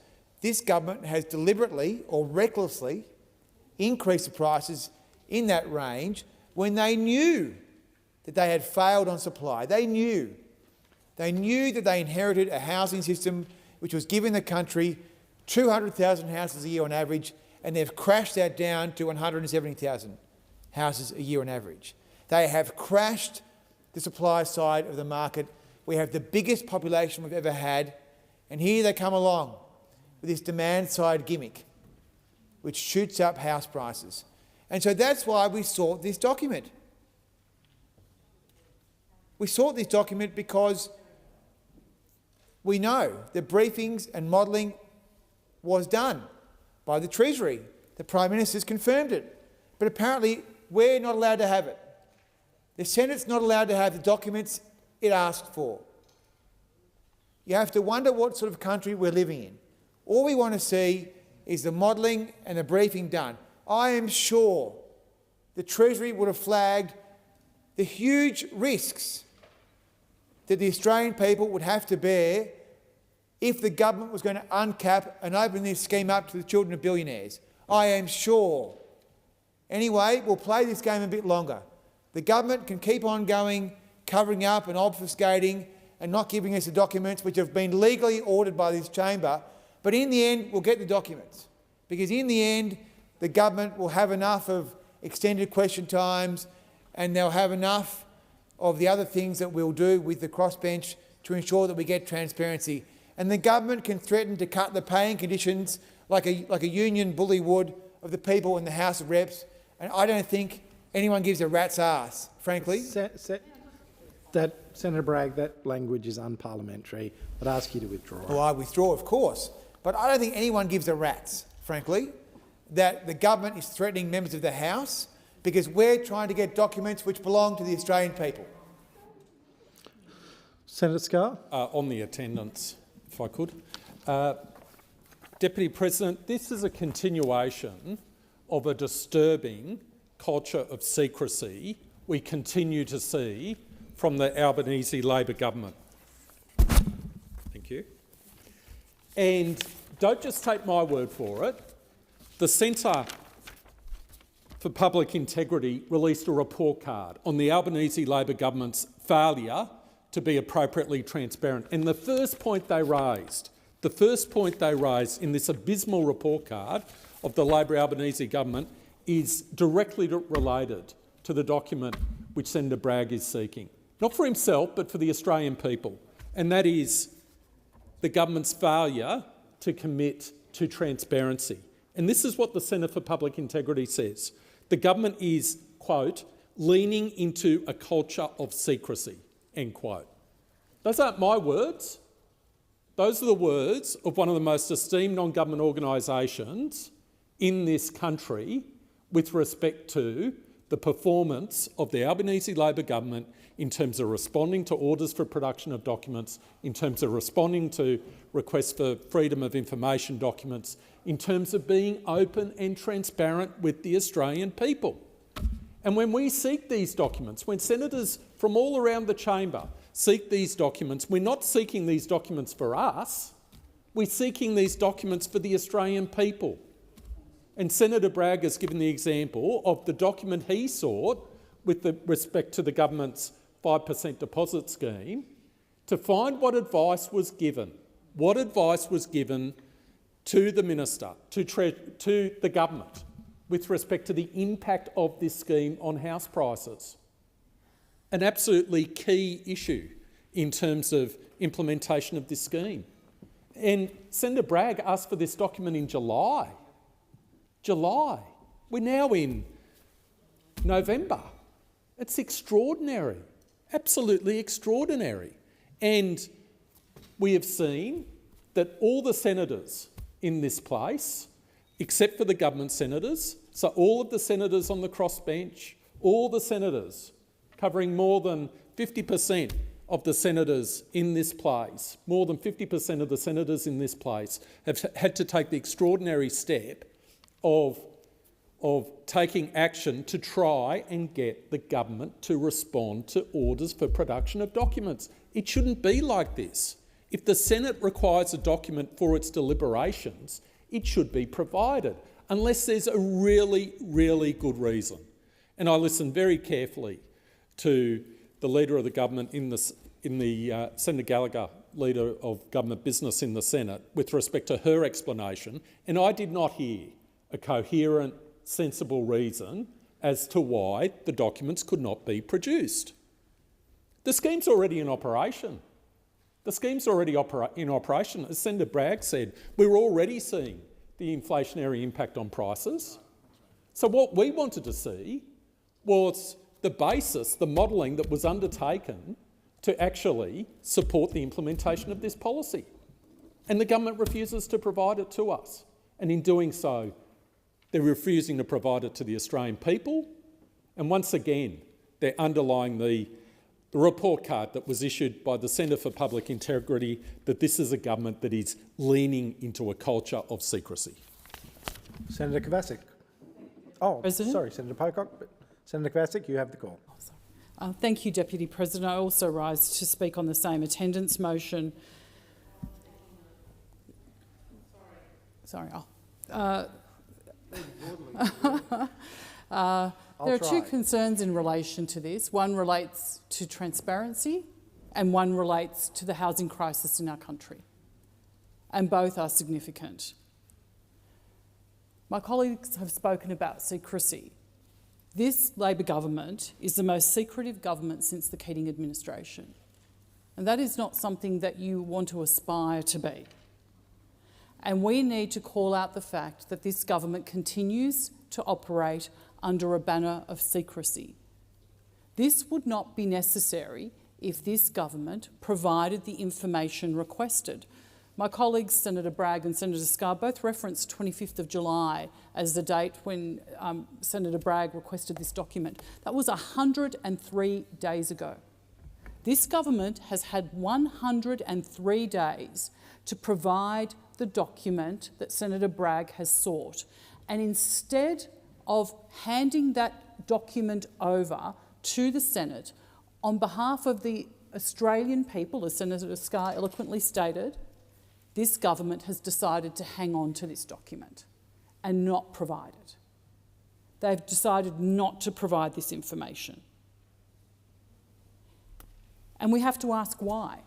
this government has deliberately or recklessly increased the prices in that range when they knew that they had failed on supply. They knew that they inherited a housing system which was giving the country 200,000 houses a year on average, and they've crashed that down to 170,000 houses a year on average. They have crashed the supply side of the market. We have the biggest population we've ever had, and here they come along with this demand side gimmick, which shoots up house prices. And so that's why we sought this document. We sought this document because we know the briefings and modelling was done by the Treasury. The Prime Minister's confirmed it. But apparently we're not allowed to have it. The Senate's not allowed to have the documents it asked for. You have to wonder what sort of country we're living in. All we want to see is the modelling and the briefing done. I am sure the Treasury would have flagged the huge risks that the Australian people would have to bear if the government was going to uncap and open this scheme up to the children of billionaires. I am sure. Anyway, we'll play this game a bit longer. The government can keep on going, covering up and obfuscating and not giving us the documents which have been legally ordered by this chamber, but in the end we'll get the documents. Because in the end the government will have enough of extended question times and they'll have enough of the other things that we'll do with the crossbench to ensure that we get transparency. And the government can threaten to cut the paying conditions like a union bully would of the people in the House of Reps, and I don't think anyone gives a rat's ass, frankly. Senator Bragg, that language is unparliamentary. I'd ask you to withdraw. Well, I withdraw, of course. But I don't think anyone gives a rat's, frankly, that the government is threatening members of the House because we're trying to get documents which belong to the Australian people. Senator Scarr? On the attendance, if I could. Deputy President, this is a continuation of a disturbing culture of secrecy we continue to see from the Albanese Labor government. Thank you. And don't just take my word for it. The centre for Public Integrity released a report card on the Albanese Labor government's failure to be appropriately transparent. And the first point they raised in this abysmal report card of the Labor Albanese government is directly related to the document which Senator Bragg is seeking. Not for himself, but for the Australian people. And that is the government's failure to commit to transparency. And this is what the Centre for Public Integrity says. The government is, quote, leaning into a culture of secrecy, end quote. Those aren't my words. Those are the words of one of the most esteemed non-government organisations in this country with respect to the performance of the Albanese Labor government in terms of responding to orders for production of documents, in terms of responding to requests for freedom of information documents, in terms of being open and transparent with the Australian people. And when we seek these documents, when senators from all around the chamber seek these documents, we're not seeking these documents for us, we're seeking these documents for the Australian people. And Senator Bragg has given the example of the document he sought with respect to the government's 5% deposit scheme to find what advice was given to the minister, to the government, with respect to the impact of this scheme on house prices. An absolutely key issue in terms of implementation of this scheme. And Senator Bragg asked for this document in July. We're now in November. It's extraordinary, absolutely extraordinary. And we have seen that all the senators in this place, except for the government senators, so all of the senators on the crossbench, all the senators covering more than 50% of the senators in this place, more than 50% of the senators in this place have had to take the extraordinary step of taking action to try and get the government to respond to orders for production of documents. It shouldn't be like this. If the Senate requires a document for its deliberations, it should be provided, unless there's a really, really good reason. And I listened very carefully to the Leader of the Government Senator Gallagher, Leader of Government Business in the Senate, with respect to her explanation, and I did not hear a coherent, sensible reason as to why the documents could not be produced. The scheme's already in operation. As Senator Bragg said, we're already seeing the inflationary impact on prices. So what we wanted to see was the basis, the modelling that was undertaken to actually support the implementation of this policy. And the government refuses to provide it to us. And in doing so, they're refusing to provide it to the Australian people. And once again, they're underlying the report card that was issued by the Centre for Public Integrity that this is a government that is leaning into a culture of secrecy. Senator Kovacic. Oh, President? sorry, Senator Pocock. But Senator Kovacic, you have the call. Thank you, Deputy President. I also rise to speak on the same attendance motion. Sorry. There are two concerns in relation to this. One relates to transparency and one relates to the housing crisis in our country. And both are significant. My colleagues have spoken about secrecy. This Labor government is the most secretive government since the Keating administration. And that is not something that you want to aspire to be. And we need to call out the fact that this government continues to operate under a banner of secrecy. This would not be necessary if this government provided the information requested. My colleagues, Senator Bragg and Senator Scarr, both referenced 25th of July as the date when Senator Bragg requested this document. That was 103 days ago. This government has had 103 days to provide the document that Senator Bragg has sought. And instead of handing that document over to the Senate on behalf of the Australian people, as Senator Scarr eloquently stated, this government has decided to hang on to this document and not provide it. they've decided not to provide this information. And we have to ask why.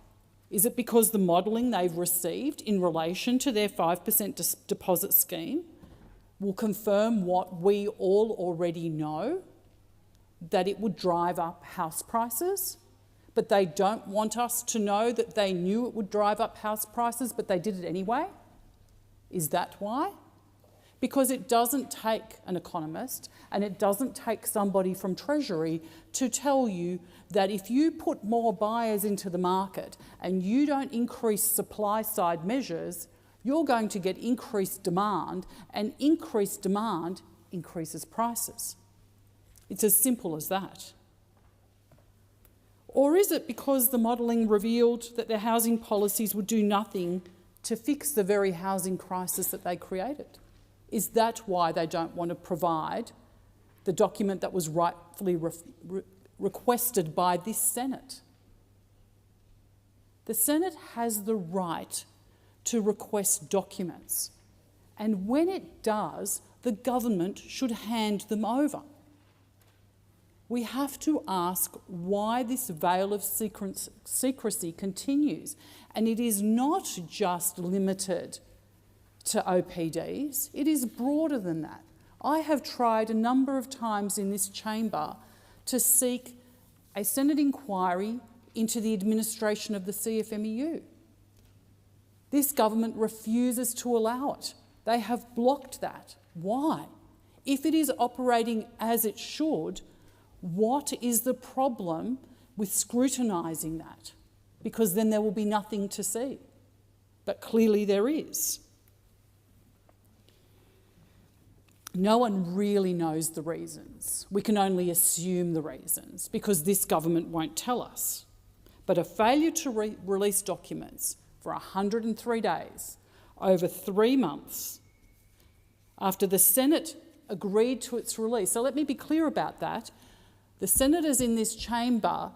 Is it because the modelling they've received in relation to their 5% deposit scheme will confirm what we all already know, that it would drive up house prices, but they don't want us to know that they knew it would drive up house prices, but they did it anyway? Is that why? Because it doesn't take an economist and it doesn't take somebody from Treasury to tell you that if you put more buyers into the market and you don't increase supply-side measures, you're going to get increased demand, and increased demand increases prices. It's as simple as that. Or is it because the modelling revealed that their housing policies would do nothing to fix the very housing crisis that they created? Is that why they don't want to provide the document that was rightfully requested by this Senate? The Senate has the right to request documents, and when it does, the government should hand them over. We have to ask why this veil of secrecy continues, and it is not just limited to OPDs, it is broader than that. I have tried a number of times in this chamber to seek a Senate inquiry into the administration of the CFMEU. This government refuses to allow it. They have blocked that. Why? If it is operating as it should, what is the problem with scrutinising that? Because then there will be nothing to see. But clearly there is. No one really knows the reasons. We can only assume the reasons because this government won't tell us. But a failure to release documents for 103 days, over 3 months, after the Senate agreed to its release. So let me be clear about that. The senators in this chamber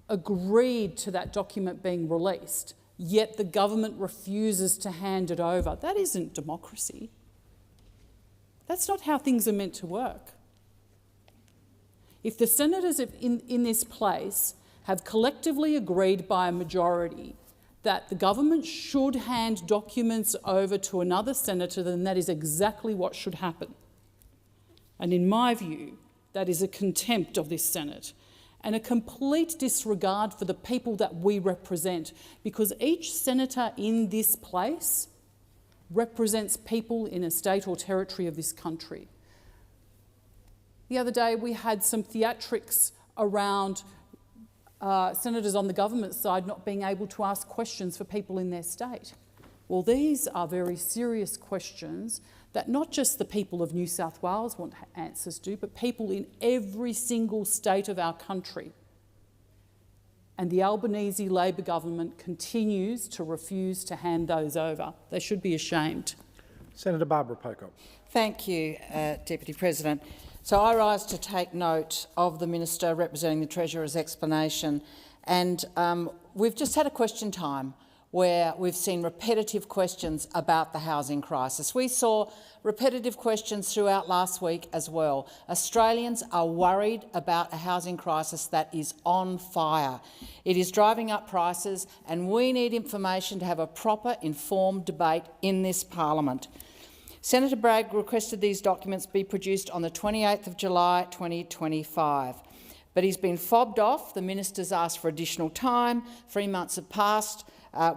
agreed to that document being released, yet the government refuses to hand it over. That isn't democracy. That's not how things are meant to work. If the senators in this place have collectively agreed by a majority that the government should hand documents over to another senator, then that is exactly what should happen. And in my view, that is a contempt of this Senate and a complete disregard for the people that we represent, because each senator in this place represents people in a state or territory of this country. The other day we had some theatrics around senators on the government side not being able to ask questions for people in their state. Well, these are very serious questions that not just the people of New South Wales want answers to, but people in every single state of our country. And the Albanese Labor government continues to refuse to hand those over. They should be ashamed. Senator Barbara Pocock. Thank you, Deputy President. So I rise to take note of the Minister representing the Treasurer's explanation. And we've just had a question time where we've seen repetitive questions about the housing crisis. We saw repetitive questions throughout last week as well. Australians are worried about a housing crisis that is on fire. It is driving up prices, and we need information to have a proper, informed debate in this parliament. Senator Bragg requested these documents be produced on the 28th of July 2025. But he's been fobbed off. The minister's asked for additional time. 3 months have passed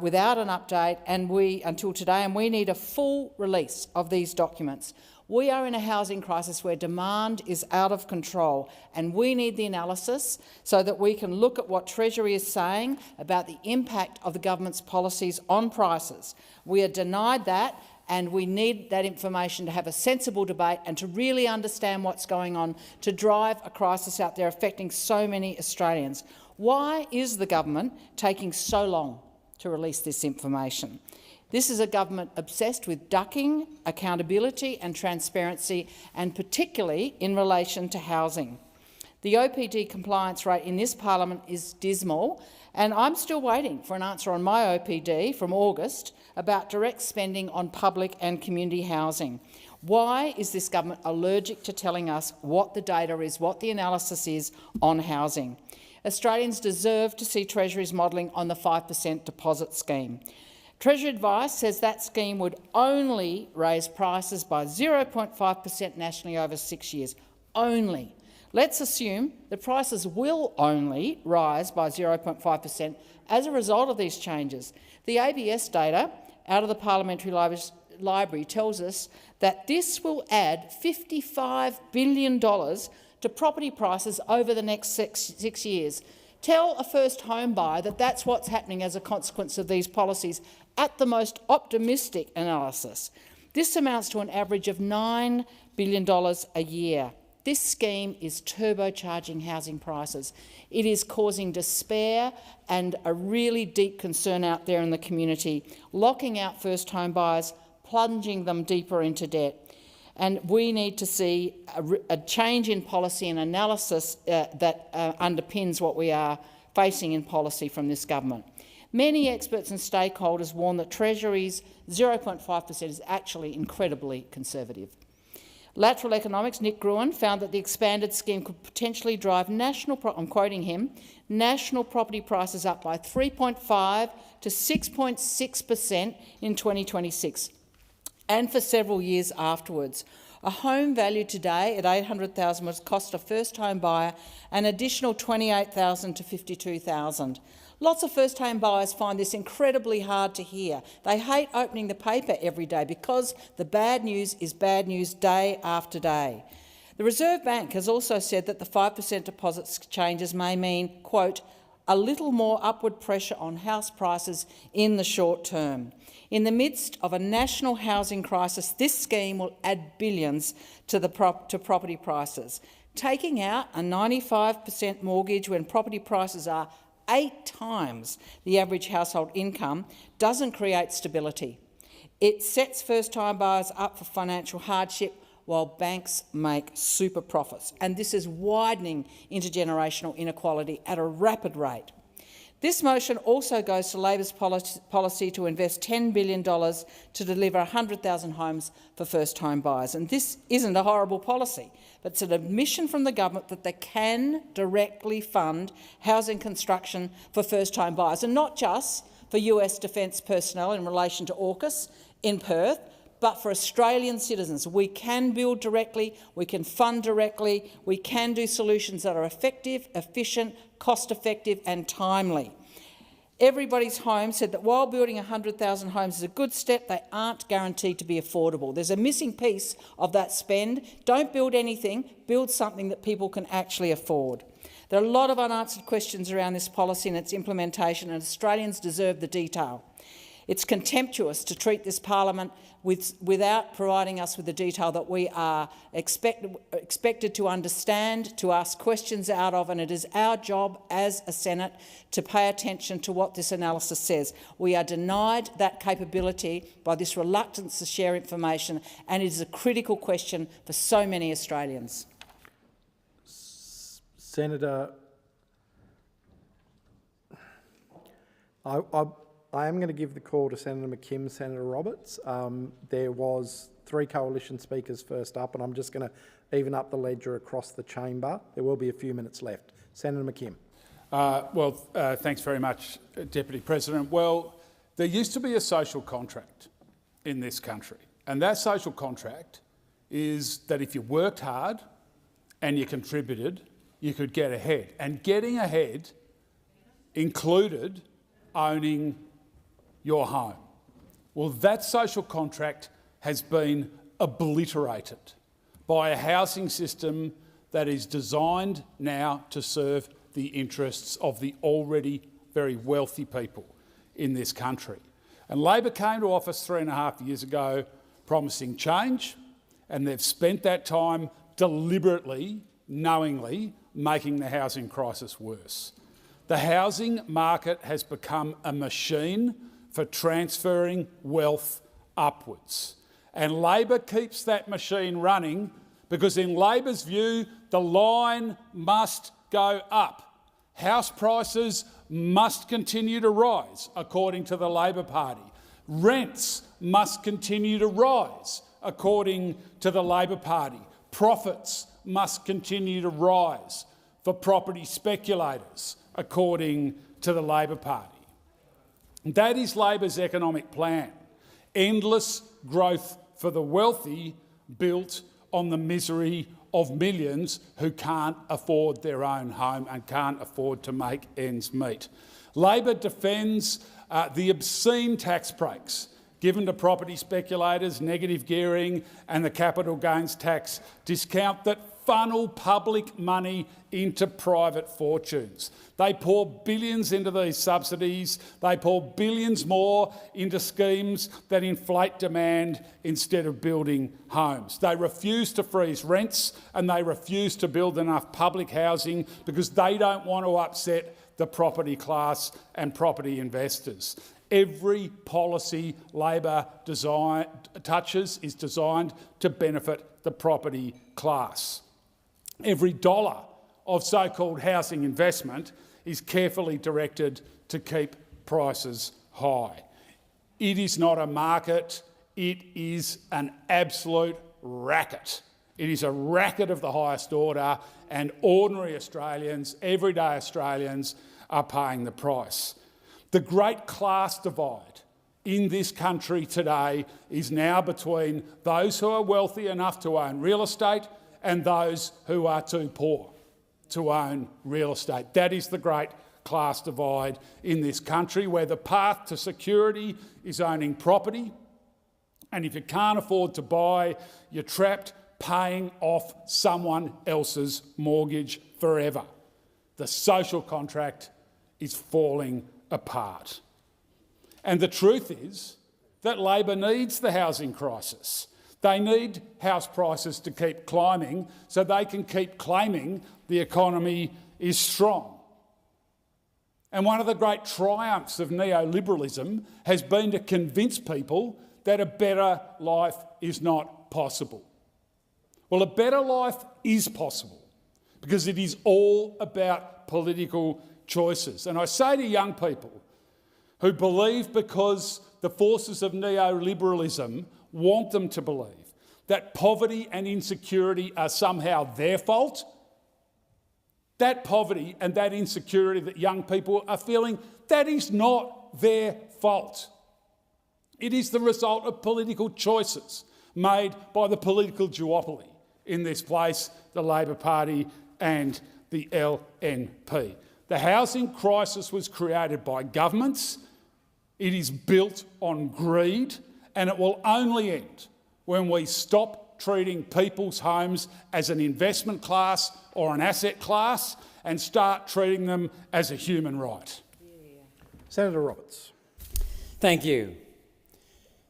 without an update until today, and we need a full release of these documents. We are in a housing crisis where demand is out of control, and we need the analysis so that we can look at what Treasury is saying about the impact of the government's policies on prices. We are denied that, and we need that information to have a sensible debate and to really understand what's going on to drive a crisis out there affecting so many Australians. Why is the government taking so long to release this information? This is a government obsessed with ducking accountability and transparency, and particularly in relation to housing. The OPD compliance rate in this parliament is dismal, and I'm still waiting for an answer on my OPD from August about direct spending on public and community housing. Why is this government allergic to telling us what the data is, what the analysis is on housing? Australians deserve to see Treasury's modelling on the 5% deposit scheme. Treasury advice says that scheme would only raise prices by 0.5% nationally over 6 years. Only. Let's assume the prices will only rise by 0.5% as a result of these changes. The ABS data out of the Parliamentary Library tells us that this will add $55 billion to property prices over the next six years. Tell a first home buyer that that's what's happening as a consequence of these policies at the most optimistic analysis. This amounts to an average of $9 billion a year. This scheme is turbocharging housing prices. It is causing despair and a really deep concern out there in the community, locking out first home buyers, plunging them deeper into debt. And we need to see a change in policy and analysis that underpins what we are facing in policy from this government. Many experts and stakeholders warn that Treasury's 0.5% is actually incredibly conservative. Lateral Economics' Nick Gruen found that the expanded scheme could potentially drive I'm quoting him, national property prices up by 3.5 to 6.6% in 2026, and for several years afterwards. A home value today at $800,000 would cost a first-home buyer an additional $28,000 to $52,000. Lots of first-home buyers find this incredibly hard to hear. They hate opening the paper every day because the bad news is bad news day after day. The Reserve Bank has also said that the 5% deposit changes may mean, quote, a little more upward pressure on house prices in the short term. In the midst of a national housing crisis, this scheme will add billions to property prices. Taking out a 95% mortgage when property prices are 8 times the average household income doesn't create stability. It sets first-time buyers up for financial hardship while banks make super profits, and this is widening intergenerational inequality at a rapid rate. This motion also goes to Labor's policy to invest $10 billion to deliver 100,000 homes for first-home buyers. And this isn't a horrible policy, but it's an admission from the government that they can directly fund housing construction for first-home buyers, and not just for US defence personnel in relation to AUKUS in Perth, but for Australian citizens. We can build directly, we can fund directly, we can do solutions that are effective, efficient, cost-effective and timely. Everybody's Home said that while building 100,000 homes is a good step, they aren't guaranteed to be affordable. There's a missing piece of that spend. Don't build anything, build something that people can actually afford. There are a lot of unanswered questions around this policy and its implementation, and Australians deserve the detail. It's contemptuous to treat this parliament without providing us with the detail that we are expected to understand, to ask questions out of, and it is our job as a Senate to pay attention to what this analysis says. We are denied that capability by this reluctance to share information, and it is a critical question for so many Australians. Senator, I am going to give the call to Senator McKim, Senator Roberts. There was 3 coalition speakers first up, and I'm just going to even up the ledger across the chamber. There will be a few minutes left. Senator McKim. Thanks very much, Deputy President. Well, there used to be a social contract in this country, and that social contract is that if you worked hard and you contributed, you could get ahead. And getting ahead included owning your home. Well, that social contract has been obliterated by a housing system that is designed now to serve the interests of the already very wealthy people in this country. And Labor came to office 3.5 years ago promising change, and they've spent that time deliberately, knowingly, making the housing crisis worse. The housing market has become a machine for transferring wealth upwards. And Labor keeps that machine running because in Labor's view, the line must go up. House prices must continue to rise, according to the Labor Party. Rents must continue to rise, according to the Labor Party. Profits must continue to rise for property speculators, according to the Labor Party. That is Labor's economic plan. Endless growth for the wealthy built on the misery of millions who can't afford their own home and can't afford to make ends meet. Labor defends the obscene tax breaks given to property speculators, negative gearing and the capital gains tax discount that funnel public money into private fortunes. They pour billions into these subsidies. They pour billions more into schemes that inflate demand instead of building homes. They refuse to freeze rents and they refuse to build enough public housing because they don't want to upset the property class and property investors. Every policy Labor touches is designed to benefit the property class. Every dollar of so-called housing investment is carefully directed to keep prices high. It is not a market, it is an absolute racket. It is a racket of the highest order, and ordinary Australians, everyday Australians, are paying the price. The great class divide in this country today is now between those who are wealthy enough to own real estate and those who are too poor to own real estate. That is the great class divide in this country, where the path to security is owning property, and if you can't afford to buy, you're trapped paying off someone else's mortgage forever. The social contract is falling apart. And the truth is that Labor needs the housing crisis. They need house prices to keep climbing so they can keep claiming the economy is strong. And one of the great triumphs of neoliberalism has been to convince people that a better life is not possible. Well, a better life is possible because it is all about political choices. And I say to young people who believe, because the forces of neoliberalism want them to believe, that poverty and insecurity are somehow their fault, that poverty and that insecurity that young people are feeling, that is not their fault. It is the result of political choices made by the political duopoly in this place, the Labor Party and the LNP. The housing crisis was created by governments. It is built on greed, and it will only end when we stop treating people's homes as an investment class or an asset class and start treating them as a human right. Senator Roberts. Thank you.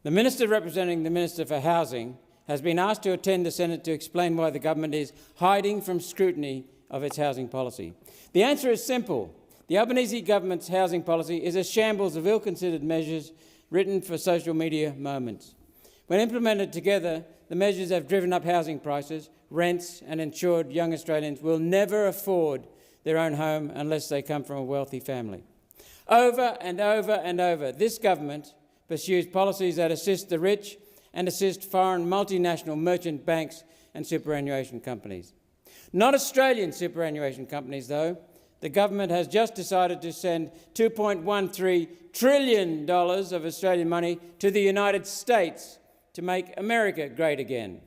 The Minister representing the Minister for Housing has been asked to attend the Senate to explain why the government is hiding from scrutiny of its housing policy. The answer is simple. The Albanese government's housing policy is a shambles of ill-considered measures written for social media moments. When implemented together, the measures have driven up housing prices, rents, and ensured young Australians will never afford their own home unless they come from a wealthy family. Over and over and over, this government pursues policies that assist the rich and assist foreign multinational merchant banks and superannuation companies. Not Australian superannuation companies, though. The government has just decided to send $2.13 trillion of Australian money to the United States to make America great again.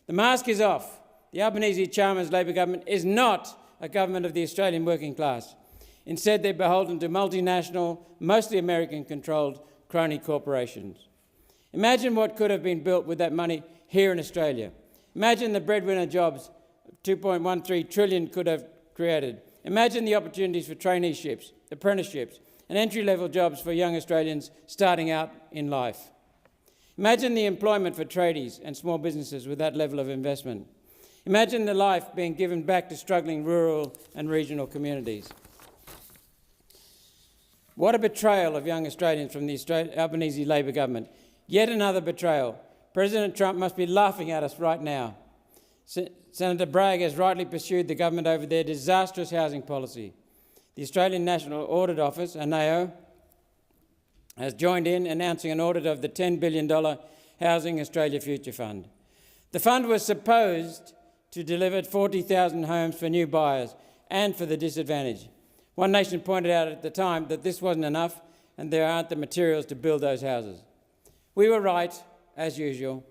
The mask is off. The Albanese-Chalmers Labor government is not a government of the Australian working class. Instead, they're beholden to multinational, mostly American-controlled crony corporations. Imagine what could have been built with that money here in Australia. Imagine the breadwinner jobs $2.13 trillion could have created. Imagine the opportunities for traineeships, apprenticeships, and entry-level jobs for young Australians starting out in life. Imagine the employment for tradies and small businesses with that level of investment. Imagine the life being given back to struggling rural and regional communities. What a betrayal of young Australians from the Albanese Labor government. Yet another betrayal. President Trump must be laughing at us right now. Senator Bragg has rightly pursued the government over their disastrous housing policy. The Australian National Audit Office, ANAO, has joined in announcing an audit of the $10 billion Housing Australia Future Fund. The fund was supposed to deliver 40,000 homes for new buyers and for the disadvantaged. One Nation pointed out at the time that this wasn't enough and there aren't the materials to build those houses. We were right, as usual.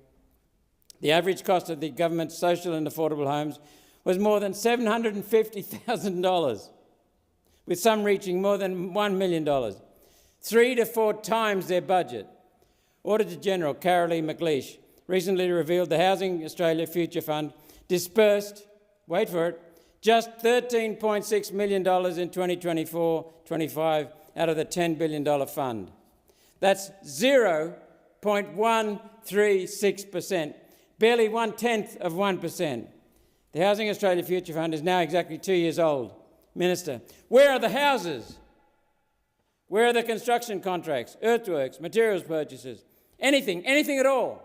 The average cost of the government's social and affordable homes was more than $750,000, with some reaching more than $1 million, 3 to 4 times their budget. Auditor General Carolee McLeish recently revealed the Housing Australia Future Fund dispersed, wait for it, just $13.6 million in 2024-25 out of the $10 billion fund. That's 0.136%, barely 1/10 of 1%. The Housing Australia Future Fund is now exactly 2 years old. Minister, where are the houses? Where are the construction contracts, earthworks, materials purchases, anything at all?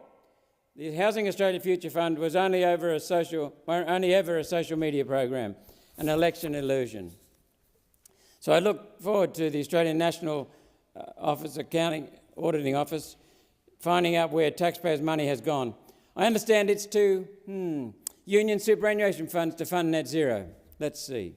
The Housing Australia Future Fund was only ever a social media program, an election illusion. So I look forward to the Australian National Auditing Office finding out where taxpayers' money has gone. I understand it's to union superannuation funds to fund net zero. Let's see.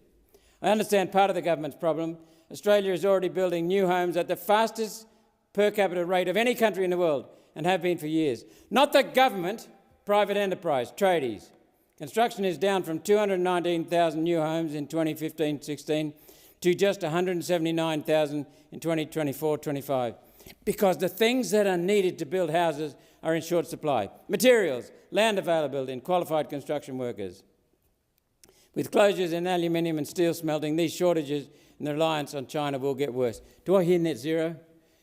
I understand part of the government's problem. Australia is already building new homes at the fastest per capita rate of any country in the world, and have been for years. Not the government, private enterprise, tradies. Construction is down from 219,000 new homes in 2015-16 to just 179,000 in 2024-25, because the things that are needed to build houses are in short supply. Materials, land availability and qualified construction workers. With closures in aluminium and steel smelting, these shortages and the reliance on China will get worse. Do I hear net zero?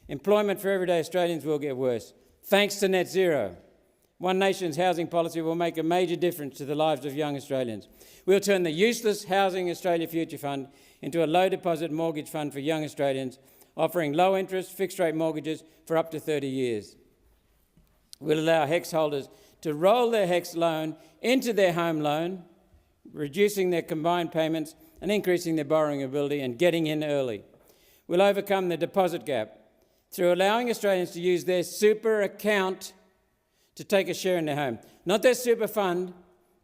Employment for everyday Australians will get worse. Thanks to net zero, One Nation's housing policy will make a major difference to the lives of young Australians. We'll turn the useless Housing Australia Future Fund into a low-deposit mortgage fund for young Australians, offering low-interest, fixed-rate mortgages for up to 30 years. We'll allow HEX holders to roll their HEX loan into their home loan, reducing their combined payments and increasing their borrowing ability and getting in early. We'll overcome the deposit gap through allowing Australians to use their super account to take a share in their home. Not their super fund,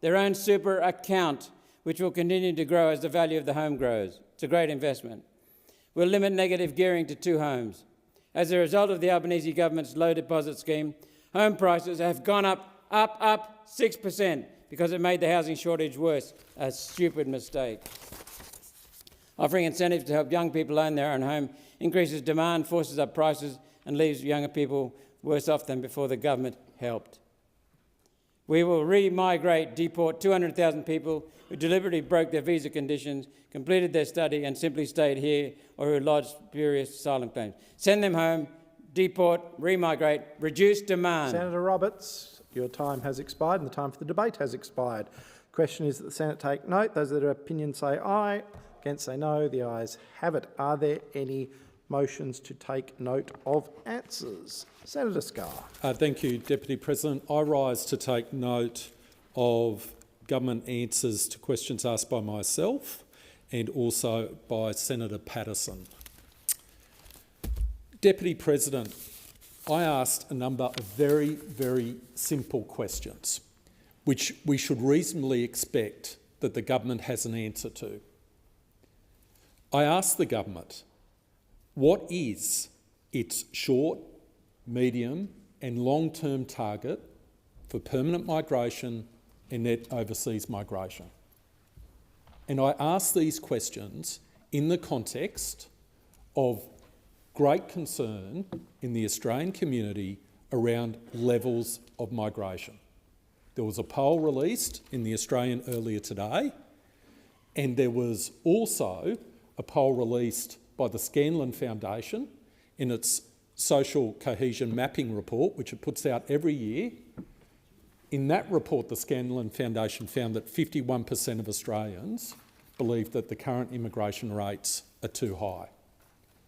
their own super account, which will continue to grow as the value of the home grows. It's a great investment. We'll limit negative gearing to 2 homes. As a result of the Albanese government's low deposit scheme, home prices have gone up 6% because it made the housing shortage worse. A stupid mistake. Offering incentives to help young people own their own home increases demand, forces up prices and leaves younger people worse off than before the government helped. We will deport 200,000 people who deliberately broke their visa conditions, completed their study and simply stayed here, or who lodged spurious asylum claims. Send them home, deport, remigrate, reduce demand. Senator Roberts, your time has expired and the time for the debate has expired. The question is that the Senate take note. Those that are opinion say aye, against say no. The ayes have it. Are there any motions to take note of answers? Senator Scarr. Thank you, Deputy President. I rise to take note of government answers to questions asked by myself and also by Senator Patterson. Deputy President, I asked a number of very, very simple questions which we should reasonably expect that the government has an answer to. I asked the government, what is its short, medium and long-term target for permanent migration and net overseas migration? And I asked these questions in the context of great concern in the Australian community around levels of migration. There was a poll released in The Australian earlier today, and there was also a poll released by the Scanlon Foundation in its Social Cohesion Mapping Report, which it puts out every year. In that report, the Scanlon Foundation found that 51% of Australians believe that the current immigration rates are too high.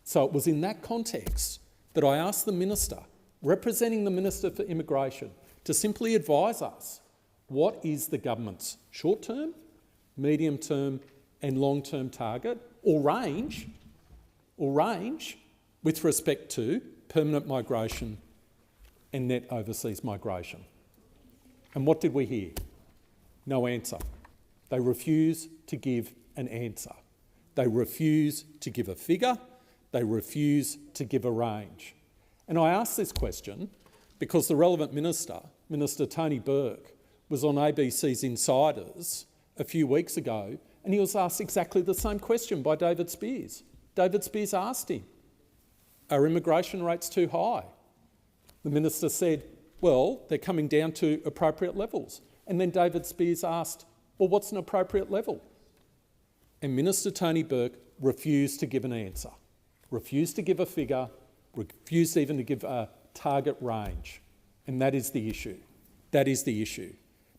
So it was in that context that I asked the Minister, representing the Minister for Immigration, to simply advise us what is the government's short-term, medium-term and long-term target or range with respect to permanent migration and net overseas migration. And what did we hear? No answer. They refuse to give an answer. They refuse to give a figure. They refuse to give a range. And I ask this question because the relevant minister, Minister Tony Burke, was on ABC's Insiders a few weeks ago, and he was asked exactly the same question by David Spears. David Spears asked him, are immigration rates too high? The minister said, well, they're coming down to appropriate levels. And then David Spears asked, well, what's an appropriate level? And Minister Tony Burke refused to give an answer, refused to give a figure, refused even to give a target range. And that is the issue. That is the issue.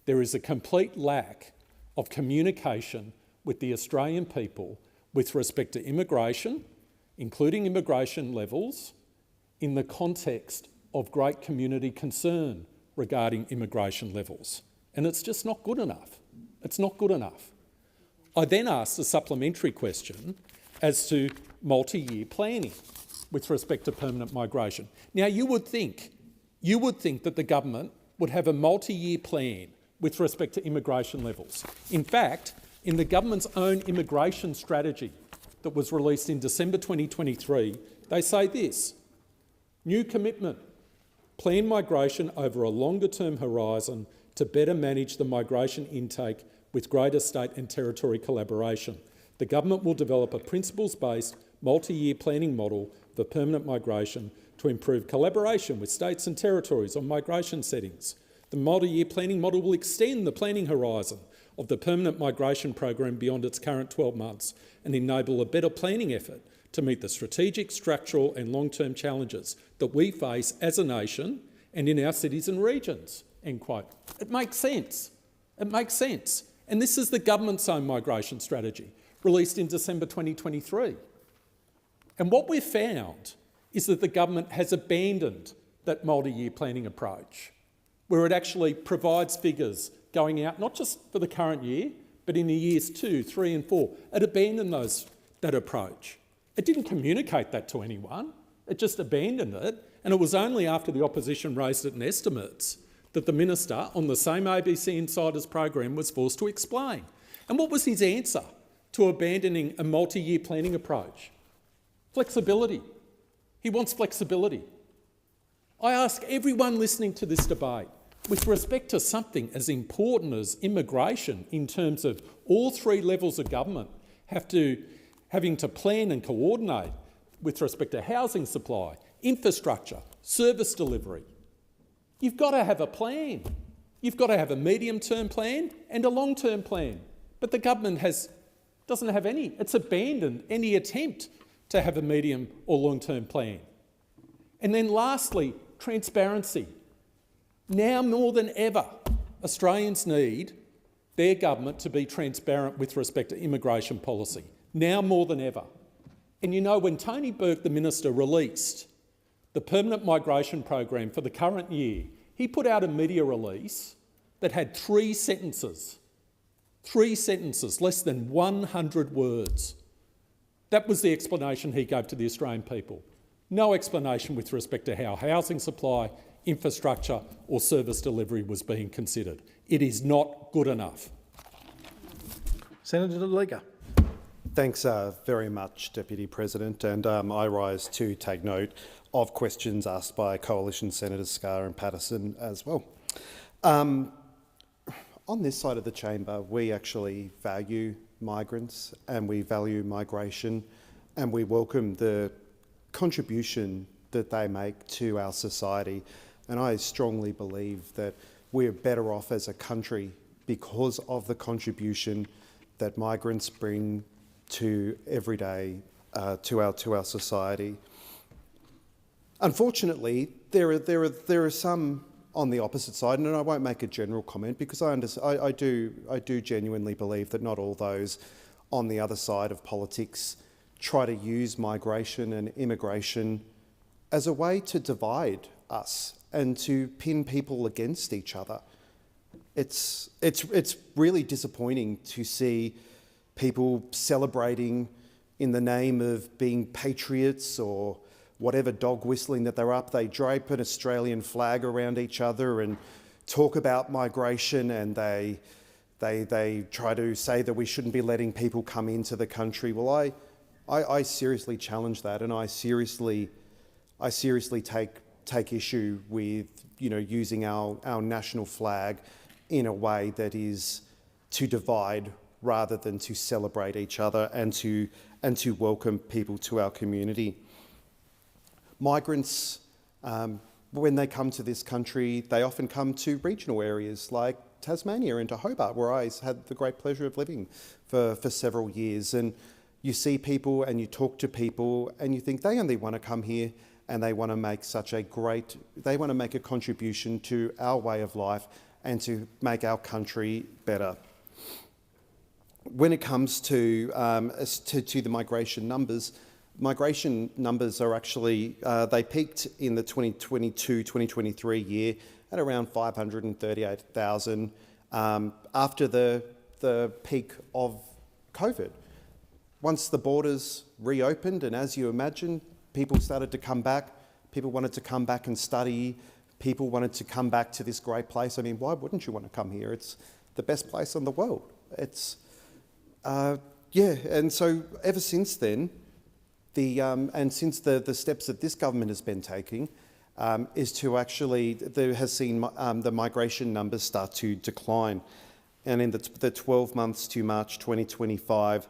There is a complete lack of communication with the Australian people with respect to immigration, including immigration levels, in the context of great community concern regarding immigration levels. And it's just not good enough. It's not good enough. I then asked a supplementary question as to multi-year planning with respect to permanent migration. Now, you would think that the government would have a multi-year plan with respect to immigration levels. In fact, in the government's own immigration strategy that was released in December 2023, they say this: new commitment, plan migration over a longer-term horizon to better manage the migration intake with greater state and territory collaboration. The government will develop a principles-based multi-year planning model for permanent migration to improve collaboration with states and territories on migration settings. The multi-year planning model will extend the planning horizon of the permanent migration program beyond its current 12 months and enable a better planning effort to meet the strategic, structural and long-term challenges that we face as a nation and in our cities and regions." End quote. It makes sense. It makes sense. And this is the government's own migration strategy, released in December 2023. And what we've found is that the government has abandoned that multi-year planning approach, where it actually provides figures going out not just for the current year, but in the years 2, 3 and 4. It abandoned that approach. It didn't communicate that to anyone. It just abandoned it. And it was only after the opposition raised it in estimates that the minister on the same ABC Insiders program was forced to explain. And what was his answer to abandoning a multi-year planning approach? Flexibility. He wants flexibility. I ask everyone listening to this debate, with respect to something as important as immigration in terms of all three levels of government having to plan and coordinate with respect to housing supply, infrastructure, service delivery. You've got to have a plan. You've got to have a medium-term plan and a long-term plan. But the government doesn't have any. It's abandoned any attempt to have a medium or long-term plan. And then lastly, transparency. Now more than ever, Australians need their government to be transparent with respect to immigration policy. Now more than ever. And you know, when Tony Burke, the minister, released the permanent migration program for the current year, he put out a media release that had 3 sentences. 3 sentences, less than 100 words. That was the explanation he gave to the Australian people. No explanation with respect to how housing supply, infrastructure or service delivery was being considered. It is not good enough. Senator Liga. Thanks very much, Deputy President, and I rise to take note of questions asked by Coalition Senators Scarr and Patterson as well. On this side of the chamber, we actually value migrants and we value migration, and we welcome the contribution that they make to our society. And I strongly believe that we're better off as a country because of the contribution that migrants bring to everyday to our society. Unfortunately, there are some on the opposite side, and I won't make a general comment because I do genuinely believe that not all those on the other side of politics try to use migration and immigration as a way to divide us and to pin people against each other. It's really disappointing to see people celebrating in the name of being patriots or whatever dog whistling that they're up, they drape an Australian flag around each other and talk about migration, and they try to say that we shouldn't be letting people come into the country. Well, I seriously challenge that, and I seriously take issue with using our national flag in a way that is to divide rather than to celebrate each other and to welcome people to our community. Migrants, when they come to this country, they often come to regional areas like Tasmania and to Hobart, where I had the great pleasure of living for several years. And you see people and you talk to people and you think they only want to come here and they want to make they want to make a contribution to our way of life and to make our country better. When it comes to the migration numbers are actually, they peaked in the 2022-2023 year at around 538,000 after the peak of COVID. Once the borders reopened, and as you imagine, people started to come back, people wanted to come back and study, people wanted to come back to this great place. I mean, why wouldn't you want to come here? It's the best place in the world. And so ever since then, since the steps that this government has been taking, is to actually, has seen the migration numbers start to decline. And in the 12 months to March 2025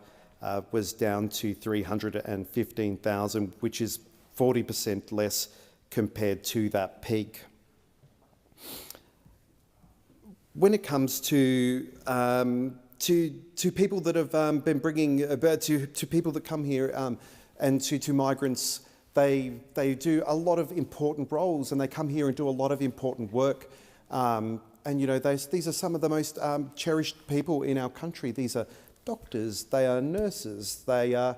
was down to 315,000, which is 40% less compared to that peak. When it comes to people that have been bringing, to people that come here and to migrants, they do a lot of important roles and they come here and do a lot of important work. These are some of the most cherished people in our country. These are doctors, they are nurses, they're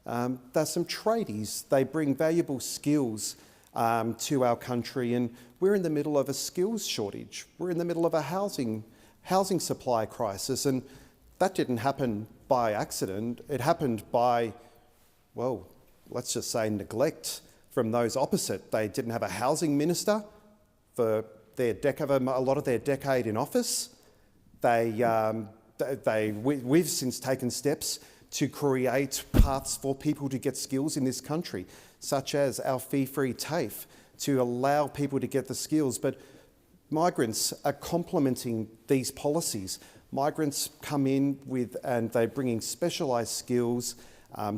some tradies. They bring valuable skills to our country, and we're in the middle of a skills shortage. We're in the middle of a housing supply crisis, and that didn't happen by accident. It happened by, well, let's just say neglect from those opposite. They didn't have a housing minister for a lot of their decade in office. We've since taken steps to create paths for people to get skills in this country, such as our fee-free TAFE, to allow people to get the skills. But migrants are complementing these policies. Migrants come in and they're bringing specialised skills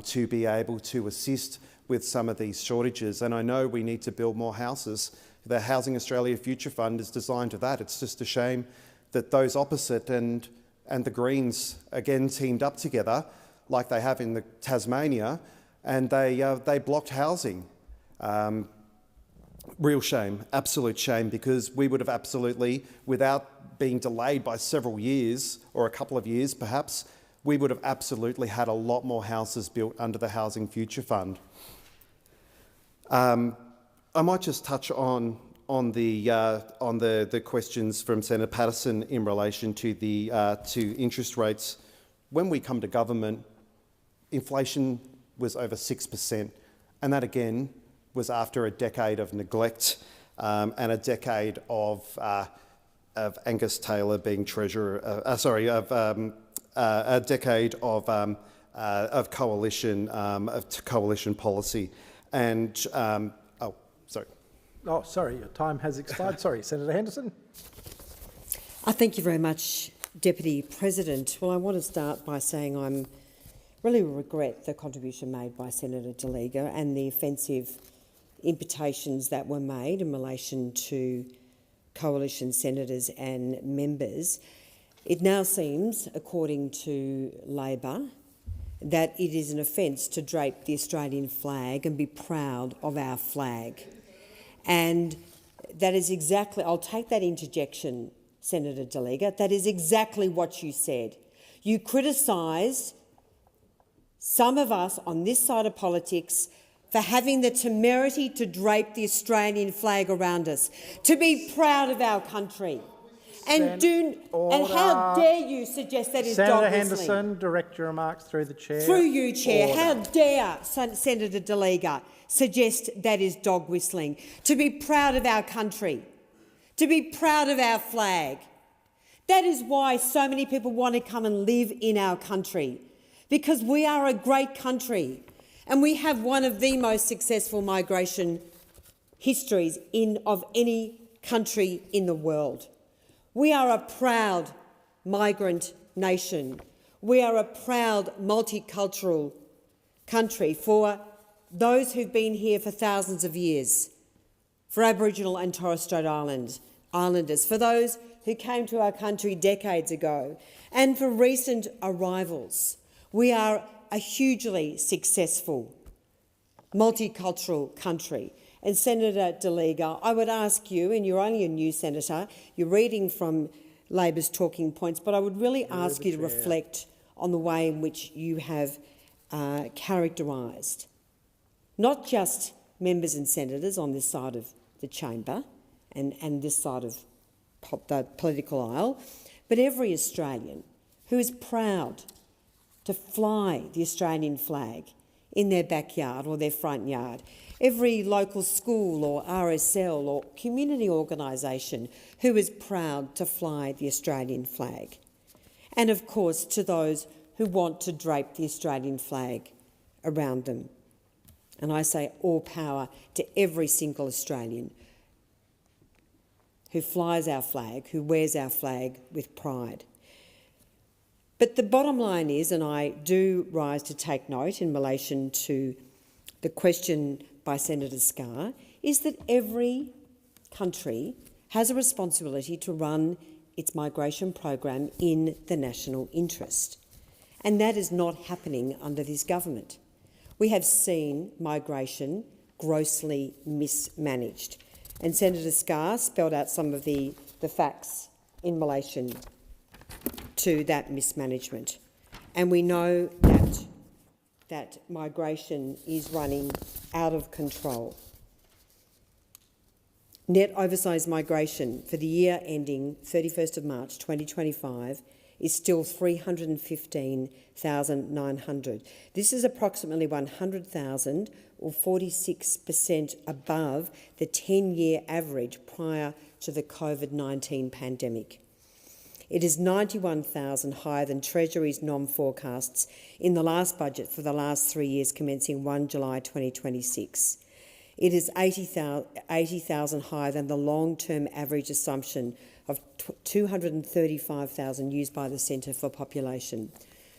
to be able to assist with some of these shortages. And I know we need to build more houses. The Housing Australia Future Fund is designed to that. It's just a shame that those opposite and the Greens again teamed up together, like they have in the Tasmania, and they blocked housing. Real shame, absolute shame, because we would have absolutely, without being delayed by several years or a couple of years perhaps, we would have absolutely had a lot more houses built under the Housing Future Fund. I might just touch on the questions from Senator Patterson in relation to to interest rates. When we come to government, inflation was over 6%, and that again was after a decade of neglect and a decade of Angus Taylor being Treasurer. A decade of coalition policy, and Oh, sorry, your time has expired. Sorry, Senator Henderson. Thank you very much, Deputy President. Well, I want to start by saying I really regret the contribution made by Senator Delegar and the offensive imputations that were made in relation to coalition senators and members. It now seems, according to Labor, that it is an offence to drape the Australian flag and be proud of our flag. And that is exactly, I'll take that interjection, Senator Delegar, that is exactly what you said. You criticised some of us on this side of politics for having the temerity to drape the Australian flag around us, to be proud of our country. And how dare you suggest that is Senator dog whistling? Henderson, direct your remarks through the chair. Through you, Chair. Order. How dare Senator De Liga suggest that is dog whistling? To be proud of our country, to be proud of our flag. That is why so many people want to come and live in our country, because we are a great country and we have one of the most successful migration histories of any country in the world. We are a proud migrant nation. We are a proud multicultural country for those who've been here for thousands of years, for Aboriginal and Torres Strait Islanders, for those who came to our country decades ago, and for recent arrivals. We are a hugely successful multicultural country. And Senator De Liga, I would ask you, and you're only a new senator, you're reading from Labor's talking points, but I would really ask you to reflect on the way in which you have characterised not just members and senators on this side of the chamber and this side of the political aisle, but every Australian who is proud to fly the Australian flag in their backyard or their front yard. Every local school or RSL or community organisation who is proud to fly the Australian flag. And of course to those who want to drape the Australian flag around them. And I say all power to every single Australian who flies our flag, who wears our flag with pride. But the bottom line is, and I do rise to take note in relation to the question by Senator Scarr, is that every country has a responsibility to run its migration program in the national interest. And that is not happening under this government. We have seen migration grossly mismanaged. And Senator Scarr spelled out some of the facts in relation to that mismanagement. And we know that migration is running out of control. Net oversized migration for the year ending 31st of March 2025 is still 315,900. This is approximately 100,000 or 46% above the 10-year average prior to the COVID-19 pandemic. It is 91,000 higher than Treasury's non-forecasts in the last budget for the last 3 years commencing 1 July 2026. It is 80,000 higher than the long-term average assumption of 235,000 used by the Centre for Population.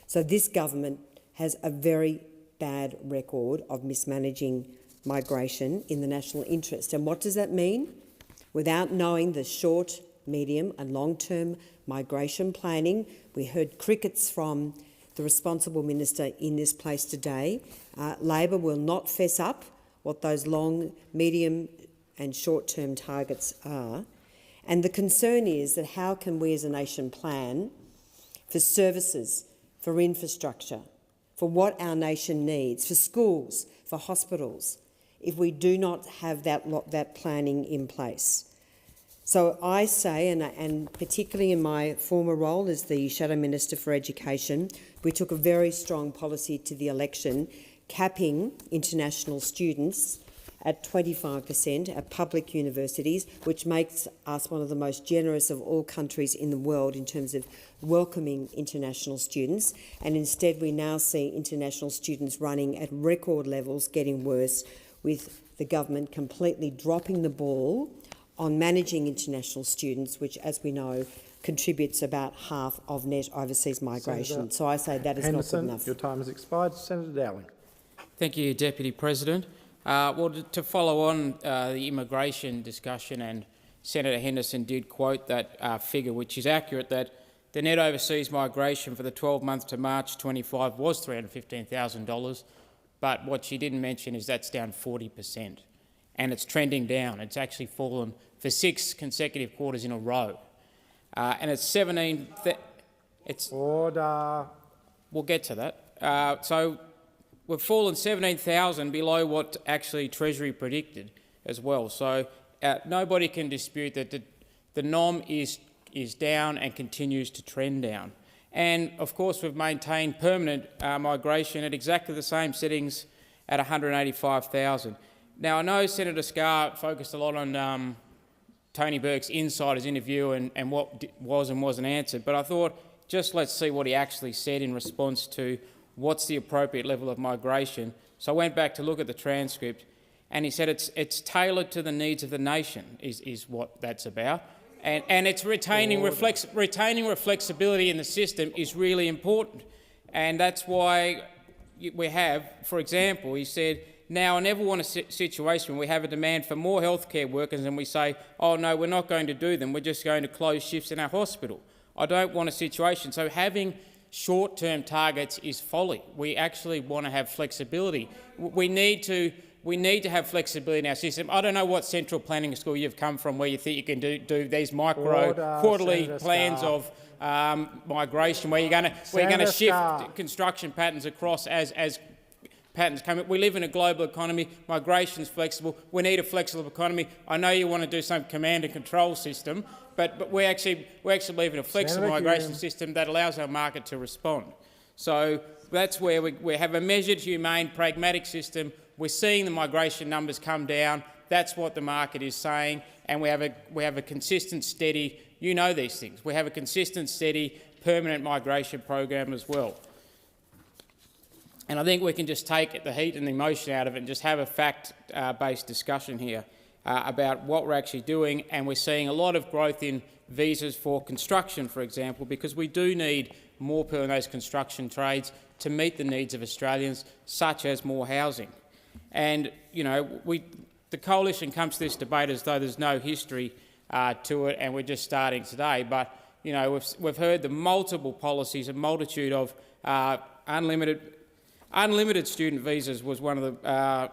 So this government has a very bad record of mismanaging migration in the national interest. And what does that mean? Without knowing the short, medium and long-term migration planning, we heard crickets from the responsible minister in this place today. Labor will not fess up what those long, medium and short-term targets are. And the concern is that how can we as a nation plan for services, for infrastructure, for what our nation needs, for schools, for hospitals, if we do not have that planning in place? So I say, and particularly in my former role as the Shadow Minister for Education, we took a very strong policy to the election, capping international students at 25% at public universities, which makes us one of the most generous of all countries in the world in terms of welcoming international students. And instead we now see international students running at record levels, getting worse, with the government completely dropping the ball on managing international students, which, as we know, contributes about half of net overseas migration. So I say that is not good enough. Your time has expired. Senator Dowling. Thank you, Deputy President. Well, to follow on the immigration discussion, and Senator Henderson did quote that figure, which is accurate, that the net overseas migration for the 12 months to March 25 was $315,000, but what she didn't mention is that's down 40%, and it's trending down. It's actually fallen for 6 consecutive quarters in a row, and it's 17. Order. We'll get to that. So we've fallen 17,000 below what actually Treasury predicted as well. So nobody can dispute that the NOM is is down and continues to trend down. And of course, we've maintained permanent migration at exactly the same settings at 185,000. Now, I know Senator Scarr focused a lot on Tony Burke's Insiders interview and what was and wasn't answered, but I thought just let's see what he actually said in response to what's the appropriate level of migration. So I went back to look at the transcript, and he said it's tailored to the needs of the nation is what that's about. And it's retaining reflexibility in the system is really important. And that's why we have, for example, he said, now I never want a situation where we have a demand for more healthcare workers and we say, oh no, we're not going to do them, we're just going to close shifts in our hospital. I don't want a situation. So having short-term targets is folly. We actually want to have flexibility. We need to have flexibility in our system. I don't know what central planning school you've come from where you think you can do these quarterly plans of migration where you're going to shift construction patterns across as patterns come. We live in a global economy. Migration's flexible. We need a flexible economy. I know you want to do some command and control system, but we actually believe in a flexible migration system that allows our market to respond. So that's where we have a measured, humane, pragmatic system. We're seeing the migration numbers come down. That's what the market is saying, and we have a consistent, steady. You know these things. We have a consistent, steady, permanent migration program as well. And I think we can just take the heat and the emotion out of it and just have a fact-based discussion here about what we're actually doing. And we're seeing a lot of growth in visas for construction, for example, because we do need more people in those construction trades to meet the needs of Australians, such as more housing. And, you know, the Coalition comes to this debate as though there's no history to it and we're just starting today. But, you know, we've heard the multiple policies, a multitude of unlimited student visas was one of the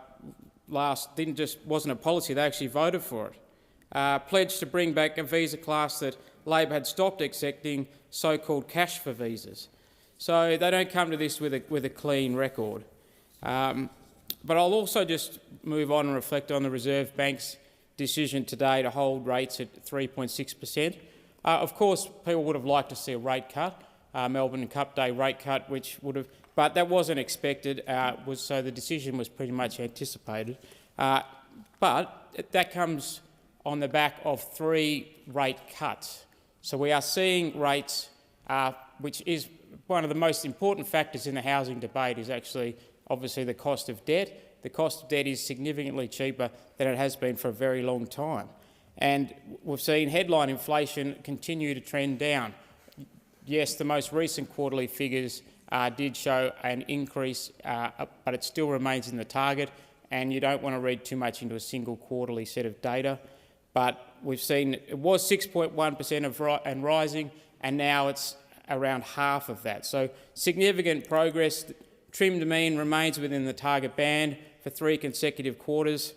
wasn't a policy, they actually voted for it. Pledged to bring back a visa class that Labor had stopped accepting, so-called cash for visas. So they don't come to this with a clean record. But I'll also just move on and reflect on the Reserve Bank's decision today to hold rates at 3.6%. Of course, people would have liked to see a rate cut, Melbourne and Cup Day rate cut, but that wasn't expected, so the decision was pretty much anticipated. But that comes on the back of 3 rate cuts. So we are seeing rates, which is one of the most important factors in the housing debate, is actually obviously the cost of debt. The cost of debt is significantly cheaper than it has been for a very long time. And we've seen headline inflation continue to trend down. Yes, the most recent quarterly figures did show an increase, but it still remains in the target, and you don't want to read too much into a single quarterly set of data. But we've seen it was 6.1% and rising, and now it's around half of that. So significant progress. Trimmed mean remains within the target band for 3 consecutive quarters.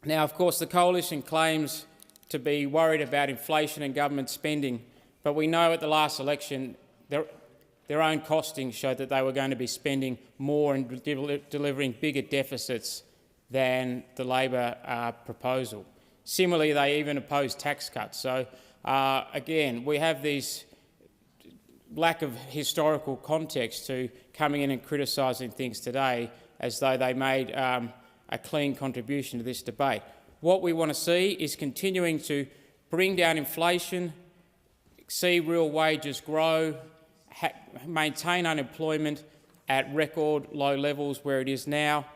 Now, of course, the Coalition claims to be worried about inflation and government spending, but we know at the last election their own costing showed that they were going to be spending more and delivering bigger deficits than the Labor proposal. Similarly, they even opposed tax cuts. So, again, we have these lack of historical context to coming in and criticising things today as though they made a clean contribution to this debate. What we want to see is continuing to bring down inflation, see real wages grow, maintain unemployment at record low levels where it is now,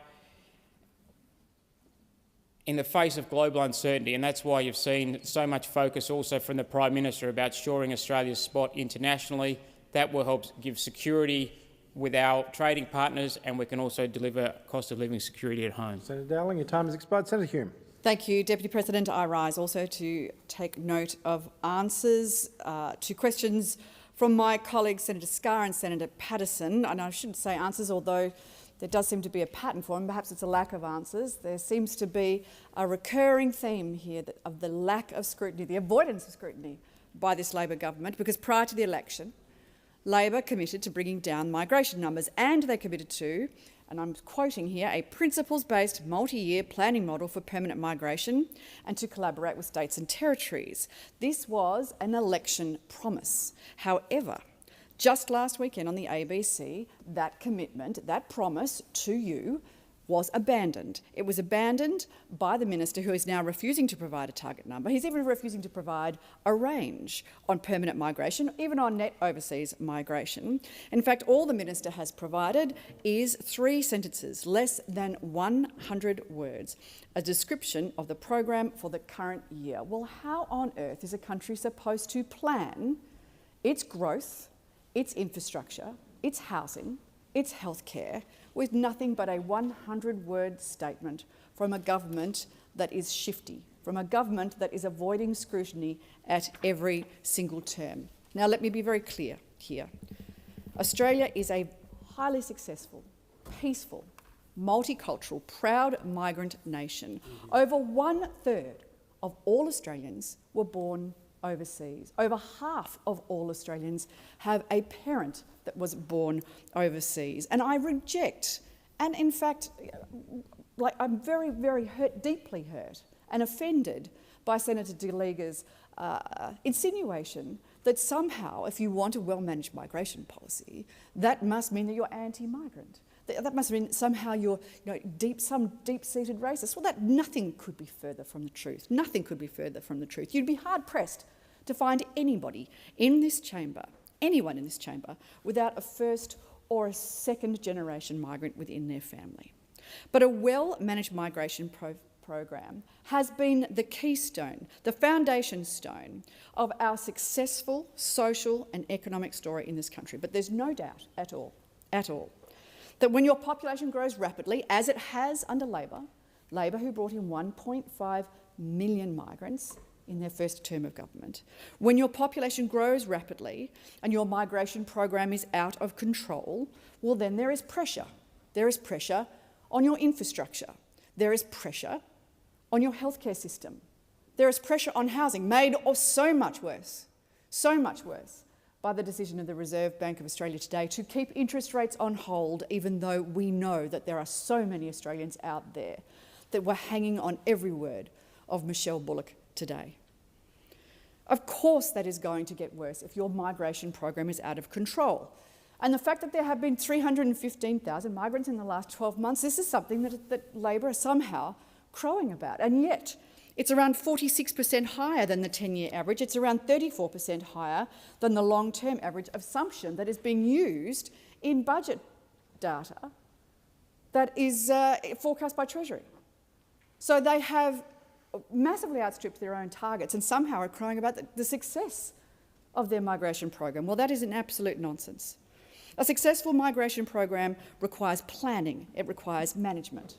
in the face of global uncertainty. And that's why you've seen so much focus also from the Prime Minister about shoring Australia's spot internationally. That will help give security with our trading partners, and we can also deliver cost of living security at home. Senator Dowling, your time has expired. Senator Hume. Thank you, Deputy President. I rise also to take note of answers to questions from my colleagues Senator Scarr and Senator Patterson. And I shouldn't say answers, although there does seem to be a pattern for them. Perhaps it's a lack of answers. There seems to be a recurring theme here of the lack of scrutiny, the avoidance of scrutiny by this Labor government, because prior to the election, Labor committed to bringing down migration numbers, and they committed to and I'm quoting here, a principles-based multi-year planning model for permanent migration and to collaborate with states and territories. This was an election promise. However, just last weekend on the ABC, that commitment, that promise to you was abandoned. It was abandoned by the minister, who is now refusing to provide a target number. He's even refusing to provide a range on permanent migration, even on net overseas migration. In fact, all the minister has provided is 3 sentences, less than 100 words, a description of the program for the current year. Well, how on earth is a country supposed to plan its growth, its infrastructure, its housing, its healthcare, with nothing but a 100-word statement from a government that is shifty, from a government that is avoiding scrutiny at every single term? Now, let me be very clear here. Australia is a highly successful, peaceful, multicultural, proud migrant nation. Over 1/3 of all Australians were born overseas. Over half of all Australians have a parent that was born overseas. And I reject, and in fact, I'm very, very hurt, deeply hurt and offended by Senator Delega's insinuation that somehow, if you want a well-managed migration policy, that must mean that you're anti-migrant. That must mean somehow you're some deep-seated racist. Well, nothing could be further from the truth. Nothing could be further from the truth. You'd be hard-pressed to find anybody in this chamber, anyone in this chamber, without a first or a second generation migrant within their family. But a well-managed migration program has been the keystone, the foundation stone of our successful social and economic story in this country. But there's no doubt at all, that when your population grows rapidly, as it has under Labor who brought in 1.5 million migrants in their first term of government, when your population grows rapidly and your migration program is out of control, well, then there is pressure. There is pressure on your infrastructure. There is pressure on your healthcare system. There is pressure on housing, made so much worse by the decision of the Reserve Bank of Australia today to keep interest rates on hold, even though we know that there are so many Australians out there that were hanging on every word of Michelle Bullock today. Of course that is going to get worse if your migration program is out of control. And the fact that there have been 315,000 migrants in the last 12 months, this is something that Labor are somehow crowing about. And yet, it's around 46% higher than the 10-year average. It's around 34% higher than the long-term average assumption that is being used in budget data that is forecast by Treasury. So they have massively outstripped their own targets and somehow are crowing about the success of their migration program. Well, that is an absolute nonsense. A successful migration program requires planning. It requires management.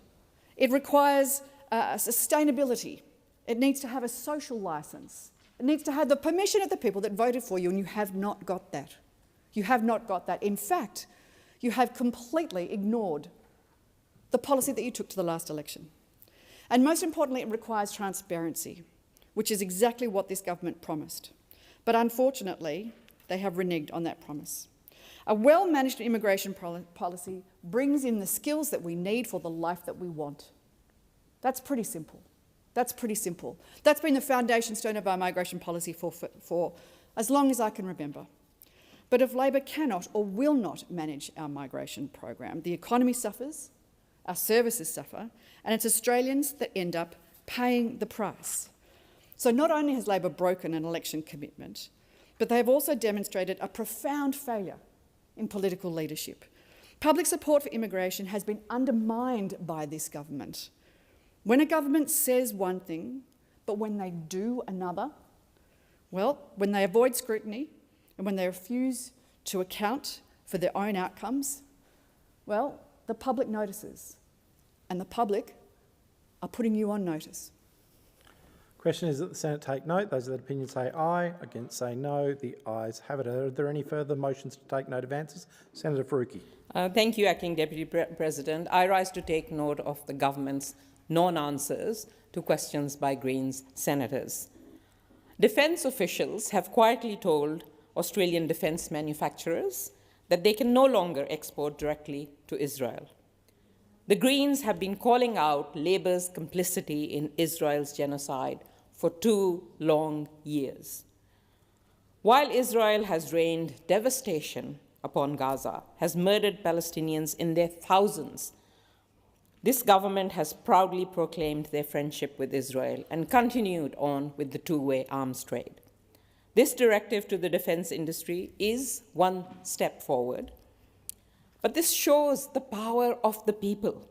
It requires sustainability. It needs to have a social licence. It needs to have the permission of the people that voted for you, and you have not got that. You have not got that. In fact, you have completely ignored the policy that you took to the last election. And most importantly, it requires transparency, which is exactly what this government promised. But unfortunately, they have reneged on that promise. A well-managed immigration policy brings in the skills that we need for the life that we want. That's pretty simple. That's pretty simple. That's been the foundation stone of our migration policy for as long as I can remember. But if Labor cannot or will not manage our migration program, the economy suffers, our services suffer, and it's Australians that end up paying the price. So not only has Labor broken an election commitment, but they have also demonstrated a profound failure in political leadership. Public support for immigration has been undermined by this government. When a government says one thing, but when they do another, well, when they avoid scrutiny and when they refuse to account for their own outcomes, well, the public notices, and the public are putting you on notice. Question is that the Senate take note. Those of that opinion say aye. Against say no. The ayes have it. Are there any further motions to take note of answers? Senator Faruqi. Thank you, Acting Deputy President. I rise to take note of the government's non-answers to questions by Greens senators. Defence officials have quietly told Australian defence manufacturers that they can no longer export directly to Israel. The Greens have been calling out Labour's complicity in Israel's genocide for 2 long years. While Israel has rained devastation upon Gaza, has murdered Palestinians in their thousands, this government has proudly proclaimed their friendship with Israel and continued on with the two-way arms trade. This directive to the defense industry is one step forward, but this shows the power of the people,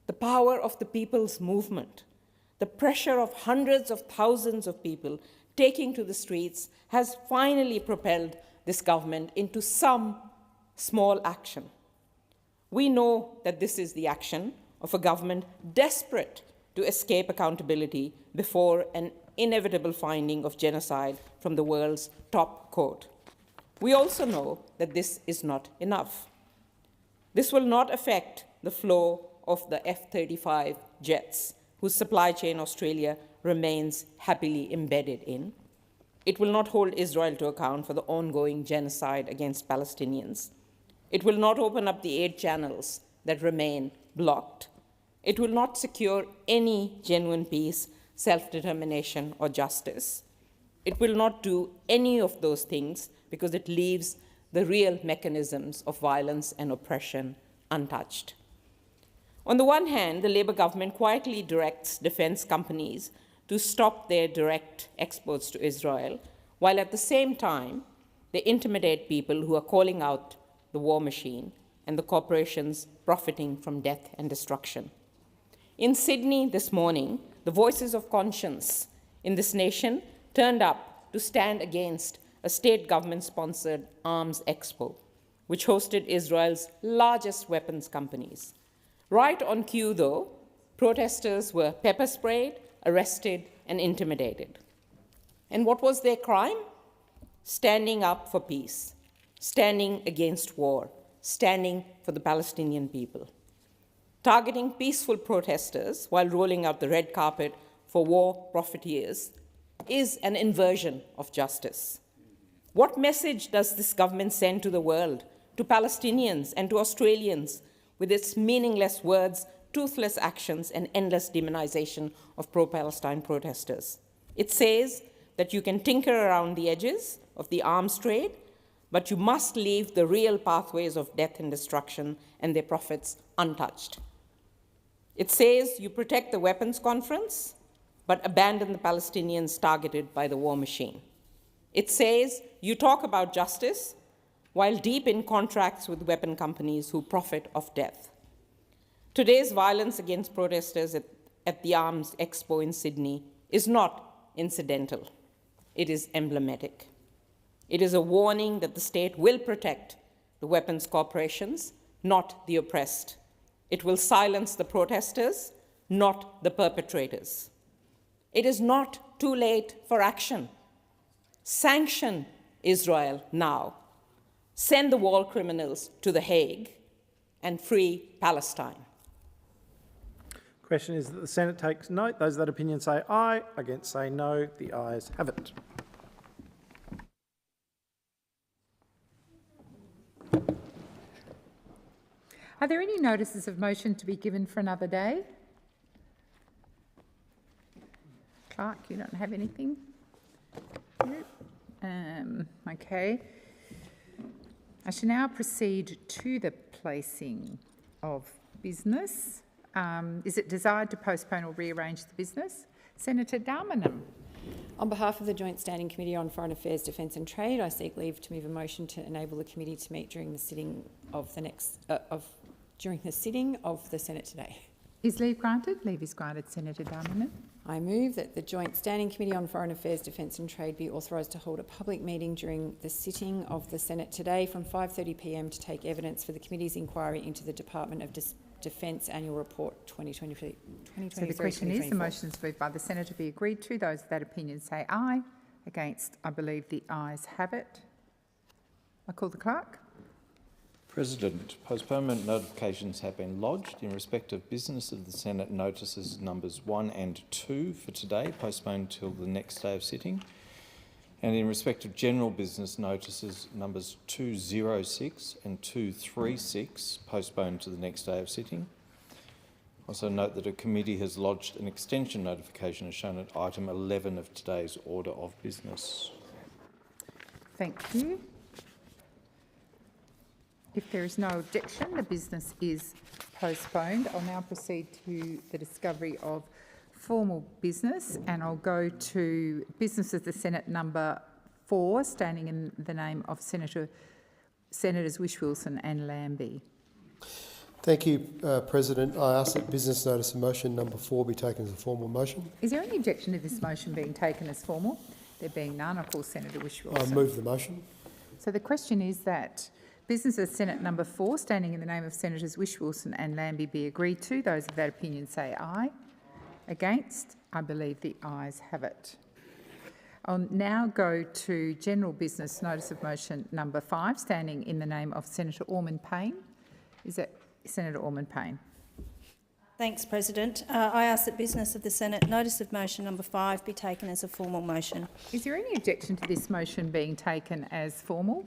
the power of the people's movement. The pressure of hundreds of thousands of people taking to the streets has finally propelled this government into some small action. We know that this is the action of a government desperate to escape accountability before an inevitable finding of genocide from the world's top court. We also know that this is not enough. This will not affect the flow of the F-35 jets, whose supply chain Australia remains happily embedded in. It will not hold Israel to account for the ongoing genocide against Palestinians. It will not open up the aid channels that remain blocked. It will not secure any genuine peace, self-determination, or justice. It will not do any of those things because it leaves the real mechanisms of violence and oppression untouched. On the one hand, the Labour government quietly directs defence companies to stop their direct exports to Israel, while at the same time, they intimidate people who are calling out the war machine and the corporations profiting from death and destruction. In Sydney this morning, the voices of conscience in this nation turned up to stand against a state government-sponsored arms expo, which hosted Israel's largest weapons companies. Right on cue, though, protesters were pepper-sprayed, arrested, and intimidated. And what was their crime? Standing up for peace, standing against war, standing for the Palestinian people. Targeting peaceful protesters while rolling out the red carpet for war profiteers is an inversion of justice. What message does this government send to the world, to Palestinians and to Australians, with its meaningless words, toothless actions, and endless demonization of pro-Palestine protesters? It says that you can tinker around the edges of the arms trade, but you must leave the real pathways of death and destruction and their profits untouched. It says you protect the weapons conference, but abandon the Palestinians targeted by the war machine. It says you talk about justice while deep in contracts with weapon companies who profit off death. Today's violence against protesters at the Arms Expo in Sydney is not incidental. It is emblematic. It is a warning that the state will protect the weapons corporations, not the oppressed. It will silence the protesters, not the perpetrators. It is not too late for action. Sanction Israel now. Send the war criminals to The Hague and free Palestine. Question is that the Senate takes note. Those of that opinion say aye. Against say no. The ayes have it. Are there any notices of motion to be given for another day? Clerk, you don't have anything? Okay. I shall now proceed to the placing of business. Is it desired to postpone or rearrange the business? Senator Darmingham. On behalf of the Joint Standing Committee on Foreign Affairs, Defence and Trade, I seek leave to move a motion to enable the committee to meet during the sitting of the Senate today. Is leave granted? Leave is granted, Senator Darmingham. I move that the Joint Standing Committee on Foreign Affairs, Defence and Trade be authorised to hold a public meeting during the sitting of the Senate today from 5:30 p.m. to take evidence for the committee's inquiry into the Department of Defence Annual Report 2023. So the question is, the motion is moved by the Senator be agreed to. Those of that opinion say aye. Against, I believe the ayes have it. I call the clerk. President, postponement notifications have been lodged in respect of business of the Senate notices numbers 1 and 2 for today, postponed till the next day of sitting, and in respect of general business notices numbers 206 and 236, postponed to the next day of sitting. Also note that a committee has lodged an extension notification as shown at item 11 of today's order of business. Thank you. If there is no objection, the business is postponed. I'll now proceed to the discovery of formal business, and I'll go to business of the Senate number 4, standing in the name of Senators Whish-Wilson and Lambie. Thank you, President. I ask that business notice of motion number 4 be taken as a formal motion. Is there any objection to this motion being taken as formal? There being none, I'll call Senator Whish-Wilson. I move the motion. So the question is that business of Senate number 4, standing in the name of Senators Whish-Wilson and Lambie, be agreed to. Those of that opinion say aye. Against? I believe the ayes have it. I'll now go to general business notice of motion number 5, standing in the name of Senator Ormond-Payne. Is that Senator Ormond-Payne? Thanks, President. I ask that business of the Senate notice of motion number 5 be taken as a formal motion. Is there any objection to this motion being taken as formal?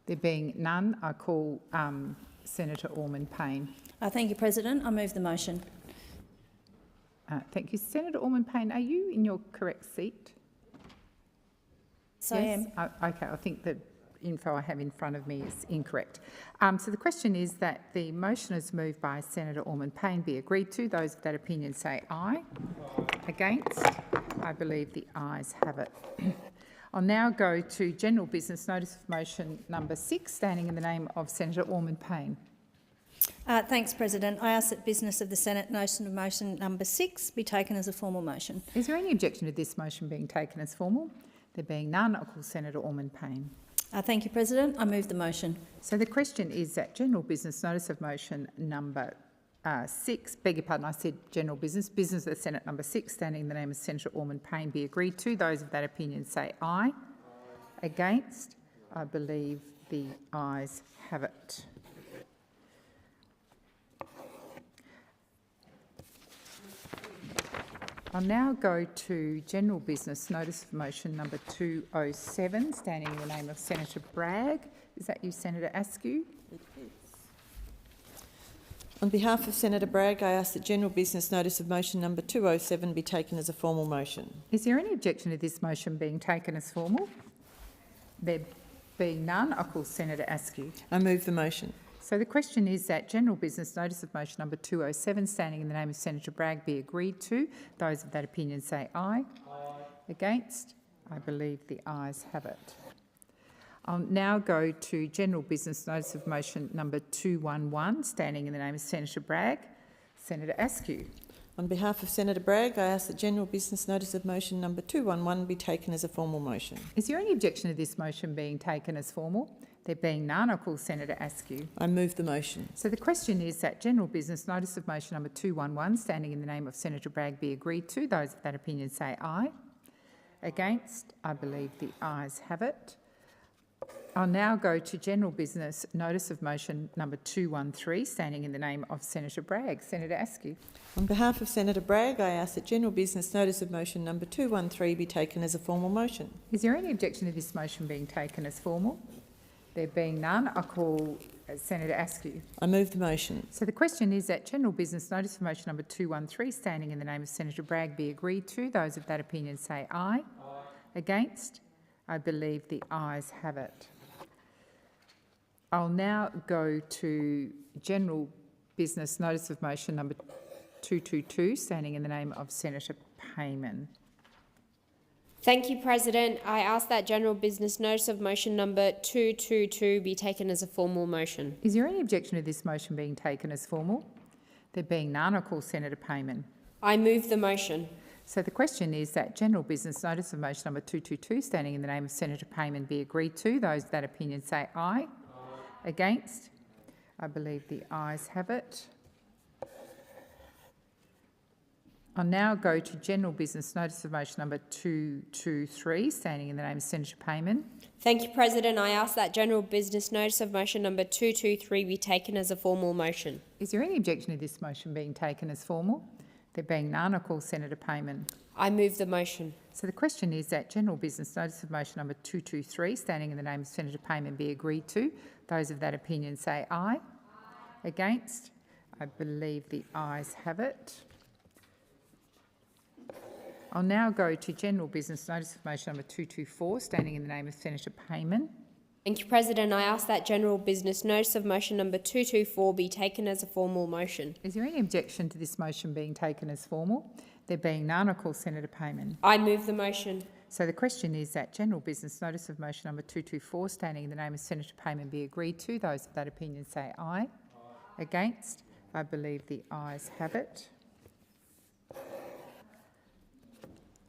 There being none, I call Senator Ormond-Payne. Thank you, President. I move the motion. Thank you. Senator Ormond-Payne, are you in your correct seat? Yes, I am. Okay, I think the info I have in front of me is incorrect. So the question is that the motion is moved by Senator Ormond-Payne be agreed to. Those of that opinion say aye. Against? I believe the ayes have it. I'll now go to general business notice of motion number 6, standing in the name of Senator Ormond-Payne. Thanks, President. I ask that business of the Senate notice of motion number 6 be taken as a formal motion. Is there any objection to this motion being taken as formal? There being none, I'll call Senator Ormond-Payne. Thank you, President. I move the motion. So the question is that general business notice of motion number 6, beg your pardon, I said general business of the Senate number 6, standing in the name of Senator Ormond-Payne, be agreed to. Those of that opinion say aye. Against? I believe the ayes have it. I'll now go to general business notice of motion number 207, standing in the name of Senator Bragg. Is that you, Senator Askew? It is. On behalf of Senator Bragg, I ask that general business notice of motion number 207 be taken as a formal motion. Is there any objection to this motion being taken as formal? There being none, I call Senator Askew. I move the motion. So the question is that general business notice of motion number 207, standing in the name of Senator Bragg, be agreed to. Those of that opinion say aye. Aye. Against? I believe the ayes have it. I'll now go to general business notice of motion number 211, standing in the name of Senator Bragg. Senator Askew. On behalf of Senator Bragg, I ask that general business notice of motion number 211 be taken as a formal motion. Is there any objection to this motion being taken as formal? There being none, I call Senator Askew. I move the motion. So the question is that general business notice of motion number 211, standing in the name of Senator Bragg, be agreed to. Those of that opinion say aye. Against? I believe the ayes have it. I'll now go to general business notice of motion number 213, standing in the name of Senator Bragg. Senator Askew. On behalf of Senator Bragg, I ask that general business notice of motion number 213 be taken as a formal motion. Is there any objection to this motion being taken as formal? There being none, I call Senator Askew. I move the motion. So the question is that general business notice of motion number 213, standing in the name of Senator Bragg, be agreed to. Those of that opinion say aye. Aye. Against? I believe the ayes have it. I'll now go to general business notice of motion number 222, standing in the name of Senator Payman. Thank you, President. I ask that general business notice of motion number 222 be taken as a formal motion. Is there any objection to this motion being taken as formal? There being none, I call Senator Payman. I move the motion. So the question is that general business notice of motion number 222, standing in the name of Senator Payman, be agreed to. Those of that opinion say aye. Aye. Against? I believe the ayes have it. I'll now go to general business notice of motion number 223, standing in the name of Senator Payman. Thank you, President. I ask that general business notice of motion number 223 be taken as a formal motion. Is there any objection to this motion being taken as formal? There being none, I call Senator Payman. I move the motion. So the question is that general business notice of motion number 223, standing in the name of Senator Payman, be agreed to. Those of that opinion say aye. Aye. Against? I believe the ayes have it. I'll now go to general business notice of motion number 224, standing in the name of Senator Payman. Thank you, President. I ask that general business notice of motion number 224 be taken as a formal motion. Is there any objection to this motion being taken as formal? There being none, I call Senator Payman. I move the motion. So the question is that general business notice of motion number 224, standing in the name of Senator Payman, be agreed to. Those of that opinion say aye. Against? I believe the ayes have it.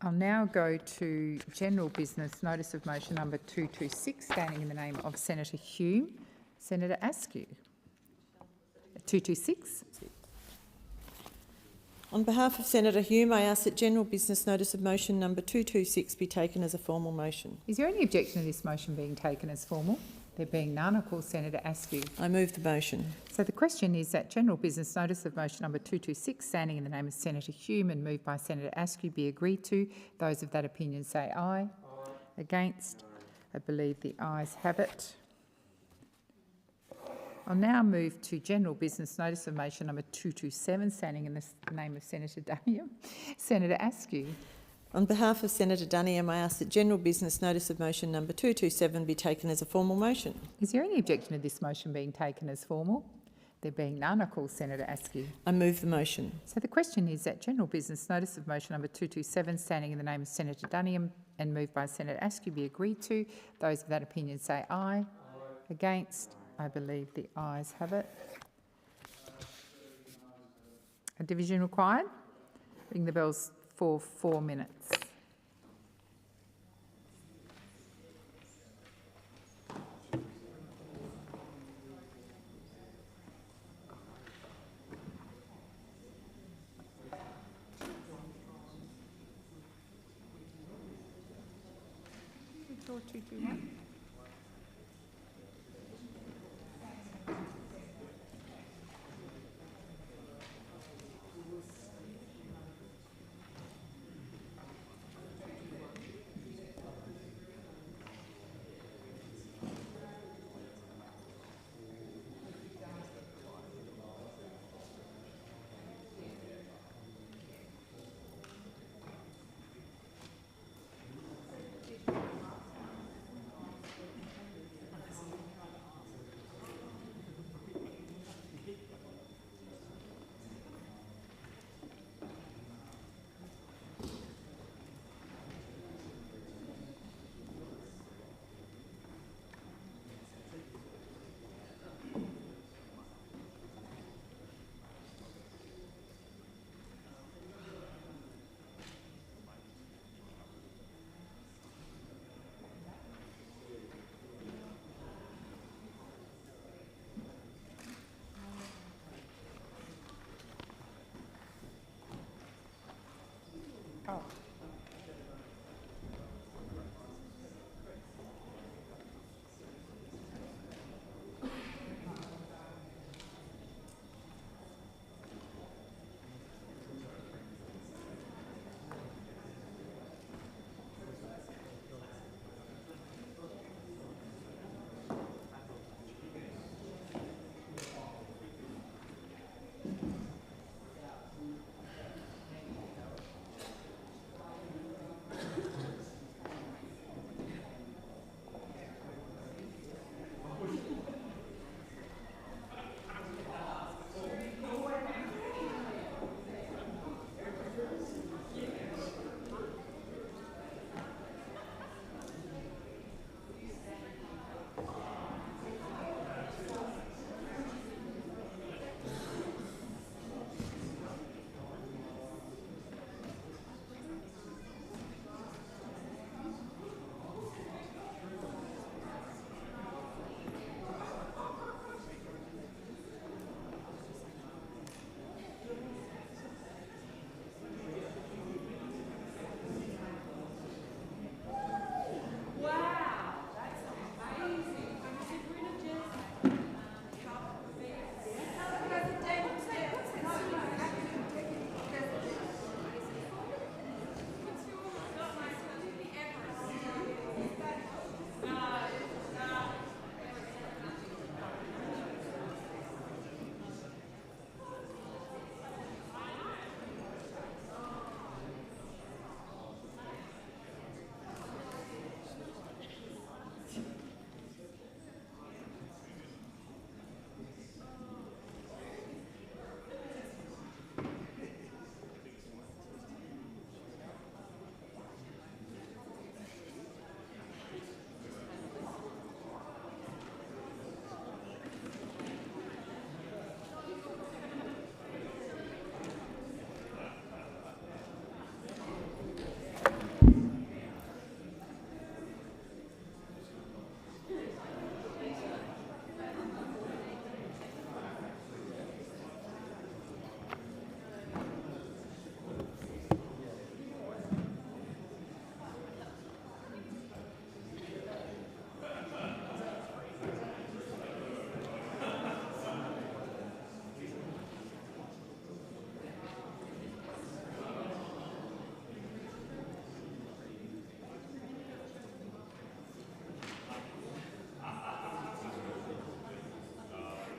I'll now go to general business notice of motion number 226, standing in the name of Senator Hume. Senator Askew. 226. On behalf of Senator Hume, I ask that general business notice of motion number 226 be taken as a formal motion. Is there any objection to this motion being taken as formal? There being none, I call Senator Askew. I move the motion. So the question is that general business notice of motion number 226, standing in the name of Senator Hume and moved by Senator Askew, be agreed to. Those of that opinion say aye. Against? I believe the ayes have it. I'll now move to general business notice of motion number 227, standing in the name of Senator Daniel. Senator Askew. On behalf of Senator Duniam, I ask that general business notice of motion number 227 be taken as a formal motion. Is there any objection to this motion being taken as formal? There being none, I call Senator Askew. I move the motion. So the question is that general business notice of motion number 227, standing in the name of Senator Duniam and moved by Senator Askew, be agreed to. Those of that opinion say aye. Against? I believe the ayes have it. A division required? Ring the bells for 4 minutes. Withdraw 221.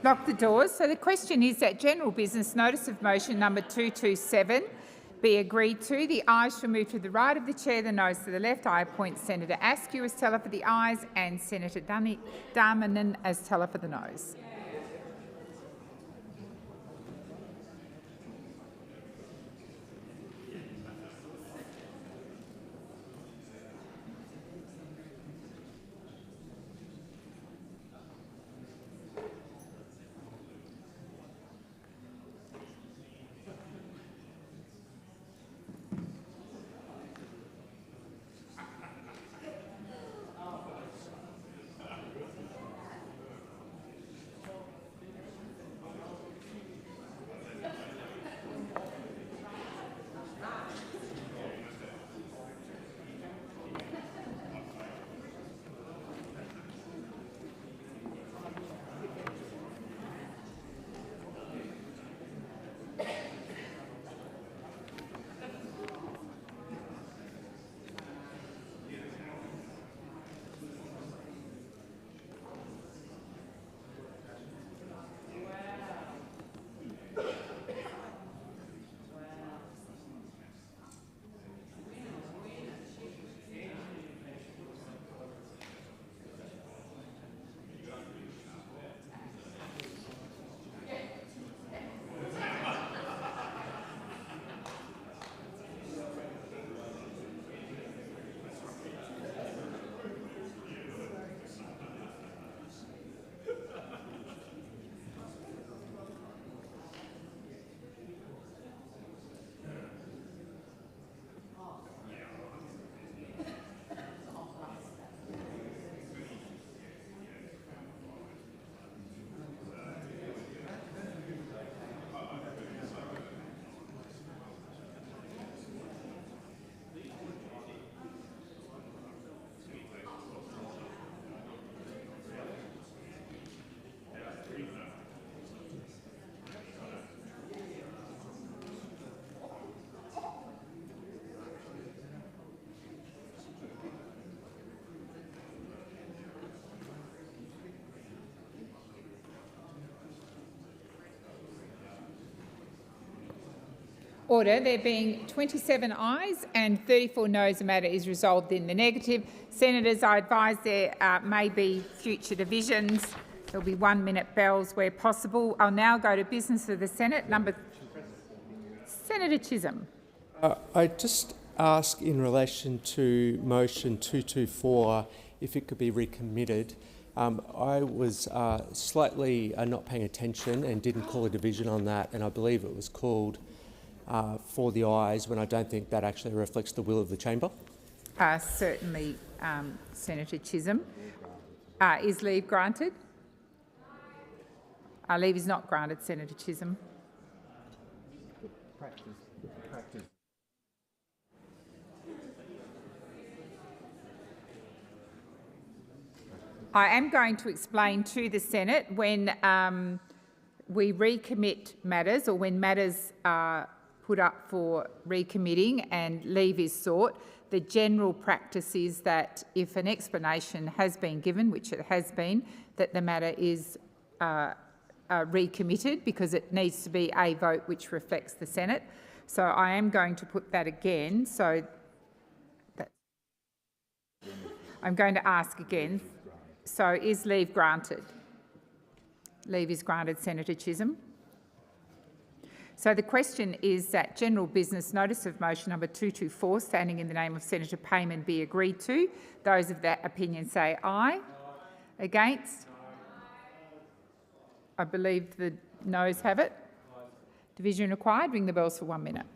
Lock the doors. So the question is that general business notice of motion number 227 be agreed to. The ayes shall move to the right of the chair, the noes to the left. I appoint Senator Askew as teller for the ayes and Senator Darmanin as teller for the noes. Order. There being 27 ayes and 34 noes, the matter is resolved in the negative. Senators, I advise there may be future divisions. There will be 1-minute bells where possible. I'll now go to business of the Senate. Senator Chisholm. I just ask in relation to motion 224 if it could be recommitted. I was slightly not paying attention and didn't call a division on that, and I believe it was called for the ayes when I don't think that actually reflects the will of the chamber. Certainly, Senator Chisholm. Is leave granted? Leave is not granted, Senator Chisholm. I am going to explain to the Senate when we recommit matters or when matters are put up for recommitting and leave is sought, the general practice is that if an explanation has been given, which it has been, that the matter is recommitted because it needs to be a vote which reflects the Senate. So I am going to put that again. So I'm going to ask again. So is leave granted? Leave is granted, Senator Chisholm. So the question is that general business notice of motion number 224, standing in the name of Senator Payman, be agreed to. Those of that opinion say aye. Against? I believe the noes have it. Division required. Ring the bells for 1 minute.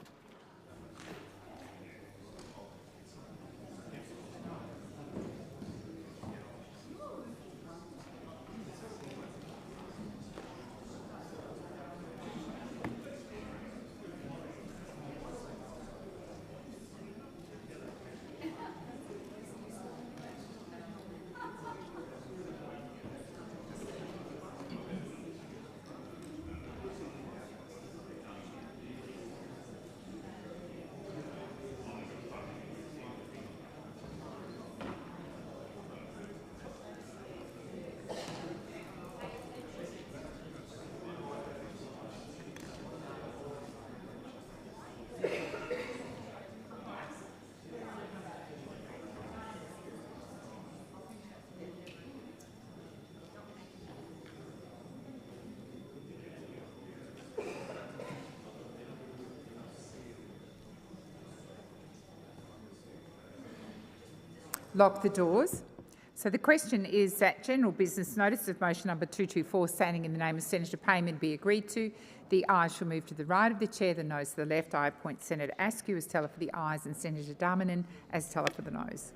Lock the doors. So the question is that general business notice of motion number 224 standing in the name of Senator Payman be agreed to. The ayes shall move to the right of the chair, the noes to the left. I appoint Senator Askew as teller for the ayes and Senator Darmanin as teller for the noes.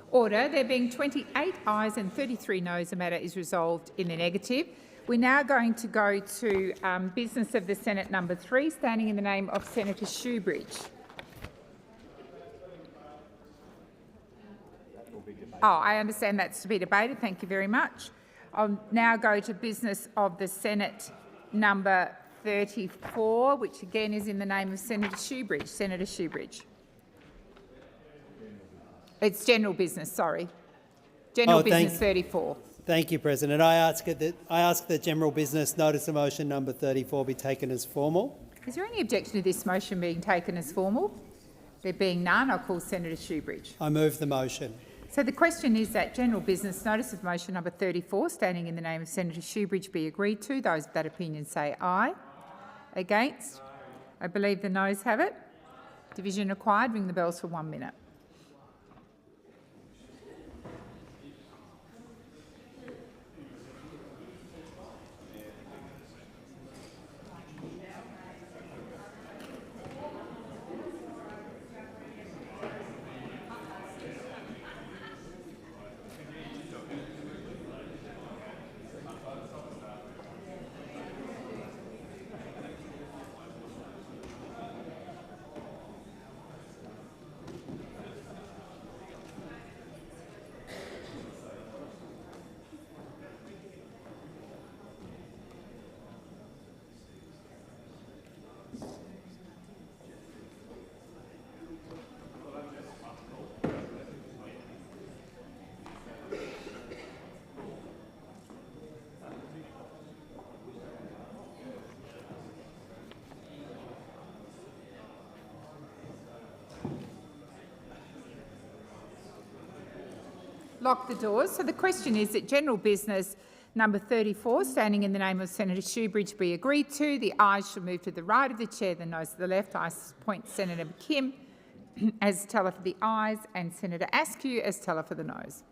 Order. There being 28 ayes and 33 noes, the matter is resolved in the negative. We're now going to go to business of the Senate number 3, standing in the name of Senator Shoebridge. Oh, I understand that's to be debated. Thank you very much. I'll now go to business of the Senate number 34, which again is in the name of Senator Shoebridge. Senator Shoebridge. It's general business, sorry. General business 34. Thank you, President. I ask that general business notice of motion number 34 be taken as formal. Is there any objection to this motion being taken as formal? There being none, I'll call Senator Shoebridge. I move the motion. So the question is that general business notice of motion number 34, standing in the name of Senator Shoebridge, be agreed to. Those of that opinion say aye. Against? I believe the noes have it. Division required. Ring the bells for 1 minute. Lock the doors. So the question is that general business number 34, standing in the name of Senator Shoebridge, be agreed to. The ayes shall move to the right of the chair, the noes to the left. I appoint Senator McKim as teller for the ayes and Senator Askew as teller for the noes.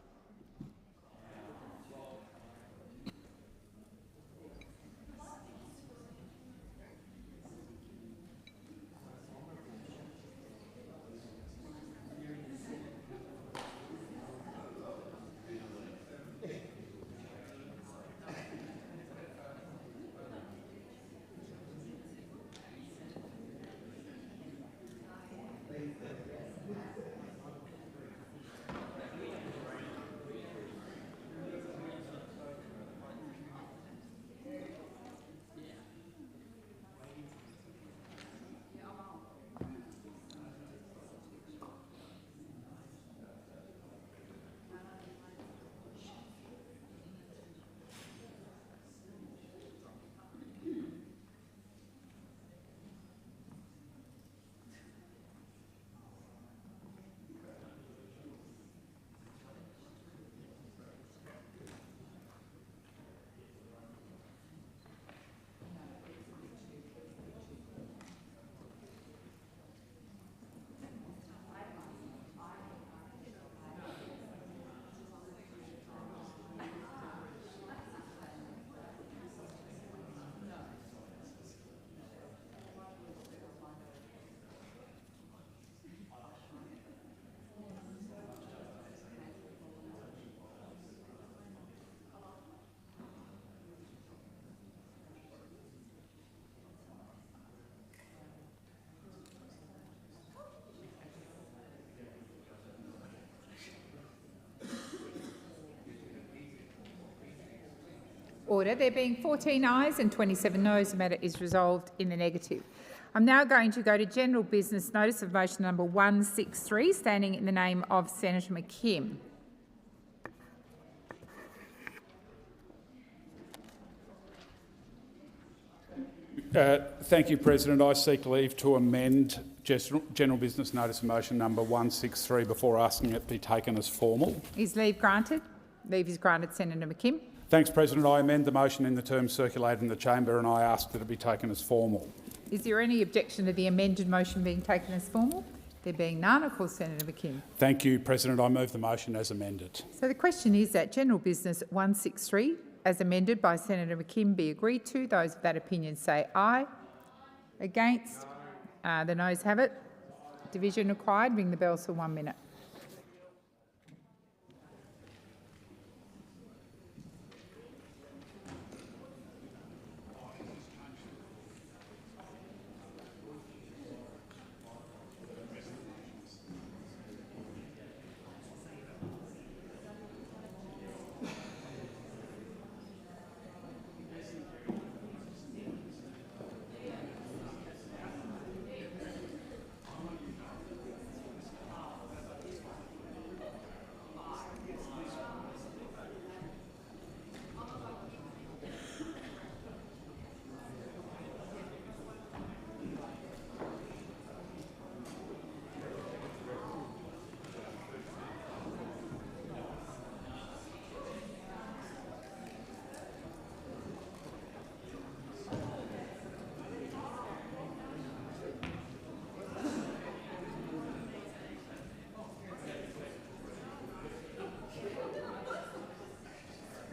Order. There being 14 ayes and 27 noes, the matter is resolved in the negative. I'm now going to go to general business notice of motion number 163, standing in the name of Senator McKim. Thank you, President. I seek leave to amend general business notice of motion number 163 before asking it be taken as formal. Is leave granted? Leave is granted, Senator McKim. Thanks, President. I amend the motion in the terms circulated in the chamber and I ask that it be taken as formal. Is there any objection to the amended motion being taken as formal? There being none, I call Senator McKim. Thank you, President. I move the motion as amended. So the question is that general business 163, as amended by Senator McKim, be agreed to. Those of that opinion say aye. Against? The noes have it. Division required. Ring the bells for 1 minute.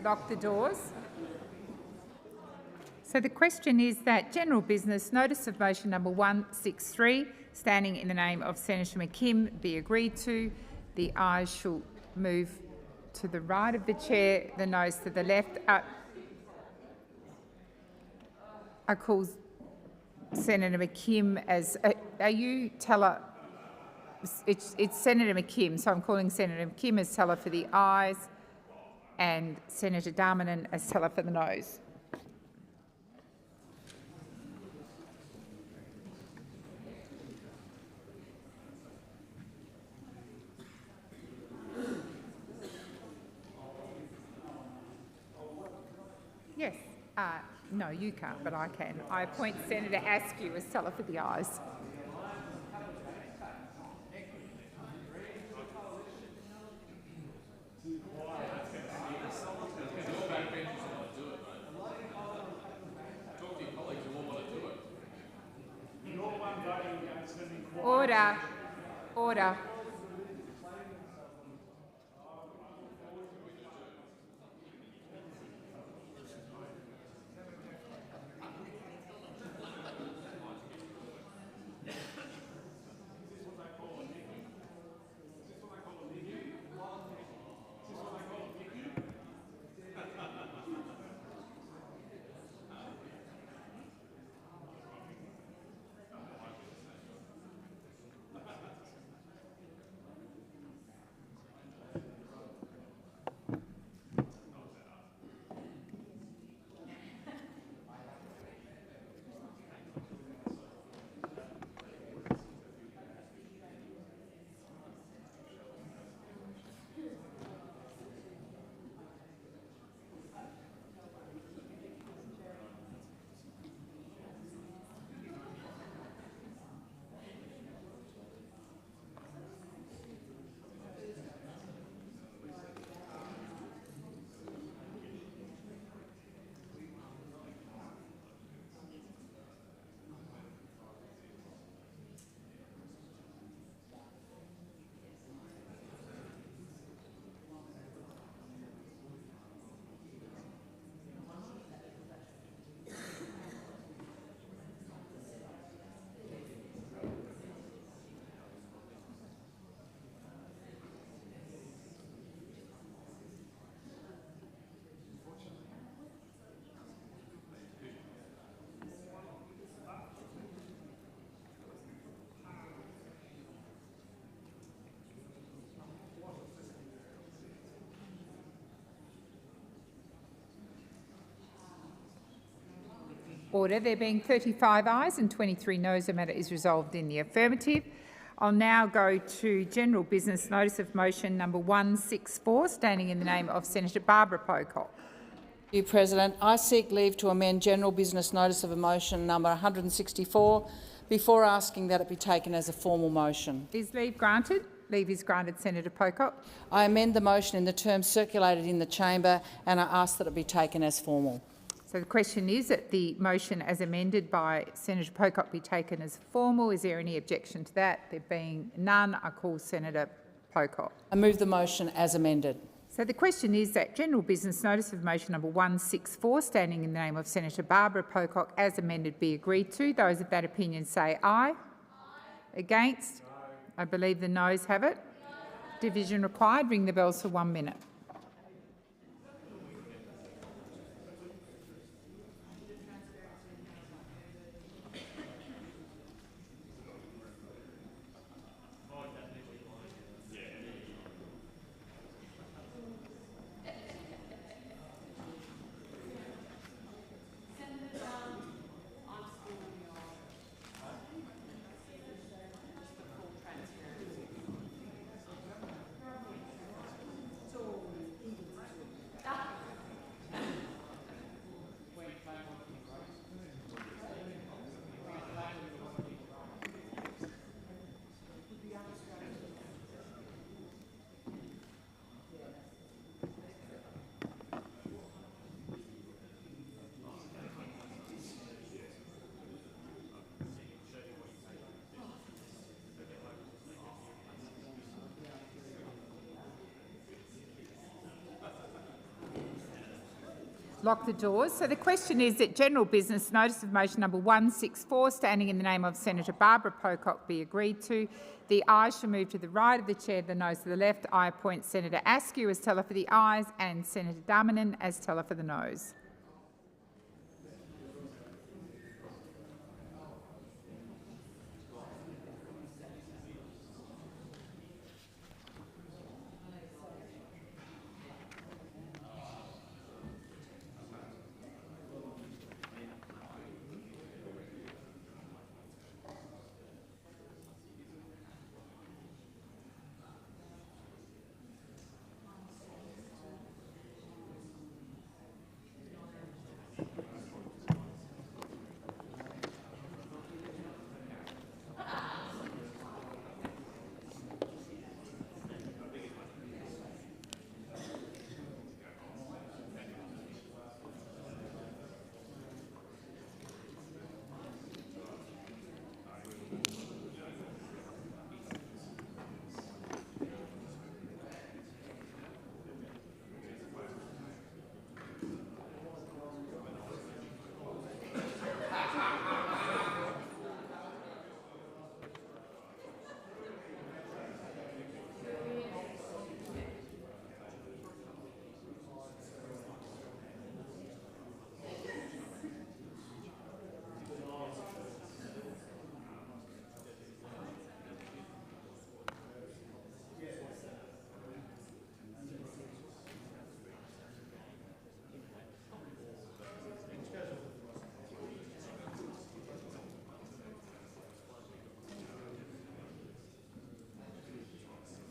Lock the doors. So the question is that general business notice of motion number 163, standing in the name of Senator McKim, be agreed to. The ayes shall move to the right of the chair, the noes to the left. I call Senator McKim as... are you teller? It's Senator McKim, so I'm calling Senator McKim as teller for the ayes and Senator Darmanin as teller for the noes. Yes. No, you can't, but I can. I appoint Senator Askew as teller for the ayes. Order. Order. Order. There being 35 ayes and 23 noes, the matter is resolved in the affirmative. I'll now go to general business notice of motion number 164, standing in the name of Senator Barbara Pocock. Thank you, President. I seek leave to amend general business notice of motion number 164 before asking that it be taken as a formal motion. Is leave granted? Leave is granted, Senator Pocock. I amend the motion in the terms circulated in the chamber and I ask that it be taken as formal. So the question is that the motion as amended by Senator Pocock be taken as formal. Is there any objection to that? There being none, I call Senator Pocock. I move the motion as amended. So the question is that general business notice of motion number 164, standing in the name of Senator Barbara Pocock, as amended, be agreed to. Those of that opinion say aye. Against? I believe the noes have it. Division required. Ring the bells for 1 minute. Lock the doors. So the question is that general business notice of motion number 164, standing in the name of Senator Barbara Pocock, be agreed to. The ayes shall move to the right of the chair, the noes to the left. I appoint Senator Askew as teller for the ayes and Senator Darmanin as teller for the noes.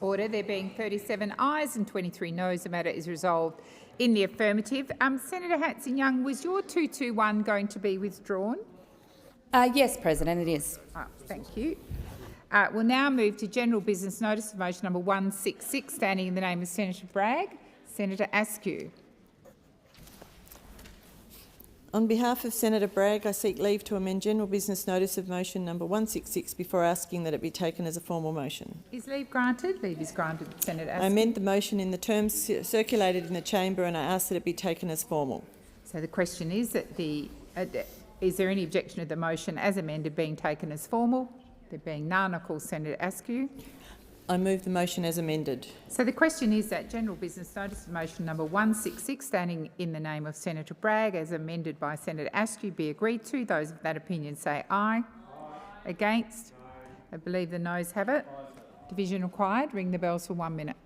Order. There being 37 ayes and 23 noes, the matter is resolved in the affirmative. Senator Hanson-Young, was your 221 going to be withdrawn? Yes, President, it is. Thank you. We'll now move to general business notice of motion number 166, standing in the name of Senator Bragg. Senator Askew. On behalf of Senator Bragg, I seek leave to amend general business notice of motion number 166 before asking that it be taken as a formal motion. Is leave granted? Leave is granted, Senator Askew. I amend the motion in the terms circulated in the chamber and I ask that it be taken as formal. So the question is that is there any objection to the motion as amended being taken as formal? There being none, I call Senator Askew. I move the motion as amended. So the question is that general business notice of motion number 166, standing in the name of Senator Bragg, as amended by Senator Askew, be agreed to. Those of that opinion say aye. Against? I believe the noes have it. Division required. Ring the bells for 1 minute.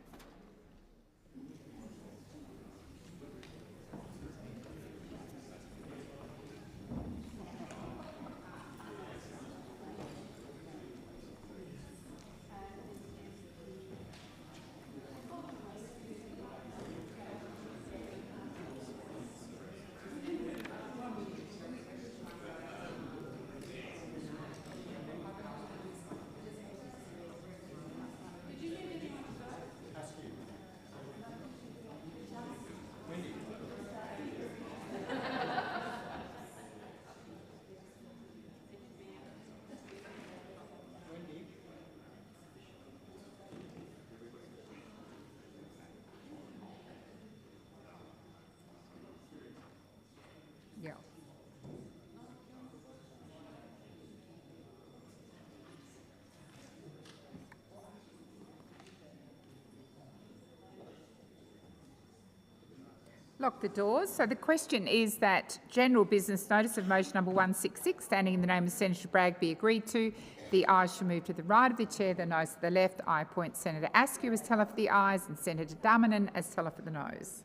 Lock the doors. So the question is that general business notice of motion number 166, standing in the name of Senator Bragg, be agreed to. The ayes shall move to the right of the chair, the noes to the left. I appoint Senator Askew as teller for the ayes and Senator Darmanin as teller for the noes.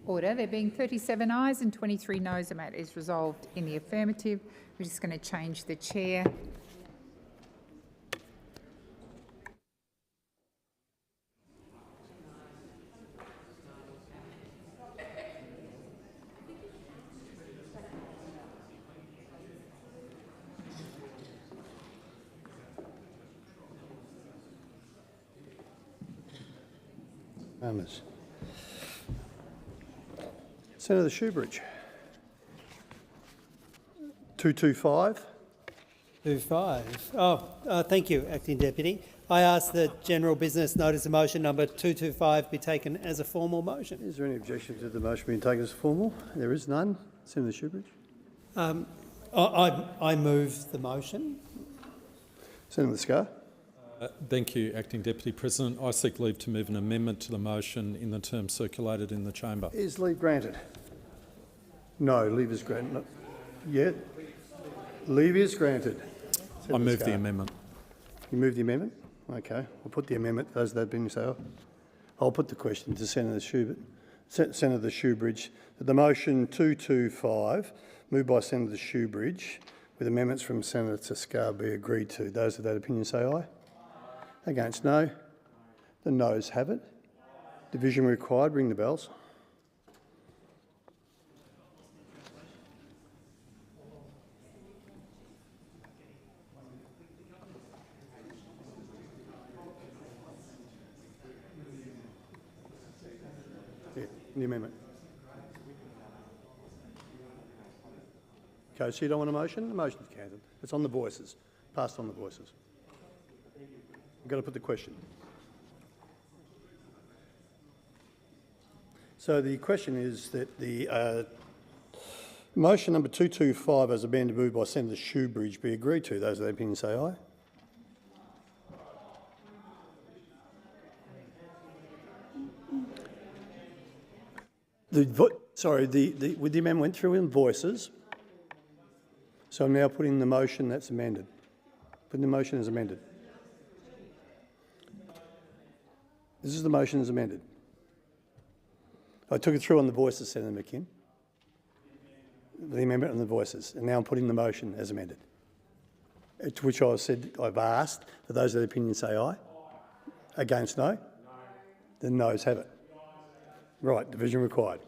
Order. There being 37 ayes and 23 noes, the matter is resolved in the affirmative. We're just going to change the chair. Senator Shoebridge. 225. 225. Thank you, Acting Deputy. I ask that general business notice of motion number 225 be taken as a formal motion. Is there any objection to the motion being taken as formal? There is none. Senator Shoebridge. I move the motion. Senator Scarr. Thank you, Acting Deputy President. I seek leave to move an amendment to the motion in the terms circulated in the chamber. Is leave granted? No, leave is granted. No. Yeah. Leave is granted. I move the amendment. You move the amendment? Okay. I'll put the amendment. Those that have been so. I'll put the question to Senator Shoebridge that the motion 225, moved by Senator Shoebridge, with amendments from Senator Scarr, be agreed to. Those of that opinion say aye. Against, no. The noes have it. Division required. Ring the bells. Yeah, the amendment. Okay, so you don't want a motion? The motion's cancelled. It's on the voices. Passed on the voices. I've got to put the question. So the question is that the motion number 225 as amended moved by Senator Shoebridge be agreed to. Those of that opinion say aye. With the amendment went through in voices. So I'm now putting the motion that's amended. Putting the motion as amended. This is the motion as amended. I took it through on the voices, Senator McKim. The amendment on the voices. And now I'm putting the motion as amended. To which I've asked that those of the opinion say aye. Against, no. The noes have it. Right, division required.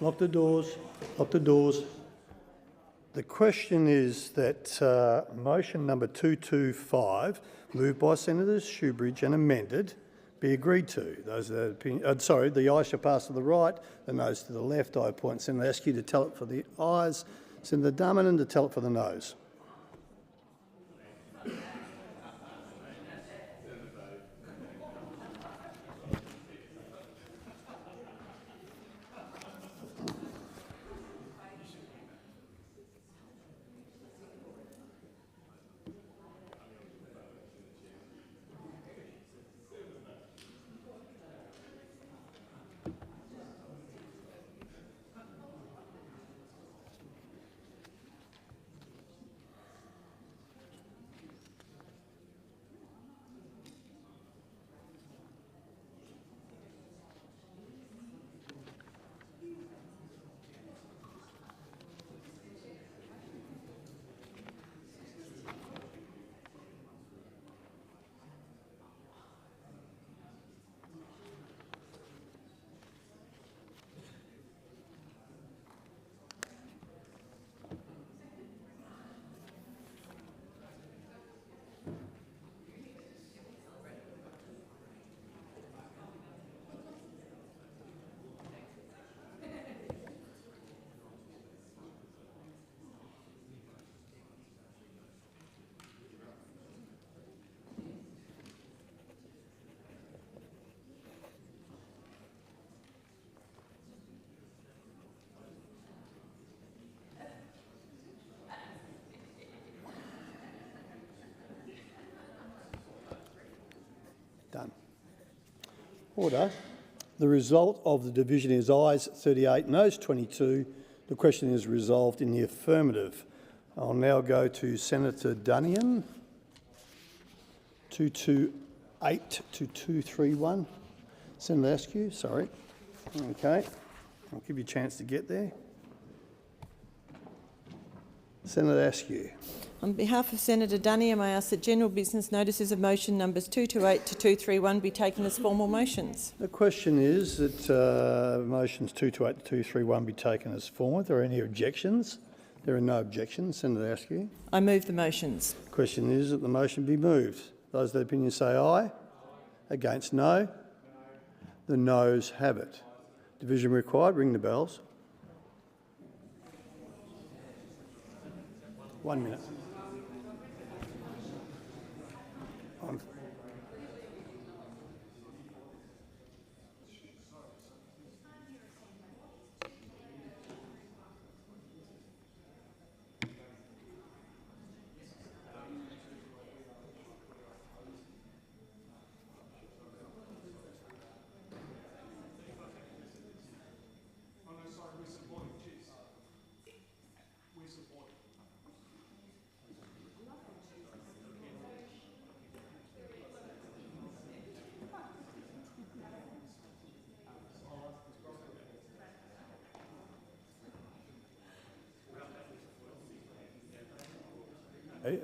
Lock the doors. Lock the doors. The question is that motion number 225, moved by Senators Shoebridge and amended, be agreed to. Those are the opinion. Sorry, the ayes shall pass to the right, the noes to the left. I appoint Senator Askew to tell it for the ayes, Senator Darmanin to tell it for the noes. Done. Order. The result of the division is ayes 38, noes 22. The question is resolved in the affirmative. I'll now go to Senator Dunian. 228 to 231. Senator Askew, sorry. Okay. I'll give you a chance to get there. Senator Askew. On behalf of Senator Duniam, I ask that general business notices of motion numbers 228 to 231 be taken as formal motions. The question is that motions 228 to 231 be taken as formal. Are there any objections? There are no objections. Senator Askew. I move the motions. The question is that the motion be moved. Those of the opinion say aye. Against no. The noes have it. Division required. Ring the bells. 1 minute.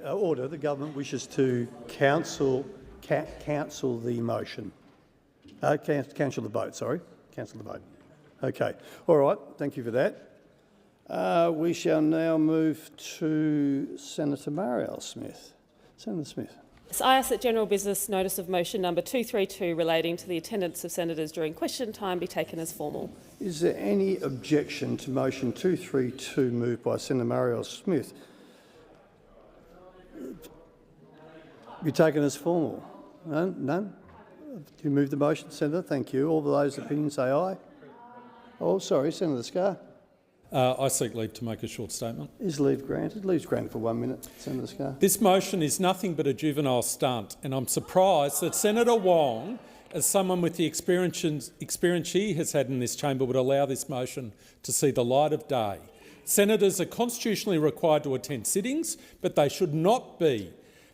Order. The government wishes to cancel the motion. Cancel the vote, sorry. Cancel the vote. Okay. All right. Thank you for that. We shall now move to Senator Marielle Smith. Senator Smith. So I ask that general business notice of motion number 232 relating to the attendance of senators during question time be taken as formal. Is there any objection to motion 232 moved by Senator Marielle Smith be taken as formal? None? Do you move the motion, Senator? Thank you. All those opinions say aye. Oh, sorry, Senator Scarr. I seek leave to make a short statement. Is leave granted? Leave's granted for 1 minute, Senator Scarr. This motion is nothing but a juvenile stunt, and I'm surprised that Senator Wong, as someone with the experience she has had in this chamber, would allow this motion to see the light of day. Senators are constitutionally required to attend sittings, but they should not be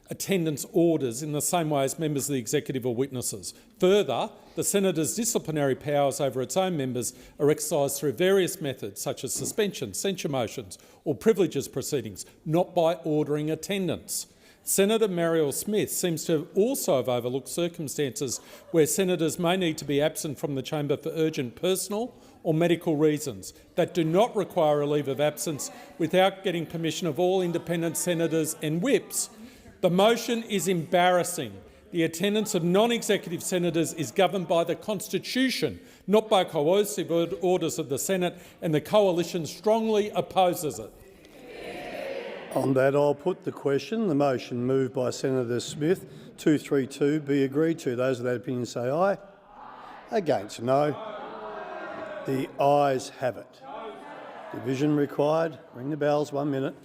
attendance orders in the same way as members of the executive or witnesses. Further, the Senator's disciplinary powers over its own members are exercised through various methods such as suspension, censure motions or privileges proceedings, not by ordering attendance. Senator Marielle Smith seems to also have overlooked circumstances where senators may need to be absent from the chamber for urgent personal or medical reasons that do not require a leave of absence without getting permission of all independent senators and whips. The motion is embarrassing. The attendance of non-executive senators is governed by the Constitution, not by coercive orders of the Senate, and the Coalition strongly opposes it. On that, I'll put the question. The motion moved by Senator Smith, 232, be agreed to. Those of that opinion say aye. Against, no. The ayes have it. Division required. Ring the bells, 1 minute.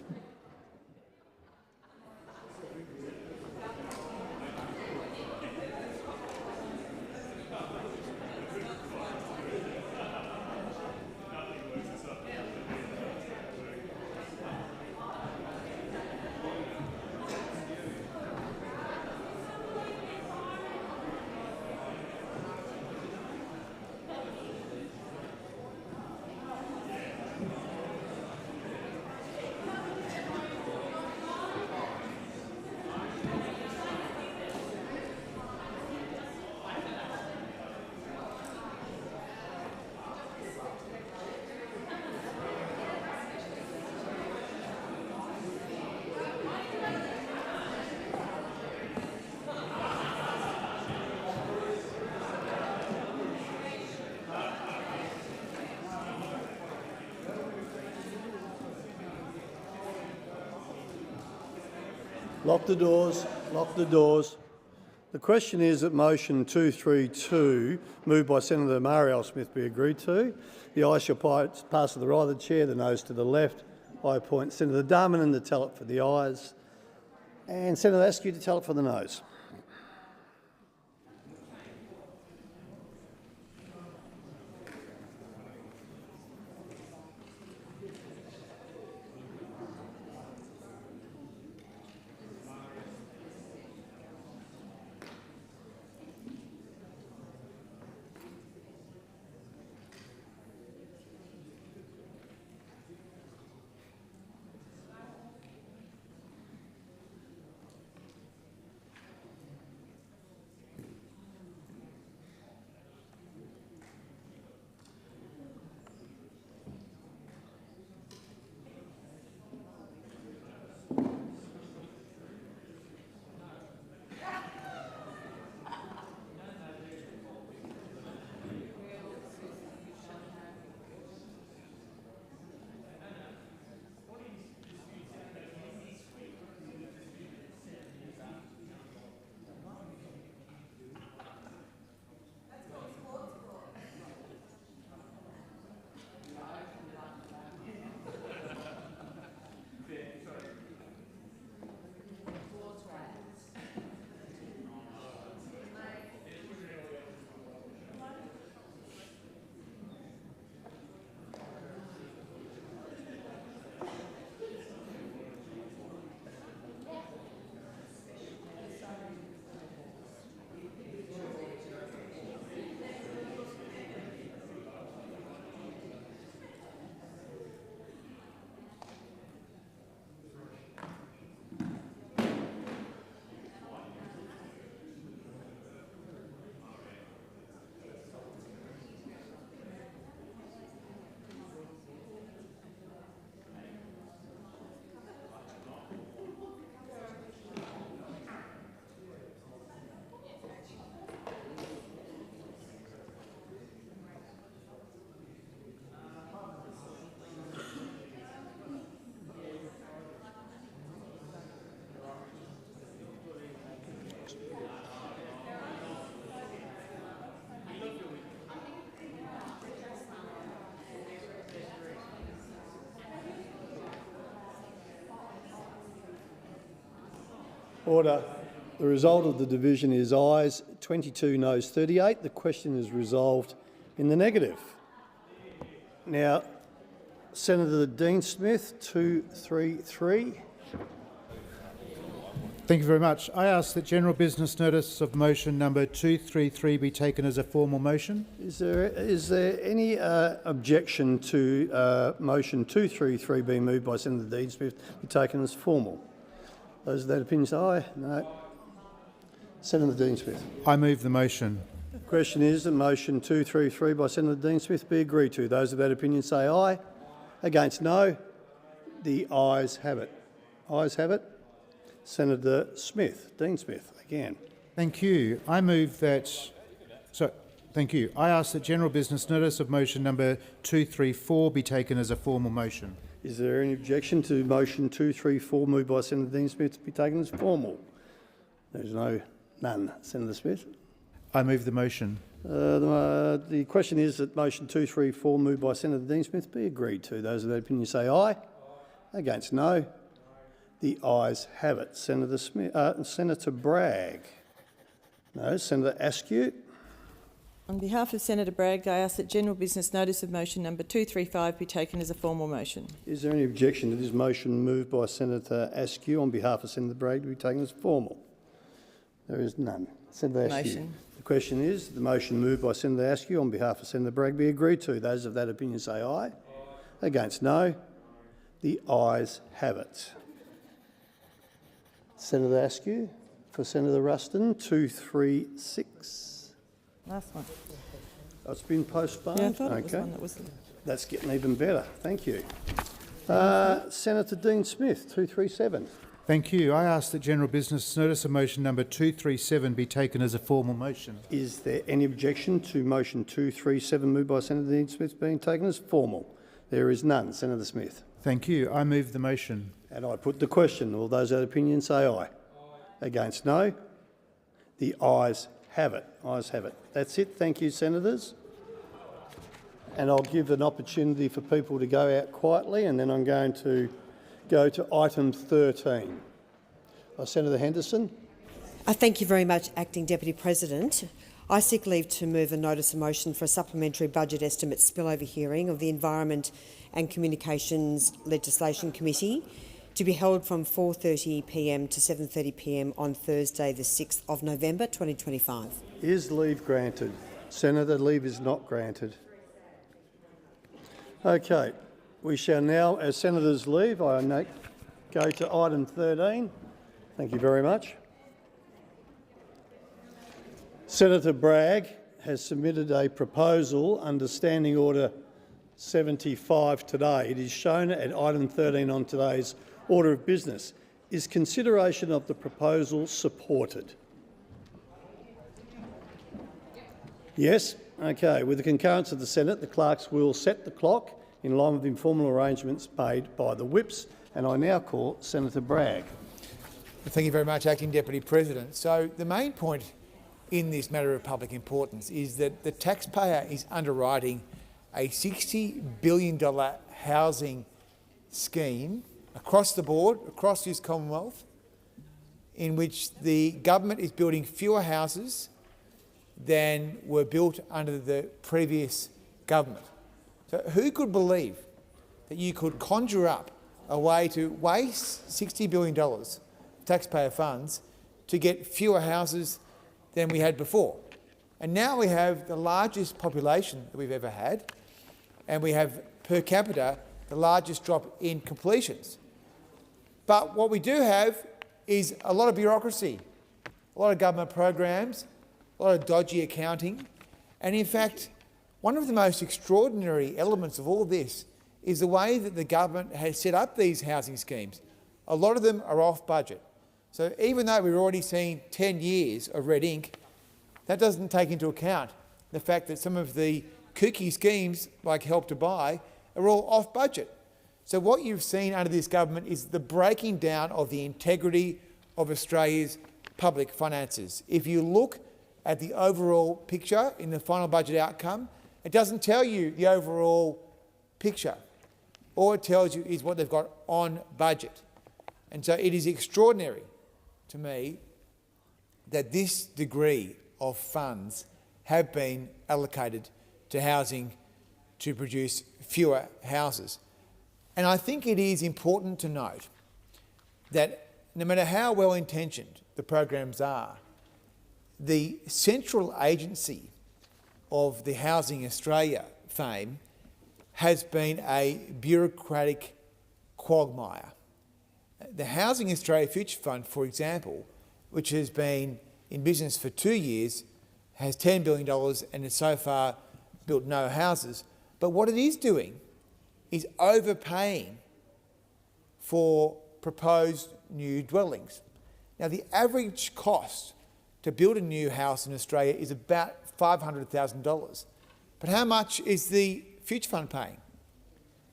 Lock the doors. Lock the doors. The question is that motion 232, moved by Senator Marielle Smith, be agreed to. The ayes shall pass to the right of the chair, the noes to the left. I appoint Senator Darmanin to tell it for the ayes and Senator Askew to tell it for the noes. Order. The result of the division is ayes 22, noes 38. The question is resolved in the negative. Now, Senator Dean Smith, 233. Thank you very much. I ask that general business notice of motion number 233 be taken as a formal motion. Is there any objection to motion 233 being moved by Senator Dean Smith be taken as formal? Those of that opinion say aye. No. Senator Dean Smith. I move the motion. The question is that motion 233 by Senator Dean Smith be agreed to. Those of that opinion say aye. Against, no. The ayes have it. Ayes have it. Senator Smith, Dean Smith, again. Thank you. I move that... Thank you. I ask that general business notice of motion number 234 be taken as a formal motion. Is there any objection to motion 234 moved by Senator Dean Smith to be taken as formal? There is none. Senator Smith? I move the motion. The question is that motion 234 moved by Senator Dean Smith be agreed to. Those of that opinion say aye. Against, no. The ayes have it. Senator Bragg. No. Senator Askew. On behalf of Senator Bragg, I ask that general business notice of motion number 235 be taken as a formal motion. Is there any objection to this motion moved by Senator Askew on behalf of Senator Bragg to be taken as formal? There is none. Senator Askew. Motion. The question is the motion moved by Senator Askew on behalf of Senator Bragg be agreed to. Those of that opinion say aye. Against, no. The ayes have it. Senator Askew. For Senator Ruston, 236. Last one. It's been postponed? Yeah, I thought it was one that was... That's getting even better. Thank you. Senator Dean Smith, 237. Thank you. I ask that general business notice of motion number 237 be taken as a formal motion. Is there any objection to motion 237 moved by Senator Dean Smith being taken as formal? There is none. Senator Smith. Thank you. I move the motion. And I put the question. All those of that opinion say aye. Against, no. The ayes have it. Ayes have it. That's it. Thank you, senators. And I'll give an opportunity for people to go out quietly, and then I'm going to go to item 13. Senator Henderson. Thank you very much, Acting Deputy President. I seek leave to move a notice of motion for a supplementary budget estimate spillover hearing of the Environment and Communications Legislation Committee to be held from 4:30 p.m. to 7:30 p.m. on Thursday the 6th of November 2025. Is leave granted? Senator, leave is not granted. Okay, we shall now, as senators leave, I go to item 13. Thank you very much. Senator Bragg has submitted a proposal under Standing Order 75 today. It is shown at item 13 on today's order of business. Is consideration of the proposal supported? Yes? Okay. With the concurrence of the Senate, the clerks will set the clock in line with informal arrangements made by the whips. And I now call Senator Bragg. Thank you very much, Acting Deputy President. So the main point in this matter of public importance is that the taxpayer is underwriting a $60 billion housing scheme across the board, across this Commonwealth, in which the government is building fewer houses than were built under the previous government. So who could believe that you could conjure up a way to waste $60 billion of taxpayer funds to get fewer houses than we had before? And now we have the largest population that we've ever had, and we have per capita the largest drop in completions. But what we do have is a lot of bureaucracy, a lot of government programs, a lot of dodgy accounting, and in fact, one of the most extraordinary elements of all this is the way that the government has set up these housing schemes. A lot of them are off budget. So even though we've already seen 10 years of red ink, that doesn't take into account the fact that some of the kooky schemes, like Help to Buy, are all off budget. So what you've seen under this government is the breaking down of the integrity of Australia's public finances. If you look at the overall picture in the final budget outcome, it doesn't tell you the overall picture. All it tells you is what they've got on budget. And so it is extraordinary to me that this degree of funds have been allocated to housing to produce fewer houses. And I think it is important to note that no matter how well-intentioned the programs are, the central agency of the Housing Australia fame has been a bureaucratic quagmire. The Housing Australia Future Fund, for example, which has been in business for 2 years, has $10 billion and has so far built no houses. But what it is doing is overpaying for proposed new dwellings. Now, the average cost to build a new house in Australia is about $500,000. But how much is the Future Fund paying?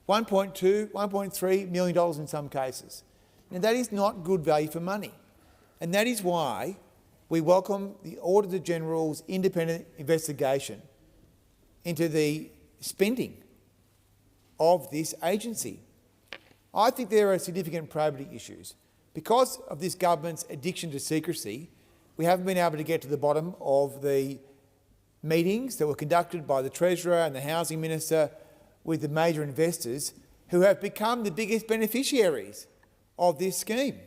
$1.2, $1.3 million in some cases. Now, that is not good value for money. And that is why we welcome the Auditor General's independent investigation into the spending of this agency. I think there are significant probity issues. Because of this government's addiction to secrecy, we haven't been able to get to the bottom of the meetings that were conducted by the Treasurer and the Housing Minister with the major investors who have become the biggest beneficiaries of this scheme.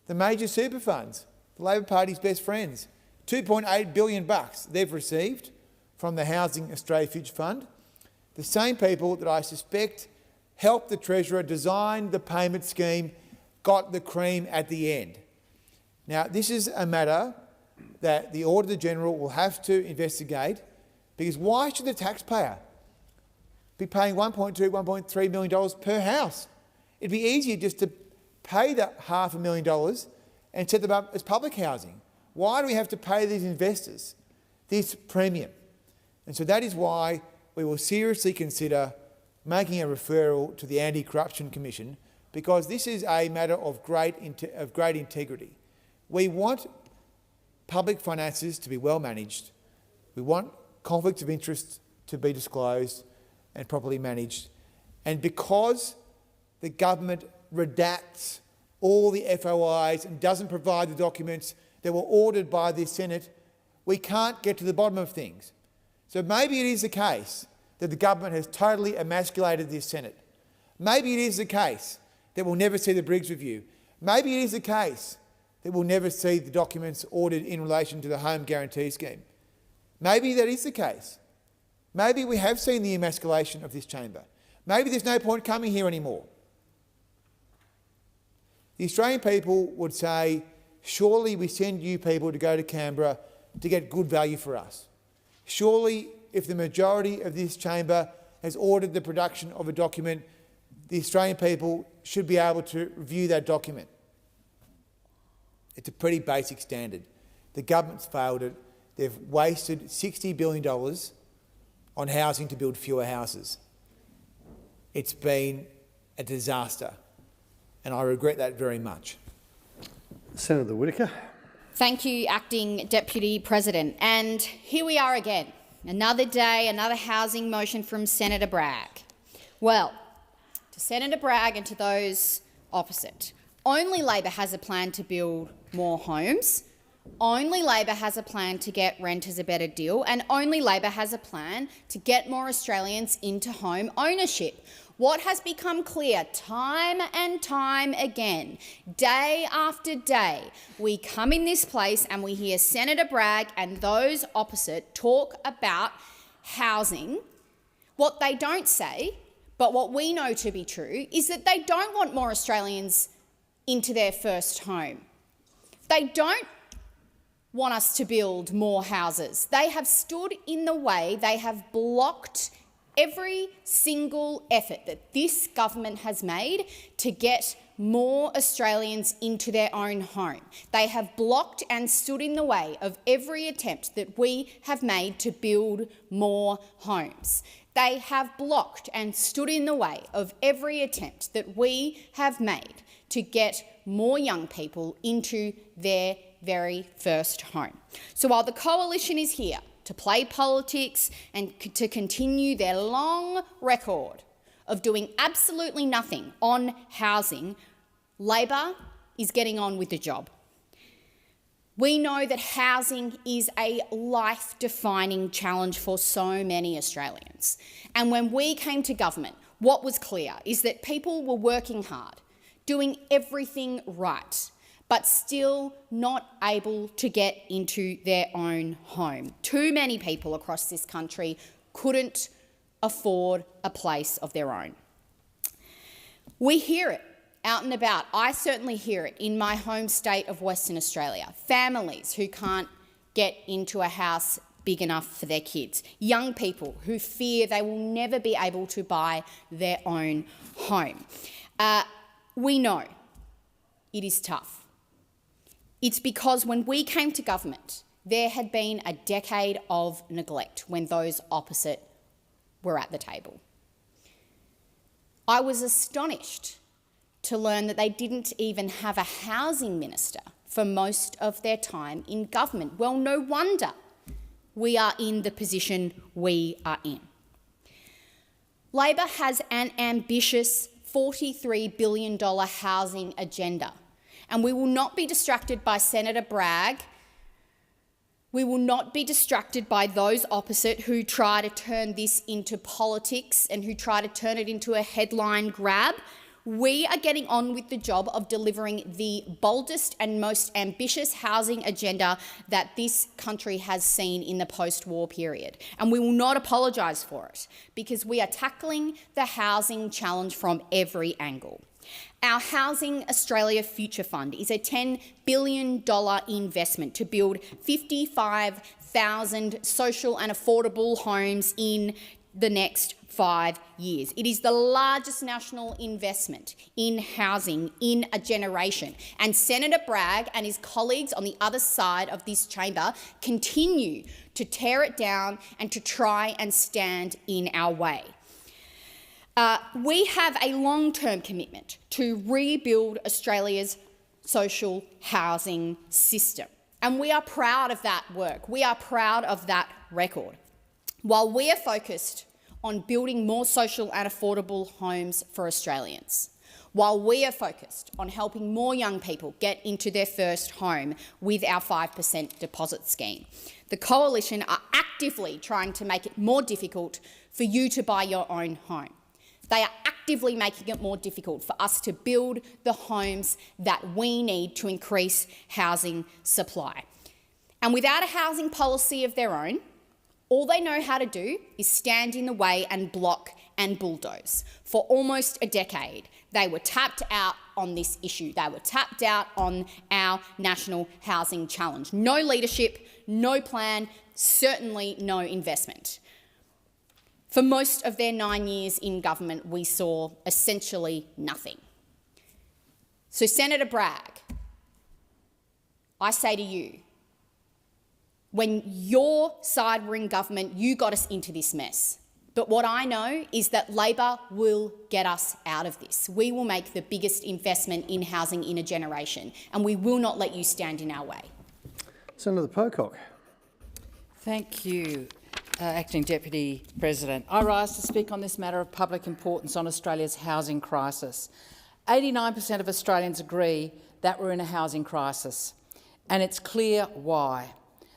The major super funds, the Labor Party's best friends, $2.8 billion they've received from the Housing Australia Future Fund. The same people that I suspect helped the Treasurer design the payment scheme got the cream at the end. Now, this is a matter that the Auditor General will have to investigate, because why should the taxpayer be paying $1.2, $1.3 million per house? It'd be easier just to pay that $500,000 and set them up as public housing. Why do we have to pay these investors this premium? And so that is why we will seriously consider making a referral to the Anti-Corruption Commission, because this is a matter of great integrity. We want public finances to be well managed. We want conflicts of interest to be disclosed and properly managed. And because the government redacts all the FOIs and doesn't provide the documents that were ordered by the Senate, we can't get to the bottom of things. So maybe it is the case that the government has totally emasculated this Senate. Maybe it is the case that we'll never see the Briggs Review. Maybe it is the case that we'll never see the documents ordered in relation to the Home Guarantee Scheme. Maybe that is the case. Maybe we have seen the emasculation of this chamber. Maybe there's no point coming here anymore. The Australian people would say, surely we send you people to go to Canberra to get good value for us. Surely, if the majority of this chamber has ordered the production of a document, the Australian people should be able to review that document. It's a pretty basic standard. The government's failed it. They've wasted $60 billion on housing to build fewer houses. It's been a disaster, and I regret that very much. Senator Whittaker. Thank you, Acting Deputy President. And here we are again. Another day, another housing motion from Senator Bragg. Well, to Senator Bragg and to those opposite, only Labor has a plan to build more homes, only Labor has a plan to get renters a better deal, and only Labor has a plan to get more Australians into home ownership. What has become clear time and time again, day after day, we come in this place and we hear Senator Bragg and those opposite talk about housing. What they don't say, but what we know to be true, is that they don't want more Australians into their first home. They don't want us to build more houses. They have stood in the way. They have blocked every single effort that this government has made to get more Australians into their own home. They have blocked and stood in the way of every attempt that we have made to build more homes. They have blocked and stood in the way of every attempt that we have made to get more young people into their very first home. So while the coalition is here to play politics and to continue their long record of doing absolutely nothing on housing, Labor is getting on with the job. We know that housing is a life-defining challenge for so many Australians. And when we came to government, what was clear is that people were working hard, doing everything right, but still not able to get into their own home. Too many people across this country couldn't afford a place of their own. We hear it out and about. I certainly hear it in my home state of Western Australia. Families who can't get into a house big enough for their kids. Young people who fear they will never be able to buy their own home. We know it is tough. It's because when we came to government, there had been a decade of neglect when those opposite were at the table. I was astonished to learn that they didn't even have a housing minister for most of their time in government. Well, no wonder we are in the position we are in. Labor has an ambitious $43 billion housing agenda, and we will not be distracted by Senator Bragg. We will not be distracted by those opposite who try to turn this into politics and who try to turn it into a headline grab. We are getting on with the job of delivering the boldest and most ambitious housing agenda that this country has seen in the post-war period. And we will not apologise for it, because we are tackling the housing challenge from every angle. Our Housing Australia Future Fund is a $10 billion investment to build 55,000 social and affordable homes in the next 5 years. It is the largest national investment in housing in a generation. And Senator Bragg and his colleagues on the other side of this chamber continue to tear it down and to try and stand in our way. We have a long-term commitment to rebuild Australia's social housing system, and we are proud of that work. We are proud of that record. While we are focused on building more social and affordable homes for Australians, while we are focused on helping more young people get into their first home with our 5% deposit scheme, the Coalition are actively trying to make it more difficult for you to buy your own home. They are actively making it more difficult for us to build the homes that we need to increase housing supply. And without a housing policy of their own, all they know how to do is stand in the way and block and bulldoze. For almost a decade, they were tapped out on this issue. They were tapped out on our national housing challenge. No leadership, no plan, certainly no investment. For most of their 9 years in government, we saw essentially nothing. So, Senator Bragg, I say to you, when your side were in government, you got us into this mess. But what I know is that Labor will get us out of this. We will make the biggest investment in housing in a generation, and we will not let you stand in our way. Senator Pocock. Thank you, Acting Deputy President. I rise to speak on this matter of public importance on Australia's housing crisis. 89% of Australians agree that we're in a housing crisis, and it's clear why.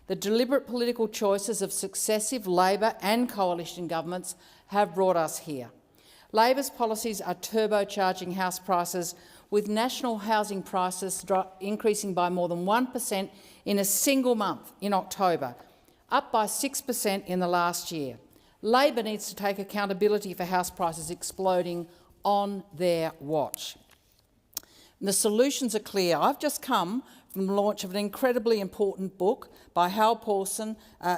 The deliberate political choices of successive Labor and coalition governments have brought us here. Labor's policies are turbocharging house prices, with national housing prices increasing by more than 1% in a single month in October, up by 6% in the last year. Labor needs to take accountability for house prices exploding on their watch. And the solutions are clear. I've just come from the launch of an incredibly important book by Hal Paulson,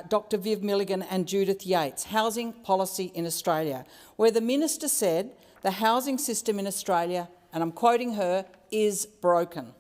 Dr Viv Milligan and Judith Yates, Housing Policy in Australia, where the minister said the housing system in Australia, and I'm quoting her, is broken.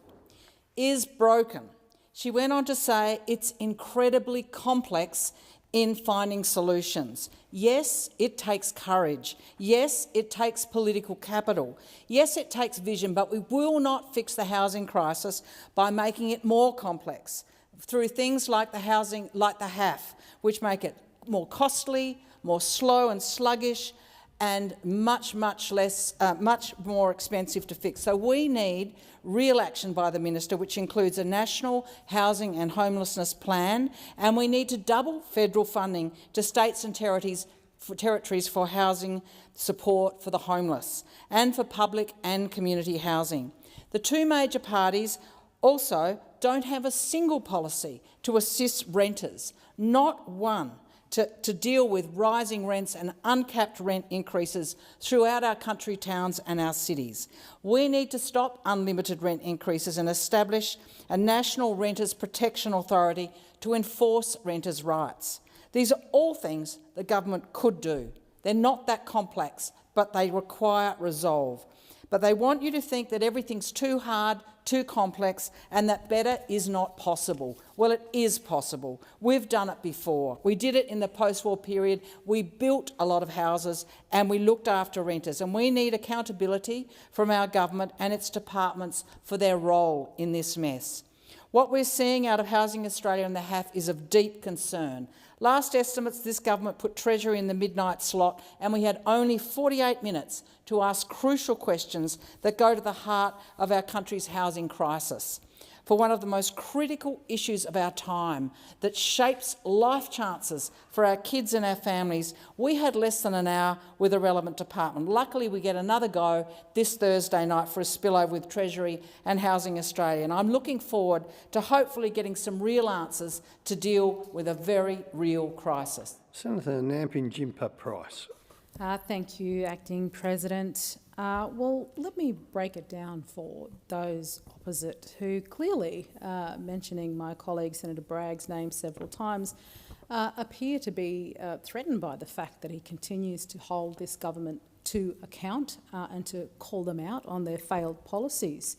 Is broken. She went on to say it's incredibly complex in finding solutions. Yes, it takes courage. Yes, it takes political capital. Yes, it takes vision, but we will not fix the housing crisis by making it more complex through things like the HAF, which make it more costly, more slow and sluggish, and much more expensive to fix. So we need real action by the minister, which includes a national housing and homelessness plan, and we need to double federal funding to states and territories for housing support for the homeless and for public and community housing. The two major parties also don't have a single policy to assist renters, not one, to deal with rising rents and uncapped rent increases throughout our country towns and our cities. We need to stop unlimited rent increases and establish a national renters protection authority to enforce renters' rights. These are all things the government could do. They're not that complex, but they require resolve. But they want you to think that everything's too hard, too complex, and that better is not possible. Well, it is possible. We've done it before. We did it in the post-war period. We built a lot of houses and we looked after renters, and we need accountability from our government and its departments for their role in this mess. What we're seeing out of Housing Australia and the HAF is of deep concern. Last estimates, this government put Treasury in the midnight slot, and we had only 48 minutes to ask crucial questions that go to the heart of our country's housing crisis. For one of the most critical issues of our time that shapes life chances for our kids and our families, we had less than an hour with a relevant department. Luckily, we get another go this Thursday night for a spillover with Treasury and Housing Australia, and I'm looking forward to hopefully getting some real answers to deal with a very real crisis. Senator Nampin Jimpa Price. Thank you, Acting President. Well, let me break it down for those opposite who clearly, mentioning my colleague Senator Bragg's name several times, appear to be threatened by the fact that he continues to hold this government to account and to call them out on their failed policies.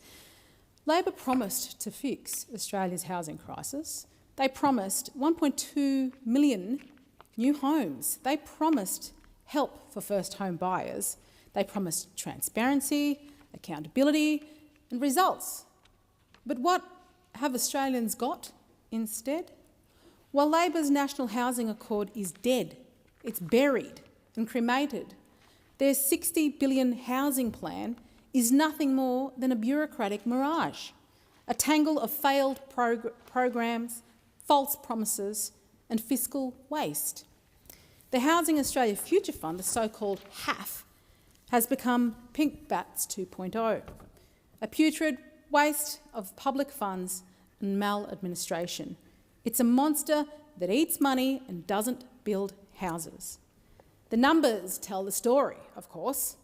Labor promised to fix Australia's housing crisis. They promised 1.2 million new homes. They promised help for first home buyers. They promised transparency, accountability and results. But what have Australians got instead? Well, Labor's National Housing Accord is dead. It's buried and cremated. Their $60 billion housing plan is nothing more than a bureaucratic mirage, a tangle of failed programs, false promises and fiscal waste. The Housing Australia Future Fund, the so-called HAF, has become Pink Bats 2.0, a putrid waste of public funds and maladministration. It's a monster that eats money and doesn't build houses. The numbers tell the story, of course.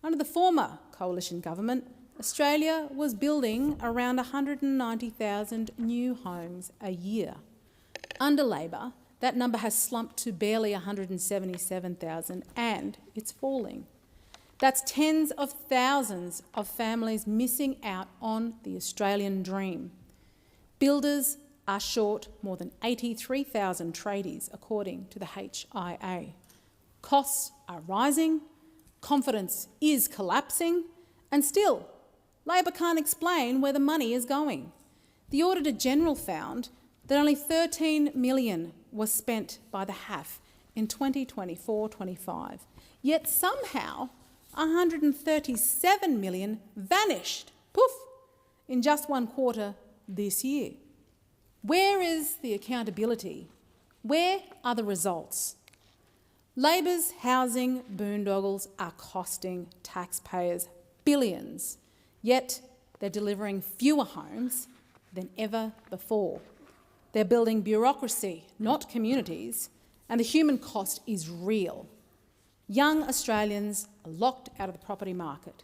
Under the former coalition government, Australia was building around 190,000 new homes a year. Under Labor, that number has slumped to barely 177,000 and it's falling. That's tens of thousands of families missing out on the Australian dream. Builders are short more than 83,000 tradies, according to the HIA. Costs are rising, confidence is collapsing, and still, Labor can't explain where the money is going. The Auditor General found that only $13 million was spent by the HAF in 2024-25, yet somehow $137 million vanished, poof, in just one quarter this year. Where is the accountability? Where are the results? Labor's housing boondoggles are costing taxpayers billions, yet they're delivering fewer homes than ever before. They're building bureaucracy, not communities, and the human cost is real. Young Australians are locked out of the property market.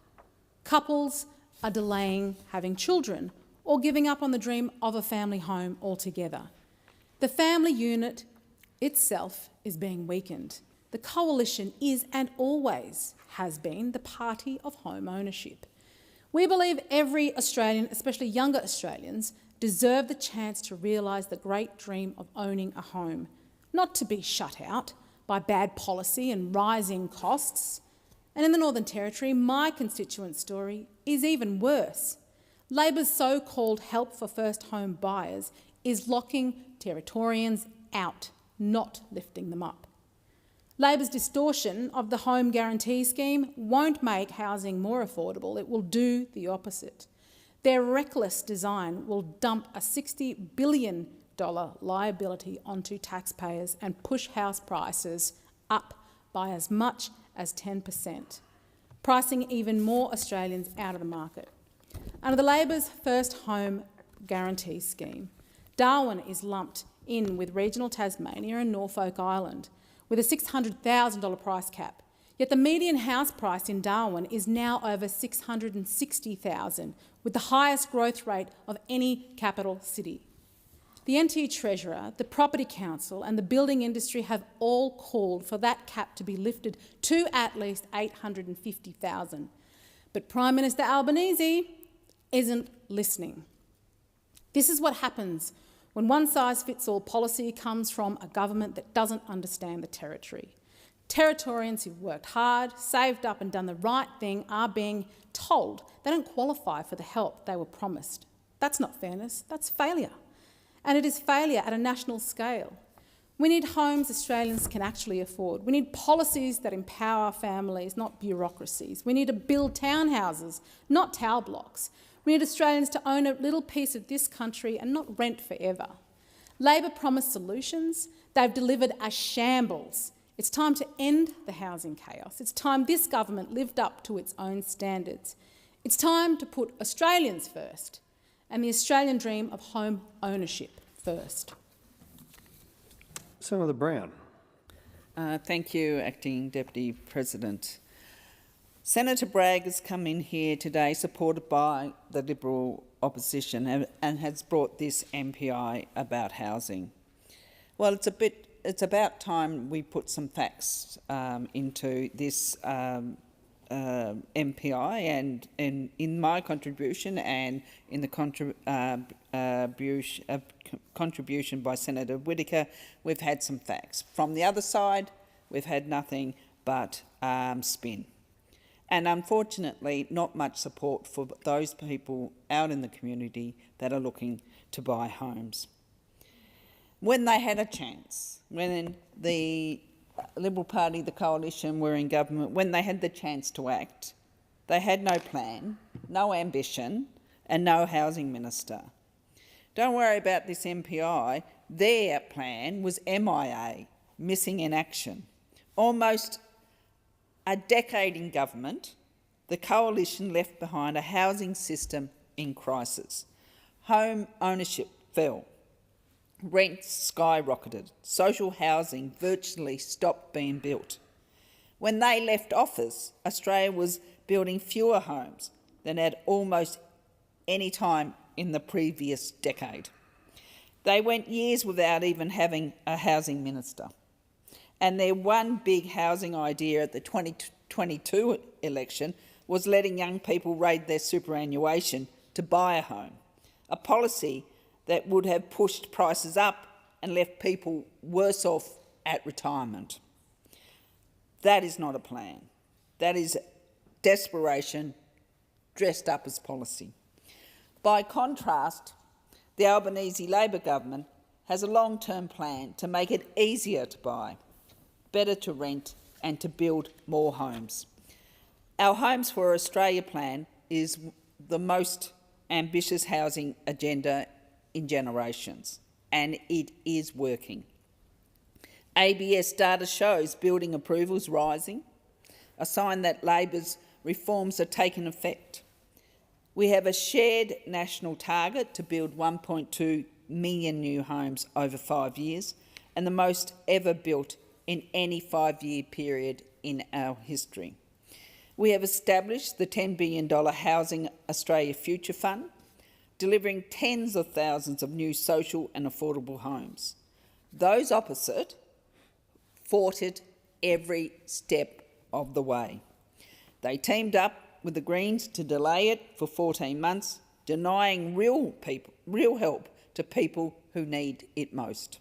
Couples are delaying having children or giving up on the dream of a family home altogether. The family unit itself is being weakened. The coalition is and always has been the party of home ownership. We believe every Australian, especially younger Australians, deserve the chance to realise the great dream of owning a home, not to be shut out by bad policy and rising costs. And in the Northern Territory, my constituent story is even worse. Labor's so-called help for first home buyers is locking Territorians out, not lifting them up. Labor's distortion of the home guarantee scheme won't make housing more affordable, it will do the opposite. Their reckless design will dump a $60 billion liability onto taxpayers and push house prices up by as much as 10%, pricing even more Australians out of the market. Under the Labor's first home guarantee scheme, Darwin is lumped in with regional Tasmania and Norfolk Island with a $600,000 price cap. Yet the median house price in Darwin is now over $660,000, with the highest growth rate of any capital city. The NT Treasurer, the Property Council and the building industry have all called for that cap to be lifted to at least $850,000. But Prime Minister Albanese isn't listening. This is what happens when one-size-fits-all policy comes from a government that doesn't understand the territory. Territorians who've worked hard, saved up and done the right thing are being told they don't qualify for the help they were promised. That's not fairness, that's failure. And it is failure at a national scale. We need homes Australians can actually afford. We need policies that empower families, not bureaucracies. We need to build townhouses, not tower blocks. We need Australians to own a little piece of this country and not rent forever. Labor promised solutions. They've delivered a shambles. It's time to end the housing chaos. It's time this government lived up to its own standards. It's time to put Australians first and the Australian dream of home ownership first. Senator Brown. Thank you, Acting Deputy President. Senator Bragg has come in here today supported by the Liberal opposition and has brought this MPI about housing. Well, it's about time we put some facts into this MPI, and in my contribution and in the contribution by Senator Whittaker, we've had some facts. From the other side, we've had nothing but spin. And unfortunately, not much support for those people out in the community that are looking to buy homes. When they had a chance, when the Liberal Party, the Coalition, were in government, when they had the chance to act, they had no plan, no ambition and no housing minister. Don't worry about this MPI. Their plan was MIA, missing in action. Almost a decade in government, the Coalition left behind a housing system in crisis. Home ownership fell. Rents skyrocketed. Social housing virtually stopped being built. When they left office, Australia was building fewer homes than at almost any time in the previous decade. They went years without even having a housing minister. And their one big housing idea at the 2022 election was letting young people raid their superannuation to buy a home, a policy that would have pushed prices up and left people worse off at retirement. That is not a plan. That is desperation dressed up as policy. By contrast, the Albanese Labor government has a long-term plan to make it easier to buy, better to rent and to build more homes. Our Homes for Australia plan is the most ambitious housing agenda in generations, and it is working. ABS data shows building approvals rising, a sign that Labor's reforms are taking effect. We have a shared national target to build 1.2 million new homes over 5 years, and the most ever built in any 5-year period in our history. We have established the $10 billion Housing Australia Future Fund, delivering tens of thousands of new social and affordable homes. Those opposite fought it every step of the way. They teamed up with the Greens to delay it for 14 months, denying real help to people who need it most.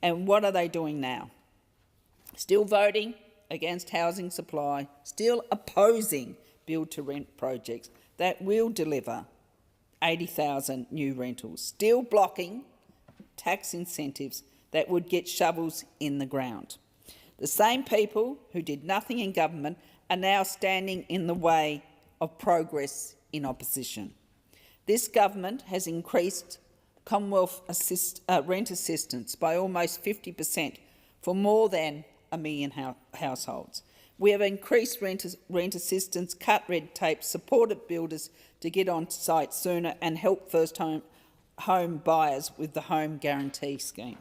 And what are they doing now? Still voting against housing supply, still opposing build-to-rent projects that will deliver 80,000 new rentals, still blocking tax incentives that would get shovels in the ground. The same people who did nothing in government are now standing in the way of progress in opposition. This government has increased Commonwealth rent assistance by almost 50% for more than 1 million households. We have increased rent assistance, cut red tape, supported builders to get on site sooner and help first home buyers with the Home Guarantee Scheme.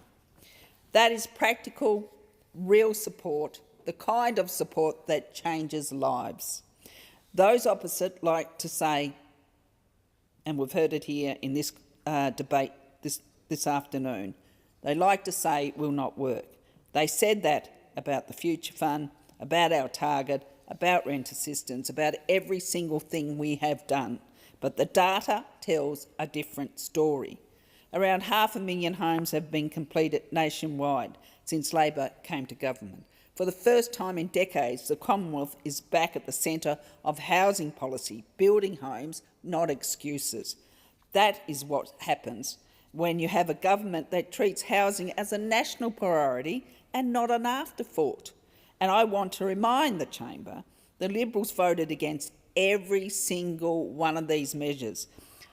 That is practical, real support, the kind of support that changes lives. Those opposite like to say, and we've heard it here in this debate this afternoon. They like to say it will not work. They said that about the Future Fund, about our target, about rent assistance, about every single thing we have done. But the data tells a different story. Around 500,000 homes have been completed nationwide since Labor came to government. For the first time in decades, the Commonwealth is back at the centre of housing policy, building homes, not excuses. That is what happens when you have a government that treats housing as a national priority and not an afterthought. And I want to remind the chamber, the Liberals voted against every single one of these measures,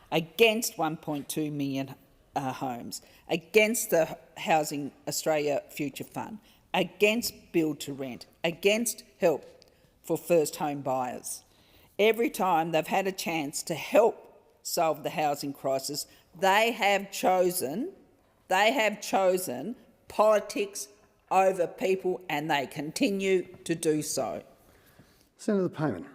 against 1.2 million homes, against the Housing Australia Future Fund, against build to rent, against help for first home buyers. Every time they've had a chance to help solve the housing crisis, they have chosen politics over people, and they continue to do so. Senator Payman.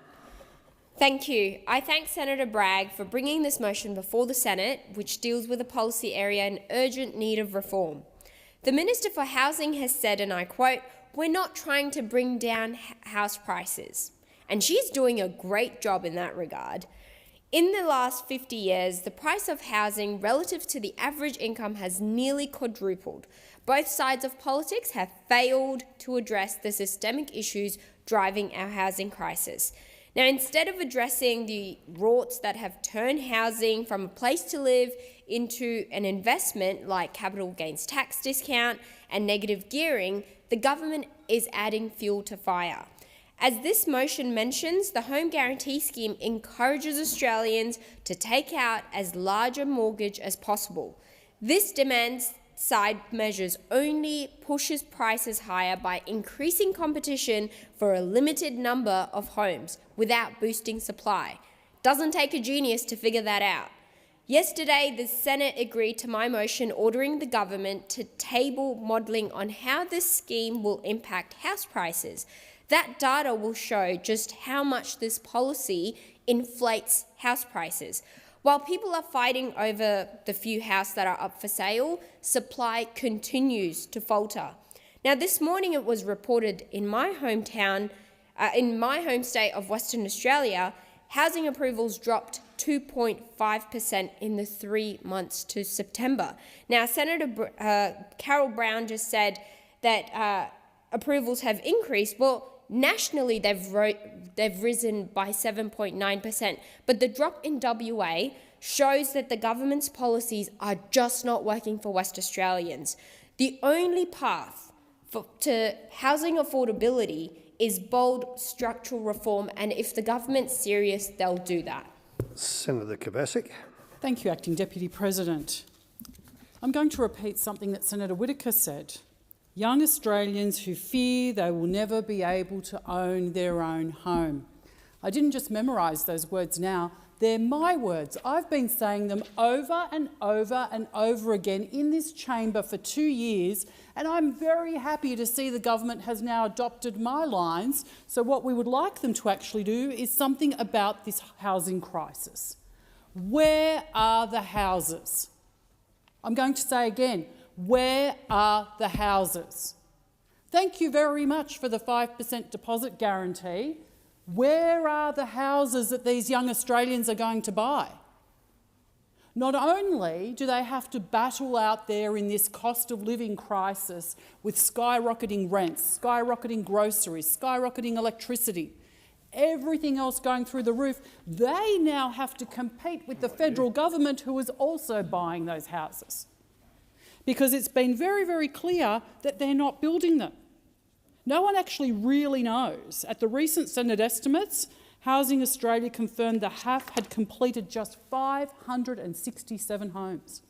Thank you. I thank Senator Bragg for bringing this motion before the Senate, which deals with a policy area in urgent need of reform. The Minister for Housing has said, and I quote, "We're not trying to bring down house prices." And she's doing a great job in that regard. In the last 50 years, the price of housing relative to the average income has nearly quadrupled. Both sides of politics have failed to address the systemic issues driving our housing crisis. Now, instead of addressing the rorts that have turned housing from a place to live into an investment like capital gains tax discount and negative gearing, the government is adding fuel to fire. As this motion mentions, the Home Guarantee Scheme encourages Australians to take out as large a mortgage as possible. This demand-side measures only pushes prices higher by increasing competition for a limited number of homes without boosting supply. Doesn't take a genius to figure that out. Yesterday, the Senate agreed to my motion ordering the government to table modelling on how this scheme will impact house prices. That data will show just how much this policy inflates house prices. While people are fighting over the few houses that are up for sale, supply continues to falter. Now, this morning it was reported in my hometown, in my home state of Western Australia, housing approvals dropped 2.5% in the 3 months to September. Now, Senator Carol Brown just said that approvals have increased. Well, nationally, they've risen by 7.9%, but the drop in WA shows that the government's policies are just not working for West Australians. The only path to housing affordability is bold structural reform, and if the government's serious, they'll do that. Senator Kavasic. Thank you, Acting Deputy President. I'm going to repeat something that Senator Whittaker said. Young Australians who fear they will never be able to own their own home. I didn't just memorise those words now, they're my words. I've been saying them over and over and over again in this chamber for 2 years, and I'm very happy to see the government has now adopted my lines. So what we would like them to actually do is something about this housing crisis. Where are the houses? I'm going to say again, where are the houses? Thank you very much for the 5% deposit guarantee. Where are the houses that these young Australians are going to buy? Not only do they have to battle out there in this cost of living crisis with skyrocketing rents, skyrocketing groceries, skyrocketing electricity, everything else going through the roof, they now have to compete with the federal government, who is also buying those houses. Because it's been very, very clear that they're not building them. No one actually really knows. At the recent Senate estimates, Housing Australia confirmed the HAF had completed just 567 homes.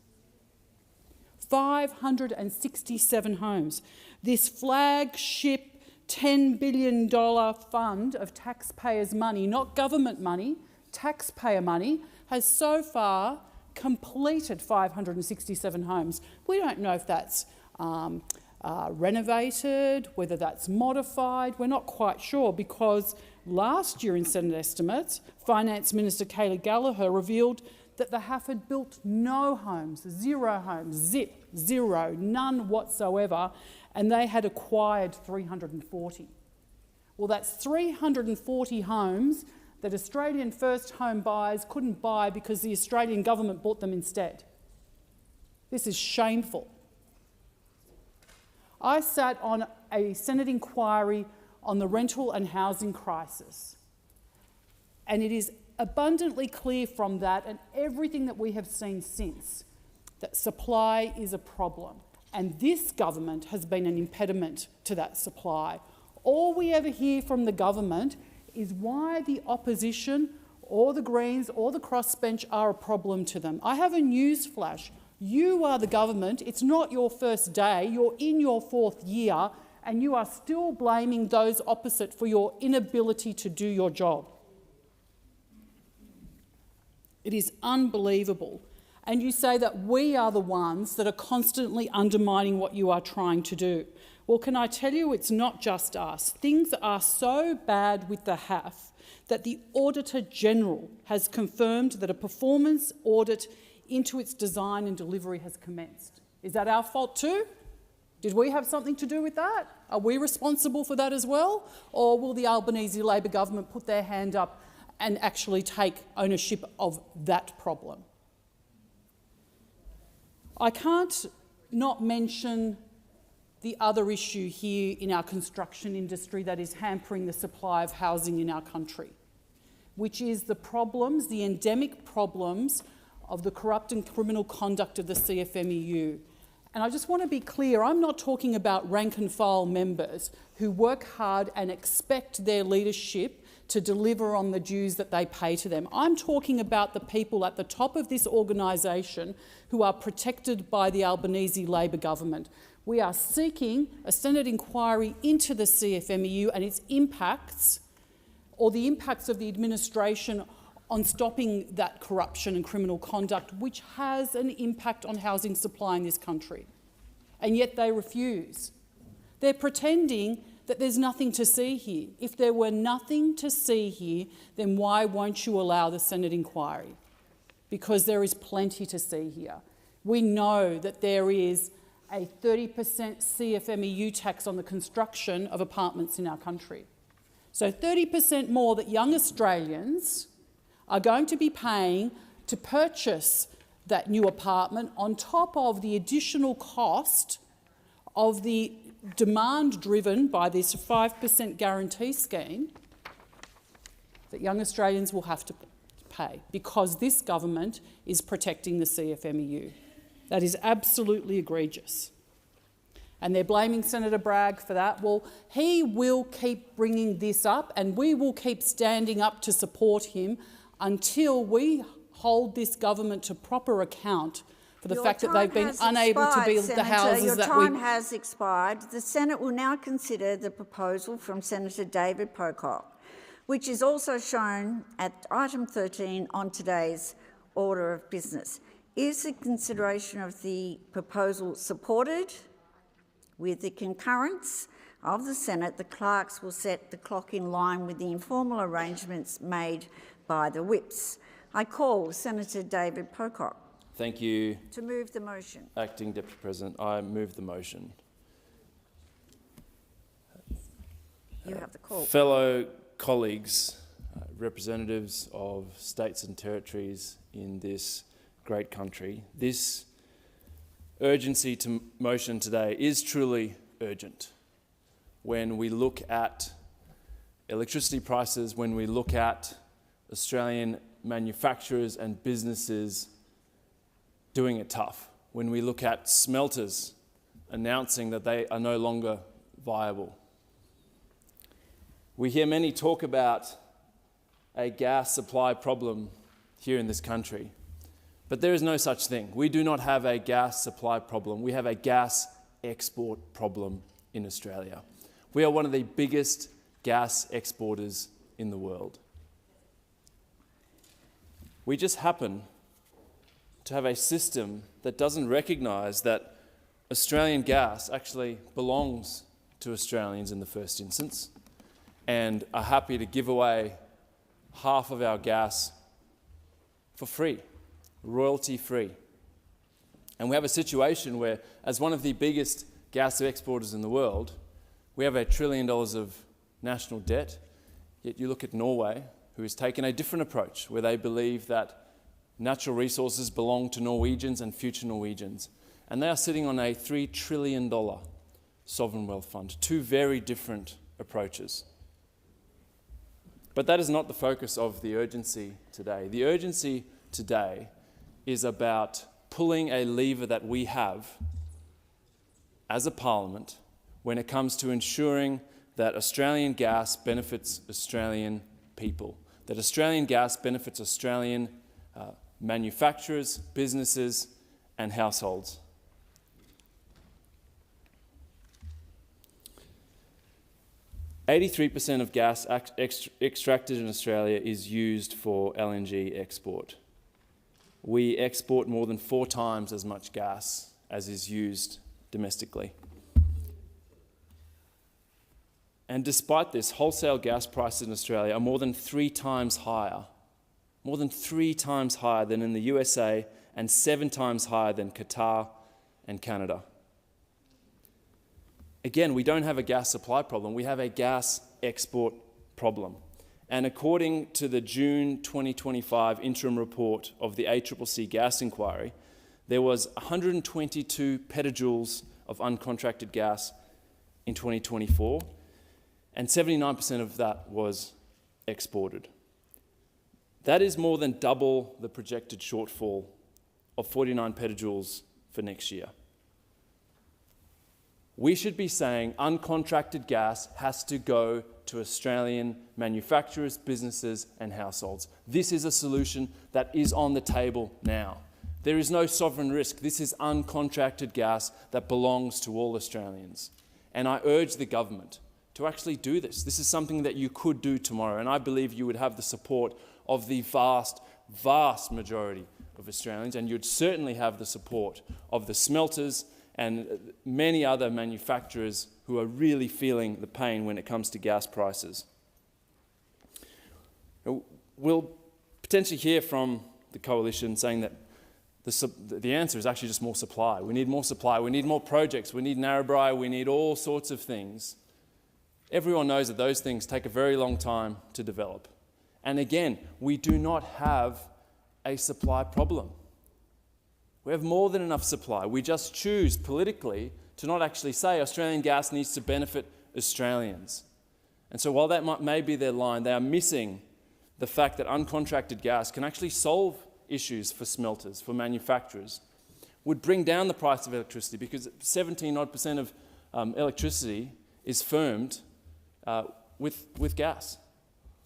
567 homes. This flagship $10 billion fund of taxpayers' money, not government money, taxpayer money, has so far completed 567 homes. We don't know if that's renovated, whether that's modified. We're not quite sure, because last year in Senate estimates, Finance Minister Kayleigh Gallagher revealed that the HAF had built no homes, 0 homes, zip, 0, none whatsoever, and they had acquired 340. Well, that's 340 homes that Australian first home buyers couldn't buy because the Australian government bought them instead. This is shameful. I sat on a Senate inquiry on the rental and housing crisis, and it is abundantly clear from that and everything that we have seen since that supply is a problem, and this government has been an impediment to that supply. All we ever hear from the government is why the opposition or the Greens or the crossbench are a problem to them. I have a news flash. You are the government. It's not your first day. You're in your 4th year, and you are still blaming those opposite for your inability to do your job. It is unbelievable. And you say that we are the ones that are constantly undermining what you are trying to do. Well, can I tell you, it's not just us. Things are so bad with the HAF that the Auditor General has confirmed that a performance audit into its design and delivery has commenced. Is that our fault too? Did we have something to do with that? Are we responsible for that as well? Or will the Albanese Labor government put their hand up and actually take ownership of that problem? I can't not mention the other issue here in our construction industry that is hampering the supply of housing in our country, which is the problems, the endemic problems of the corrupt and criminal conduct of the CFMEU. And I just want to be clear, I'm not talking about rank and file members who work hard and expect their leadership to deliver on the dues that they pay to them. I'm talking about the people at the top of this organisation who are protected by the Albanese Labor government. We are seeking a Senate inquiry into the CFMEU and its impacts, or the impacts of the administration on stopping that corruption and criminal conduct, which has an impact on housing supply in this country. And yet they refuse. They're pretending that there's nothing to see here. If there were nothing to see here, then why won't you allow the Senate inquiry? Because there is plenty to see here. We know that there is a 30% CFMEU tax on the construction of apartments in our country. So 30% more that young Australians are going to be paying to purchase that new apartment on top of the additional cost of the demand driven by this 5% guarantee scheme that young Australians will have to pay because this government is protecting the CFMEU. That is absolutely egregious. And they're blaming Senator Bragg for that. Well, he will keep bringing this up and we will keep standing up to support him until we hold this government to proper account for the fact that they've been unable to build the houses that we... Your time has expired. The Senate will now consider the proposal from Senator David Pocock, which is also shown at item 13 on today's order of business. Is the consideration of the proposal supported? With the concurrence of the Senate, the clerks will set the clock in line with the informal arrangements made by the whips. I call Senator David Pocock. Thank you. To move the motion. Acting Deputy President, I move the motion. You have the call. Fellow colleagues, representatives of states and territories in this great country, this urgency to motion today is truly urgent. When we look at electricity prices, when we look at Australian manufacturers and businesses doing it tough, when we look at smelters announcing that they are no longer viable. We hear many talk about a gas supply problem here in this country, but there is no such thing. We do not have a gas supply problem. We have a gas export problem in Australia. We are one of the biggest gas exporters in the world. We just happen to have a system that doesn't recognise that Australian gas actually belongs to Australians in the first instance, and are happy to give away half of our gas for free royalty-free. And we have a situation where, as one of the biggest gas exporters in the world, we have $1 trillion of national debt, yet you look at Norway, who has taken a different approach, where they believe that natural resources belong to Norwegians and future Norwegians. And they are sitting on a $3 trillion sovereign wealth fund. Two very different approaches. But that is not the focus of the urgency today. The urgency today is about pulling a lever that we have as a parliament when it comes to ensuring that Australian gas benefits Australian people, that Australian gas benefits Australian manufacturers, businesses and households. %83 of gas extracted in Australia is used for LNG export. We export more than 4 times as much gas as is used domestically. And despite this, wholesale gas prices in Australia are more than 3 times higher, than in the USA and 7 times higher than Qatar and Canada. Again, we don't have a gas supply problem, we have a gas export problem. And according to the June 2025 interim report of the ACCC gas inquiry, there was 122 petajoules of uncontracted gas in 2024, and 79% of that was exported. That is more than double the projected shortfall of 49 petajoules for next year. We should be saying uncontracted gas has to go to Australian manufacturers, businesses and households. This is a solution that is on the table now. There is no sovereign risk. This is uncontracted gas that belongs to all Australians. And I urge the government to actually do this. This is something that you could do tomorrow, and I believe you would have the support of the vast, vast majority of Australians, and you'd certainly have the support of the smelters and many other manufacturers who are really feeling the pain when it comes to gas prices. We'll potentially hear from the coalition saying that the answer is actually just more supply. We need more supply, we need more projects, we need Narrabri, we need all sorts of things. Everyone knows that those things take a very long time to develop. And again, we do not have a supply problem. We have more than enough supply. We just choose politically to not actually say Australian gas needs to benefit Australians. And so while that may be their line, they are missing the fact that uncontracted gas can actually solve issues for smelters, for manufacturers, would bring down the price of electricity, because 17% of electricity is firmed with gas,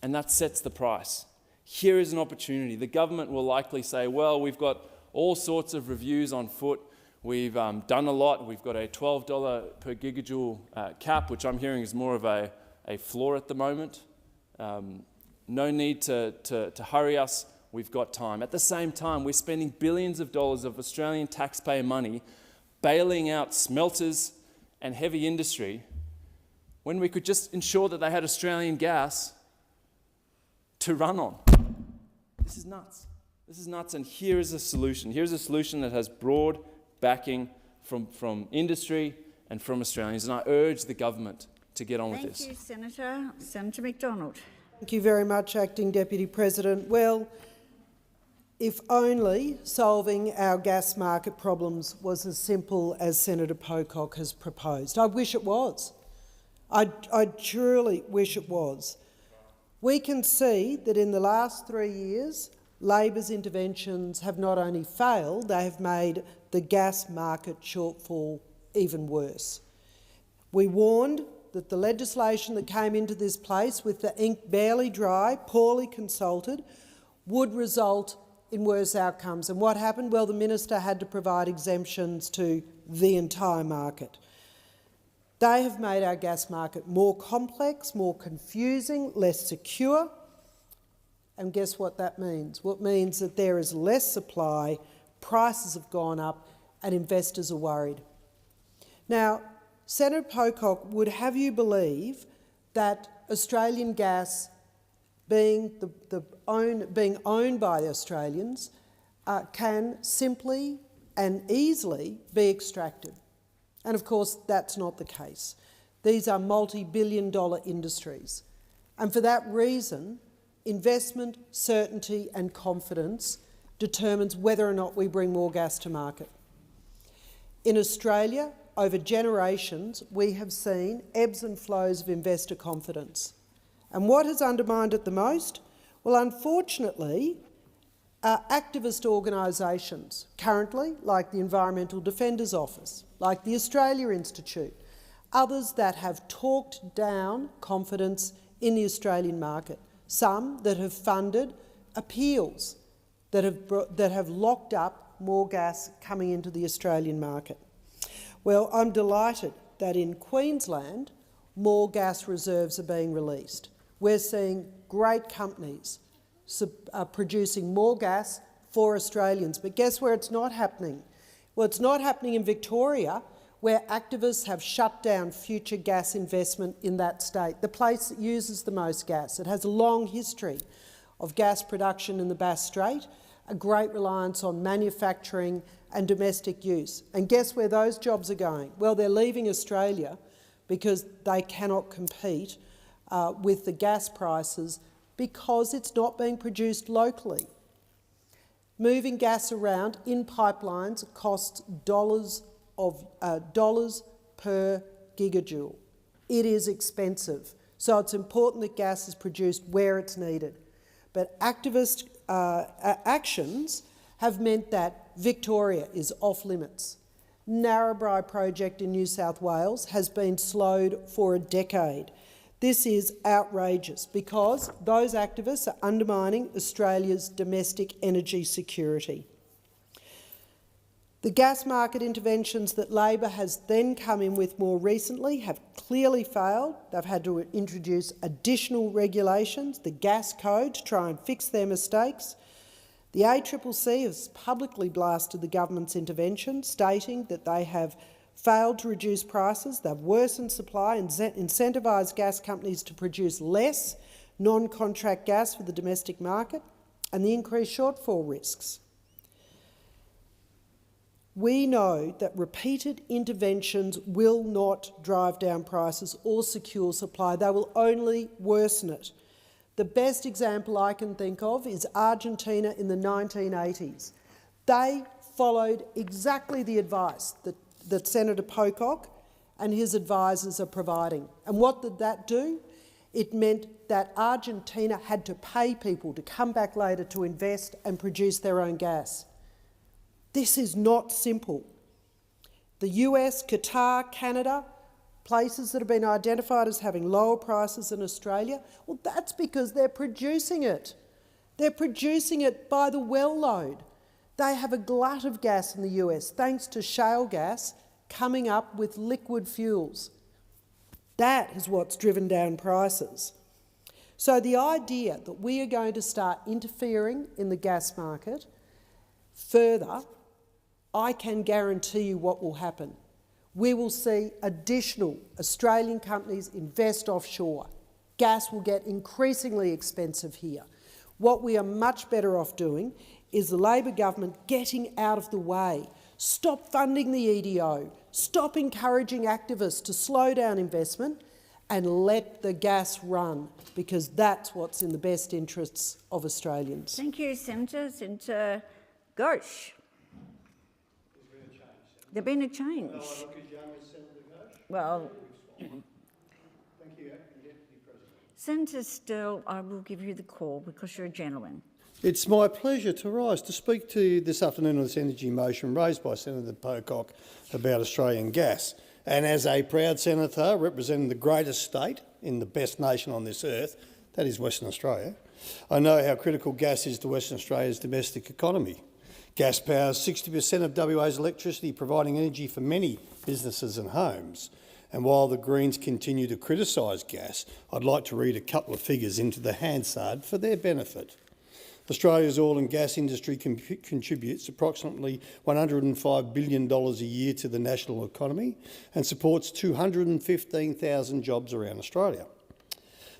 and that sets the price. Here is an opportunity. The government will likely say, well, we've got all sorts of reviews on foot. We've done a lot. We've got a $12 per gigajoule cap, which I'm hearing is more of a floor at the moment. No need to hurry us. We've got time. At the same time, we're spending billions of dollars of Australian taxpayer money bailing out smelters and heavy industry when we could just ensure that they had Australian gas to run on. This is nuts. This is nuts, and here is a solution. Here's a solution that has broad backing from industry and from Australians, and I urge the government to get on with this. Thank you, Senator. Senator McDonald. Thank you very much, Acting Deputy President. Well, if only solving our gas market problems was as simple as Senator Pocock has proposed. I wish it was. I truly wish it was. We can see that in the last 3 years, Labor's interventions have not only failed, they have made the gas market shortfall even worse. We warned that the legislation that came into this place with the ink barely dry, poorly consulted, would result in worse outcomes. And what happened? Well, the minister had to provide exemptions to the entire market. They have made our gas market more complex, more confusing, less secure. And guess what that means? Well, it means that there is less supply, prices have gone up, and investors are worried. Now, Senator Pocock would have you believe that Australian gas being owned by the Australians can simply and easily be extracted. And of course, that's not the case. These are multi-billion-dollar industries. And for that reason, investment, certainty and confidence determines whether or not we bring more gas to market. In Australia, over generations, we have seen ebbs and flows of investor confidence. And what has undermined it the most? Well, unfortunately, activist organisations currently, like the Environmental Defenders Office, like the Australia Institute, others that have talked down confidence in the Australian market, some that have funded appeals that have locked up more gas coming into the Australian market. Well, I'm delighted that in Queensland, more gas reserves are being released. We're seeing great companies producing more gas for Australians. But guess where it's not happening? Well, it's not happening in Victoria, where activists have shut down future gas investment in that state, the place that uses the most gas. It has a long history of gas production in the Bass Strait, a great reliance on manufacturing and domestic use. And guess where those jobs are going? Well, they're leaving Australia because they cannot compete with the gas prices because it's not being produced locally. Moving gas around in pipelines costs dollars per gigajoule. It is expensive, so it's important that gas is produced where it's needed. But activist actions have meant that Victoria is off limits. Narrabri project in New South Wales has been slowed for a decade. This is outrageous because those activists are undermining Australia's domestic energy security. The gas market interventions that Labor has then come in with more recently have clearly failed. They've had to introduce additional regulations, the gas code, to try and fix their mistakes. The ACCC has publicly blasted the government's intervention, stating that they have failed to reduce prices, they've worsened supply and incentivised gas companies to produce less non-contract gas for the domestic market, and the increased shortfall risks. We know that repeated interventions will not drive down prices or secure supply. They will only worsen it. The best example I can think of is Argentina in the 1980s. They followed exactly the advice that Senator Pocock and his advisers are providing. And what did that do? It meant that Argentina had to pay people to come back later to invest and produce their own gas. This is not simple. The US, Qatar, Canada, places that have been identified as having lower prices than Australia, well, that's because they're producing it. They're producing it by the well load. They have a glut of gas in the US, thanks to shale gas coming up with liquid fuels. That is what's driven down prices. So the idea that we are going to start interfering in the gas market further, I can guarantee you what will happen. We will see additional Australian companies invest offshore. Gas will get increasingly expensive here. What we are much better off doing is the Labor government getting out of the way. Stop funding the EDO. Stop encouraging activists to slow down investment and let the gas run, because that's what's in the best interests of Australians. Thank you, Senator. Senator Ghosh. There's been a change. No, I look as young as Senator Ghosh. Well, Thank you, Acting Deputy President. Senator Sterle, I will give you the call because you're a gentleman. It's my pleasure to rise to speak to you this afternoon on this energy motion raised by Senator Pocock about Australian gas. And as a proud senator representing the greatest state in the best nation on this earth, that is Western Australia, I know how critical gas is to Western Australia's domestic economy. Gas powers 60% of WA's electricity, providing energy for many businesses and homes. And while the Greens continue to criticise gas, I'd like to read a couple of figures into the Hansard for their benefit. Australia's oil and gas industry contributes approximately $105 billion a year to the national economy and supports 215,000 jobs around Australia,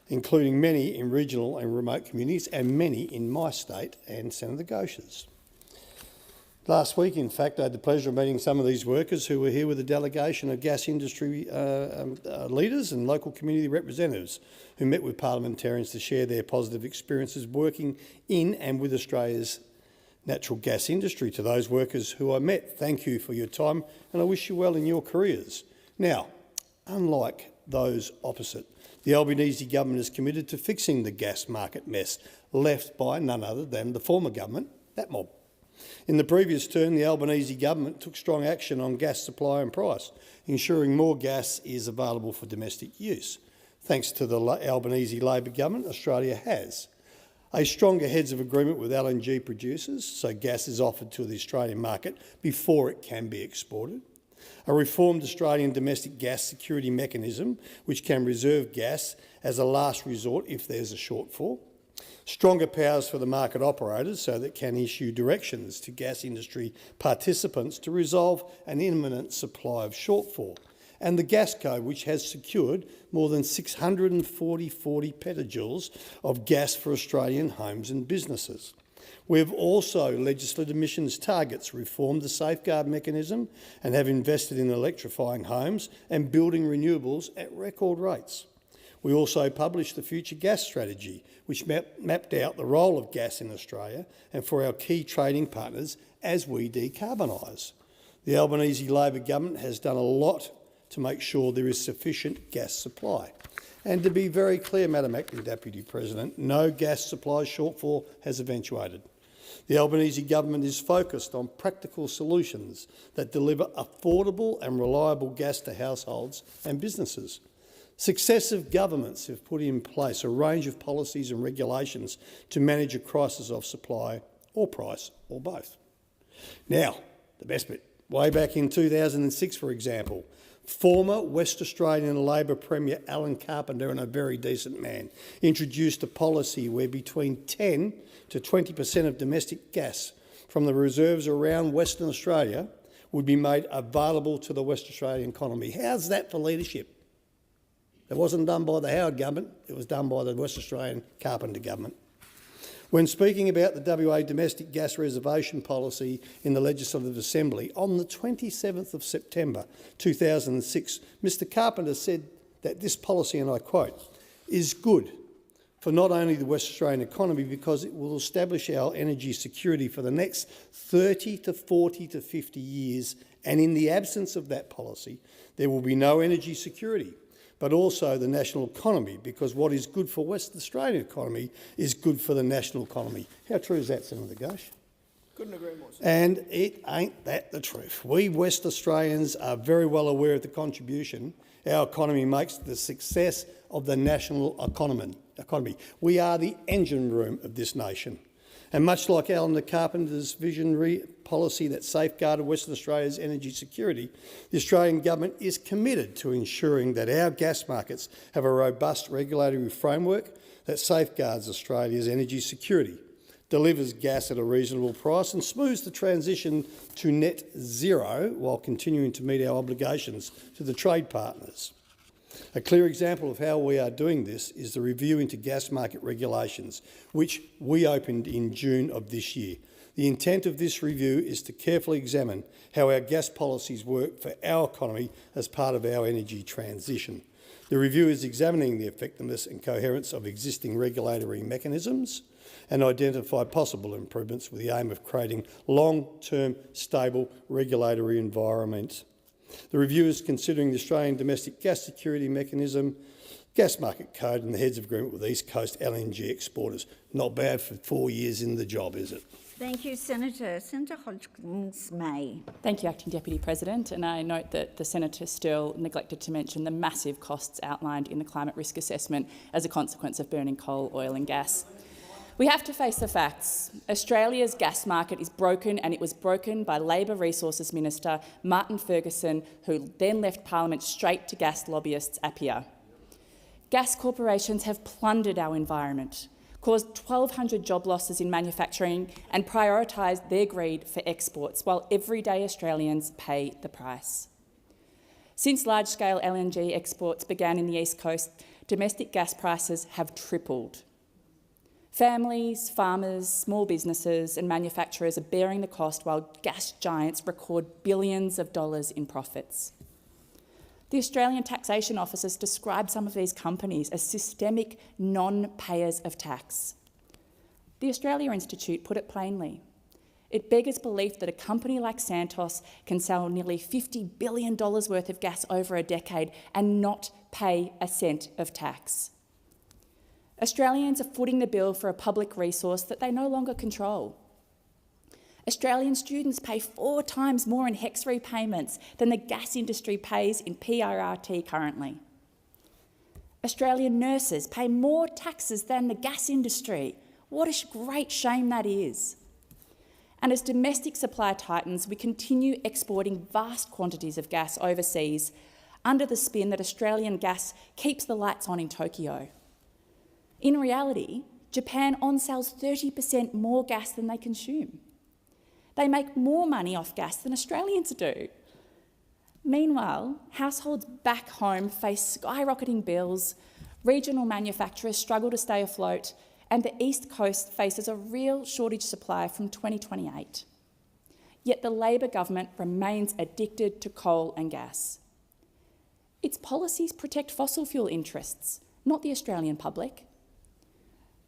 including many in regional and remote communities and many in my state and Senator Ghosh's. Last week, in fact, I had the pleasure of meeting some of these workers who were here with a delegation of gas industry leaders and local community representatives who met with parliamentarians to share their positive experiences working in and with Australia's natural gas industry. To those workers who I met, thank you for your time and I wish you well in your careers. Now, unlike those opposite, the Albanese government is committed to fixing the gas market mess left by none other than the former government, that mob. In the previous term, the Albanese government took strong action on gas supply and price, ensuring more gas is available for domestic use. Thanks to the Albanese Labor government, Australia has a stronger heads of agreement with LNG producers, so gas is offered to the Australian market before it can be exported. A reformed Australian domestic gas security mechanism, which can reserve gas as a last resort if there's a shortfall. Stronger powers for the market operators so that can issue directions to gas industry participants to resolve an imminent supply of shortfall. And the gas code, which has secured more than 640 petajoules of gas for Australian homes and businesses. We've also legislated emissions targets, reformed the safeguard mechanism and have invested in electrifying homes and building renewables at record rates. We also published the Future Gas Strategy, which mapped out the role of gas in Australia and for our key trading partners as we decarbonise. The Albanese Labor government has done a lot to make sure there is sufficient gas supply. And to be very clear, Madam Acting Deputy President, no gas supply shortfall has eventuated. The Albanese government is focused on practical solutions that deliver affordable and reliable gas to households and businesses. Successive governments have put in place a range of policies and regulations to manage a crisis of supply or price or both. Now, the best bit. Way back in 2006, for example, former West Australian Labor Premier Alan Carpenter, and a very decent man, introduced a policy where between 10 to 20% of domestic gas from the reserves around Western Australia would be made available to the West Australian economy. How's that for leadership? It wasn't done by the Howard government, it was done by the West Australian Carpenter government. When speaking about the WA domestic gas reservation policy in the Legislative Assembly on the 27th of September 2006, Mr Carpenter said that this policy, and I quote, is good for not only the West Australian economy because it will establish our energy security for the next 30 to 40 to 50 years, and in the absence of that policy, there will be no energy security, but also the national economy, because what is good for Western Australian economy is good for the national economy. How true is that, Senator Ghosh? Couldn't agree more, sir. And it ain't that the truth. We West Australians are very well aware of the contribution our economy makes to the success of the national economy. We are the engine room of this nation. And much like Alan Carpenter's visionary policy that safeguarded Western Australia's energy security, the Australian government is committed to ensuring that our gas markets have a robust regulatory framework that safeguards Australia's energy security, delivers gas at a reasonable price and smooths the transition to net zero while continuing to meet our obligations to the trade partners. A clear example of how we are doing this is the review into gas market regulations, which we opened in June of this year. The intent of this review is to carefully examine how our gas policies work for our economy as part of our energy transition. The review is examining the effectiveness and coherence of existing regulatory mechanisms and identify possible improvements with the aim of creating long-term stable regulatory environment. The review is considering the Australian Domestic Gas Security Mechanism, Gas Market Code and the Heads of Agreement with East Coast LNG exporters. Not bad for 4 years in the job, is it? Thank you, Senator. Senator Hodgkins-May. Thank you, Acting Deputy President. And I note that the Senator still neglected to mention the massive costs outlined in the climate risk assessment as a consequence of burning coal, oil and gas. We have to face the facts. Australia's gas market is broken, and it was broken by Labor Resources Minister Martin Ferguson, who then left Parliament straight to gas lobbyists Appia. Gas corporations have plundered our environment, caused 1,200 job losses in manufacturing and prioritised their greed for exports, while everyday Australians pay the price. Since large-scale LNG exports began in the East Coast, domestic gas prices have tripled. Families, farmers, small businesses and manufacturers are bearing the cost while gas giants record billions of dollars in profits. The Australian Taxation Office has described some of these companies as systemic non-payers of tax. The Australia Institute put it plainly. It beggars belief that a company like Santos can sell nearly $50 billion worth of gas over a decade and not pay a cent of tax. Australians are footing the bill for a public resource that they no longer control. Australian students pay 4 times more in HEX repayments than the gas industry pays in PRRT currently. Australian nurses pay more taxes than the gas industry. What a great shame that is. And as domestic supply tightens, we continue exporting vast quantities of gas overseas under the spin that Australian gas keeps the lights on in Tokyo. In reality, Japan on-sells 30% more gas than they consume. They make more money off gas than Australians do. Meanwhile, households back home face skyrocketing bills, regional manufacturers struggle to stay afloat, and the East Coast faces a real shortage supply from 2028. Yet the Labor government remains addicted to coal and gas. Its policies protect fossil fuel interests, not the Australian public.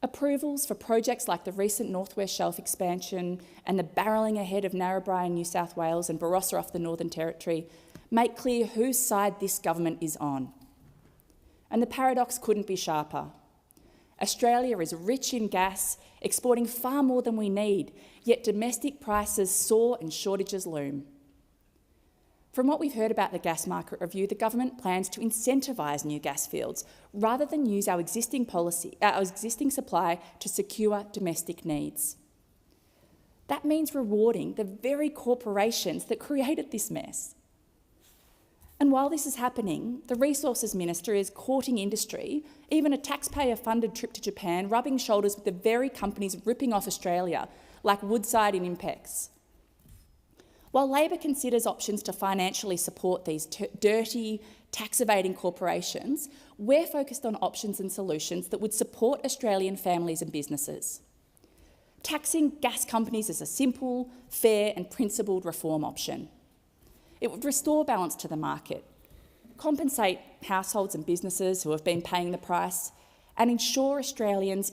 Approvals for projects like the recent North West Shelf expansion and the barrelling ahead of Narrabri in New South Wales and Barossa off the Northern Territory make clear whose side this government is on. And the paradox couldn't be sharper. Australia is rich in gas, exporting far more than we need, yet domestic prices soar and shortages loom. From what we've heard about the gas market review, the government plans to incentivise new gas fields rather than use our existing supply to secure domestic needs. That means rewarding the very corporations that created this mess. And while this is happening, the Resources Minister is courting industry, even a taxpayer-funded trip to Japan, rubbing shoulders with the very companies ripping off Australia, like Woodside and Impex. While Labor considers options to financially support these dirty, tax-evading corporations, we're focused on options and solutions that would support Australian families and businesses. Taxing gas companies is a simple, fair and principled reform option. It would restore balance to the market, compensate households and businesses who have been paying the price, and ensure Australians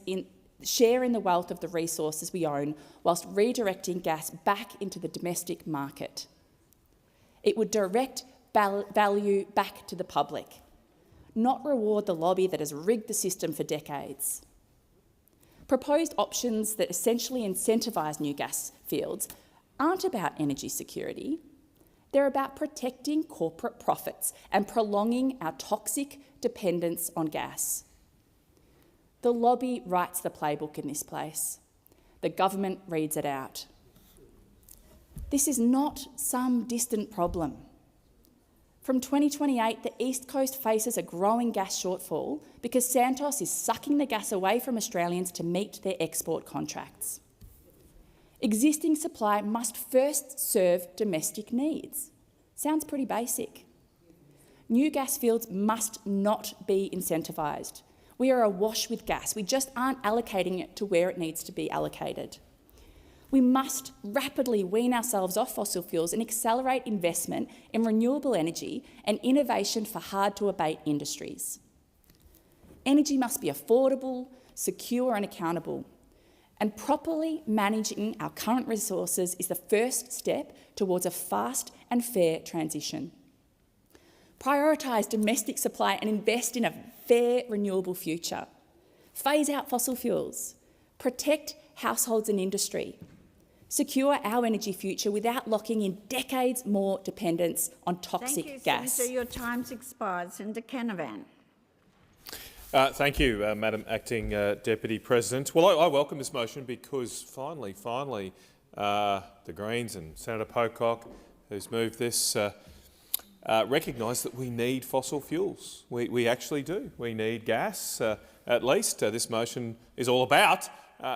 share in the wealth of the resources we own whilst redirecting gas back into the domestic market. It would direct value back to the public, not reward the lobby that has rigged the system for decades. Proposed options that essentially incentivise new gas fields aren't about energy security. They're about protecting corporate profits and prolonging our toxic dependence on gas. The lobby writes the playbook in this place. The government reads it out. This is not some distant problem. From 2028, the East Coast faces a growing gas shortfall because Santos is sucking the gas away from Australians to meet their export contracts. Existing supply must first serve domestic needs. Sounds pretty basic. New gas fields must not be incentivised. We are awash with gas. We just aren't allocating it to where it needs to be allocated. We must rapidly wean ourselves off fossil fuels and accelerate investment in renewable energy and innovation for hard-to-abate industries. Energy must be affordable, secure and accountable. And properly managing our current resources is the first step towards a fast and fair transition. Prioritise domestic supply and invest in a fair, renewable future. Phase out fossil fuels. Protect households and industry. Secure our energy future without locking in decades more dependence on toxic gas. Senator, your time's expired. Senator Canavan. Thank you, Madam Acting Deputy President. Well, I welcome this motion because finally, the Greens and Senator Pocock, who's moved this, recognise that we need fossil fuels. We actually do. We need gas. At least this motion is all about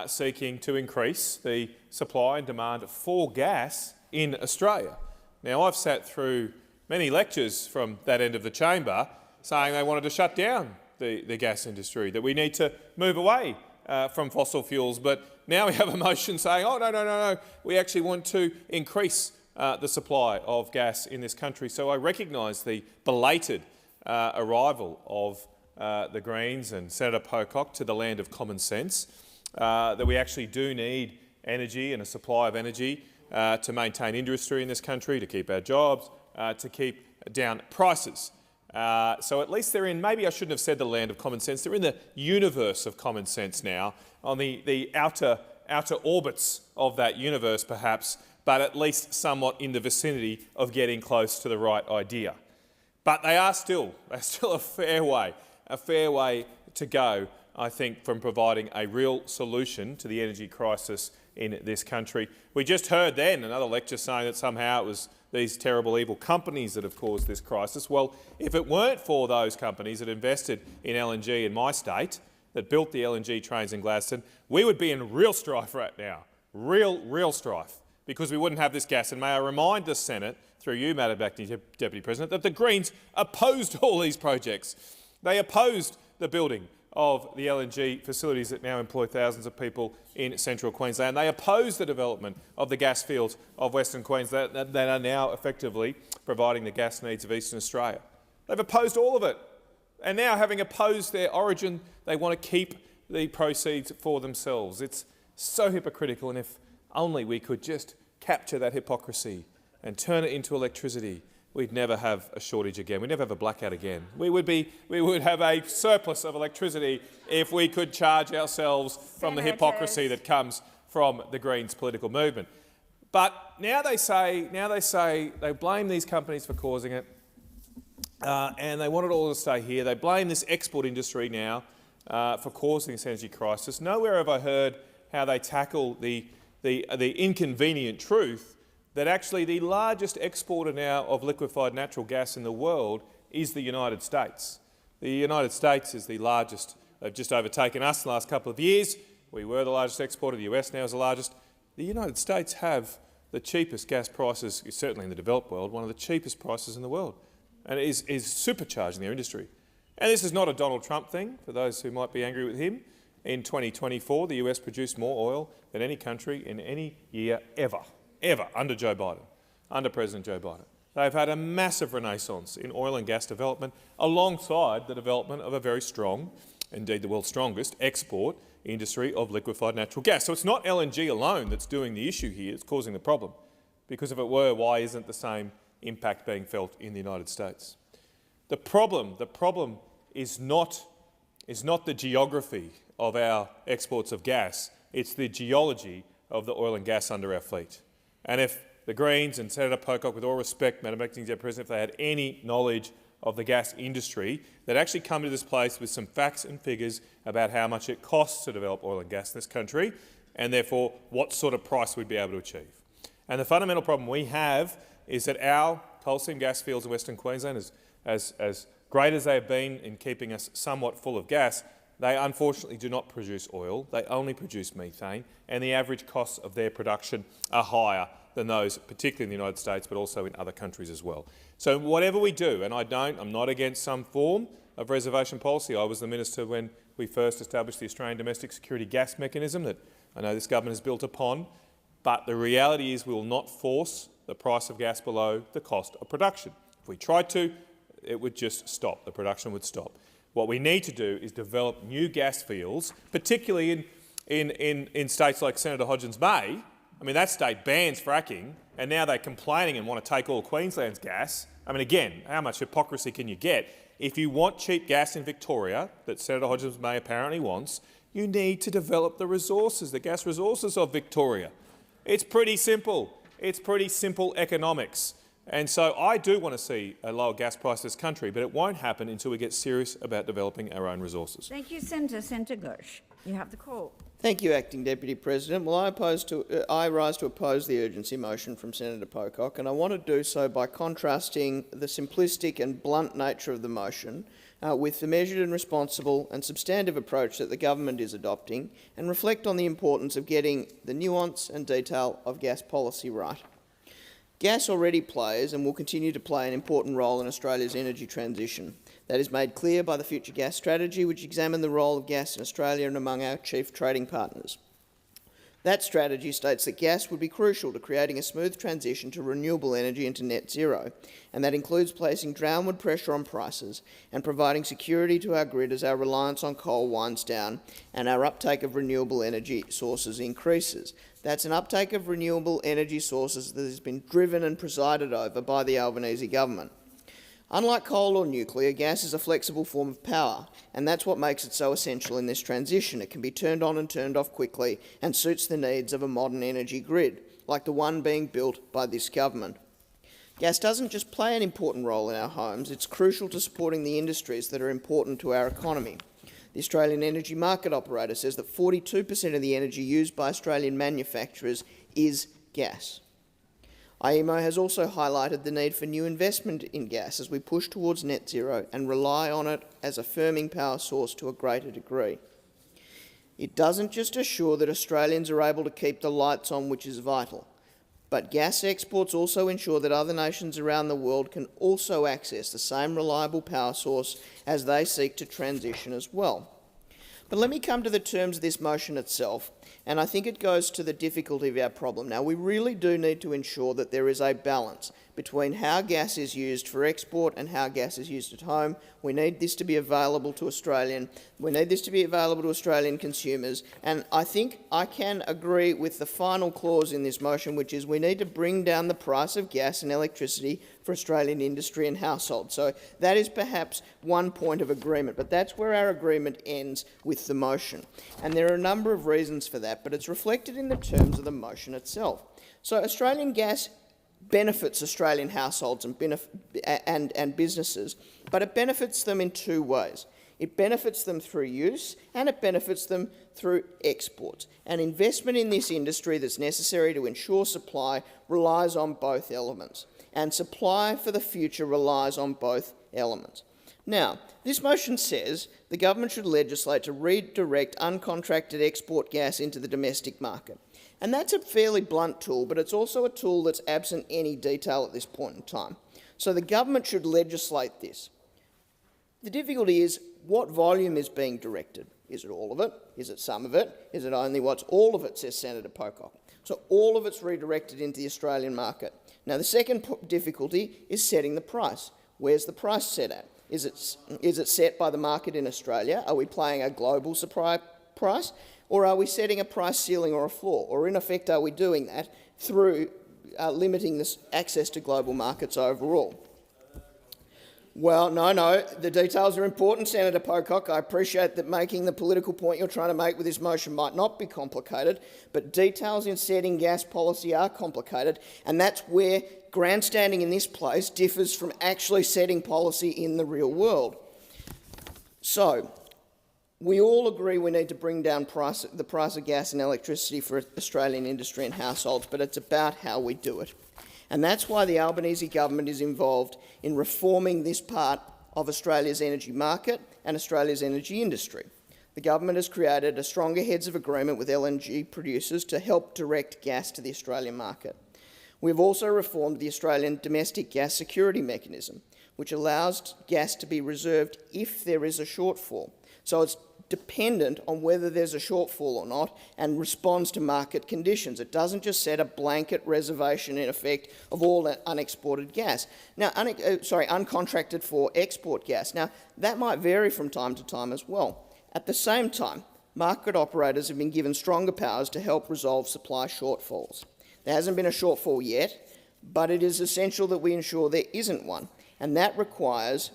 seeking to increase the supply and demand for gas in Australia. Now, I've sat through many lectures from that end of the chamber saying they wanted to shut down the gas industry, that we need to move away from fossil fuels, but now we have a motion saying, oh, no, we actually want to increase the supply of gas in this country. So I recognise the belated arrival of the Greens and Senator Pocock to the land of common sense, that we actually do need energy and a supply of energy to maintain industry in this country, to keep our jobs, to keep down prices. So at least they're in, maybe I shouldn't have said the land of common sense, they're in the universe of common sense now, on the outer orbits of that universe perhaps, but at least somewhat in the vicinity of getting close to the right idea. But they're still a fair way to go, I think, from providing a real solution to the energy crisis in this country. We just heard then another lecture saying that somehow it was these terrible, evil companies that have caused this crisis. Well, if it weren't for those companies that invested in LNG in my state, that built the LNG trains in Gladstone, we would be in real strife right now. Real strife, because we wouldn't have this gas. And may I remind the Senate, through you, Madam Acting Deputy President, that the Greens opposed all these projects. They opposed the building of the LNG facilities that now employ thousands of people in central Queensland. They opposed the development of the gas fields of Western Queensland that are now effectively providing the gas needs of Eastern Australia. They've opposed all of it. And now, having opposed their origin, they want to keep the proceeds for themselves. It's so hypocritical, and if only we could just capture that hypocrisy and turn it into electricity, we'd never have a shortage again. We'd never have a blackout again. We would have a surplus of electricity if we could charge ourselves from the hypocrisy that comes from the Greens political movement. But now they blame these companies for causing it, and they want it all to stay here. They blame this export industry now for causing this energy crisis. Nowhere have I heard how they tackle the inconvenient truth that actually the largest exporter now of liquefied natural gas in the world is the United States. The United States is the largest. They've just overtaken us in the last couple of years. We were the largest exporter. The US now is the largest. The United States have the cheapest gas prices, certainly in the developed world, one of the cheapest prices in the world, and is supercharging their industry. And this is not a Donald Trump thing, for those who might be angry with him. In 2024, the US produced more oil than any country in any year ever under Joe Biden, under President Joe Biden. They've had a massive renaissance in oil and gas development alongside the development of a very strong, indeed the world's strongest, export industry of liquefied natural gas. So it's not LNG alone that's doing the issue here, it's causing the problem. Because if it were, why isn't the same impact being felt in the United States? The problem is not the geography of our exports of gas, it's the geology of the oil and gas under our feet. And if the Greens and Senator Pocock, with all respect, Madam Acting Deputy President, if they had any knowledge of the gas industry, they'd actually come to this place with some facts and figures about how much it costs to develop oil and gas in this country, and therefore what sort of price we'd be able to achieve. And the fundamental problem we have is that our coal seam gas fields in Western Queensland, as great as they have been in keeping us somewhat full of gas, they unfortunately do not produce oil, they only produce methane, and the average costs of their production are higher than those, particularly in the United States, but also in other countries as well. So whatever we do, and I'm not against some form of reservation policy. I was the minister when we first established the Australian Domestic Security Gas Mechanism that I know this government has built upon, but the reality is we will not force the price of gas below the cost of production. If we tried to, it would just stop, the production would stop. What we need to do is develop new gas fields, particularly in states like Senator Hodgins Bay. I mean, that state bans fracking, and now they're complaining and want to take all Queensland's gas. I mean, again, how much hypocrisy can you get? If you want cheap gas in Victoria, that Senator Hodgins Bay apparently wants, you need to develop the resources, the gas resources of Victoria. It's pretty simple. It's pretty simple economics. And so I do want to see a lower gas price in this country, but it won't happen until we get serious about developing our own resources. Thank you, Senator. Senator Ghosh, you have the call. Thank you, Acting Deputy President. Well, I rise to oppose the urgency motion from Senator Pocock, and I want to do so by contrasting the simplistic and blunt nature of the motion with the measured and responsible and substantive approach that the government is adopting, and reflect on the importance of getting the nuance and detail of gas policy right. Gas already plays and will continue to play an important role in Australia's energy transition. That is made clear by the Future Gas Strategy, which examined the role of gas in Australia and among our chief trading partners. That strategy states that gas would be crucial to creating a smooth transition to renewable energy and to net zero, and that includes placing downward pressure on prices and providing security to our grid as our reliance on coal winds down and our uptake of renewable energy sources increases. That's an uptake of renewable energy sources that has been driven and presided over by the Albanese government. Unlike coal or nuclear, gas is a flexible form of power, and that's what makes it so essential in this transition. It can be turned on and turned off quickly and suits the needs of a modern energy grid, like the one being built by this government. Gas doesn't just play an important role in our homes, it's crucial to supporting the industries that are important to our economy. The Australian Energy Market Operator says that 42% of the energy used by Australian manufacturers is gas. IEMO has also highlighted the need for new investment in gas as we push towards net zero and rely on it as a firming power source to a greater degree. It doesn't just assure that Australians are able to keep the lights on, which is vital, but gas exports also ensure that other nations around the world can also access the same reliable power source as they seek to transition as well. But let me come to the terms of this motion itself, and I think it goes to the difficulty of our problem. Now, we really do need to ensure that there is a balance between how gas is used for export and how gas is used at home. We need this to be available to Australian consumers, and I think I can agree with the final clause in this motion, which is we need to bring down the price of gas and electricity for Australian industry and households. So that is perhaps one point of agreement, but that's where our agreement ends with the motion. And there are a number of reasons for that, but it's reflected in the terms of the motion itself. So Australian gas benefits Australian households and businesses, but it benefits them in two ways. It benefits them through use and it benefits them through exports. And investment in this industry that's necessary to ensure supply relies on both elements, and supply for the future relies on both elements. Now, this motion says the government should legislate to redirect uncontracted export gas into the domestic market. And that's a fairly blunt tool, but it's also a tool that's absent any detail at this point in time. So the government should legislate this. The difficulty is what volume is being directed. Is it all of it? Is it some of it? Is it only what's all of it, says Senator Pocock. So all of it's redirected into the Australian market. Now, the second difficulty is setting the price. Where's the price set at? Is it set by the market in Australia? Are we playing a global supply price? Or are we setting a price ceiling or a floor? Or in effect, are we doing that through limiting this access to global markets overall? Well, no, the details are important, Senator Pocock. I appreciate that making the political point you're trying to make with this motion might not be complicated, but details in setting gas policy are complicated, and that's where grandstanding in this place differs from actually setting policy in the real world. So, we all agree we need to bring down the price of gas and electricity for Australian industry and households, but it's about how we do it. And that's why the Albanese government is involved in reforming this part of Australia's energy market and Australia's energy industry. The government has created a stronger heads of agreement with LNG producers to help direct gas to the Australian market. We've also reformed the Australian domestic gas security mechanism, which allows gas to be reserved if there is a shortfall. So it's dependent on whether there's a shortfall or not and responds to market conditions. It doesn't just set a blanket reservation in effect of all unexported gas. Now, uncontracted for export gas. Now, that might vary from time to time as well. At the same time, market operators have been given stronger powers to help resolve supply shortfalls. There hasn't been a shortfall yet, but it is essential that we ensure there isn't one, and that requires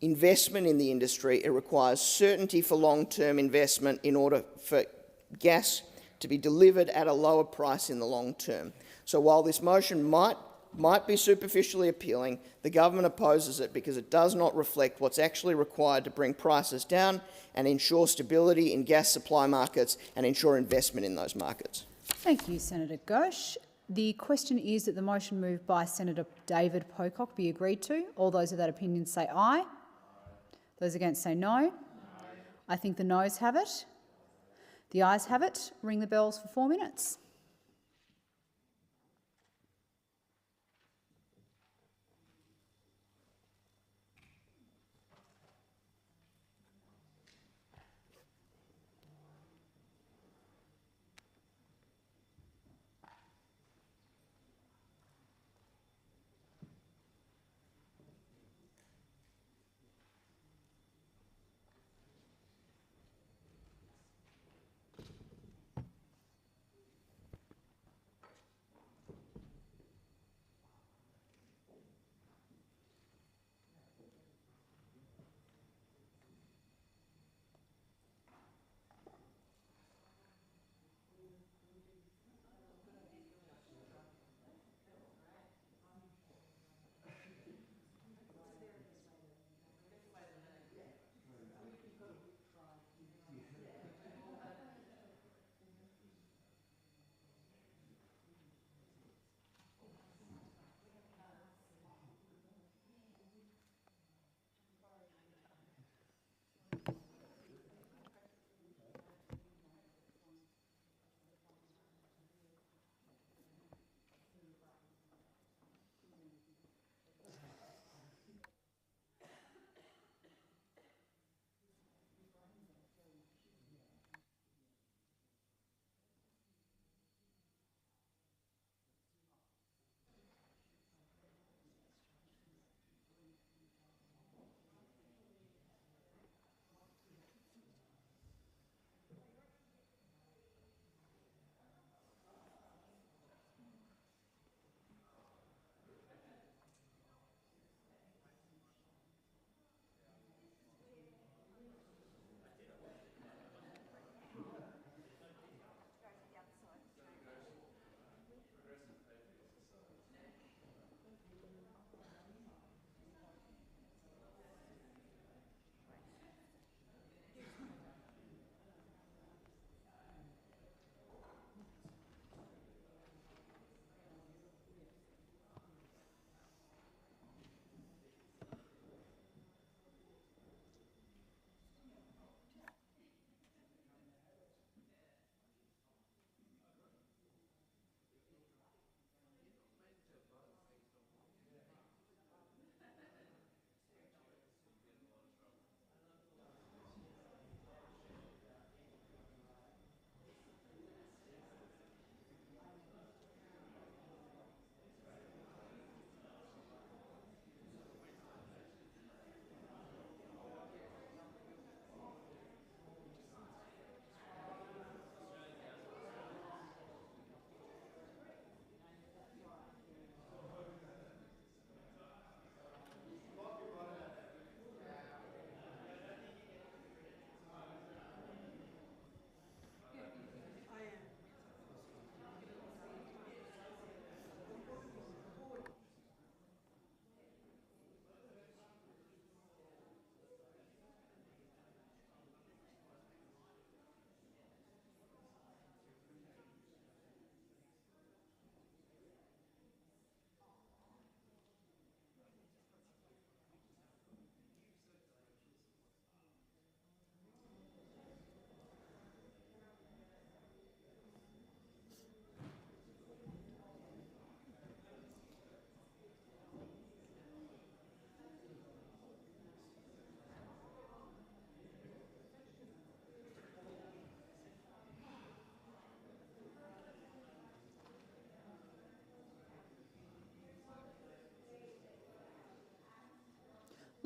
investment in the industry. It requires certainty for long-term investment in order for gas to be delivered at a lower price in the long term. So while this motion might be superficially appealing, the government opposes it because it does not reflect what's actually required to bring prices down and ensure stability in gas supply markets and ensure investment in those markets. Thank you, Senator Ghosh. The question is that the motion moved by Senator David Pocock be agreed to. All those of that opinion say aye. Those against say no. I think the noes have it. The ayes have it. Ring the bells for 4 minutes.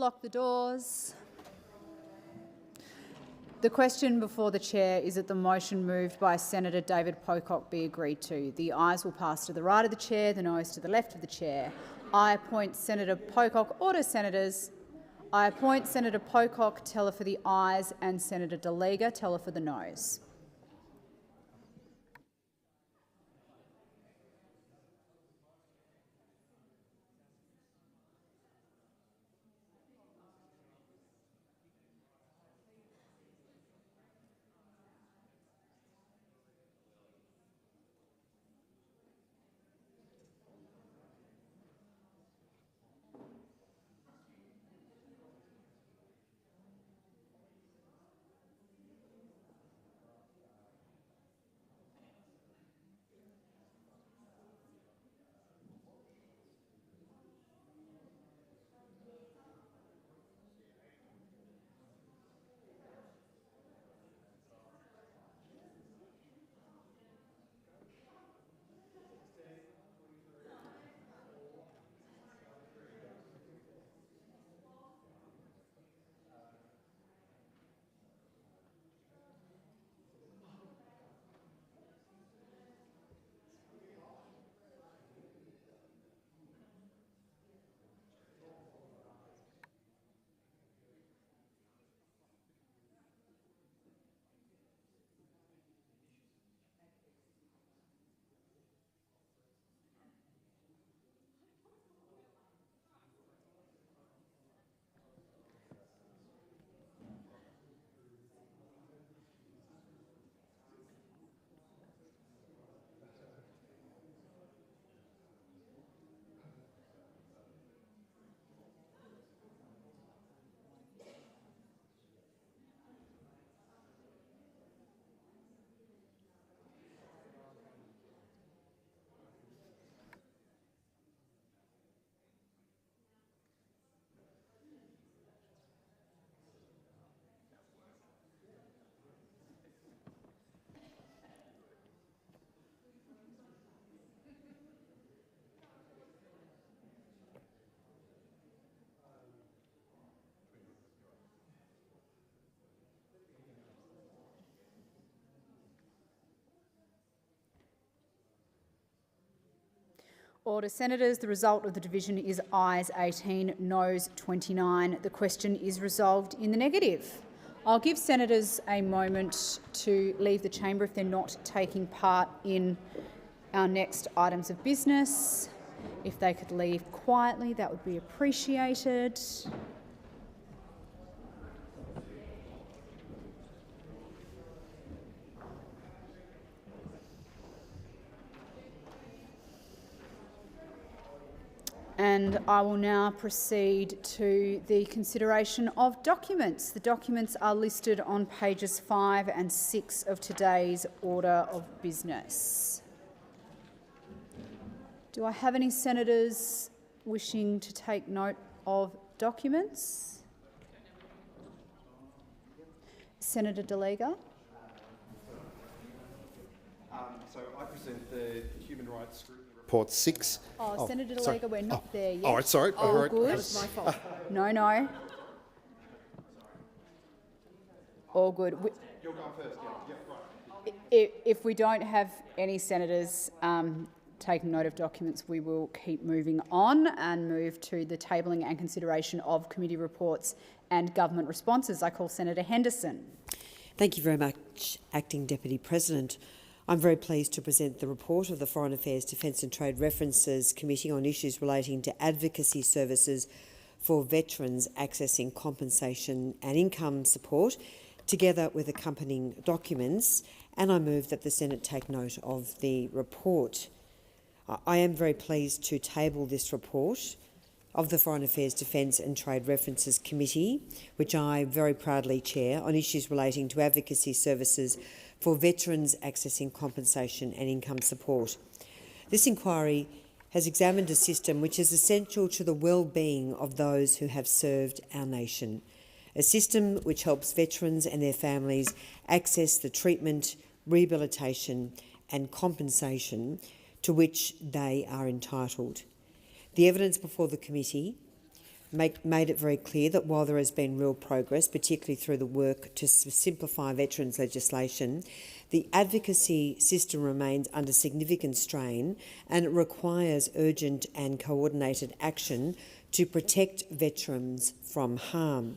Lock the doors. The question before the chair is that the motion moved by Senator David Pocock be agreed to. The ayes will pass to the right of the chair, the noes to the left of the chair. I appoint Senator Pocock. Order, senators. I appoint Senator Pocock, teller for the ayes, and Senator Delegar, teller for the noes. Order. Senators, the result of the division is ayes 18, noes 29. The question is resolved in the negative. I'll give senators a moment to leave the chamber if they're not taking part in our next items of business. If they could leave quietly, that would be appreciated. And I will now proceed to the consideration of documents. The documents are listed on pages 5 and 6 of today's order of business. Do I have any senators wishing to take note of documents? Senator De Lega. So I present the Human Rights Scrutiny Report 6. Senator De sorry. Lega, we're not there yet. All right, sorry. Oh, all right. good. That's my fault. No. All good. You're going first. Yeah, right. If we don't have any senators taking note of documents, we will keep moving on and move to the tabling and consideration of committee reports and government responses. I call Senator Henderson. Thank you very much, Acting Deputy President. I'm very pleased to present the report of the Foreign Affairs, Defence and Trade References Committee on issues relating to advocacy services for veterans accessing compensation and income support, together with accompanying documents, and I move that the Senate take note of the report. I am very pleased to table this report of the Foreign Affairs, Defence and Trade References Committee, which I very proudly chair, on issues relating to advocacy services for veterans accessing compensation and income support. This inquiry has examined a system which is essential to the well-being of those who have served our nation, a system which helps veterans and their families access the treatment, rehabilitation and compensation to which they are entitled. The evidence before the committee made it very clear that while there has been real progress, particularly through the work to simplify veterans legislation, the advocacy system remains under significant strain and it requires urgent and coordinated action to protect veterans from harm.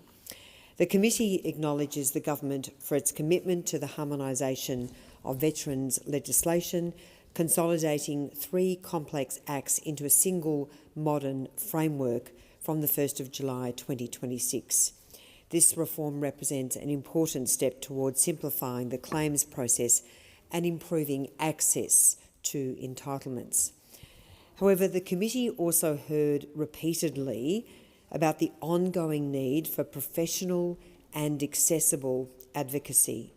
The committee acknowledges the government for its commitment to the harmonisation of veterans legislation, consolidating 3 complex acts into a single modern framework from the 1st of July 2026. This reform represents an important step towards simplifying the claims process and improving access to entitlements. However, the committee also heard repeatedly about the ongoing need for professional and accessible advocacy.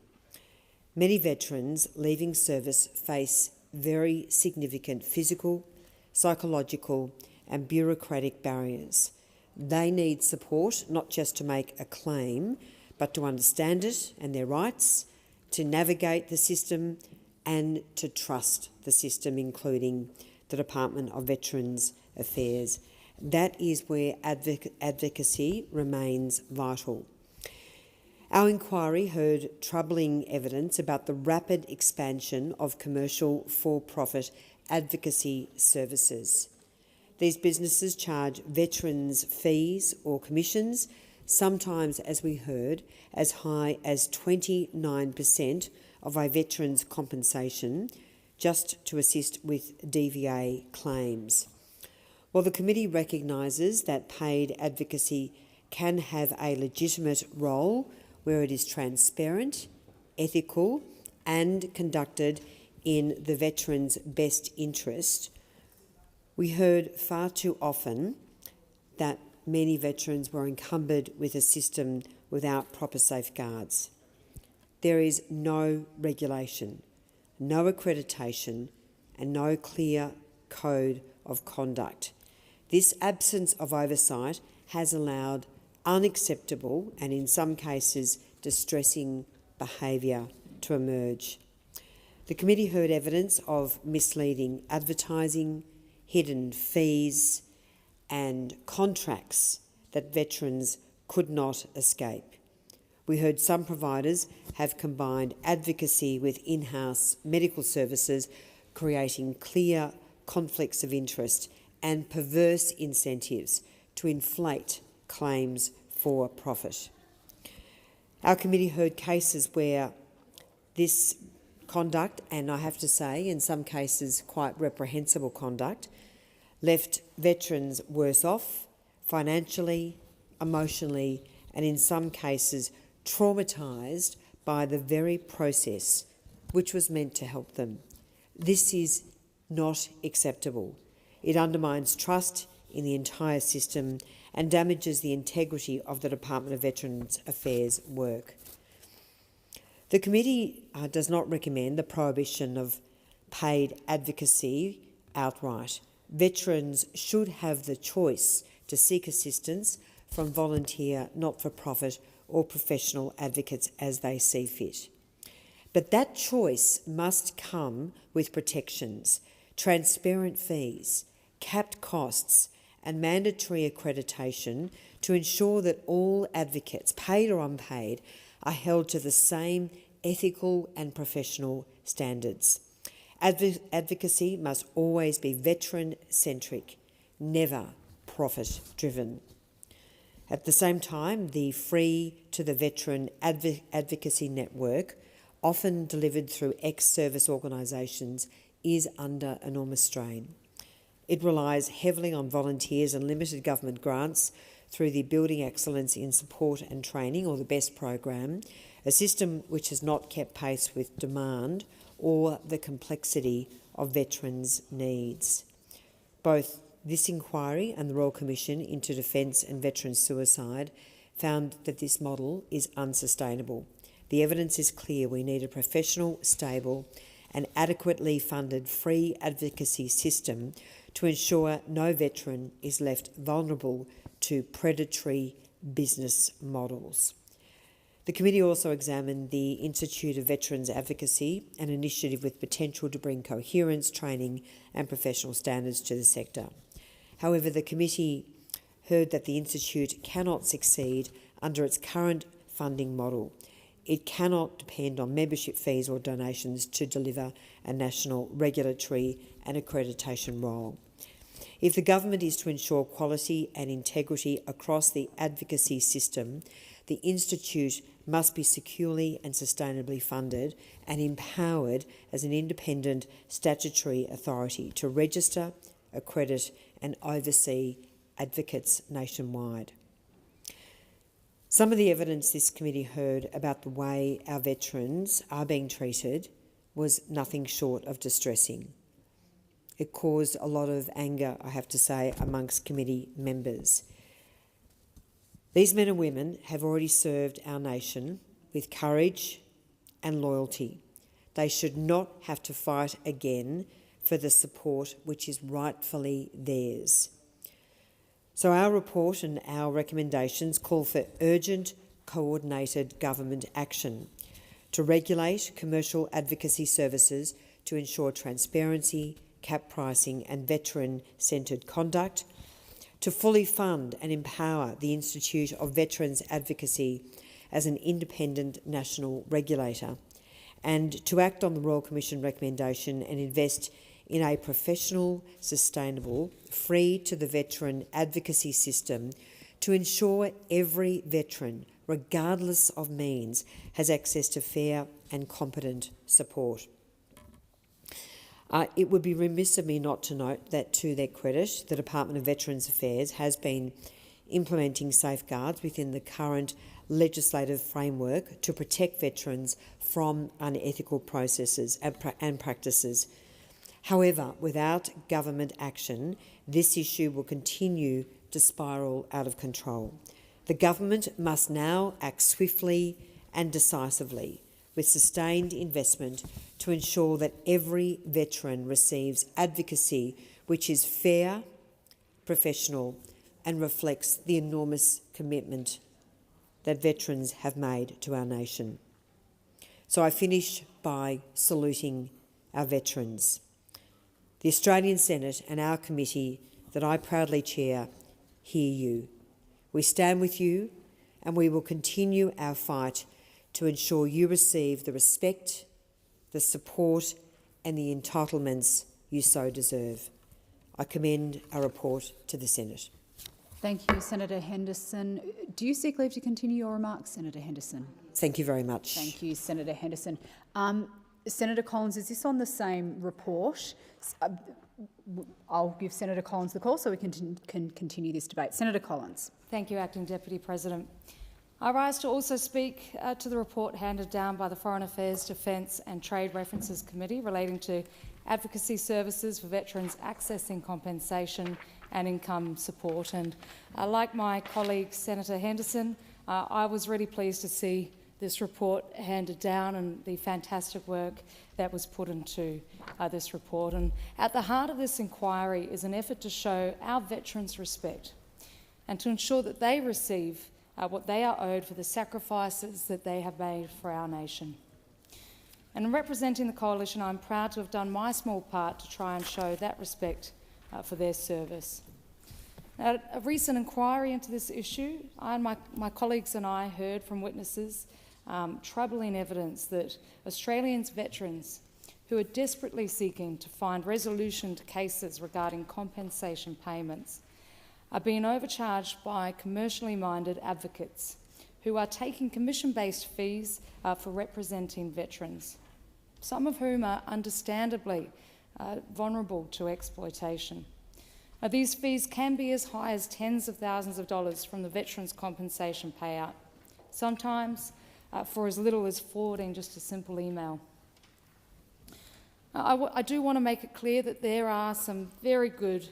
Many veterans leaving service face very significant physical, psychological and bureaucratic barriers. They need support not just to make a claim, but to understand it and their rights, to navigate the system and to trust the system, including the Department of Veterans Affairs. That is where advocacy remains vital. Our inquiry heard troubling evidence about the rapid expansion of commercial for-profit advocacy services. These businesses charge veterans fees or commissions, sometimes, as we heard, as high as 29% of a veteran's compensation, just to assist with DVA claims. While the committee recognises that paid advocacy can have a legitimate role where it is transparent, ethical and conducted in the veteran's best interest, we heard far too often that many veterans were encumbered with a system without proper safeguards. There is no regulation, no accreditation and no clear code of conduct. This absence of oversight has allowed unacceptable and in some cases distressing behaviour to emerge. The committee heard evidence of misleading advertising, hidden fees and contracts that veterans could not escape. We heard some providers have combined advocacy with in-house medical services, creating clear conflicts of interest and perverse incentives to inflate claims for profit. Our committee heard cases where this conduct, and I have to say in some cases quite reprehensible conduct, left veterans worse off financially, emotionally, and in some cases traumatised by the very process which was meant to help them. This is not acceptable. It undermines trust in the entire system and damages the integrity of the Department of Veterans Affairs work. The committee does not recommend the prohibition of paid advocacy outright. Veterans should have the choice to seek assistance from volunteer, not-for-profit or professional advocates as they see fit. But that choice must come with protections, transparent fees, capped costs and mandatory accreditation to ensure that all advocates, paid or unpaid, are held to the same ethical and professional standards. Advocacy must always be veteran-centric, never profit-driven. At the same time, the Free to the Veteran Advocacy Network, often delivered through ex-service organisations, is under enormous strain. It relies heavily on volunteers and limited government grants through the Building Excellence in Support and Training, or the BEST program, a system which has not kept pace with demand or the complexity of veterans' needs. Both this inquiry and the Royal Commission into Defence and Veterans Suicide found that this model is unsustainable. The evidence is clear. We need a professional, stable and adequately funded free advocacy system to ensure no veteran is left vulnerable to predatory business models. The committee also examined the Institute of Veterans Advocacy, an initiative with potential to bring coherence, training and professional standards to the sector. However, the committee heard that the Institute cannot succeed under its current funding model. It cannot depend on membership fees or donations to deliver a national regulatory and accreditation role. If the government is to ensure quality and integrity across the advocacy system, the Institute must be securely and sustainably funded and empowered as an independent statutory authority to register, accredit and oversee advocates nationwide. Some of the evidence this committee heard about the way our veterans are being treated was nothing short of distressing. It caused a lot of anger, I have to say, amongst committee members. These men and women have already served our nation with courage and loyalty. They should not have to fight again for the support which is rightfully theirs. So our report and our recommendations call for urgent, coordinated government action to regulate commercial advocacy services to ensure transparency, cap pricing and veteran-centred conduct, to fully fund and empower the Institute of Veterans Advocacy as an independent national regulator, and to act on the Royal Commission recommendation and invest in a professional, sustainable, free to the veteran advocacy system to ensure every veteran, regardless of means, has access to fair and competent support. It would be remiss of me not to note that, to their credit, the Department of Veterans Affairs has been implementing safeguards within the current legislative framework to protect veterans from unethical processes and practices. However, without government action, this issue will continue to spiral out of control. The government must now act swiftly and decisively with sustained investment to ensure that every veteran receives advocacy which is fair, professional and reflects the enormous commitment that veterans have made to our nation. So I finish by saluting our veterans. The Australian Senate and our committee that I proudly chair hear you. We stand with you and we will continue our fight to ensure you receive the respect, the support and the entitlements you so deserve. I commend our report to the Senate. Thank you, Senator Henderson. Do you seek leave to continue your remarks, Senator Henderson? Thank you very much. Thank you, Senator Henderson. Senator Collins, is this on the same report? I'll give Senator Collins the call so we can continue this debate. Senator Collins. Thank you, Acting Deputy President. I rise to also speak to the report handed down by the Foreign Affairs, Defence and Trade References Committee relating to advocacy services for veterans accessing compensation and income support. And like my colleague Senator Henderson, I was really pleased to see this report handed down and the fantastic work that was put into this report. And at the heart of this inquiry is an effort to show our veterans respect and to ensure that they receive what they are owed for the sacrifices that they have made for our nation. And in representing the Coalition, I'm proud to have done my small part to try and show that respect for their service. Now, a recent inquiry into this issue, my colleagues and I heard from witnesses troubling evidence that Australians veterans who are desperately seeking to find resolution to cases regarding compensation payments are being overcharged by commercially minded advocates who are taking commission-based fees for representing veterans, some of whom are understandably vulnerable to exploitation. These fees can be as high as tens of thousands of dollars from the veterans' compensation payout, sometimes for as little as forwarding just a simple email. I do want to make it clear that there are some very good,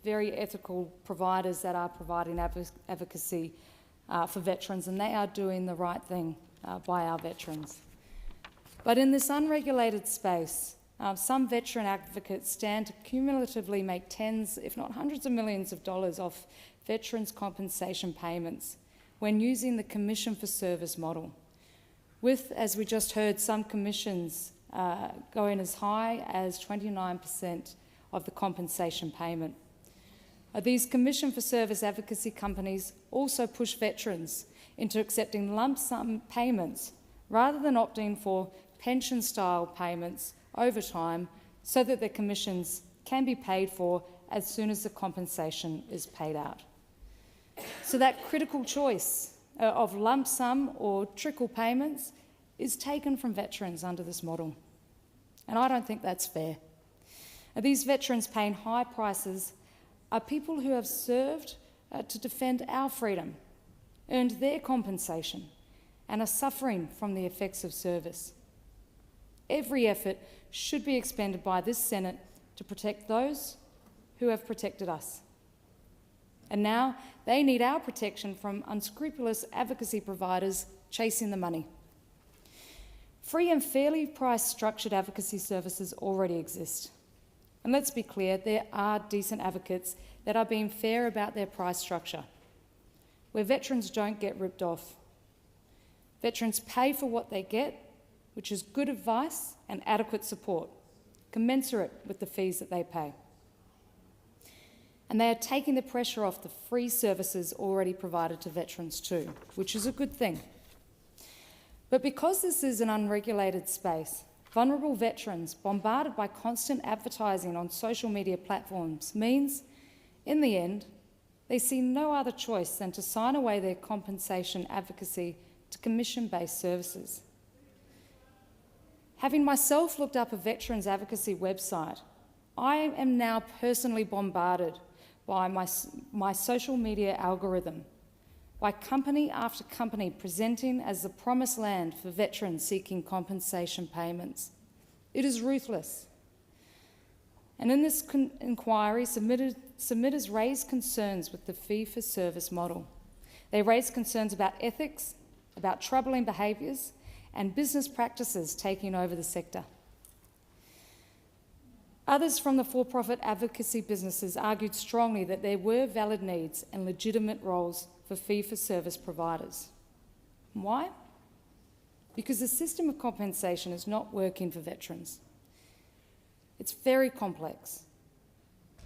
very ethical providers that are providing advocacy for veterans, and they are doing the right thing by our veterans. But in this unregulated space, some veteran advocates stand to cumulatively make tens, if not hundreds of millions of dollars off veterans' compensation payments when using the commission for service model, with, as we just heard, some commissions going as high as 29% of the compensation payment. These commission for service advocacy companies also push veterans into accepting lump sum payments rather than opting for pension-style payments over time so that their commissions can be paid for as soon as the compensation is paid out. So that critical choice of lump sum or trickle payments is taken from veterans under this model. And I don't think that's fair. These veterans paying high prices are people who have served to defend our freedom, earned their compensation, and are suffering from the effects of service. Every effort should be expended by this Senate to protect those who have protected us. And now they need our protection from unscrupulous advocacy providers chasing the money. Free and fairly priced structured advocacy services already exist. And let's be clear, there are decent advocates that are being fair about their price structure, where veterans don't get ripped off. Veterans pay for what they get, which is good advice and adequate support, commensurate with the fees that they pay. And they are taking the pressure off the free services already provided to veterans too, which is a good thing. But because this is an unregulated space, vulnerable veterans bombarded by constant advertising on social media platforms means, in the end, they see no other choice than to sign away their compensation advocacy to commission-based services. Having myself looked up a veterans advocacy website, I am now personally bombarded by my social media algorithm, by company after company presenting as the promised land for veterans seeking compensation payments. It is ruthless. And in this inquiry, submitters raised concerns with the fee-for-service model. They raised concerns about ethics, about troubling behaviours, and business practices taking over the sector. Others from the for-profit advocacy businesses argued strongly that there were valid needs and legitimate roles for fee-for-service providers. Why? Because the system of compensation is not working for veterans. It's very complex,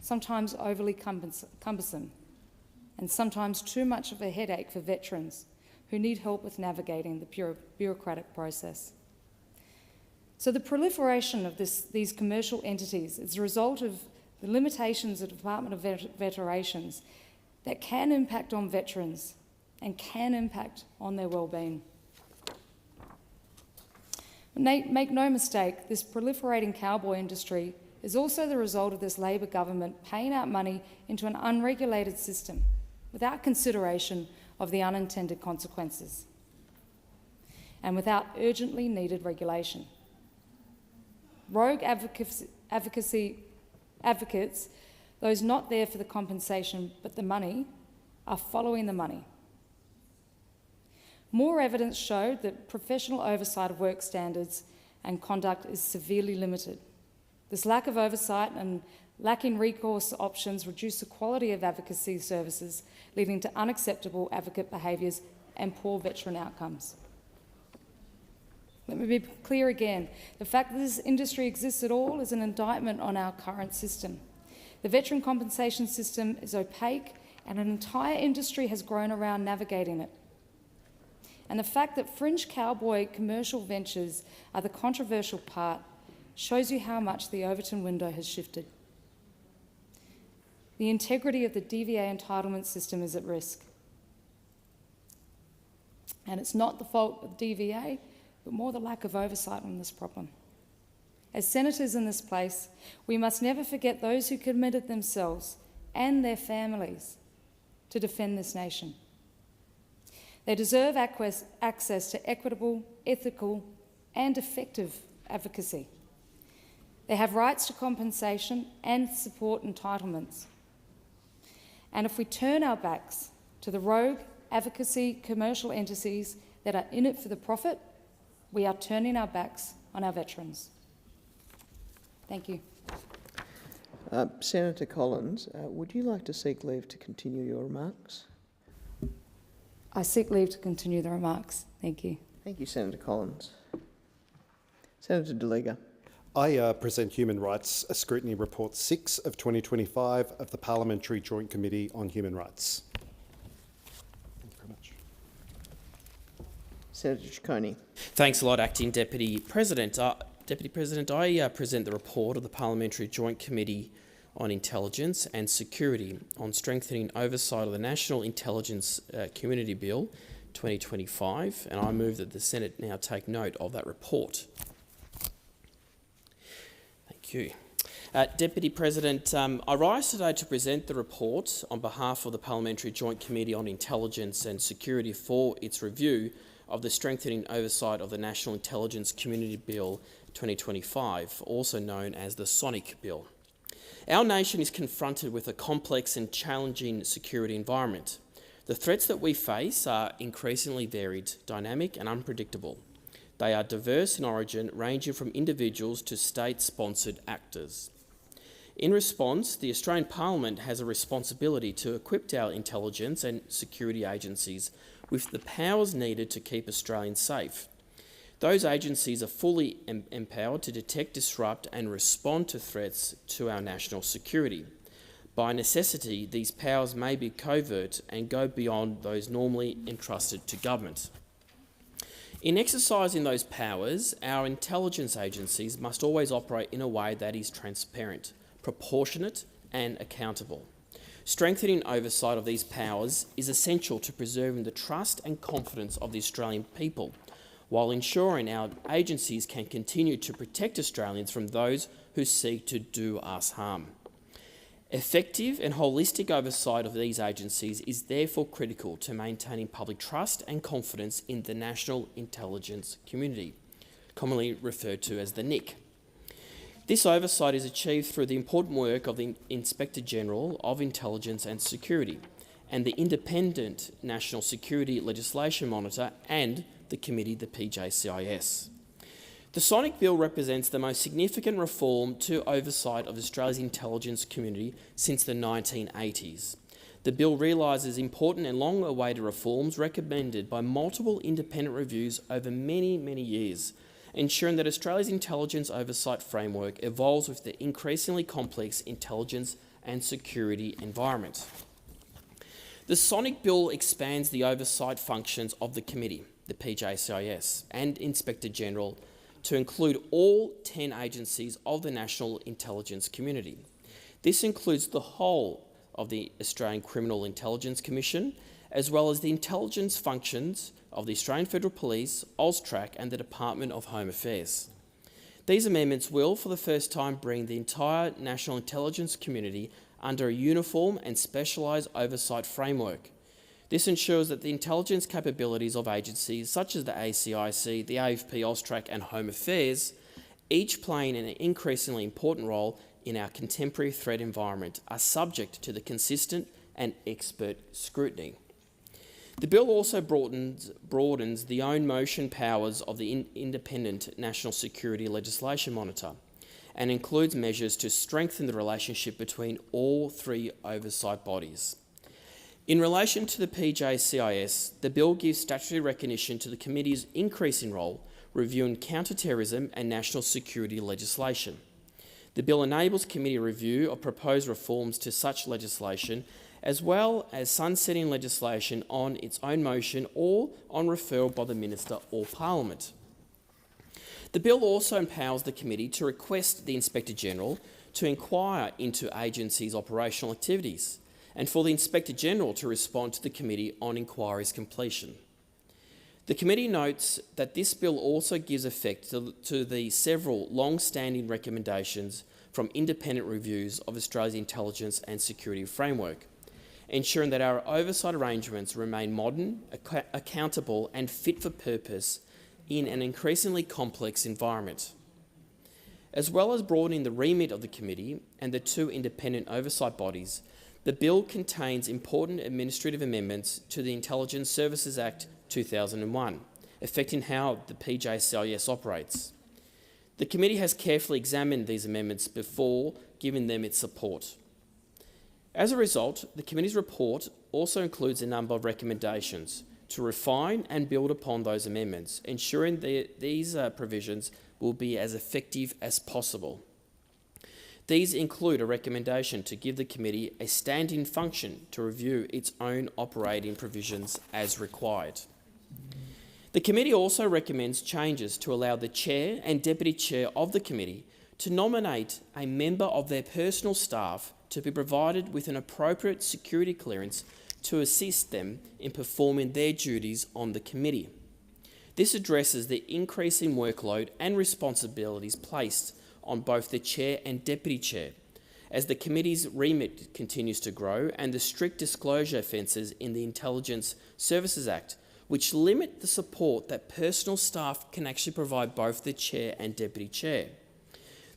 sometimes overly cumbersome, and sometimes too much of a headache for veterans who need help with navigating the bureaucratic process. So the proliferation of these commercial entities is a result of the limitations of the Department of Veterans that can impact on veterans and can impact on their well-being. Make no mistake, this proliferating cowboy industry is also the result of this Labor government paying out money into an unregulated system without consideration of the unintended consequences and without urgently needed regulation. Rogue advocates, those not there for the compensation but the money, are following the money. More evidence showed that professional oversight of work standards and conduct is severely limited. This lack of oversight and lacking recourse options reduce the quality of advocacy services, leading to unacceptable advocate behaviours and poor veteran outcomes. Let me be clear again. The fact that this industry exists at all is an indictment on our current system. The veteran compensation system is opaque and an entire industry has grown around navigating it. And the fact that fringe cowboy commercial ventures are the controversial part shows you how much the Overton window has shifted. The integrity of the DVA entitlement system is at risk. And it's not the fault of DVA, but more the lack of oversight on this problem. As senators in this place, we must never forget those who committed themselves and their families to defend this nation. They deserve access to equitable, ethical, and effective advocacy. They have rights to compensation and support entitlements. And if we turn our backs to the rogue advocacy commercial entities that are in it for the profit, we are turning our backs on our veterans. Thank you. Senator Collins, would you like to seek leave to continue your remarks? I seek leave to continue the remarks. Thank you. Thank you, Senator Collins. Senator De Liga. I present Human Rights Scrutiny Report 6 of 2025 of the Parliamentary Joint Committee on Human Rights. Thank you very much. Senator Ciccone. Thanks a lot, Acting Deputy President. Deputy President, I present the report of the Parliamentary Joint Committee on Intelligence and Security on strengthening oversight of the National Intelligence Community Bill 2025, and I move that the Senate now take note of that report. Thank you. Deputy President, I rise today to present the report on behalf of the Parliamentary Joint Committee on Intelligence and Security for its review of the strengthening oversight of the National Intelligence Community Bill 2025, also known as the Sonic Bill. Our nation is confronted with a complex and challenging security environment. The threats that we face are increasingly varied, dynamic and unpredictable. They are diverse in origin, ranging from individuals to state-sponsored actors. In response, the Australian Parliament has a responsibility to equip our intelligence and security agencies with the powers needed to keep Australians safe. Those agencies are fully empowered to detect, disrupt and respond to threats to our national security. By necessity, these powers may be covert and go beyond those normally entrusted to government. In exercising those powers, our intelligence agencies must always operate in a way that is transparent, proportionate and accountable. Strengthening oversight of these powers is essential to preserving the trust and confidence of the Australian people, while ensuring our agencies can continue to protect Australians from those who seek to do us harm. Effective and holistic oversight of these agencies is therefore critical to maintaining public trust and confidence in the National Intelligence Community, commonly referred to as the NIC. This oversight is achieved through the important work of the Inspector General of Intelligence and Security and the Independent National Security Legislation Monitor and the committee, the PJCIS. The Sonic Bill represents the most significant reform to oversight of Australia's intelligence community since the 1980s. The bill realises important and long-awaited reforms recommended by multiple independent reviews over many, many years, ensuring that Australia's intelligence oversight framework evolves with the increasingly complex intelligence and security environment. The Sonic Bill expands the oversight functions of the committee, the PJCIS, and Inspector General to include all 10 agencies of the national intelligence community. This includes the whole of the Australian Criminal Intelligence Commission, as well as the intelligence functions of the Australian Federal Police, AUSTRAC and the Department of Home Affairs. These amendments will, for the first time, bring the entire national intelligence community under a uniform and specialised oversight framework. This ensures that the intelligence capabilities of agencies such as the ACIC, the AFP, AUSTRAC and Home Affairs, each playing an increasingly important role in our contemporary threat environment, are subject to the consistent and expert scrutiny. The bill also broadens the own motion powers of the Independent National Security Legislation Monitor and includes measures to strengthen the relationship between all three oversight bodies. In relation to the PJCIS, the bill gives statutory recognition to the committee's increasing role reviewing counter-terrorism and national security legislation. The bill enables committee review of proposed reforms to such legislation, as well as sunsetting legislation on its own motion or on referral by the Minister or Parliament. The bill also empowers the committee to request the Inspector-General to inquire into agencies' operational activities and for the Inspector-General to respond to the committee on inquiry's completion. The committee notes that this bill also gives effect to the several long-standing recommendations from independent reviews of Australia's intelligence and security framework, ensuring that our oversight arrangements remain modern, accountable and fit for purpose in an increasingly complex environment. As well as broadening the remit of the committee and the two independent oversight bodies, the bill contains important administrative amendments to the Intelligence Services Act 2001, affecting how the PJCIS operates. The committee has carefully examined these amendments before giving them its support. As a result, the committee's report also includes a number of recommendations to refine and build upon those amendments, ensuring that these provisions will be as effective as possible. These include a recommendation to give the committee a standing function to review its own operating provisions as required. The committee also recommends changes to allow the chair and deputy chair of the committee to nominate a member of their personal staff to be provided with an appropriate security clearance to assist them in performing their duties on the committee. This addresses the increasing workload and responsibilities placed on both the chair and deputy chair, as the committee's remit continues to grow and the strict disclosure offences in the Intelligence Services Act, which limit the support that personal staff can actually provide both the chair and deputy chair.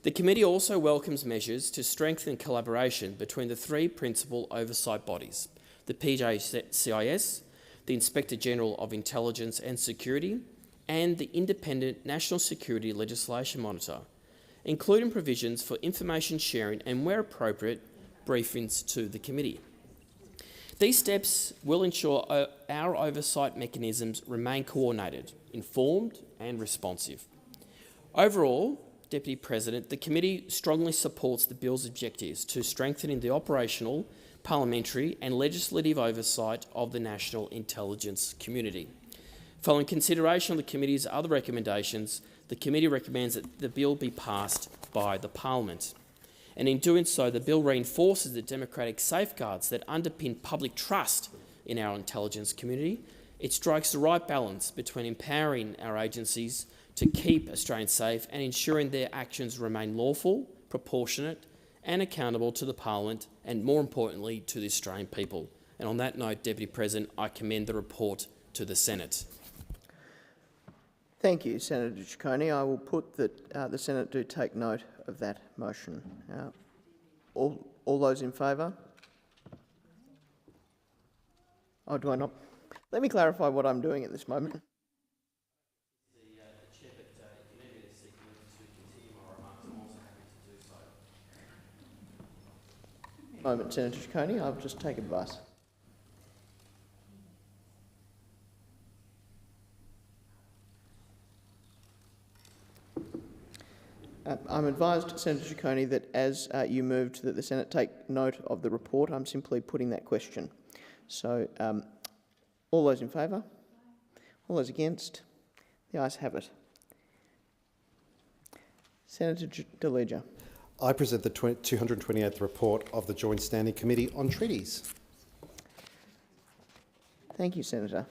The committee also welcomes measures to strengthen collaboration between the three principal oversight bodies, the PJCIS, the Inspector-General of Intelligence and Security, and the Independent National Security Legislation Monitor, including provisions for information sharing and, where appropriate, briefings to the committee. These steps will ensure our oversight mechanisms remain coordinated, informed and responsive. Overall, Deputy President, the committee strongly supports the bill's objectives to strengthening the operational, parliamentary and legislative oversight of the national intelligence community. Following consideration of the committee's other recommendations, the committee recommends that the bill be passed by the Parliament. And in doing so, the bill reinforces the democratic safeguards that underpin public trust in our intelligence community. It strikes the right balance between empowering our agencies to keep Australians safe and ensuring their actions remain lawful, proportionate and accountable to the Parliament and, more importantly, to the Australian people. And on that note, Deputy President, I commend the report to the Senate. Thank you, Senator Ciccone. I will put that the Senate do take note of that motion. All those in favour? Oh, do I not? Let me clarify what I'm doing at this moment. Moment, Senator Ciccone. I'll just take advice. I'm advised, Senator Ciccone, that as you moved that the Senate take note of the report, I'm simply putting that question. So, all those in favour? All those against? The ayes have it. Senator De Leger. I present the 228th report of the Joint Standing Committee on Treaties. Thank you, Senator.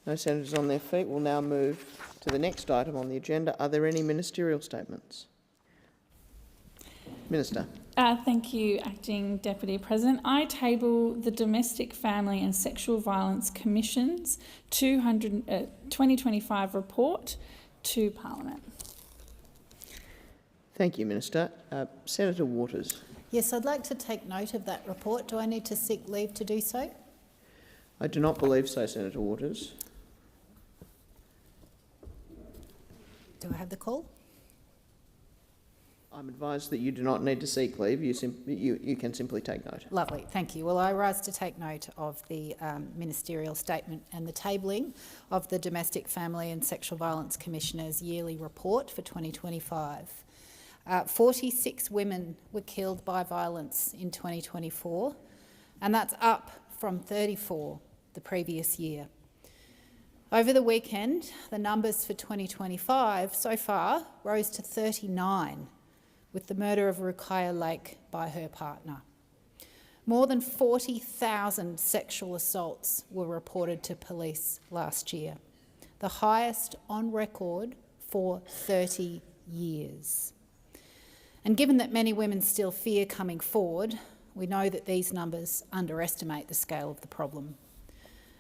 No senators on their feet. We'll now move to the next item on the agenda. Are there any ministerial statements? Minister. Thank you, Acting Deputy President. I table the Domestic, Family and Sexual Violence Commission's 2025 report to Parliament. Thank you, Minister. Senator Waters. Yes, I'd like to take note of that report. Do I need to seek leave to do so? I do not believe so, Senator Waters. Do I have the call? I'm advised that you do not need to seek leave. You can simply take note. Lovely, thank you. Well, I rise to take note of the ministerial statement and the tabling of the Domestic, Family and Sexual Violence Commissioner's yearly report for 2025. 46 women were killed by violence in 2024, and that's up from 34 the previous year. Over the weekend, the numbers for 2025 so far rose to 39, with the murder of Ruqaiya Lake by her partner. More than 40,000 sexual assaults were reported to police last year, the highest on record for 30 years. And given that many women still fear coming forward, we know that these numbers underestimate the scale of the problem.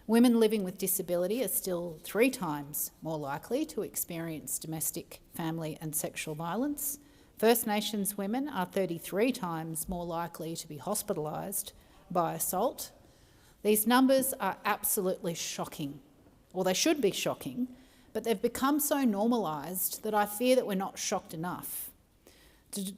Women living with disability are still 3 times more likely to experience domestic, family and sexual violence. First Nations women are 33 times more likely to be hospitalised by assault. These numbers are absolutely shocking, or they should be shocking, but they've become so normalised that I fear that we're not shocked enough.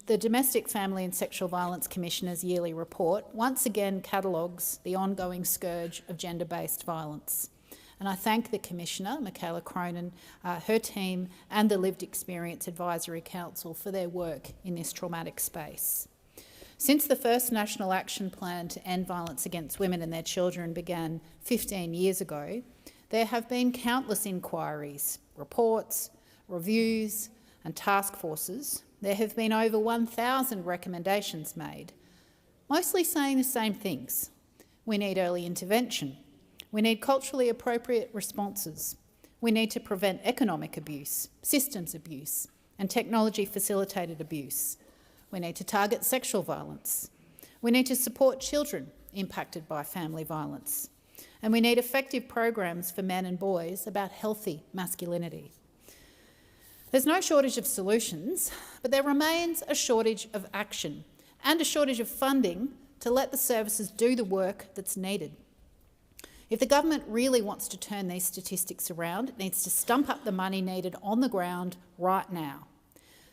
The Domestic, Family and Sexual Violence Commissioner's yearly report once again catalogues the ongoing scourge of gender-based violence. And I thank the Commissioner, Michaela Cronin, her team and the Lived Experience Advisory Council for their work in this traumatic space. Since the first National Action Plan to End Violence Against Women and Their Children began 15 years ago, there have been countless inquiries, reports, reviews and task forces. There have been over 1,000 recommendations made, mostly saying the same things. We need early intervention. We need culturally appropriate responses. We need to prevent economic abuse, systems abuse, and technology-facilitated abuse. We need to target sexual violence. We need to support children impacted by family violence. And we need effective programs for men and boys about healthy masculinity. There's no shortage of solutions, but there remains a shortage of action and a shortage of funding to let the services do the work that's needed. If the government really wants to turn these statistics around, it needs to stump up the money needed on the ground right now.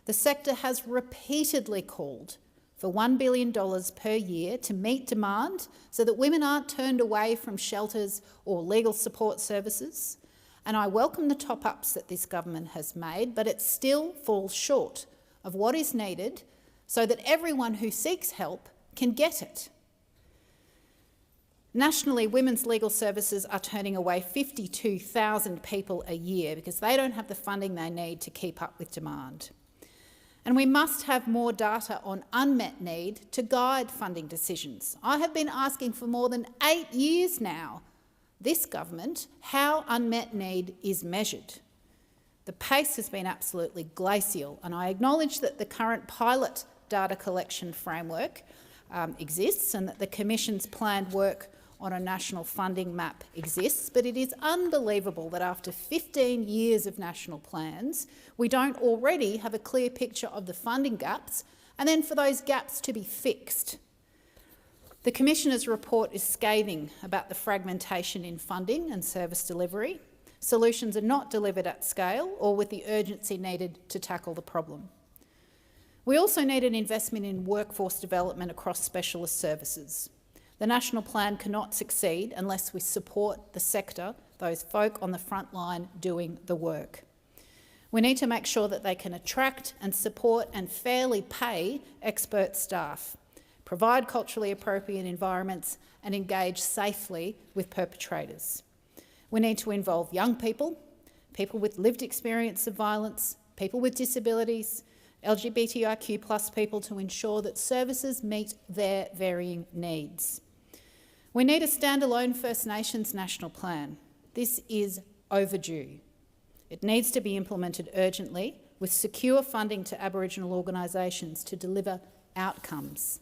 The sector has repeatedly called for $1 billion per year to meet demand so that women aren't turned away from shelters or legal support services. And I welcome the top-ups that this government has made, but it still falls short of what is needed so that everyone who seeks help can get it. Nationally, women's legal services are turning away 52,000 people a year because they don't have the funding they need to keep up with demand. And we must have more data on unmet need to guide funding decisions. I have been asking for more than 8 years now, this government, how unmet need is measured. The pace has been absolutely glacial, and I acknowledge that the current pilot data collection framework exists and that the Commission's planned work on a national funding map exists, but it is unbelievable that after 15 years of national plans, we don't already have a clear picture of the funding gaps and then for those gaps to be fixed. The Commissioner's report is scathing about the fragmentation in funding and service delivery. Solutions are not delivered at scale or with the urgency needed to tackle the problem. We also need an investment in workforce development across specialist services. The National Plan cannot succeed unless we support the sector, those folk on the front line doing the work. We need to make sure that they can attract and support and fairly pay expert staff, provide culturally appropriate environments and engage safely with perpetrators. We need to involve young people, people with lived experience of violence, people with disabilities LGBTIQ+ people to ensure that services meet their varying needs. We need a standalone First Nations national plan. This is overdue. It needs to be implemented urgently with secure funding to Aboriginal organisations to deliver outcomes.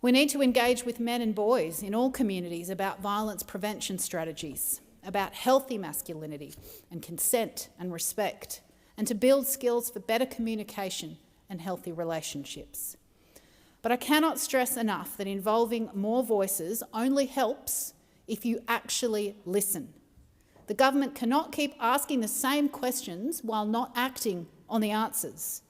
We need to engage with men and boys in all communities about violence prevention strategies, about healthy masculinity and consent and respect, and to build skills for better communication and healthy relationships. But I cannot stress enough that involving more voices only helps if you actually listen. The government cannot keep asking the same questions while not acting on the answers.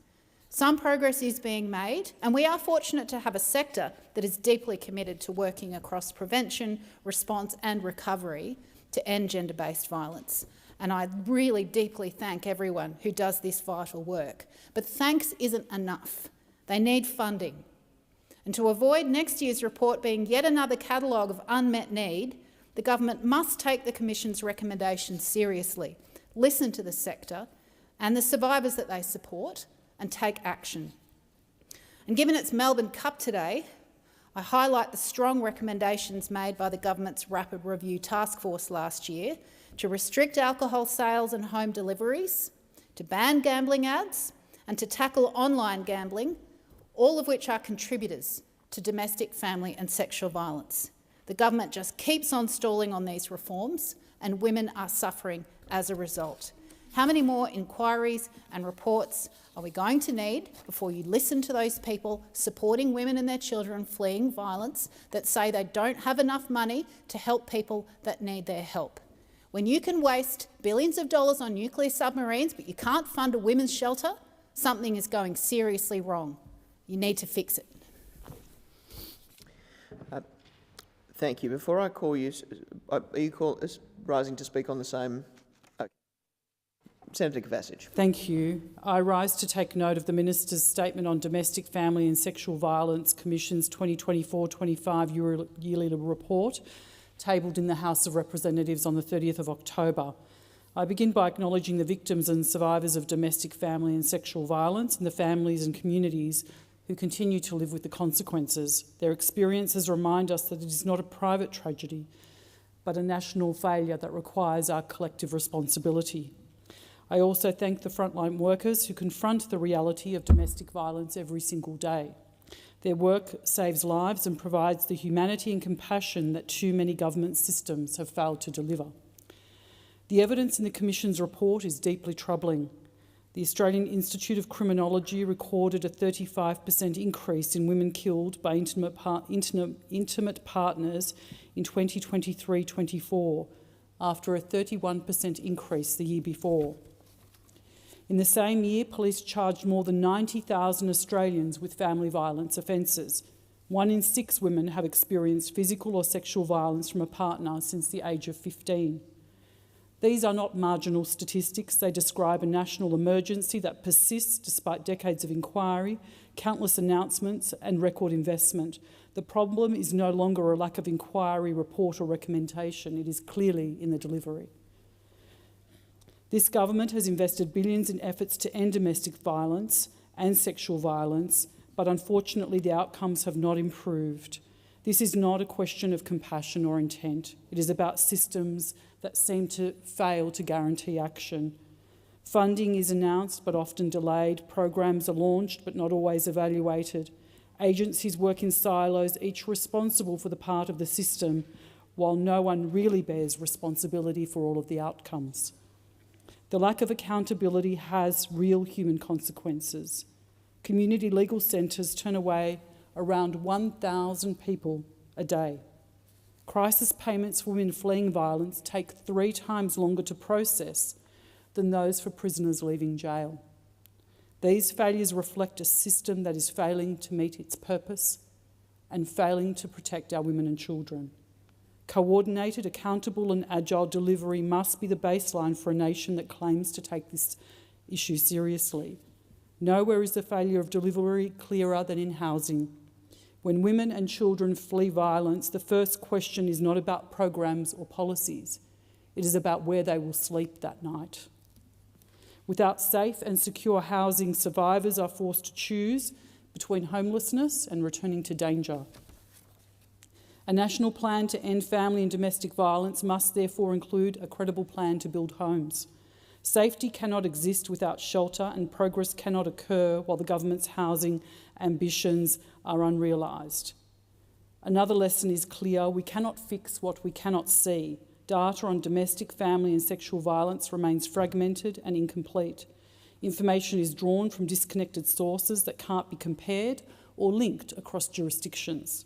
Some progress is being made, and we are fortunate to have a sector that is deeply committed to working across prevention, response and recovery to end gender-based violence. And I really deeply thank everyone who does this vital work. But thanks isn't enough. They need funding. And to avoid next year's report being yet another catalogue of unmet need, the government must take the Commission's recommendations seriously, listen to the sector and the survivors that they support, and take action. And given it's Melbourne Cup today, I highlight the strong recommendations made by the government's Rapid Review Task Force last year to restrict alcohol sales and home deliveries, to ban gambling ads, and to tackle online gambling, all of which are contributors to domestic, family and sexual violence. The government just keeps on stalling on these reforms, and women are suffering as a result. How many more inquiries and reports are we going to need before you listen to those people supporting women and their children fleeing violence that say they don't have enough money to help people that need their help? When you can waste billions of dollars on nuclear submarines but you can't fund a women's shelter, something is going seriously wrong. You need to fix it. Thank you. Before I call you, are you rising to speak on the same? Senator Kovacic. Thank you. I rise to take note of the Minister's statement on Domestic, Family and Sexual Violence Commission's 2024-25 yearly report, tabled in the House of Representatives on the 30th of October. I begin by acknowledging the victims and survivors of domestic, family and sexual violence and the families and communities who continue to live with the consequences. Their experiences remind us that it is not a private tragedy, but a national failure that requires our collective responsibility. I also thank the frontline workers who confront the reality of domestic violence every single day. Their work saves lives and provides the humanity and compassion that too many government systems have failed to deliver. The evidence in the Commission's report is deeply troubling. The Australian Institute of Criminology recorded a 35% increase in women killed by intimate partners in 2023-24, after a 31% increase the year before. In the same year, police charged more than 90,000 Australians with family violence offences. 1 in 6 women have experienced physical or sexual violence from a partner since the age of 15. These are not marginal statistics. They describe a national emergency that persists despite decades of inquiry, countless announcements and record investment. The problem is no longer a lack of inquiry, report or recommendation. It is clearly in the delivery. This government has invested billions in efforts to end domestic violence and sexual violence, but unfortunately the outcomes have not improved. This is not a question of compassion or intent. It is about systems that seem to fail to guarantee action. Funding is announced but often delayed. Programs are launched but not always evaluated. Agencies work in silos, each responsible for the part of the system, while no one really bears responsibility for all of the outcomes. The lack of accountability has real human consequences. Community legal centres turn away around 1,000 people a day. Crisis payments for women fleeing violence take 3 times longer to process than those for prisoners leaving jail. These failures reflect a system that is failing to meet its purpose and failing to protect our women and children. Coordinated, accountable and agile delivery must be the baseline for a nation that claims to take this issue seriously. Nowhere is the failure of delivery clearer than in housing. When women and children flee violence, the first question is not about programs or policies. It is about where they will sleep that night. Without safe and secure housing, survivors are forced to choose between homelessness and returning to danger. A national plan to end family and domestic violence must therefore include a credible plan to build homes. Safety cannot exist without shelter, and progress cannot occur while the government's housing ambitions are unrealised. Another lesson is clear: we cannot fix what we cannot see. Data on domestic, family and sexual violence remains fragmented and incomplete. Information is drawn from disconnected sources that can't be compared or linked across jurisdictions.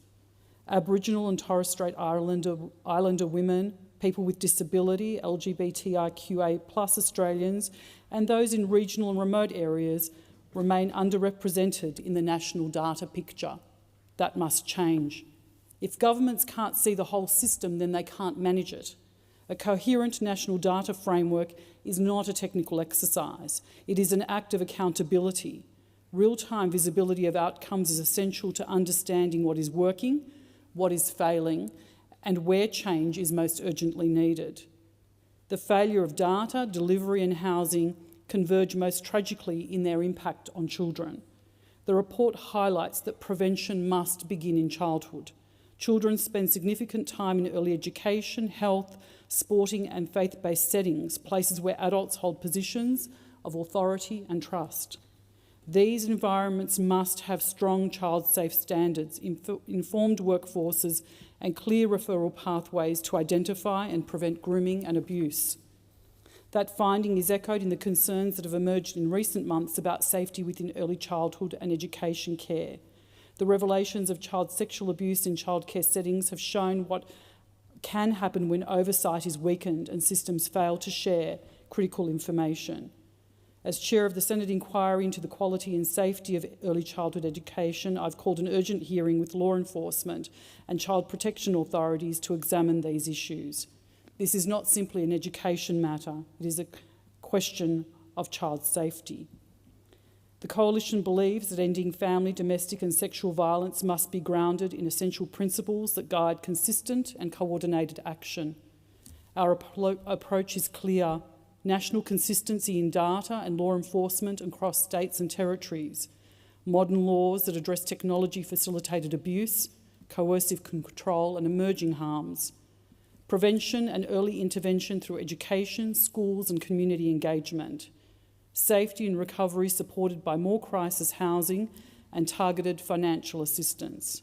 Aboriginal and Torres Strait Islander women, people with disability, LGBTIQA+ Australians, and those in regional and remote areas remain underrepresented in the national data picture. That must change. If governments can't see the whole system, then they can't manage it. A coherent national data framework is not a technical exercise. It is an act of accountability. Real-time visibility of outcomes is essential to understanding what is working, what is failing, and where change is most urgently needed. The failure of data, delivery and housing converge most tragically in their impact on children. The report highlights that prevention must begin in childhood. Children spend significant time in early education, health, sporting and faith-based settings, places where adults hold positions of authority and trust. These environments must have strong child-safe standards, informed workforces and clear referral pathways to identify and prevent grooming and abuse. That finding is echoed in the concerns that have emerged in recent months about safety within early childhood and education care. The revelations of child sexual abuse in childcare settings have shown what can happen when oversight is weakened and systems fail to share critical information. As Chair of the Senate Inquiry into the quality and safety of early childhood education, I've called an urgent hearing with law enforcement and child protection authorities to examine these issues. This is not simply an education matter, it is a question of child safety. The Coalition believes that ending family, domestic and sexual violence must be grounded in essential principles that guide consistent and coordinated action. Our approach is clear: national consistency in data and law enforcement across states and territories, modern laws that address technology-facilitated abuse, coercive control and emerging harms, prevention and early intervention through education, schools and community engagement, safety and recovery supported by more crisis housing and targeted financial assistance,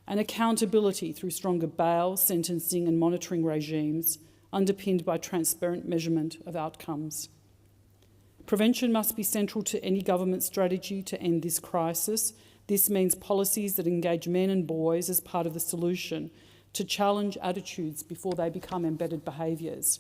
and accountability through stronger bail, sentencing and monitoring regimes underpinned by transparent measurement of outcomes. Prevention must be central to any government strategy to end this crisis. This means policies that engage men and boys as part of the solution, to challenge attitudes before they become embedded behaviours.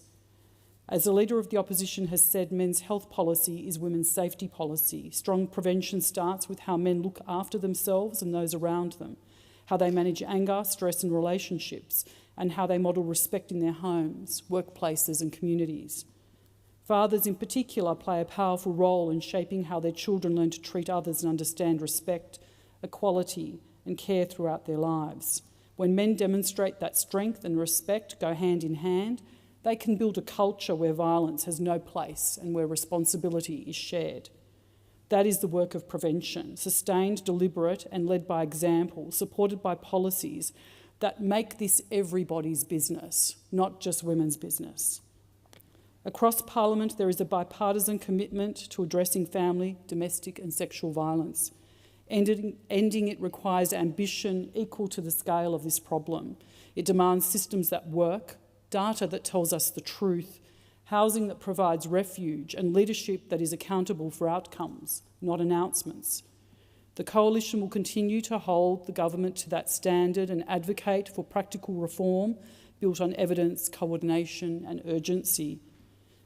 As the Leader of the Opposition has said, men's health policy is women's safety policy. Strong prevention starts with how men look after themselves and those around them, how they manage anger, stress and relationships, and how they model respect in their homes, workplaces and communities. Fathers in particular play a powerful role in shaping how their children learn to treat others and understand respect, equality and care throughout their lives. When men demonstrate that strength and respect go hand in hand, they can build a culture where violence has no place and where responsibility is shared. That is the work of prevention, sustained, deliberate and led by example, supported by policies that make this everybody's business, not just women's business. Across Parliament, there is a bipartisan commitment to addressing family, domestic and sexual violence. Ending it requires ambition equal to the scale of this problem. It demands systems that work, data that tells us the truth, housing that provides refuge and leadership that is accountable for outcomes, not announcements. The Coalition will continue to hold the government to that standard and advocate for practical reform built on evidence, coordination and urgency.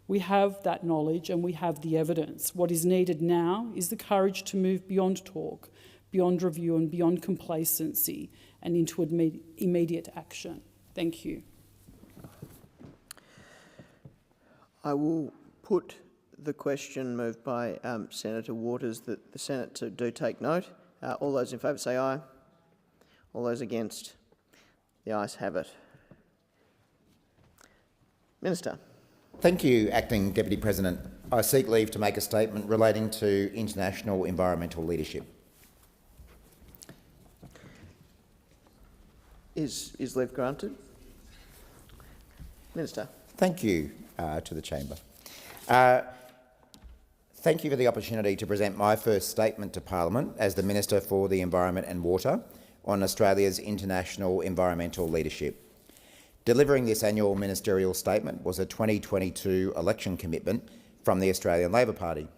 We have that knowledge and we have the evidence. What is needed now is the courage to move beyond talk, beyond review and beyond complacency and into immediate action. Thank you. I will put the question moved by Senator Waters that the Senate do take note. All those in favour say aye. All those against? The ayes have it. Minister. Thank you, Acting Deputy President. I seek leave to make a statement relating to international environmental leadership. Is leave granted? Minister. Thank you to the chamber. Thank you for the opportunity to present my first statement to Parliament as the Minister for the Environment and Water on Australia's international environmental leadership. Delivering this annual ministerial statement was a 2022 election commitment from the Australian Labor Party.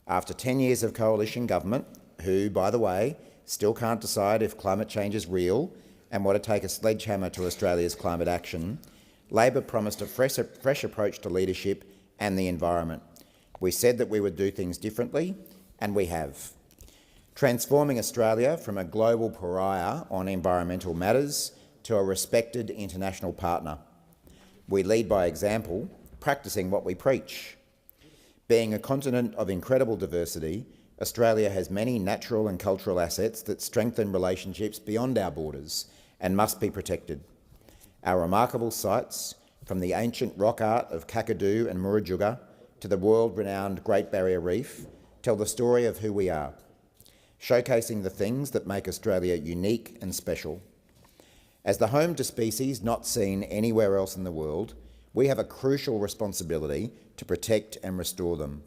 After 10 years of coalition government, who, by the way, still can't decide if climate change is real and want to take a sledgehammer to Australia's climate action, Labor promised a fresh approach to leadership and the environment. We said that we would do things differently, and we have. Transforming Australia from a global pariah on environmental matters to a respected international partner. We lead by example, practising what we preach. Being a continent of incredible diversity, Australia has many natural and cultural assets that strengthen relationships beyond our borders and must be protected. Our remarkable sites, from the ancient rock art of Kakadu and Murujuga to the world-renowned Great Barrier Reef, tell the story of who we are, showcasing the things that make Australia unique and special. As the home to species not seen anywhere else in the world, we have a crucial responsibility to protect and restore them.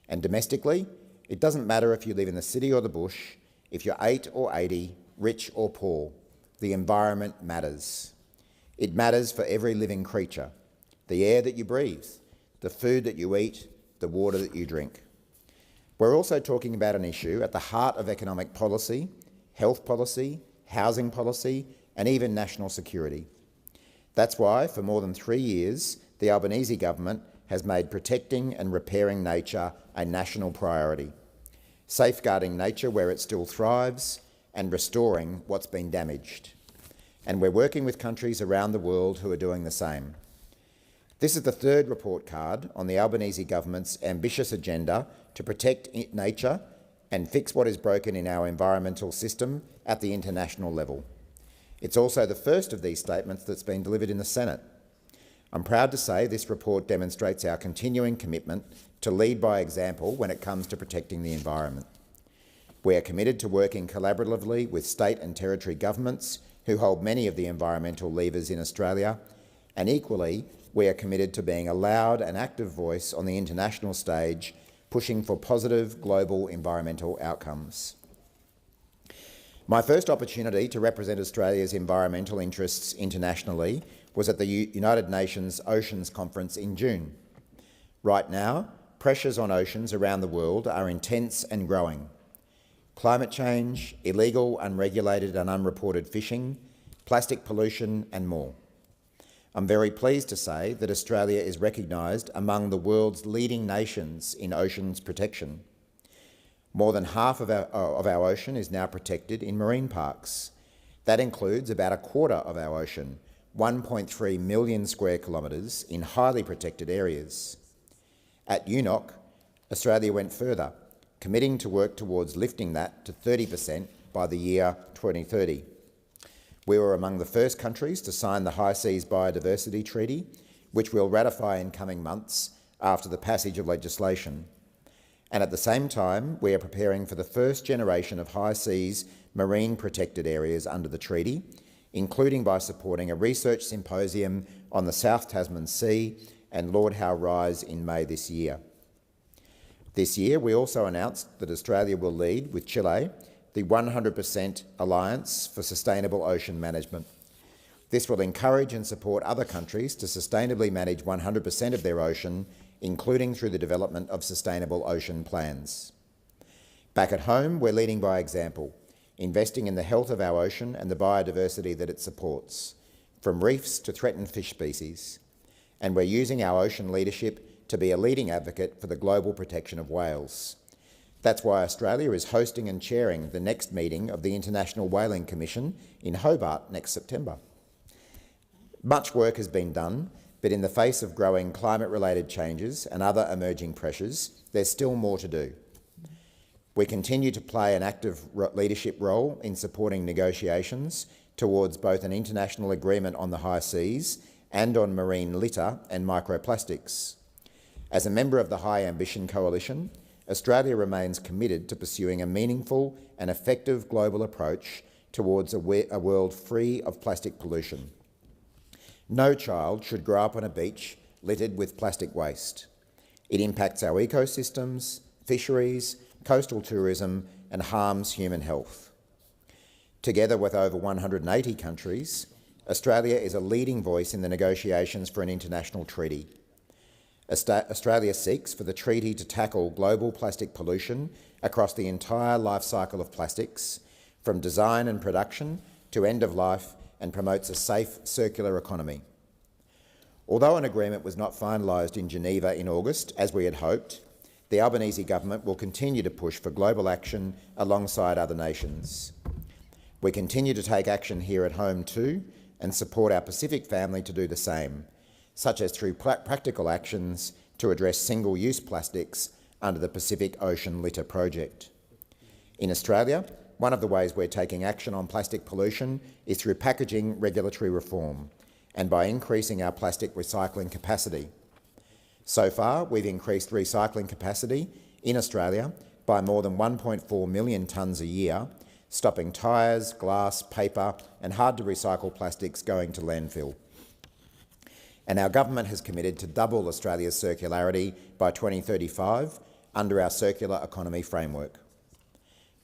And domestically, it doesn't matter if you live in the city or the bush, if you're 8 or 80, rich or poor, the environment matters. It matters for every living creature, the air that you breathe, the food that you eat, the water that you drink. We're also talking about an issue at the heart of economic policy, health policy, housing policy, and even national security. That's why, for more than 3 years, the Albanese government has made protecting and repairing nature a national priority, safeguarding nature where it still thrives and restoring what's been damaged. And we're working with countries around the world who are doing the same. This is the third report card on the Albanese government's ambitious agenda to protect nature and fix what is broken in our environmental system at the international level. It's also the first of these statements that's been delivered in the Senate. I'm proud to say this report demonstrates our continuing commitment to lead by example when it comes to protecting the environment. We are committed to working collaboratively with state and territory governments who hold many of the environmental levers in Australia, and equally, we are committed to being a loud and active voice on the international stage, pushing for positive global environmental outcomes. My first opportunity to represent Australia's environmental interests internationally was at the United Nations Oceans Conference in June. Right now, pressures on oceans around the world are intense and growing. Climate change, illegal, unregulated and unreported fishing, plastic pollution and more. I'm very pleased to say that Australia is recognised among the world's leading nations in oceans protection. More than half of our ocean is now protected in marine parks. That includes about a quarter of our ocean, 1.3 million square kilometres in highly protected areas. At UNOC, Australia went further, committing to work towards lifting that to 30% by the year 2030. We were among the first countries to sign the High Seas Biodiversity Treaty, which we'll ratify in coming months after the passage of legislation. And at the same time, we are preparing for the first generation of high seas marine protected areas under the treaty, including by supporting a research symposium on the South Tasman Sea and Lord Howe Rise in May this year. This year, we also announced that Australia will lead, with Chile, the 100% Alliance for Sustainable Ocean Management. This will encourage and support other countries to sustainably manage 100% of their ocean, including through the development of sustainable ocean plans. Back at home, we're leading by example, investing in the health of our ocean and the biodiversity that it supports, from reefs to threatened fish species. And we're using our ocean leadership to be a leading advocate for the global protection of whales. That's why Australia is hosting and chairing the next meeting of the International Whaling Commission in Hobart next September. Much work has been done, but in the face of growing climate-related changes and other emerging pressures, there's still more to do. We continue to play an active leadership role in supporting negotiations towards both an international agreement on the high seas and on marine litter and microplastics. As a member of the High Ambition Coalition, Australia remains committed to pursuing a meaningful and effective global approach towards a world free of plastic pollution. No child should grow up on a beach littered with plastic waste. It impacts our ecosystems, fisheries, coastal tourism, and harms human health. Together with over 180 countries, Australia is a leading voice in the negotiations for an international treaty. Australia seeks for the treaty to tackle global plastic pollution across the entire life cycle of plastics, from design and production to end of life, and promotes a safe circular economy. Although an agreement was not finalised in Geneva in August, as we had hoped, the Albanese government will continue to push for global action alongside other nations. We continue to take action here at home too, and support our Pacific family to do the same, such as through practical actions to address single-use plastics under the Pacific Ocean Litter Project. In Australia, one of the ways we're taking action on plastic pollution is through packaging regulatory reform and by increasing our plastic recycling capacity. So far, we've increased recycling capacity in Australia by more than 1.4 million tonnes a year, stopping tyres, glass, paper and hard-to-recycle plastics going to landfill. And our government has committed to double Australia's circularity by 2035 under our circular economy framework.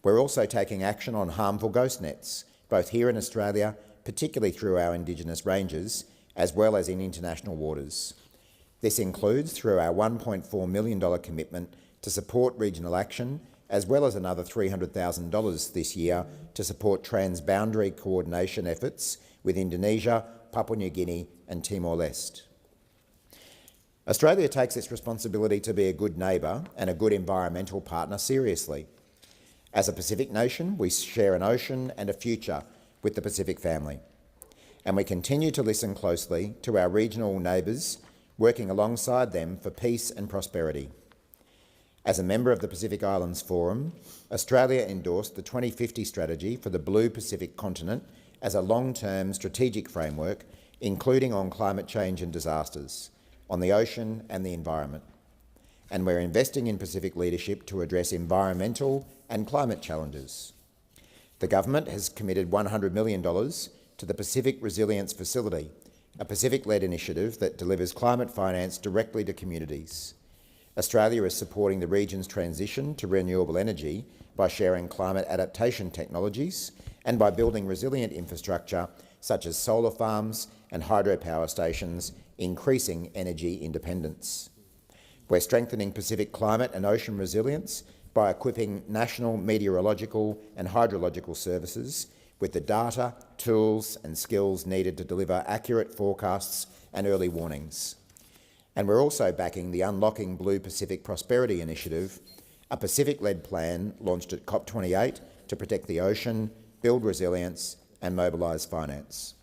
We're also taking action on harmful ghost nets, both here in Australia, particularly through our Indigenous ranges, as well as in international waters. This includes through our $1.4 million commitment to support regional action, as well as another $300,000 this year to support transboundary coordination efforts with Indonesia, Papua New Guinea and Timor-Leste. Australia takes its responsibility to be a good neighbour and a good environmental partner seriously. As a Pacific nation, we share an ocean and a future with the Pacific family, and we continue to listen closely to our regional neighbours, working alongside them for peace and prosperity. As a member of the Pacific Islands Forum, Australia endorsed the 2050 strategy for the Blue Pacific continent as a long-term strategic framework, including on climate change and disasters, on the ocean and the environment. And we're investing in Pacific leadership to address environmental and climate challenges. The government has committed $100 million to the Pacific Resilience Facility, a Pacific-led initiative that delivers climate finance directly to communities. Australia is supporting the region's transition to renewable energy by sharing climate adaptation technologies and by building resilient infrastructure such as solar farms and hydropower stations, increasing energy independence. We're strengthening Pacific climate and ocean resilience by equipping national meteorological and hydrological services with the data, tools and skills needed to deliver accurate forecasts and early warnings. And we're also backing the Unlocking Blue Pacific Prosperity Initiative, a Pacific-led plan launched at COP28 to protect the ocean, build resilience and mobilise finance.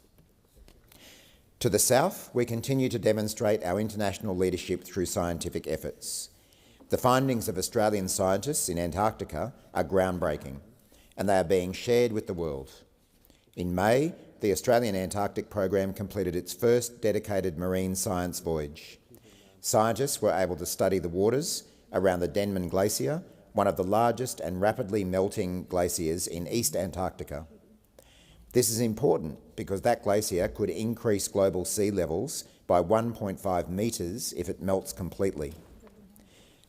To the south, we continue to demonstrate our international leadership through scientific efforts. The findings of Australian scientists in Antarctica are groundbreaking, and they are being shared with the world. In May, the Australian Antarctic program completed its first dedicated marine science voyage. Scientists were able to study the waters around the Denman Glacier, one of the largest and rapidly melting glaciers in East Antarctica. This is important because that glacier could increase global sea levels by 1.5 metres if it melts completely.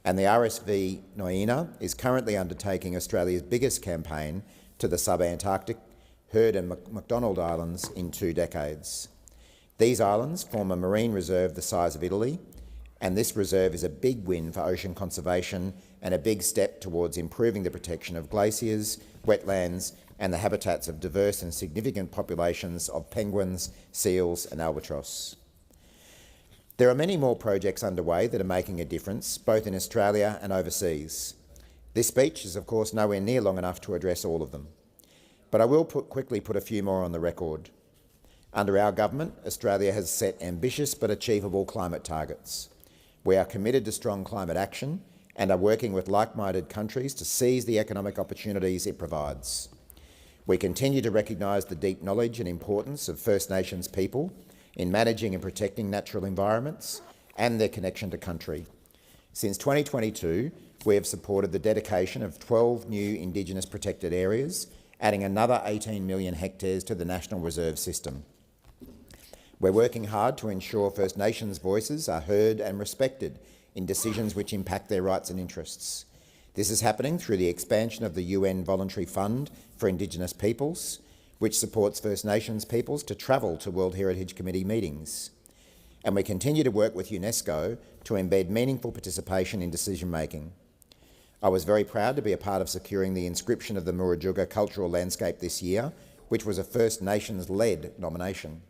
And the RSV Noina is currently undertaking Australia's biggest campaign to the sub-Antarctic Heard and McDonald Islands in 2 decades. These islands form a marine reserve the size of Italy, and this reserve is a big win for ocean conservation and a big step towards improving the protection of glaciers, wetlands and the habitats of diverse and significant populations of penguins, seals and albatross. There are many more projects underway that are making a difference, both in Australia and overseas. This speech is of course nowhere near long enough to address all of them, but I will quickly put a few more on the record. Under our government, Australia has set ambitious but achievable climate targets. We are committed to strong climate action and are working with like-minded countries to seize the economic opportunities it provides. We continue to recognise the deep knowledge and importance of First Nations people in managing and protecting natural environments and their connection to country. Since 2022, we have supported the dedication of 12 new Indigenous protected areas, adding another 18 million hectares to the National Reserve System. We're working hard to ensure First Nations voices are heard and respected in decisions which impact their rights and interests. This is happening through the expansion of the UN Voluntary Fund for Indigenous Peoples, which supports First Nations peoples to travel to World Heritage Committee meetings. And we continue to work with UNESCO to embed meaningful participation in decision-making. I was very proud to be a part of securing the inscription of the Murujuga cultural landscape this year, which was a First Nations-led nomination.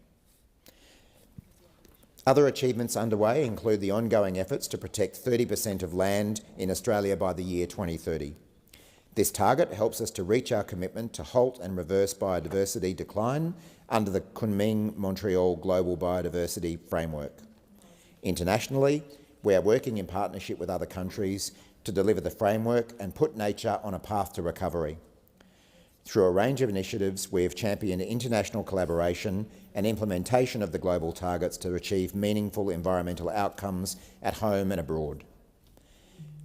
Other achievements underway include the ongoing efforts to protect 30% of land in Australia by the year 2030. This target helps us to reach our commitment to halt and reverse biodiversity decline under the Kunming-Montreal Global Biodiversity Framework. Internationally, we are working in partnership with other countries to deliver the framework and put nature on a path to recovery. Through a range of initiatives, we have championed international collaboration and implementation of the global targets to achieve meaningful environmental outcomes at home and abroad.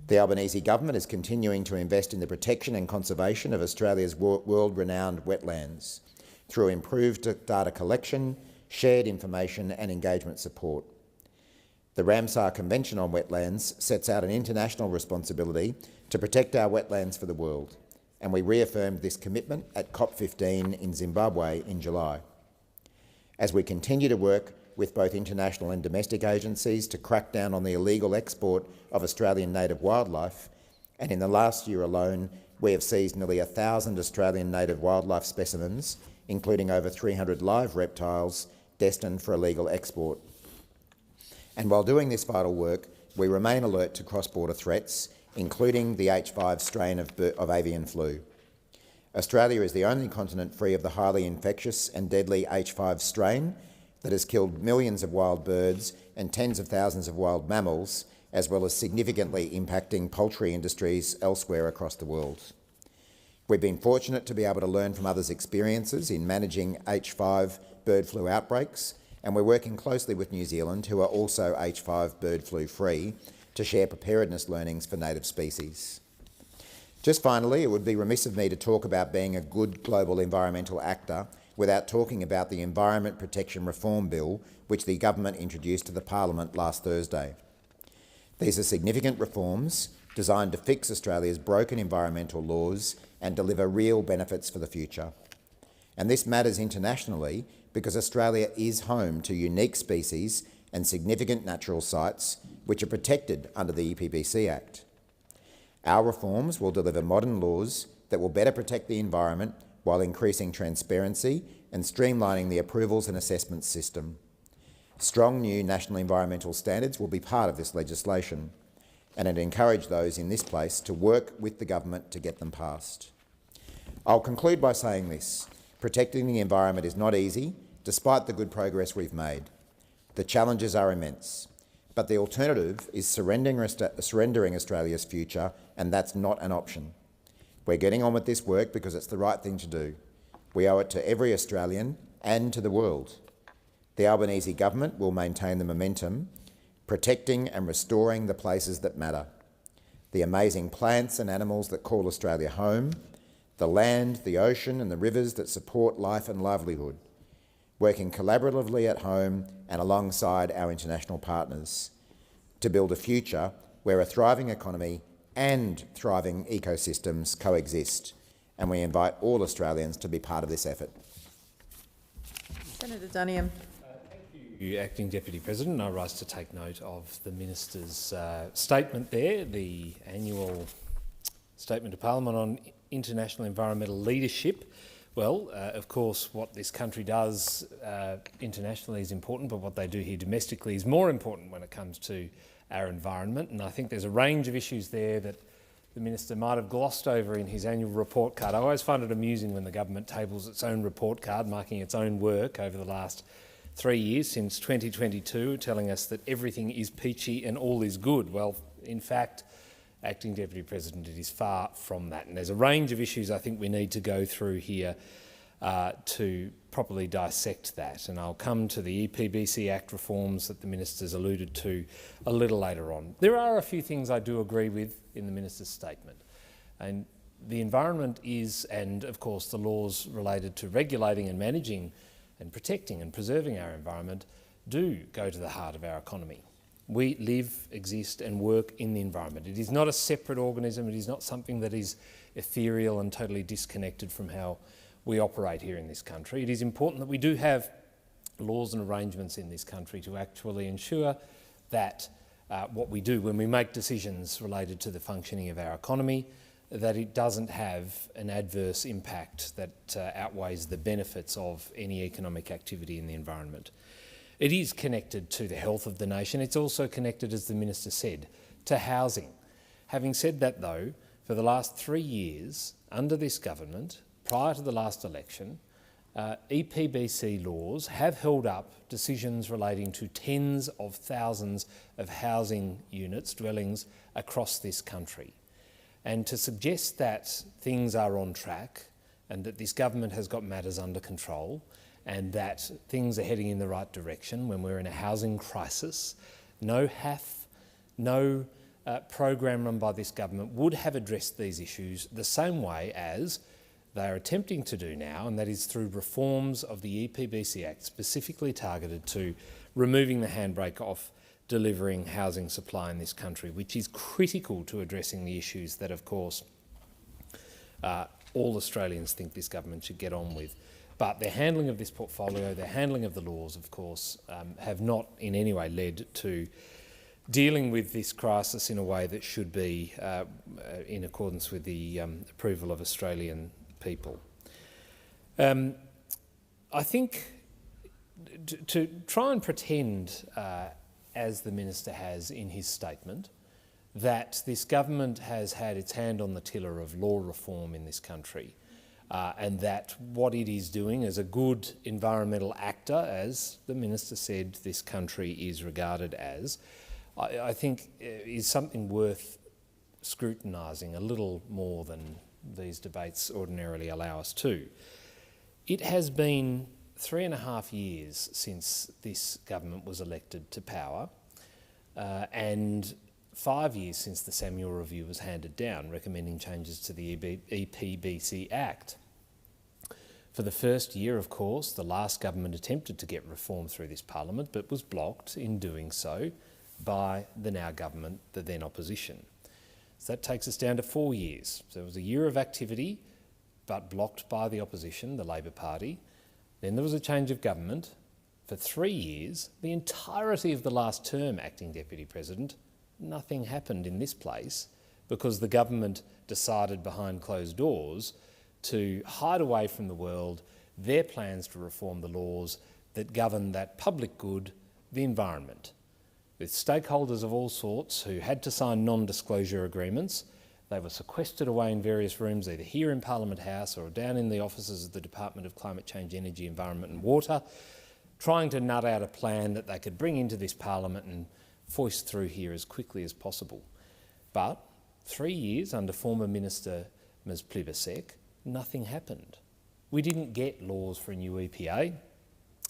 The Albanese government is continuing to invest in the protection and conservation of Australia's world-renowned wetlands through improved data collection, shared information and engagement support. The Ramsar Convention on Wetlands sets out an international responsibility to protect our wetlands for the world, and we reaffirmed this commitment at COP15 in Zimbabwe in July. As we continue to work with both international and domestic agencies to crack down on the illegal export of Australian native wildlife, and in the last year alone, we have seized nearly 1,000 Australian native wildlife specimens, including over 300 live reptiles destined for illegal export. And while doing this vital work, we remain alert to cross-border threats, including the H5 strain of avian flu. Australia is the only continent free of the highly infectious and deadly H5 strain that has killed millions of wild birds and tens of thousands of wild mammals, as well as significantly impacting poultry industries elsewhere across the world. We've been fortunate to be able to learn from others' experiences in managing H5 bird flu outbreaks, and we're working closely with New Zealand, who are also H5 bird flu free, to share preparedness learnings for native species. Just finally, it would be remiss of me to talk about being a good global environmental actor without talking about the Environment Protection Reform Bill, which the government introduced to the Parliament last Thursday. These are significant reforms designed to fix Australia's broken environmental laws and deliver real benefits for the future. And this matters internationally because Australia is home to unique species and significant natural sites which are protected under the EPBC Act. Our reforms will deliver modern laws that will better protect the environment while increasing transparency and streamlining the approvals and assessment system. Strong new national environmental standards will be part of this legislation, and I'd encourage those in this place to work with the government to get them passed. I'll conclude by saying this: protecting the environment is not easy, despite the good progress we've made. The challenges are immense, but the alternative is surrendering Australia's future, and that's not an option. We're getting on with this work because it's the right thing to do. We owe it to every Australian and to the world. The Albanese government will maintain the momentum, protecting and restoring the places that matter, the amazing plants and animals that call Australia home, the land, the ocean and the rivers that support life and livelihood, working collaboratively at home and alongside our international partners to build a future where a thriving economy and thriving ecosystems coexist, and we invite all Australians to be part of this effort. Senator Duniam. Thank you, Acting Deputy President. I rise to take note of the Minister's statement there, the annual statement to Parliament on international environmental leadership. Well, of course, what this country does internationally is important, but what they do here domestically is more important when it comes to our environment. And I think there's a range of issues there that the Minister might have glossed over in his annual report card. I always find it amusing when the government tables its own report card, marking its own work over the last 3 years since 2022, telling us that everything is peachy and all is good. Well, in fact, Acting Deputy President, it is far from that. And there's a range of issues I think we need to go through here. to properly dissect that, and I'll come to the EPBC Act reforms that the Minister's alluded to a little later on. There are a few things I do agree with in the Minister's statement, and the environment is, and of course the laws related to regulating and managing and protecting and preserving our environment do go to the heart of our economy. We live, exist and work in the environment. It is not a separate organism, it is not something that is ethereal and totally disconnected from how we operate here in this country. It is important that we do have laws and arrangements in this country to actually ensure that what we do when we make decisions related to the functioning of our economy, that it doesn't have an adverse impact that outweighs the benefits of any economic activity in the environment. It is connected to the health of the nation. It's also connected, as the Minister said, to housing. Having said that though, for the last 3 years under this government, prior to the last election, EPBC laws have held up decisions relating to tens of thousands of housing units, dwellings across this country. And to suggest that things are on track and that this government has got matters under control and that things are heading in the right direction when we're in a housing crisis, no HAF, no program run by this government would have addressed these issues the same way as they are attempting to do now, and that is through reforms of the EPBC Act specifically targeted to removing the handbrake off delivering housing supply in this country, which is critical to addressing the issues that, of course, all Australians think this government should get on with. But their handling of this portfolio, their handling of the laws, of course, have not in any way led to dealing with this crisis in a way that should be in accordance with the approval of Australian people. I think to try and pretend, as the Minister has in his statement, that this government has had its hand on the tiller of law reform in this country, and that what it is doing as a good environmental actor, as the Minister said this country is regarded as, I think is something worth scrutinising a little more than these debates ordinarily allow us to. It has been 3.5 years since this government was elected to power, and 5 years since the Samuel Review was handed down, recommending changes to the EPBC Act. For the first year, of course, the last government attempted to get reform through this parliament, but was blocked in doing so by the now government, the then opposition. So that takes us down to 4 years. So it was a year of activity, but blocked by the opposition, the Labor Party. Then there was a change of government. For 3 years, the entirety of the last term, Acting Deputy President, nothing happened in this place because the government decided behind closed doors to hide away from the world their plans to reform the laws that govern that public good, the environment. With stakeholders of all sorts who had to sign non-disclosure agreements. They were sequestered away in various rooms, either here in Parliament House or down in the offices of the Department of Climate Change, Energy, Environment and Water, trying to nut out a plan that they could bring into this Parliament and foist through here as quickly as possible. But 3 years under former Minister Ms Plibersek, nothing happened. We didn't get laws for a new EPA.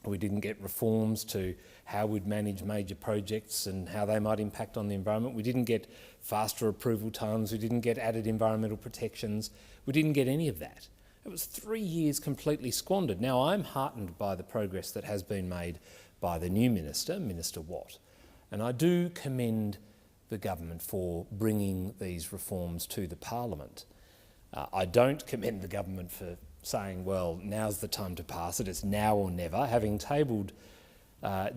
We didn't get reforms to how we'd manage major projects and how they might impact on the environment. We didn't get faster approval times. We didn't get added environmental protections. We didn't get any of that. It was 3 years completely squandered. Now, I'm heartened by the progress that has been made by the new Minister, Minister Watt, and I do commend the government for bringing these reforms to the Parliament. I don't commend the government for saying, well, now's the time to pass it, it's now or never, having tabled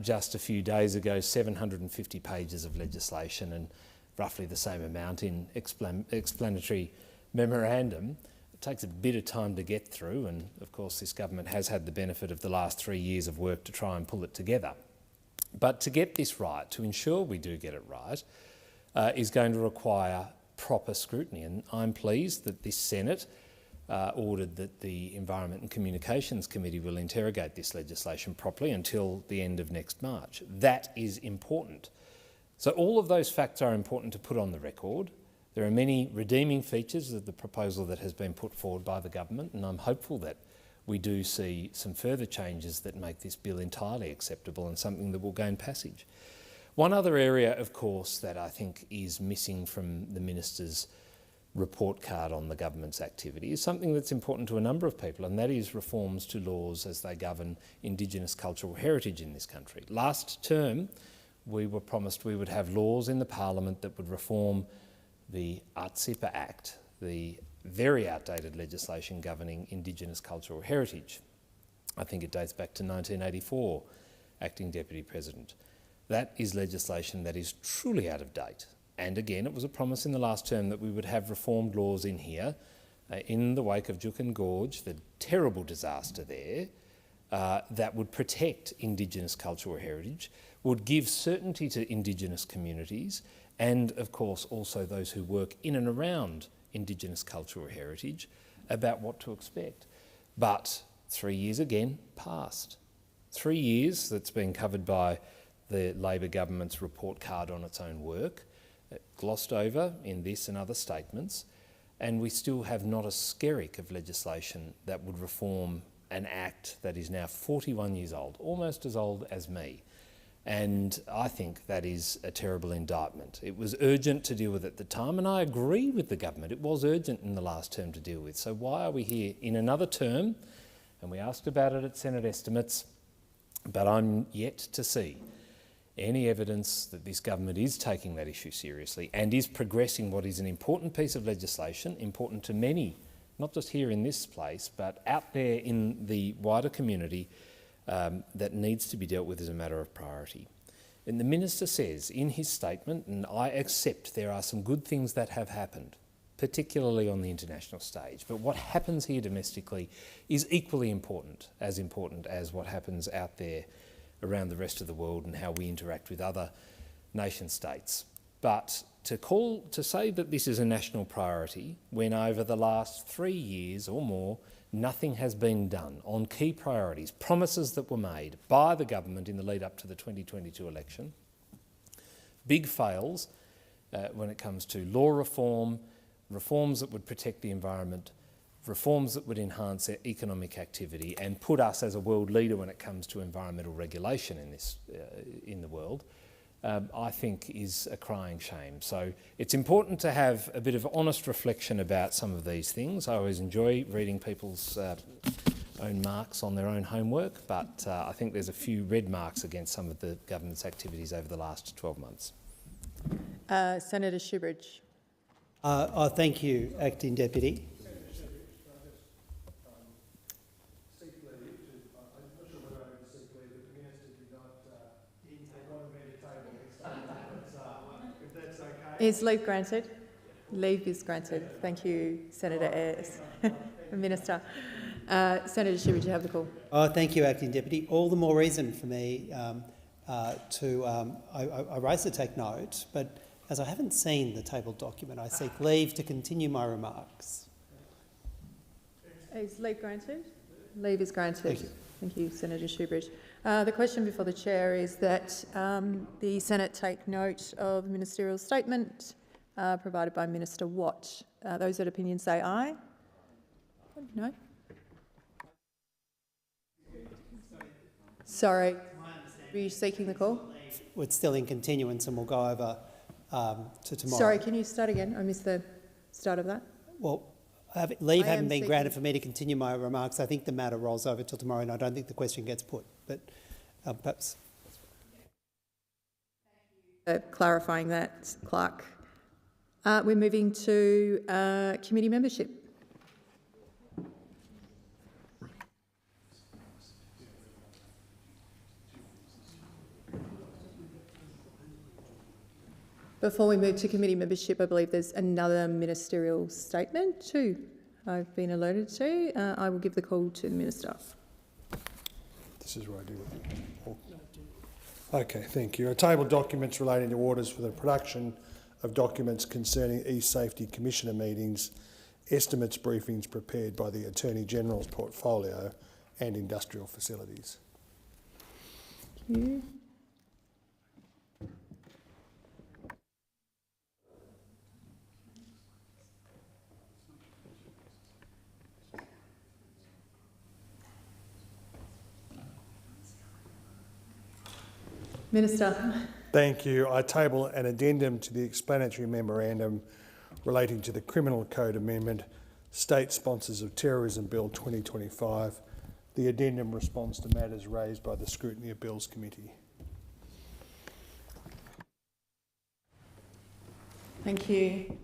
just a few days ago 750 pages of legislation and roughly the same amount in explanatory memorandum. It takes a bit of time to get through, and of course this government has had the benefit of the last 3 years of work to try and pull it together. But to get this right, to ensure we do get it right, is going to require proper scrutiny, and I'm pleased that this Senate ordered that the Environment and Communications Committee will interrogate this legislation properly until the end of next March. That is important. So all of those facts are important to put on the record. There are many redeeming features of the proposal that has been put forward by the government, and I'm hopeful that we do see some further changes that make this bill entirely acceptable and something that will gain passage. One other area, of course, that I think is missing from the Minister's report card on the government's activity is something that's important to a number of people, and that is reforms to laws as they govern Indigenous cultural heritage in this country. Last term, we were promised we would have laws in the Parliament that would reform the Artsipa Act, the very outdated legislation governing Indigenous cultural heritage. I think it dates back to 1984, Acting Deputy President. That is legislation that is truly out of date. And again, it was a promise in the last term that we would have reformed laws in here in the wake of Juukan Gorge, the terrible disaster there, that would protect Indigenous cultural heritage, would give certainty to Indigenous communities and, of course, also those who work in and around Indigenous cultural heritage about what to expect. But 3 years again passed. 3 years that's been covered by the Labor government's report card on its own work, glossed over in this and other statements, and we still have not a skerrick of legislation that would reform an act that is now 41 years old, almost as old as me. And I think that is a terrible indictment. It was urgent to deal with at the time, and I agree with the government. It was urgent in the last term to deal with. So why are we here in another term? And we asked about it at Senate estimates, but I'm yet to see any evidence that this government is taking that issue seriously and is progressing what is an important piece of legislation, important to many, not just here in this place, but out there in the wider community, that needs to be dealt with as a matter of priority. And the Minister says in his statement, and I accept there are some good things that have happened, particularly on the international stage, but what happens here domestically is equally important as what happens out there around the rest of the world and how we interact with other nation states. But to say that this is a national priority when over the last 3 years or more nothing has been done on key priorities, promises that were made by the government in the lead up to the 2022 election, big fails when it comes to law reform, reforms that would protect the environment, reforms that would enhance economic activity and put us as a world leader when it comes to environmental regulation in the world, I think is a crying shame. So it's important to have a bit of honest reflection about some of these things. I always enjoy reading people's own marks on their own homework, but I think there's a few red marks against some of the government's activities over the last 12 months. Senator Shoebridge. Thank you, Acting Deputy. Is leave granted? Leave is granted. Thank you, Senator Ayres. Minister. Senator Shoebridge, you have the call. Thank you, Acting Deputy. All the more reason for me I raise to take note, but as I haven't seen the tabled document, I seek leave to continue my remarks. Is leave granted? Leave is granted. Thank you. Thank you, Senator Shoebridge. The question before the chair is that the Senate take note of the ministerial statement provided by Minister Watt. Those that opinion say aye. No? Sorry, were you seeking the call? It's still in continuance and we'll go over to tomorrow. Sorry, can you start again? I missed the start of that. Well, leave hadn't been granted for me to continue my remarks. I think the matter rolls over till tomorrow and I don't think the question gets put, but perhaps. Clarifying that, Clerk. We're moving to committee membership. Before we move to committee membership, I believe there's another ministerial statement too I've been alerted to. I will give the call to the Minister. This is where I do it. Okay, thank you. I table documents relating to orders for the production of documents concerning e-Safety Commissioner meetings, estimates briefings prepared by the Attorney-General's portfolio and industrial facilities. Thank you. Minister. Thank you. I table an addendum to the explanatory memorandum relating to the Criminal Code Amendment, State Sponsors of Terrorism Bill 2025. The addendum responds to matters raised by the Scrutiny of Bills Committee. Thank you.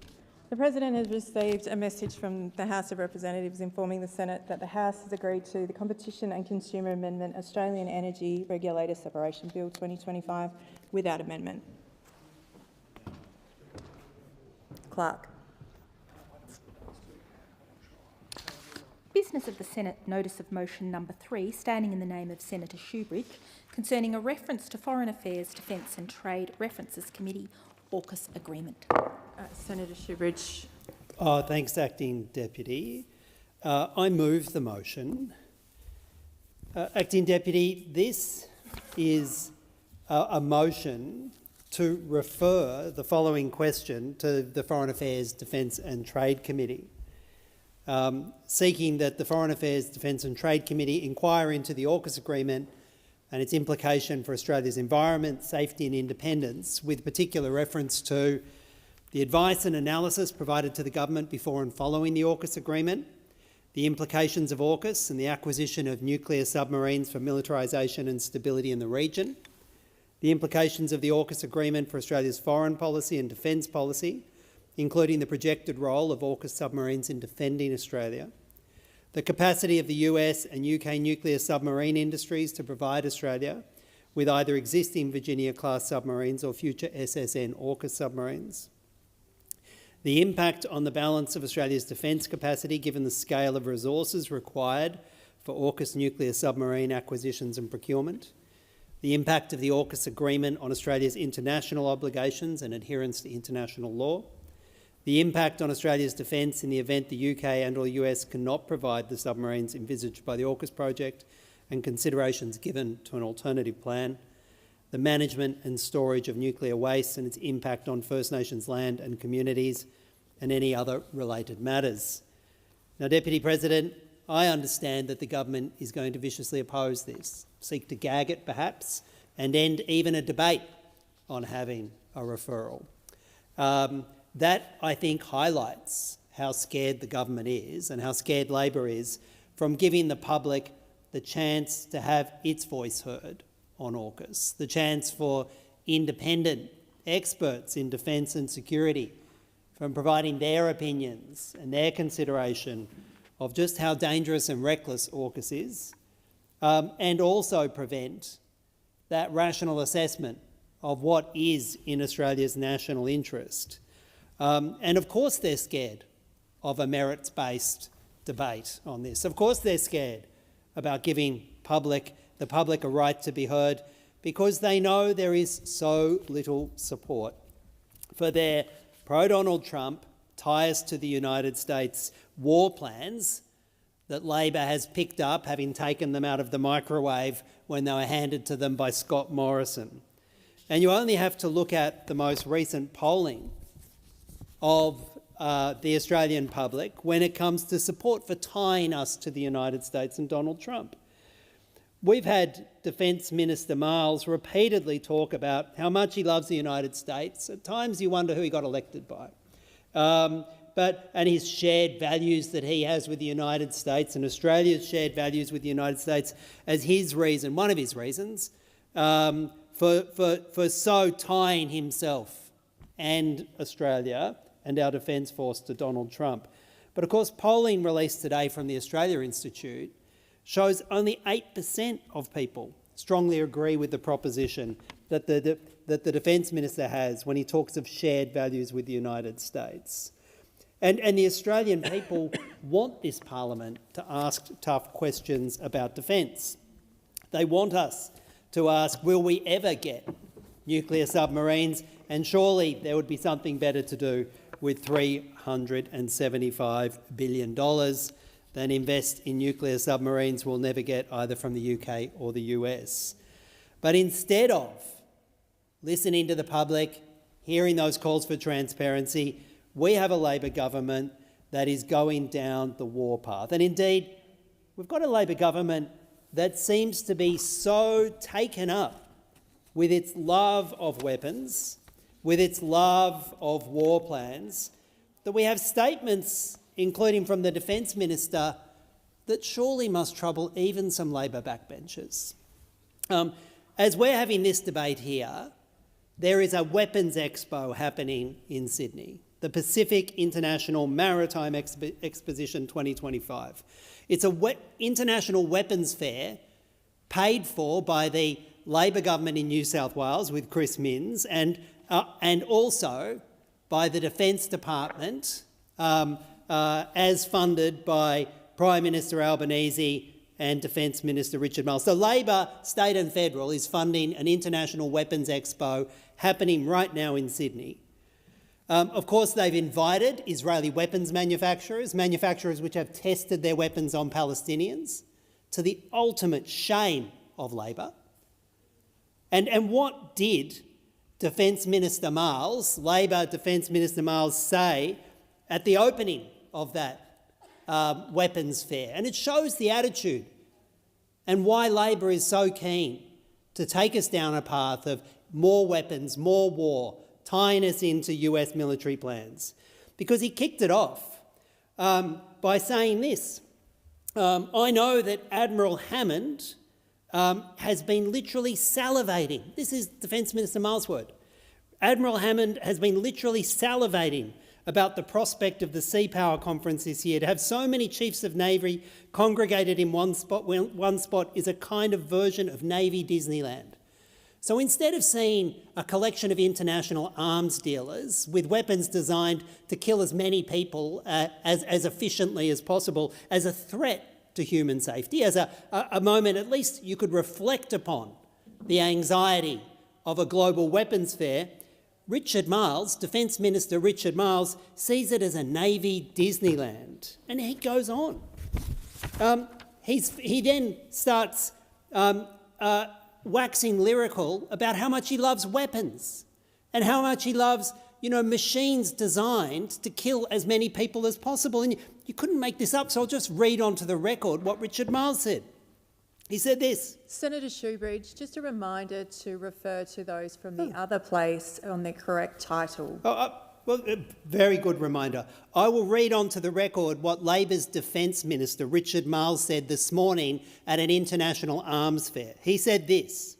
The President has received a message from the House of Representatives informing the Senate that the House has agreed to the Competition and Consumer Amendment Australian Energy Regulator Separation Bill 2025 without amendment. Clerk. Business of the Senate Notice of Motion number 3, standing in the name of Senator Shoebridge, concerning a reference to Foreign Affairs, Defence and Trade References Committee AUKUS agreement. Senator Shoebridge. Thanks, Acting Deputy. I move the motion. Acting Deputy, this is a motion to refer the following question to the Foreign Affairs, Defence and Trade Committee, seeking that the Foreign Affairs, Defence and Trade Committee inquire into the AUKUS agreement and its implication for Australia's environment, safety and independence, with particular reference to the advice and analysis provided to the government before and following the AUKUS agreement, the implications of AUKUS and the acquisition of nuclear submarines for militarisation and stability in the region, the implications of the AUKUS agreement for Australia's foreign policy and defence policy, including the projected role of AUKUS submarines in defending Australia, the capacity of the US and UK nuclear submarine industries to provide Australia with either existing Virginia-class submarines or future SSN AUKUS submarines, the impact on the balance of Australia's defence capacity given the scale of resources required for AUKUS nuclear submarine acquisitions and procurement, the impact of the AUKUS agreement on Australia's international obligations and adherence to international law, the impact on Australia's defence in the event the UK and or US cannot provide the submarines envisaged by the AUKUS project, and considerations given to an alternative plan, the management and storage of nuclear waste and its impact on First Nations land and communities, and any other related matters. Now, Deputy President, I understand that the government is going to viciously oppose this, seek to gag it perhaps, and end even a debate on having a referral. That, I think, highlights how scared the government is and how scared Labor is from giving the public the chance to have its voice heard on AUKUS, the chance for independent experts in defence and security from providing their opinions and their consideration of just how dangerous and reckless AUKUS is, and also prevent that rational assessment of what is in Australia's national interest. And of course they're scared of a merits-based debate on this. Of course they're scared about giving the public a right to be heard, because they know there is so little support for their pro-Donald Trump ties to the United States war plans that Labor has picked up, having taken them out of the microwave when they were handed to them by Scott Morrison. And you only have to look at the most recent polling of the Australian public when it comes to support for tying us to the United States and Donald Trump. We've had Defence Minister Miles repeatedly talk about how much he loves the United States. At times you wonder who he got elected by. And his shared values that he has with the United States and Australia's shared values with the United States as his reason, one of his reasons, for so tying himself and Australia and our Defence Force to Donald Trump. But of course, polling released today from the Australia Institute shows only 8% of people strongly agree with the proposition that the Defence Minister has when he talks of shared values with the United States. And the Australian people want this parliament to ask tough questions about defence. They want us to ask, will we ever get nuclear submarines? And surely there would be something better to do with $375 billion than invest in nuclear submarines we'll never get either from the UK or the US. But instead of listening to the public, hearing those calls for transparency, we have a Labor government that is going down the war path. And indeed, we've got a Labor government that seems to be so taken up with its love of weapons, with its love of war plans, that we have statements, including from the Defence Minister, that surely must trouble even some Labor backbenchers. As we're having this debate here, there is a weapons expo happening in Sydney, the Pacific International Maritime Exposition 2025. It's an international weapons fair paid for by the Labor government in New South Wales with Chris Minns and also by the Defence Department as funded by Prime Minister Albanese and Defence Minister Richard Marles. So Labor, state and federal, is funding an international weapons expo happening right now in Sydney. Of course, they've invited Israeli weapons manufacturers which have tested their weapons on Palestinians, to the ultimate shame of Labor. And what did Defence Minister Marles, Labor Defence Minister Marles, say at the opening of that weapons fair? And it shows the attitude and why Labor is so keen to take us down a path of more weapons, more war, tying us into US military plans. Because he kicked it off by saying this. I know that Admiral Hammond has been literally salivating. This is Defence Minister Marles' word. Admiral Hammond has been literally salivating about the prospect of the Sea Power Conference this year. To have so many Chiefs of Navy congregated in one spot is a kind of version of Navy Disneyland. So instead of seeing a collection of international arms dealers with weapons designed to kill as many people as efficiently as possible as a threat to human safety, as a moment at least you could reflect upon the anxiety of a global weapons fair, Richard Marles, Defence Minister Richard Marles, sees it as a Navy Disneyland. And he goes on. He then starts waxing lyrical about how much he loves weapons and how much he loves, machines designed to kill as many people as possible. And you couldn't make this up, so I'll just read onto the record what Richard Marles said. He said this. Senator Shoebridge, just a reminder to refer to those from the other place on their correct title. Well, a very good reminder. I will read onto the record what Labor's Defence Minister Richard Marles said this morning at an international arms fair. He said this,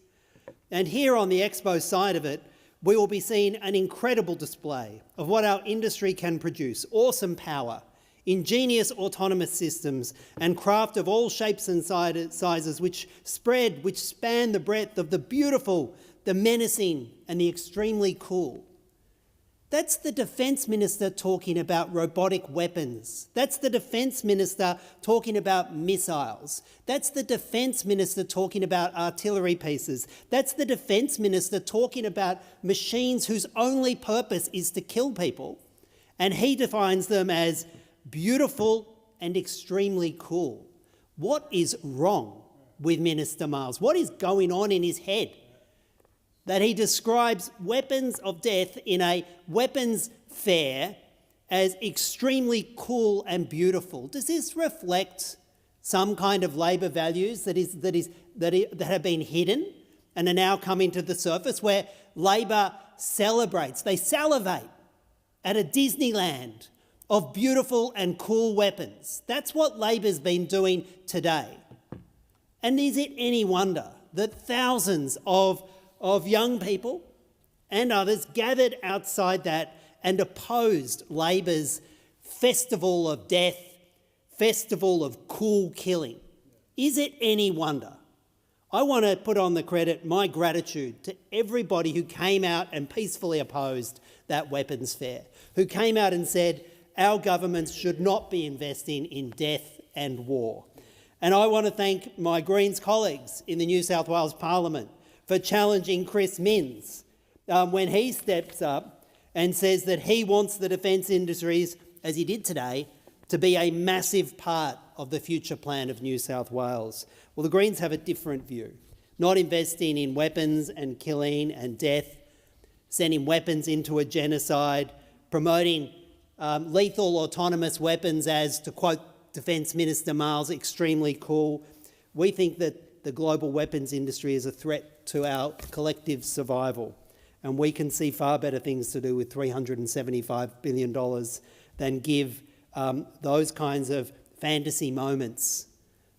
and here on the expo side of it, we will be seeing an incredible display of what our industry can produce: awesome power, ingenious autonomous systems and craft of all shapes and sizes which span the breadth of the beautiful, the menacing and the extremely cool. That's the Defence Minister talking about robotic weapons. That's the Defence Minister talking about missiles. That's the Defence Minister talking about artillery pieces. That's the Defence Minister talking about machines whose only purpose is to kill people. And he defines them as beautiful and extremely cool. What is wrong with Minister Marles? What is going on in his head that he describes weapons of death in a weapons fair as extremely cool and beautiful? Does this reflect some kind of Labor values that have been hidden and are now coming to the surface, where Labor celebrates, they salivate at a Disneyland of beautiful and cool weapons? That's what Labor's been doing today. And is it any wonder that thousands of young people and others gathered outside that and opposed Labor's festival of death, festival of cool killing? Is it any wonder? I want to put on the credit my gratitude to everybody who came out and peacefully opposed that weapons fair, who came out and said our governments should not be investing in death and war. And I want to thank my Greens colleagues in the New South Wales Parliament for challenging Chris Minns when he steps up and says that he wants the defence industries, as he did today, to be a massive part of the future plan of New South Wales. Well, the Greens have a different view, not investing in weapons and killing and death, sending weapons into a genocide, promoting lethal autonomous weapons as, to quote Defence Minister Marles, extremely cool. We think that the global weapons industry is a threat to our collective survival. And we can see far better things to do with $375 billion than give those kinds of fantasy moments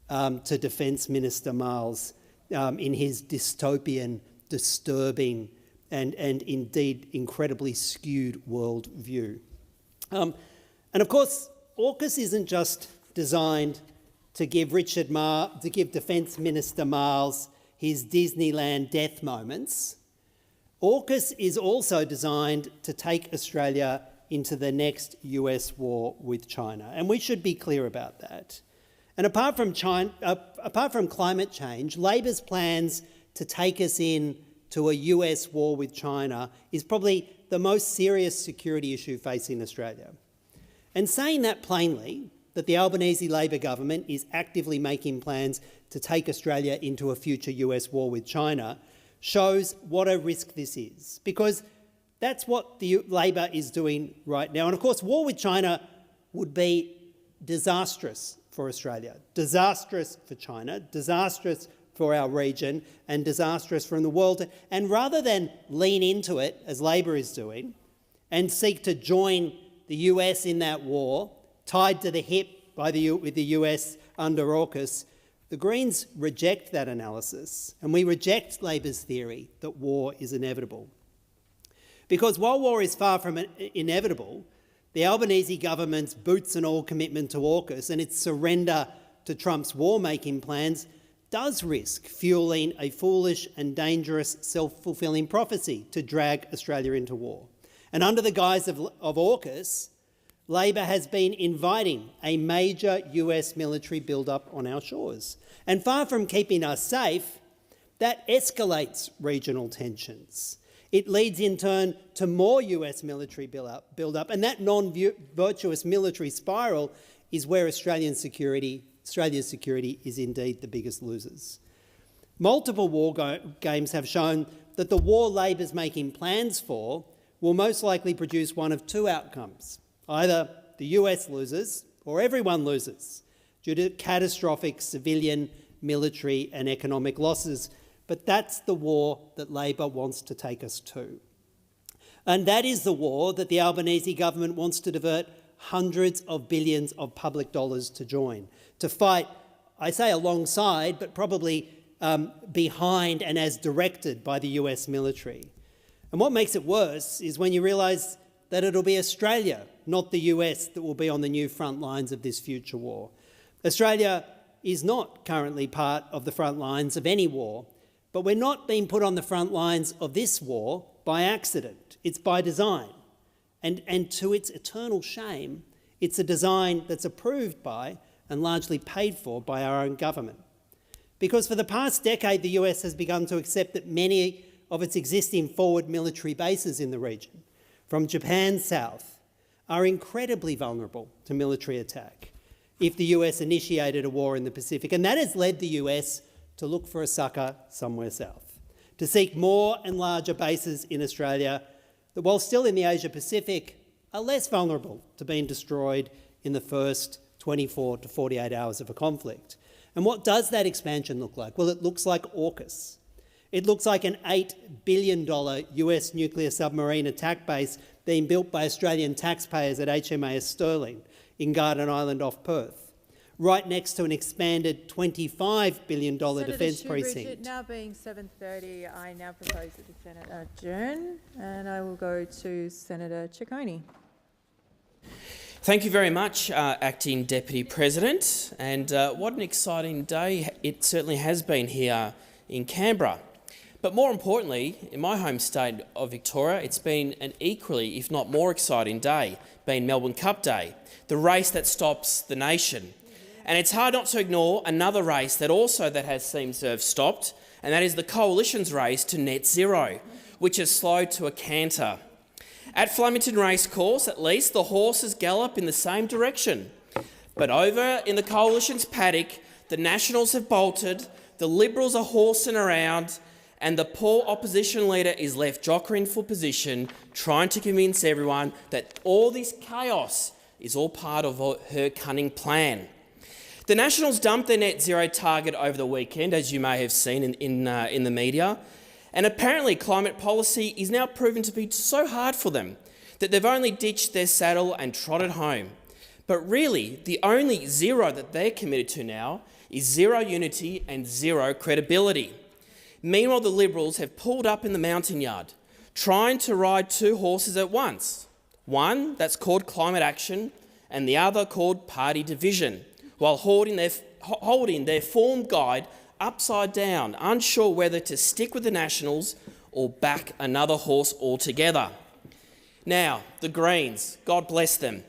to Defence Minister Miles in his dystopian, disturbing and indeed incredibly skewed world view. And of course, AUKUS isn't just designed to give Defence Minister Miles his Disneyland death moments. AUKUS is also designed to take Australia into the next US war with China, and we should be clear about that. And apart from climate change, Labor's plans to take us into a US war with China is probably the most serious security issue facing Australia. And saying that plainly, that the Albanese Labor government is actively making plans to take Australia into a future US war with China shows what a risk this is, because that's what the Labor is doing right now. And of course, war with China would be disastrous for Australia, disastrous for China, disastrous for our region, and disastrous for the world. And rather than lean into it, as Labor is doing, and seek to join the US in that war, tied to the hip with the US under AUKUS, the Greens reject that analysis, and we reject Labor's theory that war is inevitable. Because while war is far from inevitable, the Albanese government's boots and all commitment to AUKUS and its surrender to Trump's war-making plans does risk fuelling a foolish and dangerous self-fulfilling prophecy to drag Australia into war. And under the guise of AUKUS, Labor has been inviting a major US military build-up on our shores. And far from keeping us safe, that escalates regional tensions. It leads in turn to more US military build-up, and that non-virtuous military spiral is where Australia's security is indeed the biggest losers. Multiple war games have shown that the war Labor's making plans for will most likely produce one of two outcomes. Either the US loses or everyone loses due to catastrophic civilian, military and economic losses. But that's the war that Labor wants to take us to. And that is the war that the Albanese government wants to divert hundreds of billions of public dollars to join, to fight, I say alongside, but probably behind and as directed by the US military. And what makes it worse is when you realise that it'll be Australia, not the US, that will be on the new front lines of this future war. Australia is not currently part of the front lines of any war, but we're not being put on the front lines of this war by accident. It's by design. And to its eternal shame, it's a design that's approved by and largely paid for by our own government. Because for the past decade, the US has begun to accept that many of its existing forward military bases in the region, from Japan south, are incredibly vulnerable to military attack if the US initiated a war in the Pacific. And that has led the US to look for a sucker somewhere south, to seek more and larger bases in Australia that, while still in the Asia-Pacific, are less vulnerable to being destroyed in the first 24 to 48 hours of a conflict. And what does that expansion look like? Well, it looks like AUKUS. It looks like an $8 billion US nuclear submarine attack base being built by Australian taxpayers at HMAS Stirling in Garden Island off Perth, right next to an expanded $25 billion defence precinct. It now being 7:30, I now propose that the Senate adjourn, and I will go to Senator Ciccone. Thank you very much, Acting Deputy President. And what an exciting day it certainly has been here in Canberra. But more importantly, in my home state of Victoria, it's been an equally, if not more exciting day, being Melbourne Cup Day, the race that stops the nation. And it's hard not to ignore another race that has seemed to have stopped, and that is the Coalition's race to net zero, which has slowed to a canter. At Flemington Racecourse, at least, the horses gallop in the same direction. But over in the Coalition's paddock, the Nationals have bolted, the Liberals are horsing around, and the poor opposition leader is left jockering for position, trying to convince everyone that all this chaos is all part of her cunning plan. The Nationals dumped their net zero target over the weekend, as you may have seen in the media, And apparently climate policy is now proven to be so hard for them that they've only ditched their saddle and trotted home. But really, the only zero that they're committed to now is zero unity and zero credibility. Meanwhile, the Liberals have pulled up in the mountain yard, trying to ride two horses at once. One that's called climate action and the other called party division, while holding their form guide upside down, unsure whether to stick with the Nationals or back another horse altogether. Now, the Greens, God bless them,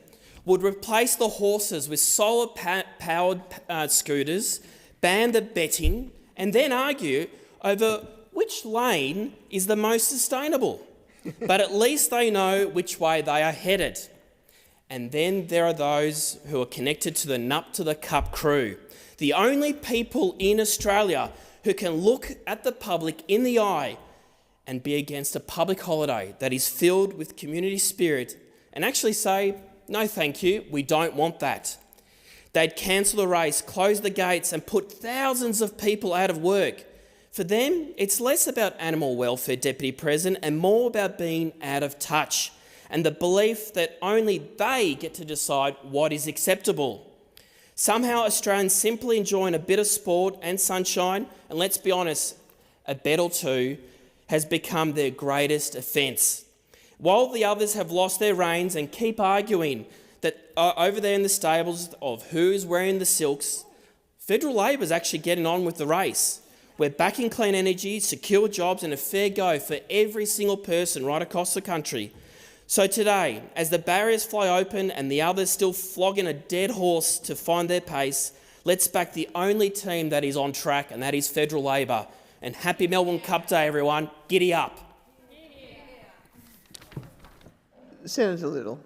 would replace the horses with solar-powered scooters, ban the betting, and then argue over which lane is the most sustainable. But at least they know which way they are headed. And then there are those who are connected to the Nup to the Cup crew, the only people in Australia who can look at the public in the eye and be against a public holiday that is filled with community spirit and actually say, no thank you, we don't want that. They'd cancel the race, close the gates and put thousands of people out of work. For them, it's less about animal welfare, Deputy President, and more about being out of touch and the belief that only they get to decide what is acceptable. Somehow Australians simply enjoying a bit of sport and sunshine, and let's be honest, a bet or two, has become their greatest offence. While the others have lost their reins and keep arguing that over there in the stables of who's wearing the silks, Federal Labor's actually getting on with the race. We're backing clean energy, secure jobs and a fair go for every single person right across the country. So today, as the barriers fly open and the others still flogging a dead horse to find their pace, let's back the only team that is on track, and that is Federal Labor. And happy Melbourne Cup Day, everyone. Giddy up. Senator Little.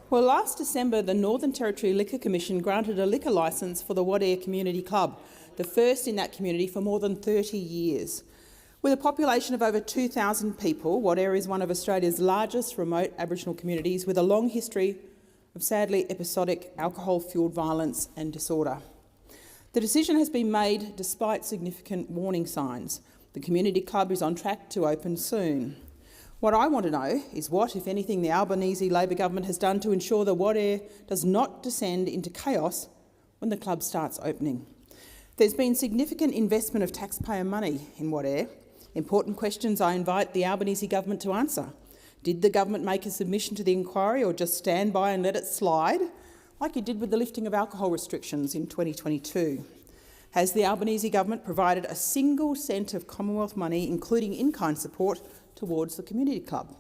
Well, last December, the Northern Territory Liquor Commission granted a liquor licence for the Wadeye Community Club, the first in that community for more than 30 years. With a population of over 2,000 people, Wadeye is one of Australia's largest remote Aboriginal communities with a long history of sadly episodic alcohol-fuelled violence and disorder. The decision has been made despite significant warning signs. The community club is on track to open soon. What I want to know is what, if anything, the Albanese Labor government has done to ensure that Wadeye does not descend into chaos when the club starts opening. There's been significant investment of taxpayer money in Wadeye. Important questions I invite the Albanese government to answer. Did the government make a submission to the inquiry or just stand by and let it slide, like it did with the lifting of alcohol restrictions in 2022? Has the Albanese government provided a single cent of Commonwealth money, including in-kind support, towards the community club,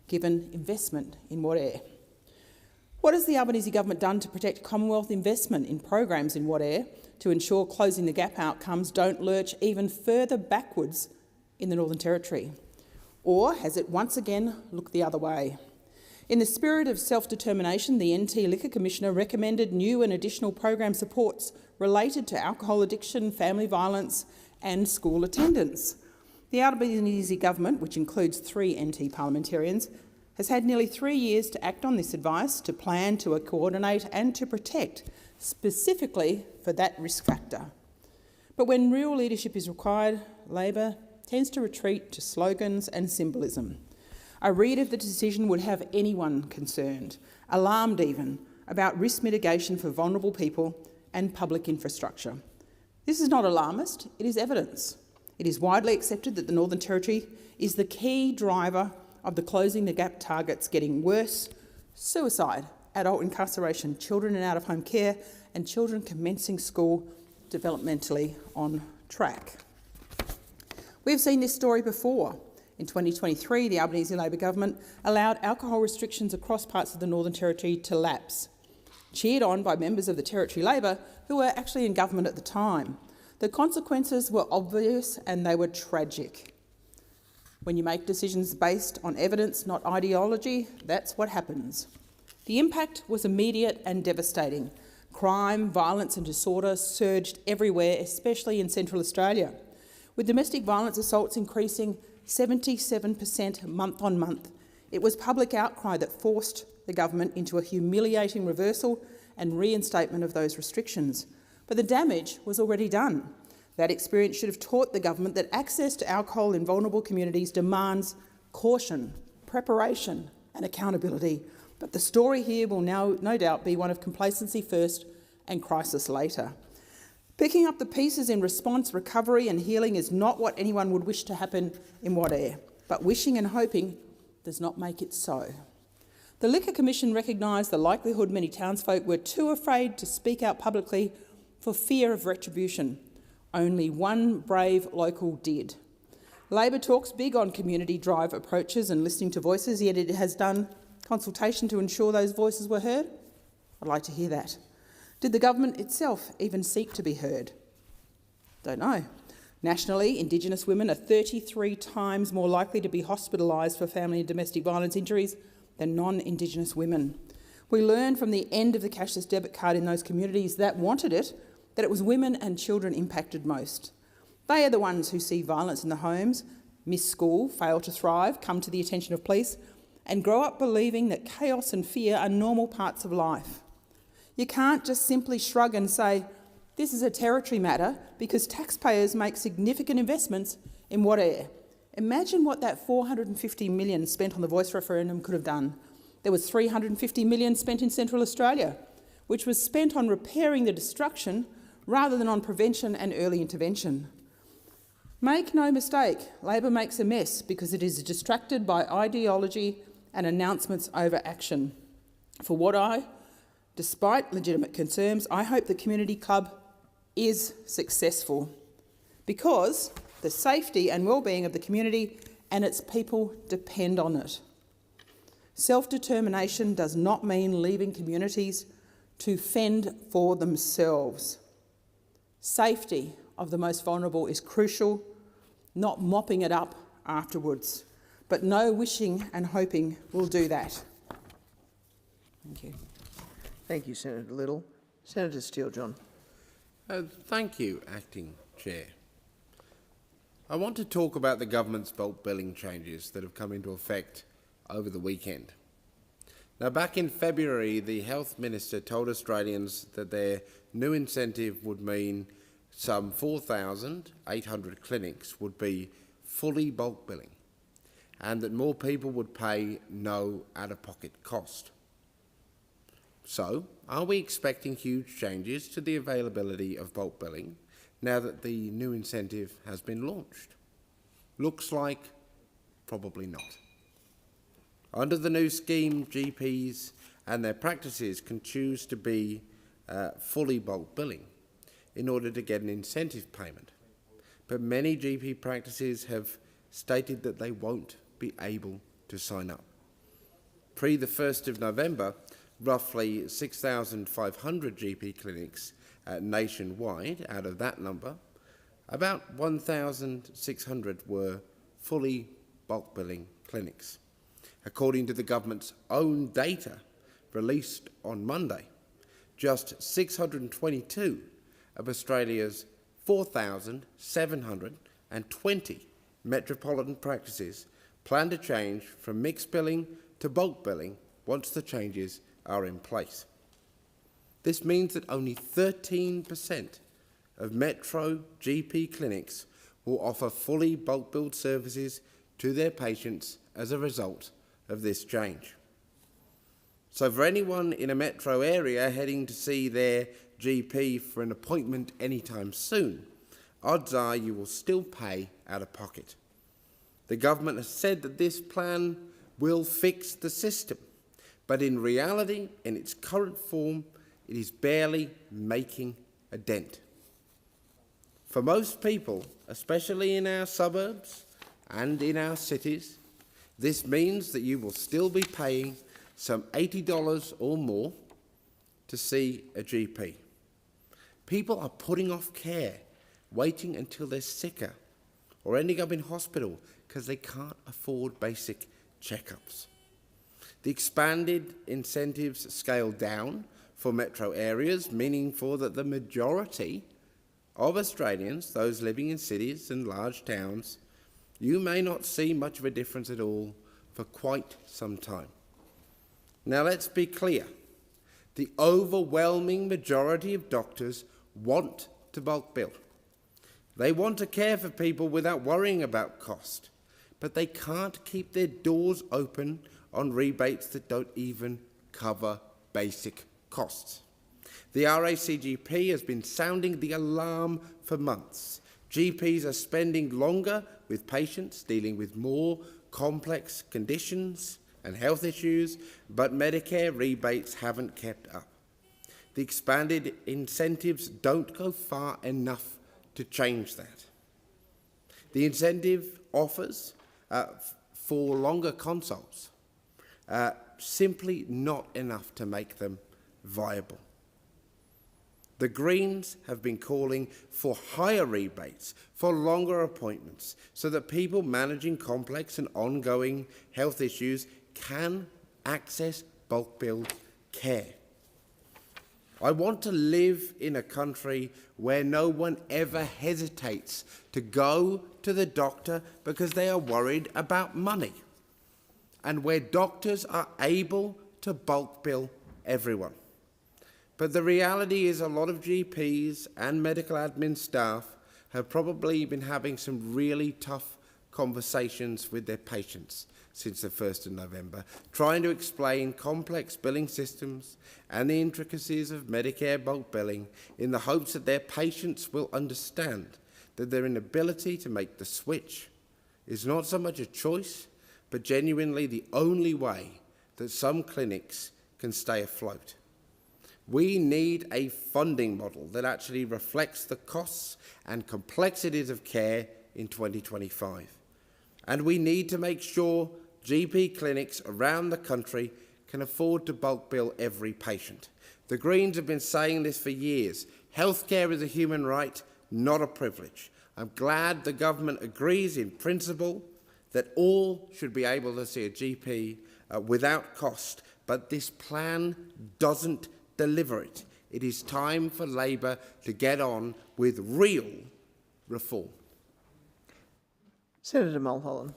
given investment in Wadeye? What has the Albanese government done to protect Commonwealth investment in programs in Wadeye to ensure Closing the Gap outcomes don't lurch even further backwards in the Northern Territory? Or has it once again looked the other way? In the spirit of self-determination, the NT Liquor Commissioner recommended new and additional program supports related to alcohol addiction, family violence and school attendance. The Albanese government, which includes 3 NT parliamentarians, has had nearly 3 years to act on this advice, to plan, to coordinate and to protect, specifically for that risk factor. But when real leadership is required, Labor tends to retreat to slogans and symbolism. A read of the decision would have anyone concerned, alarmed even, about risk mitigation for vulnerable people and public infrastructure. This is not alarmist, it is evidence. It is widely accepted that the Northern Territory is the key driver of the Closing the Gap targets getting worse: suicide, adult incarceration, children in out-of-home care and children commencing school developmentally on track. We've seen this story before. In 2023, the Albanese Labor government allowed alcohol restrictions across parts of the Northern Territory to lapse, cheered on by members of the Territory Labor who were actually in government at the time. The consequences were obvious and they were tragic. When you make decisions based on evidence, not ideology, that's what happens. The impact was immediate and devastating. Crime, violence and disorder surged everywhere, especially in Central Australia, with domestic violence assaults increasing 77% month on month. It was public outcry that forced the government into a humiliating reversal and reinstatement of those restrictions. But the damage was already done. That experience should have taught the government that access to alcohol in vulnerable communities demands caution, preparation and accountability. But the story here will now, no doubt, be one of complacency first and crisis later. Picking up the pieces in response, recovery and healing is not what anyone would wish to happen in Wadair, but wishing and hoping does not make it so. The Liquor Commission recognised the likelihood many townsfolk were too afraid to speak out publicly for fear of retribution. Only one brave local did. Labor talks big on community drive approaches and listening to voices, yet it has done consultation to ensure those voices were heard. I'd like to hear that. Did the government itself even seek to be heard? Don't know. Nationally, Indigenous women are 33 times more likely to be hospitalised for family and domestic violence injuries than non-Indigenous women. We learned from the end of the cashless debit card in those communities that wanted it, that it was women and children impacted most. They are the ones who see violence in the homes, miss school, fail to thrive, come to the attention of police, and grow up believing that chaos and fear are normal parts of life. You can't just simply shrug and say, this is a territory matter, because taxpayers make significant investments in Wadair. Imagine what that $450 million spent on the Voice referendum could have done. There was $350 million spent in Central Australia, which was spent on repairing the destruction rather than on prevention and early intervention. Make no mistake, Labor makes a mess because it is distracted by ideology and announcements over action. For Wadair, despite legitimate concerns, I hope the Community Club is successful because the safety and well-being of the community and its people depend on it. Self-determination does not mean leaving communities to fend for themselves. Safety of the most vulnerable is crucial, not mopping it up afterwards. But no wishing and hoping will do that. Thank you. Thank you, Senator Little. Senator Steele-John. Thank you, Acting Chair. I want to talk about the government's bulk billing changes that have come into effect over the weekend. Now, back in February, the Health Minister told Australians that their new incentive would mean some 4,800 clinics would be fully bulk billing and that more people would pay no out-of-pocket cost. So, are we expecting huge changes to the availability of bulk billing now that the new incentive has been launched? Looks like probably not. Under the new scheme, GPs and their practices can choose to be fully bulk billing in order to get an incentive payment. But many GP practices have stated that they won't be able to sign up. Pre the 1st of November, roughly 6,500 GP clinics nationwide. Out of that number, about 1,600 were fully bulk billing clinics. According to the government's own data released on Monday, just 622 of Australia's 4,720 metropolitan practices plan to change from mixed billing to bulk billing once the changes are in place. This means that only 13% of metro GP clinics will offer fully bulk billed services to their patients as a result of this change. So for anyone in a metro area heading to see their GP for an appointment anytime soon, odds are you will still pay out of pocket. The government has said that this plan will fix the system, but in reality, in its current form, it is barely making a dent. For most people, especially in our suburbs and in our cities, this means that you will still be paying some $80 or more to see a GP. People are putting off care, waiting until they're sicker or ending up in hospital because they can't afford basic checkups. The expanded incentives scale down for metro areas, meaning that the majority of Australians, those living in cities and large towns, you may not see much of a difference at all for quite some time. Now let's be clear. The overwhelming majority of doctors want to bulk bill. They want to care for people without worrying about cost, but they can't keep their doors open on rebates that don't even cover basic costs. The RACGP has been sounding the alarm for months. GPs are spending longer with patients dealing with more complex conditions and health issues, but Medicare rebates haven't kept up. The expanded incentives don't go far enough to change that. The incentive offers for longer consults simply not enough to make them viable. The Greens have been calling for higher rebates for longer appointments so that people managing complex and ongoing health issues can access bulk billed care. I want to live in a country where no one ever hesitates to go to the doctor because they are worried about money, and where doctors are able to bulk bill everyone. But the reality is a lot of GPs and medical admin staff have probably been having some really tough conversations with their patients since the 1st of November, trying to explain complex billing systems and the intricacies of Medicare bulk billing in the hopes that their patients will understand that their inability to make the switch is not so much a choice, but genuinely the only way that some clinics can stay afloat. We need a funding model that actually reflects the costs and complexities of care in 2025. And we need to make sure GP clinics around the country can afford to bulk bill every patient. The Greens have been saying this for years. Healthcare is a human right, not a privilege. I'm glad the government agrees in principle that all should be able to see a GP without cost, but this plan doesn't deliver it. It is time for Labor to get on with real reform. Senator Mulholland.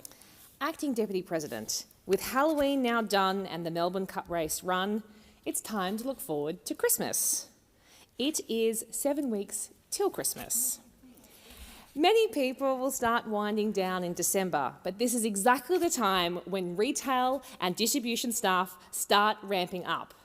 Acting Deputy President, with Halloween now done and the Melbourne Cup race run, it's time to look forward to Christmas. It is 7 weeks till Christmas. Many people will start winding down in December, but this is exactly the time when retail and distribution staff start ramping up.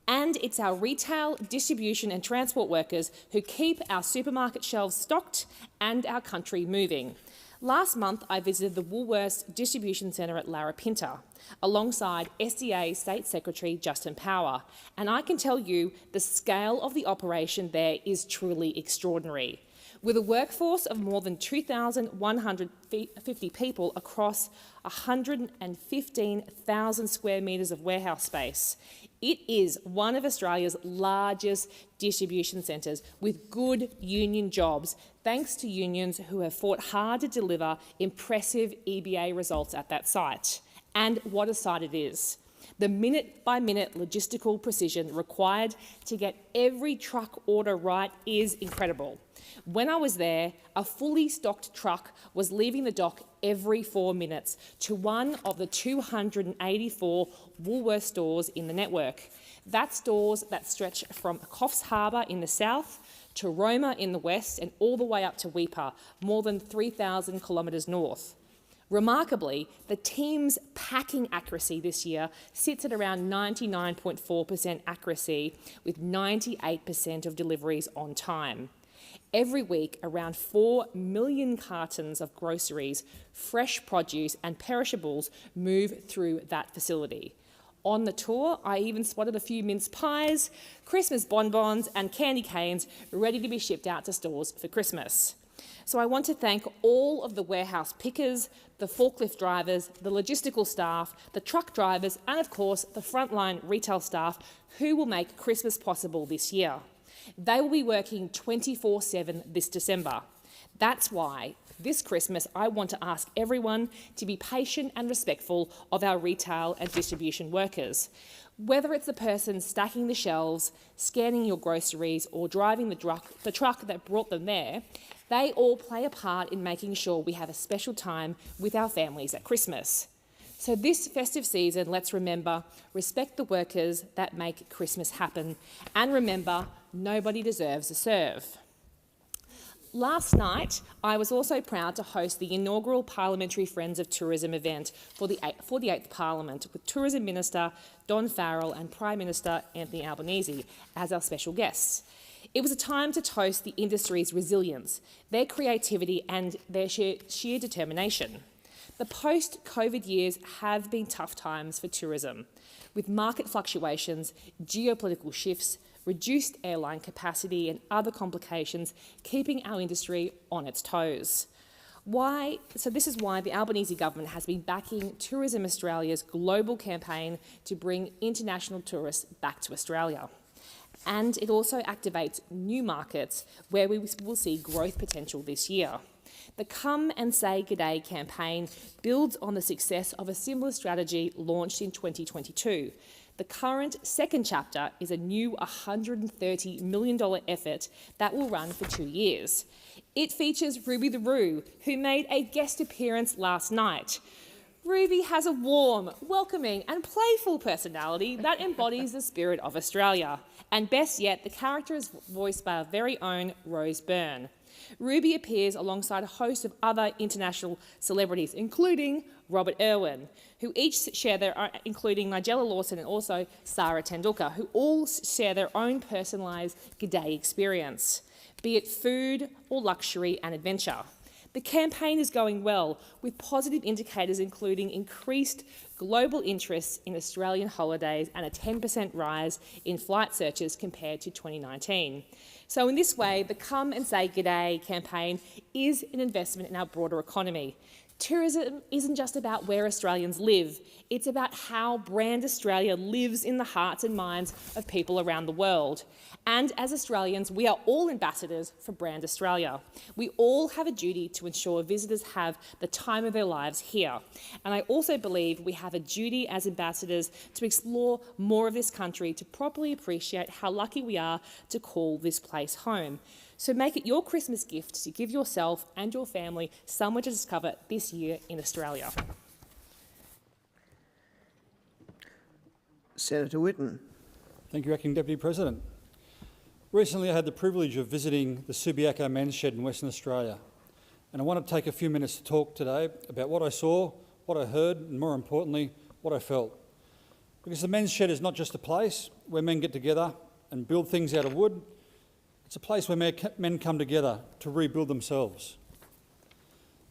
And it's our retail, distribution and transport workers who keep our supermarket shelves stocked and our country moving. Last month, I visited the Woolworths Distribution Centre at Larapinta, alongside SDA State Secretary Justin Power, and I can tell you the scale of the operation there is truly extraordinary. With a workforce of more than 2,150 people across 115,000 square metres of warehouse space, it is one of Australia's largest distribution centres with good union jobs, thanks to unions who have fought hard to deliver impressive EBA results at that site. And what a site it is. The minute-by-minute logistical precision required to get every truck order right is incredible. When I was there, a fully stocked truck was leaving the dock every 4 minutes to one of the 284 Woolworths stores in the network. That's stores that stretch from Coffs Harbour in the south to Roma in the west and all the way up to Weipa, more than 3,000 kilometres north. Remarkably, the team's packing accuracy this year sits at around 99.4% accuracy, with 98% of deliveries on time. Every week, around 4 million cartons of groceries, fresh produce and perishables move through that facility. On the tour, I even spotted a few mince pies, Christmas bonbons and candy canes ready to be shipped out to stores for Christmas. So I want to thank all of the warehouse pickers, the forklift drivers, the logistical staff, the truck drivers and, of course, the frontline retail staff who will make Christmas possible this year. They will be working 24/7 this December. That's why this Christmas I want to ask everyone to be patient and respectful of our retail and distribution workers. Whether it's the person stacking the shelves, scanning your groceries or driving the truck that brought them there, they all play a part in making sure we have a special time with our families at Christmas. So this festive season, let's remember, respect the workers that make Christmas happen, and remember, nobody deserves a serve. Last night, I was also proud to host the inaugural Parliamentary Friends of Tourism event for the 8th Parliament with Tourism Minister Don Farrell and Prime Minister Anthony Albanese as our special guests. It was a time to toast the industry's resilience, their creativity and their sheer determination. The post-COVID years have been tough times for tourism, with market fluctuations, geopolitical shifts, reduced airline capacity and other complications keeping our industry on its toes. This is why the Albanese government has been backing Tourism Australia's global campaign to bring international tourists back to Australia. And it also activates new markets where we will see growth potential this year. The Come and Say G'day campaign builds on the success of a similar strategy launched in 2022. The current second chapter is a new $130 million effort that will run for 2 years. It features Ruby the Roo, who made a guest appearance last night. Ruby has a warm, welcoming and playful personality that embodies the spirit of Australia. And best yet, the character is voiced by our very own Rose Byrne. Ruby appears alongside a host of other international celebrities, including Robert Irwin, who each share their own, including Nigella Lawson and also Sarah Tendulkar, who all share their own personalised G'day experience, be it food or luxury and adventure. The campaign is going well, with positive indicators including increased global interest in Australian holidays and a 10% rise in flight searches compared to 2019. So in this way, the Come and Say G'day campaign is an investment in our broader economy. Tourism isn't just about where Australians live, it's about how Brand Australia lives in the hearts and minds of people around the world. And as Australians, we are all ambassadors for Brand Australia. We all have a duty to ensure visitors have the time of their lives here. And I also believe we have a duty as ambassadors to explore more of this country to properly appreciate how lucky we are to call this place home. So make it your Christmas gift to give yourself and your family somewhere to discover this year in Australia. Senator Whitten. Thank you, Acting Deputy President. Recently I had the privilege of visiting the Subiaco Men's Shed in Western Australia, and I want to take a few minutes to talk today about what I saw, what I heard, and more importantly, what I felt. Because the Men's Shed is not just a place where men get together and build things out of wood, it's a place where men come together to rebuild themselves.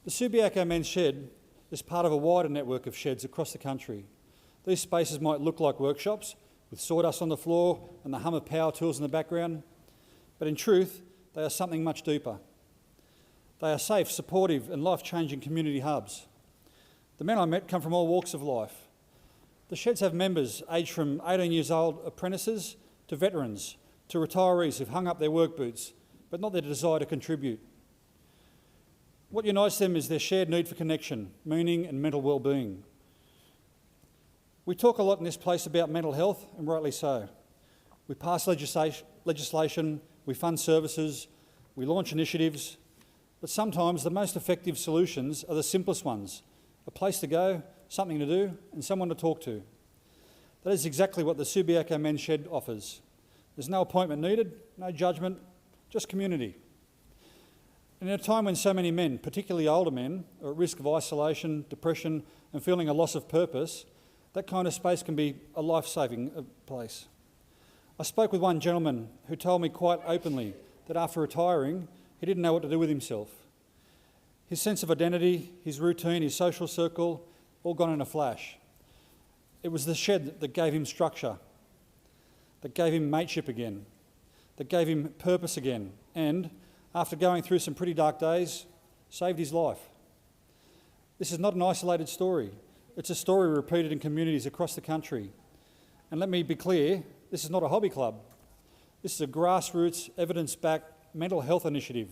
The Subiaco Men's Shed is part of a wider network of sheds across the country. These spaces might look like workshops, with sawdust on the floor and the hum of power tools in the background, but in truth, they are something much deeper. They are safe, supportive and life-changing community hubs. The men I met come from all walks of life. The sheds have members aged from 18 years old apprentices to veterans, to retirees who've hung up their work boots, but not their desire to contribute. What unites them is their shared need for connection, meaning and mental well-being. We talk a lot in this place about mental health, and rightly so. We pass legislation, we fund services, we launch initiatives, but sometimes the most effective solutions are the simplest ones: a place to go, something to do, and someone to talk to. That is exactly what the Subiaco Men's Shed offers. There's no appointment needed, no judgment, just community. And in a time when so many men, particularly older men, are at risk of isolation, depression and feeling a loss of purpose, that kind of space can be a life-saving place. I spoke with one gentleman who told me quite openly that after retiring, he didn't know what to do with himself. His sense of identity, his routine, his social circle, all gone in a flash. It was the shed that gave him structure, that gave him mateship again, that gave him purpose again, and, after going through some pretty dark days, saved his life. This is not an isolated story. It's a story repeated in communities across the country. And let me be clear, this is not a hobby club. This is a grassroots, evidence-backed mental health initiative,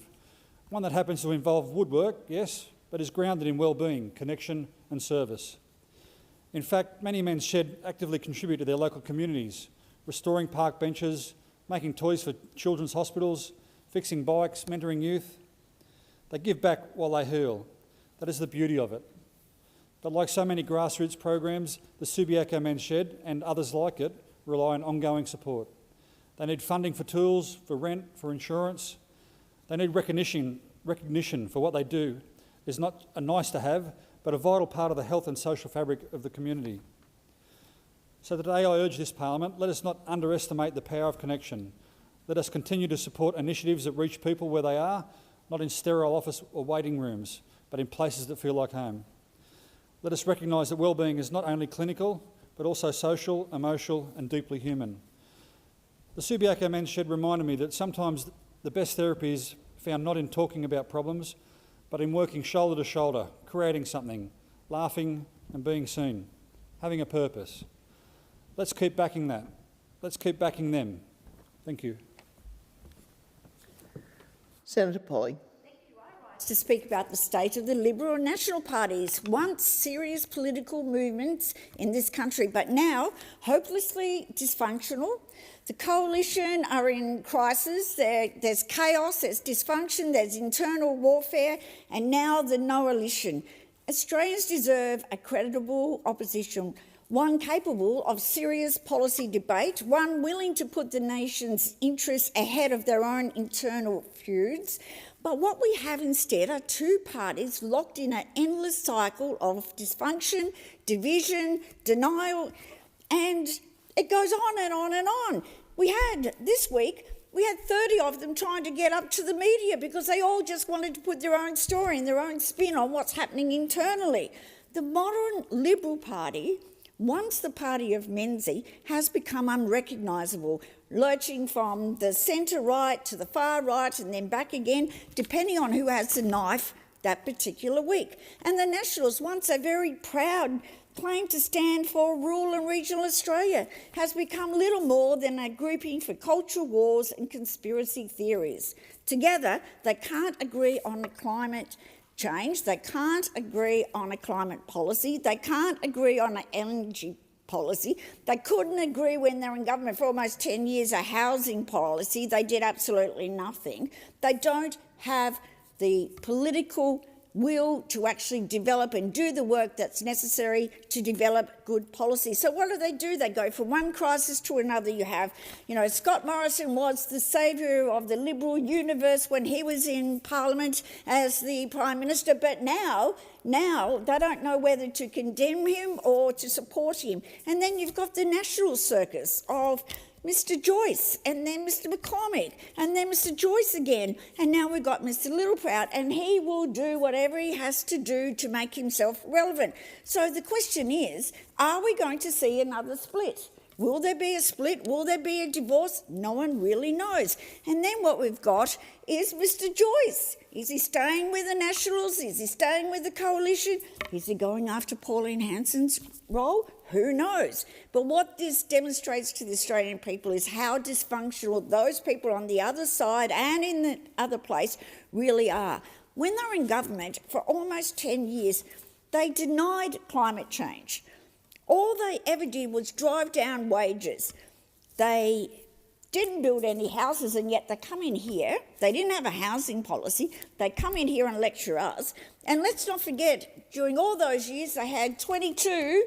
one that happens to involve woodwork, yes, but is grounded in well-being, connection and service. In fact, many men's shed actively contribute to their local communities, restoring park benches, making toys for children's hospitals, fixing bikes, mentoring youth. They give back while they heal. That is the beauty of it. But like so many grassroots programs, the Subiaco Men's Shed and others like it rely on ongoing support. They need funding for tools, for rent, for insurance. They need recognition for what they do is not a nice to have, but a vital part of the health and social fabric of the community. So today I urge this Parliament, let us not underestimate the power of connection. Let us continue to support initiatives that reach people where they are, not in sterile office or waiting rooms, but in places that feel like home. Let us recognise that wellbeing is not only clinical, but also social, emotional and deeply human. The Subiaco Men's Shed reminded me that sometimes the best therapy is found not in talking about problems, but in working shoulder to shoulder, creating something, laughing and being seen, having a purpose. Let's keep backing that. Let's keep backing them. Thank you. Senator Polley. To speak about the state of the Liberal and National parties, once serious political movements in this country, but now hopelessly dysfunctional. The coalition are in crisis, there's chaos, there's dysfunction, there's internal warfare, and now the no-alition. Australians deserve a credible opposition, one capable of serious policy debate, one willing to put the nation's interests ahead of their own internal feuds. But what we have instead are two parties locked in an endless cycle of dysfunction, division, denial, and it goes on and on and on. This week, we had 30 of them trying to get up to the media because they all just wanted to put their own story and their own spin on what's happening internally. The modern Liberal Party, once the party of Menzies, has become unrecognisable, lurching from the centre-right to the far-right and then back again, depending on who has the knife that particular week. And the Nationals, once a very proud claim to stand for rural and regional Australia, has become little more than a grouping for cultural wars and conspiracy theories. Together, they can't agree on the climate change, they can't agree on a climate policy, they can't agree on an energy policy. They couldn't agree when they were in government for almost 10 years, a housing policy. They did absolutely nothing. They don't have the political will to actually develop and do the work that's necessary to develop good policy. So what do? They go from one crisis to another. You have, Scott Morrison was the saviour of the Liberal universe when he was in Parliament as the Prime Minister, but now they don't know whether to condemn him or to support him. And then you've got the national circus of Mr Joyce, and then Mr McCormick, and then Mr Joyce again, and now we've got Mr Littleproud, and he will do whatever he has to do to make himself relevant. So the question is, are we going to see another split? Will there be a split? Will there be a divorce? No one really knows. And then what we've got is Mr Joyce. Is he staying with the Nationals? Is he staying with the coalition? Is he going after Pauline Hanson's role? Who knows? But what this demonstrates to the Australian people is how dysfunctional those people on the other side and in the other place really are. When they were in government for almost 10 years, they denied climate change. All they ever did was drive down wages. They didn't build any houses, and yet they come in here. They didn't have a housing policy. They come in here and lecture us. And let's not forget, during all those years, they had 22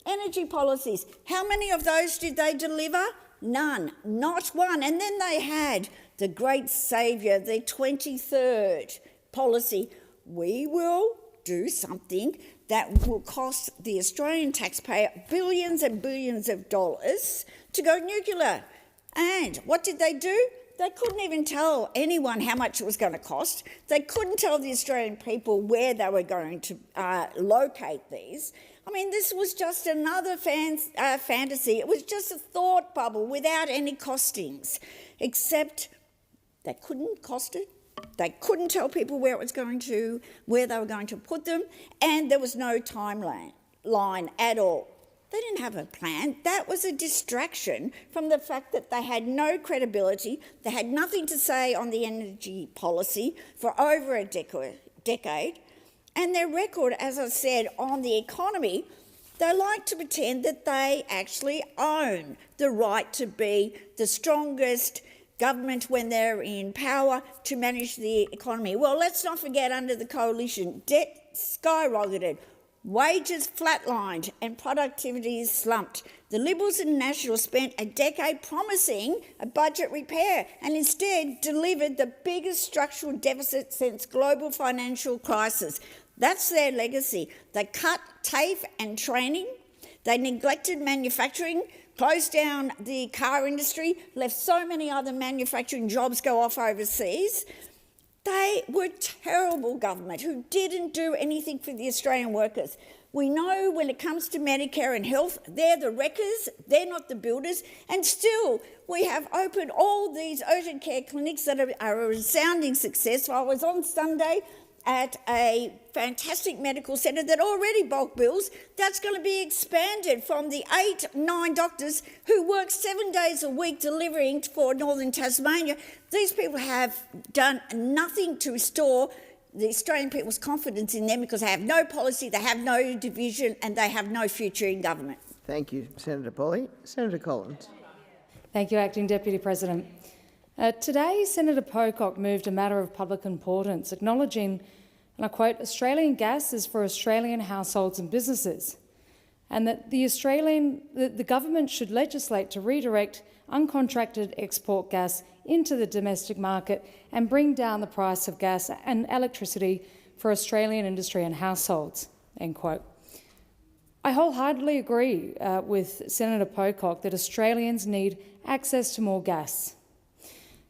energy policies. How many of those did they deliver? None, not one. And then they had the great saviour, the 23rd policy. We will do something that will cost the Australian taxpayer billions and billions of dollars to go nuclear. And what did they do? They couldn't even tell anyone how much it was going to cost. They couldn't tell the Australian people where they were going to locate these. I mean, this was just another fantasy. It was just a thought bubble without any costings, except they couldn't cost it. They couldn't tell people where they were going to put them, and there was no timeline at all. They didn't have a plan. That was a distraction from the fact that they had no credibility. They had nothing to say on the energy policy for over a decade. And their record, as I said, on the economy, they like to pretend that they actually own the right to be the strongest government when they're in power to manage the economy. Well, let's not forget, under the coalition, debt skyrocketed. Wages flatlined and productivity is slumped. The Liberals and Nationals spent a decade promising a budget repair and instead delivered the biggest structural deficit since global financial crisis. That's their legacy. They cut TAFE and training. They neglected manufacturing, closed down the car industry, left so many other manufacturing jobs go off overseas. They were terrible government who didn't do anything for the Australian workers. We know when it comes to Medicare and health, they're the wreckers, they're not the builders, and still we have opened all these urgent care clinics that are a resounding success. I was on Sunday at a fantastic medical centre that already bulk bills. That's going to be expanded from the 8-9 doctors who work 7 days a week delivering for Northern Tasmania. These people have done nothing to restore the Australian people's confidence in them because they have no policy, they have no division and they have no future in government. Thank you, Senator Polley. Senator Collins. Thank you, Acting Deputy President. Today, Senator Pocock moved a matter of public importance, acknowledging, and I quote, Australian gas is for Australian households and businesses, and that the government should legislate to redirect uncontracted export gas into the domestic market and bring down the price of gas and electricity for Australian industry and households, end quote. I wholeheartedly agree with Senator Pocock that Australians need access to more gas.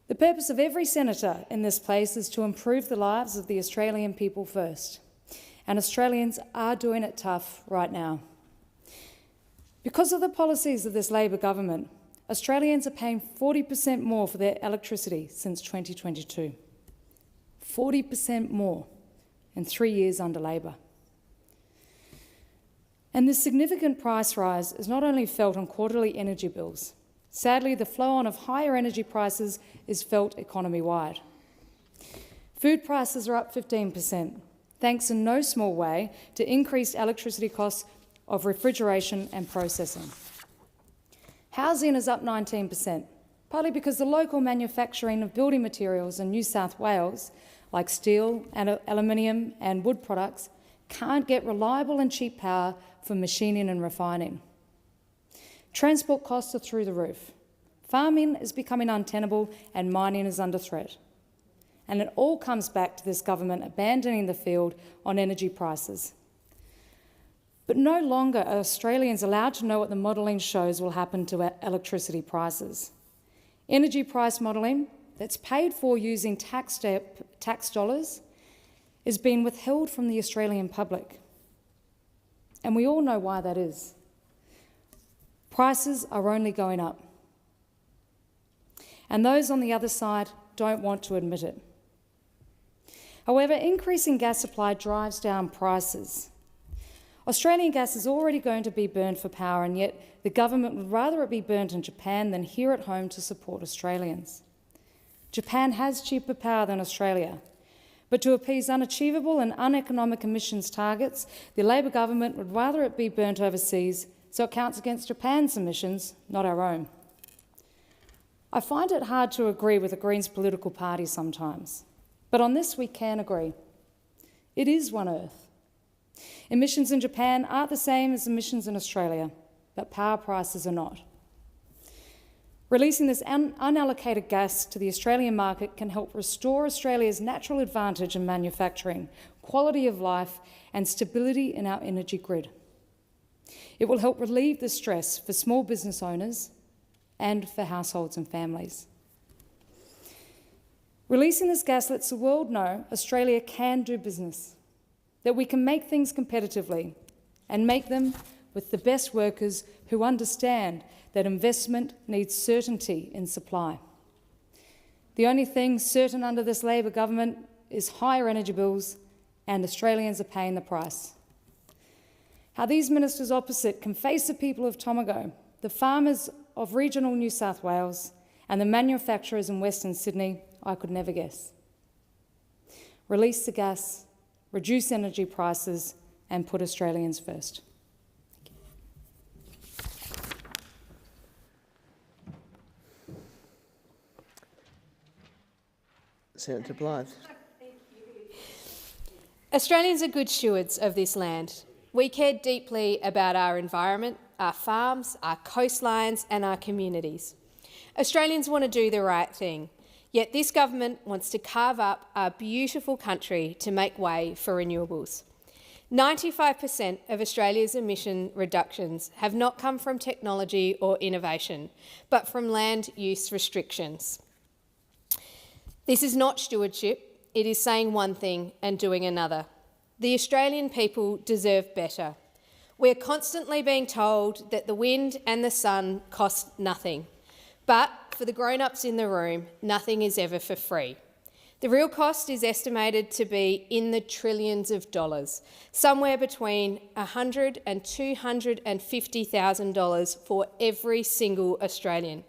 The purpose of every senator in this place is to improve the lives of the Australian people first, and Australians are doing it tough right now. Because of the policies of this Labor government, Australians are paying 40% more for their electricity since 2022. 40% more in 3 years under Labor. And this significant price rise is not only felt on quarterly energy bills. Sadly, the flow-on of higher energy prices is felt economy-wide. Food prices are up 15%, thanks in no small way to increased electricity costs of refrigeration and processing. Housing is up 19%, partly because the local manufacturing of building materials in New South Wales, like steel, and aluminium and wood products, can't get reliable and cheap power for machining and refining. Transport costs are through the roof. Farming is becoming untenable and mining is under threat. And it all comes back to this government abandoning the field on energy prices. But no longer are Australians allowed to know what the modelling shows will happen to electricity prices. Energy price modelling that's paid for using tax dollars is being withheld from the Australian public. And we all know why that is. Prices are only going up. And those on the other side don't want to admit it. However, increasing gas supply drives down prices. Australian gas is already going to be burned for power, and yet the government would rather it be burnt in Japan than here at home to support Australians. Japan has cheaper power than Australia, but to appease unachievable and uneconomic emissions targets, the Labor government would rather it be burnt overseas so it counts against Japan's emissions, not our own. I find it hard to agree with the Greens political party sometimes, but on this we can agree. It is one Earth. Emissions in Japan aren't the same as emissions in Australia, but power prices are not. Releasing this unallocated gas to the Australian market can help restore Australia's natural advantage in manufacturing, quality of life and stability in our energy grid. It will help relieve the stress for small business owners and for households and families. Releasing this gas lets the world know Australia can do business, that we can make things competitively and make them with the best workers who understand that investment needs certainty in supply. The only thing certain under this Labor government is higher energy bills, and Australians are paying the price. How these ministers opposite can face the people of Tomago, the farmers of regional New South Wales and the manufacturers in Western Sydney, I could never guess. Release the gas, reduce energy prices and put Australians first. Senator Blythe. Australians are good stewards of this land. We care deeply about our environment, our farms, our coastlines and our communities. Australians want to do the right thing, yet this government wants to carve up our beautiful country to make way for renewables. 95% of Australia's emission reductions have not come from technology or innovation, but from land use restrictions. This is not stewardship, it is saying one thing and doing another. The Australian people deserve better. We're constantly being told that the wind and the sun cost nothing. But for the grown-ups in the room, nothing is ever for free. The real cost is estimated to be in the trillions of dollars, somewhere between $100,000 and $250,000 for every single Australian.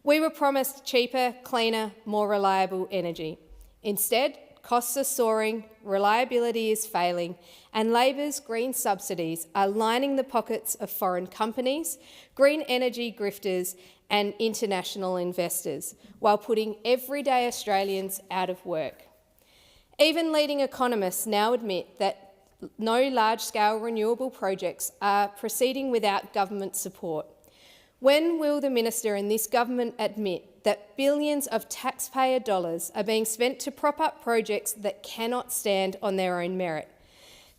We were promised cheaper, cleaner, more reliable energy. Instead, costs are soaring, reliability is failing, and Labor's green subsidies are lining the pockets of foreign companies, green energy grifters and international investors, while putting everyday Australians out of work. Even leading economists now admit that no large-scale renewable projects are proceeding without government support. When will the Minister and this government admit that billions of taxpayer dollars are being spent to prop up projects that cannot stand on their own merit?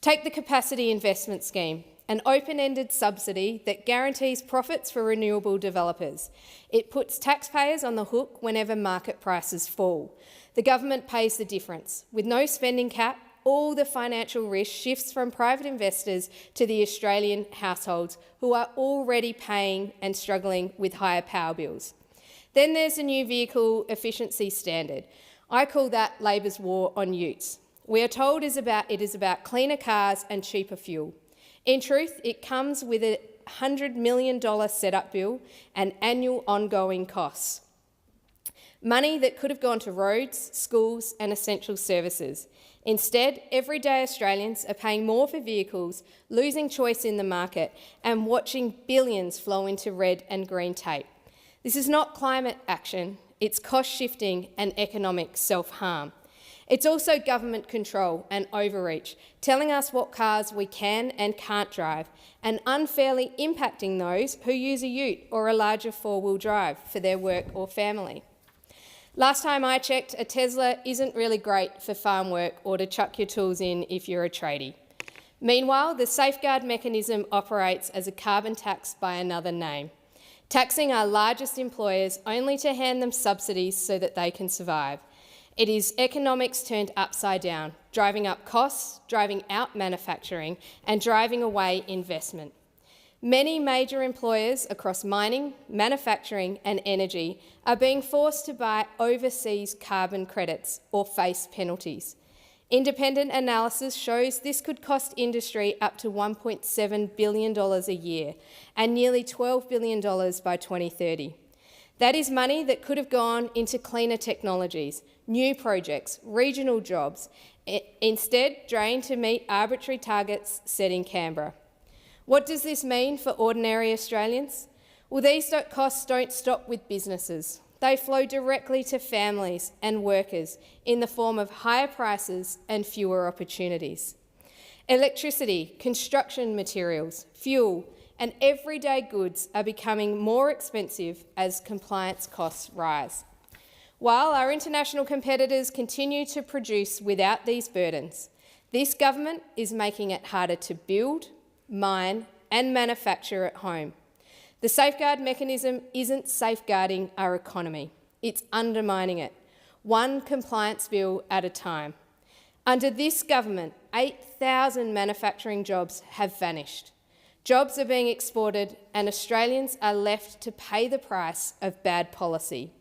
Take the Capacity Investment Scheme, an open-ended subsidy that guarantees profits for renewable developers. It puts taxpayers on the hook whenever market prices fall. The government pays the difference. With no spending cap, all the financial risk shifts from private investors to the Australian households who are already paying and struggling with higher power bills. Then there's a new vehicle efficiency standard. I call that Labor's war on utes. We are told it is about cleaner cars and cheaper fuel. In truth, it comes with a $100 million setup bill and annual ongoing costs. Money that could have gone to roads, schools and essential services. Instead, everyday Australians are paying more for vehicles, losing choice in the market and watching billions flow into red and green tape. This is not climate action, it's cost shifting and economic self-harm. It's also government control and overreach, telling us what cars we can and can't drive, and unfairly impacting those who use a ute or a larger four-wheel drive for their work or family. Last time I checked, a Tesla isn't really great for farm work or to chuck your tools in if you're a tradie. Meanwhile, the safeguard mechanism operates as a carbon tax by another name, taxing our largest employers only to hand them subsidies so that they can survive. It is economics turned upside down, driving up costs, driving out manufacturing and driving away investment. Many major employers across mining, manufacturing and energy are being forced to buy overseas carbon credits or face penalties. Independent analysis shows this could cost industry up to $1.7 billion a year and nearly $12 billion by 2030. That is money that could have gone into cleaner technologies, new projects, regional jobs, instead drained to meet arbitrary targets set in Canberra. What does this mean for ordinary Australians? Well, these costs don't stop with businesses. They flow directly to families and workers in the form of higher prices and fewer opportunities. Electricity, construction materials, fuel, and everyday goods are becoming more expensive as compliance costs rise. While our international competitors continue to produce without these burdens, this government is making it harder to build, mine and manufacture at home. The safeguard mechanism isn't safeguarding our economy, it's undermining it, one compliance bill at a time. Under this government, 8,000 manufacturing jobs have vanished. Jobs are being exported and Australians are left to pay the price of bad policy.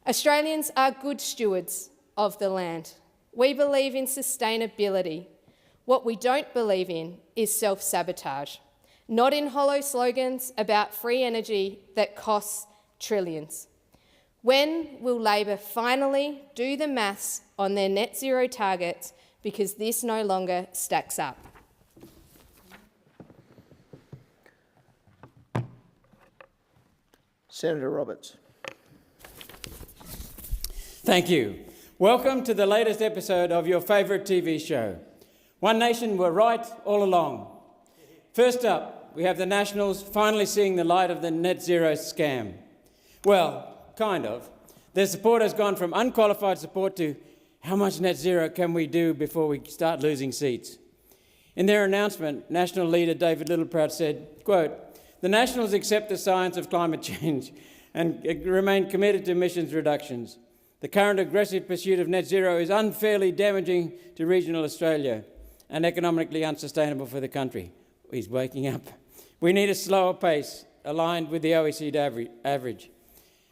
Australians are good stewards of the land. We believe in sustainability. What we don't believe in is self-sabotage, not in hollow slogans about free energy that costs trillions. When will Labor finally do the maths on their net zero targets, because this no longer stacks up? Senator Roberts. Thank you. Welcome to the latest episode of your favourite TV show. One Nation were right all along. First up, we have the Nationals finally seeing the light of the net zero scam. Well, kind of. Their support has gone from unqualified support to how much net zero can we do before we start losing seats? In their announcement, National leader David Littleproud said, quote, "The Nationals accept the science of climate change and remain committed to emissions reductions. The current aggressive pursuit of net zero is unfairly damaging to regional Australia and economically unsustainable for the country." He's waking up. "We need a slower pace aligned with the OECD average."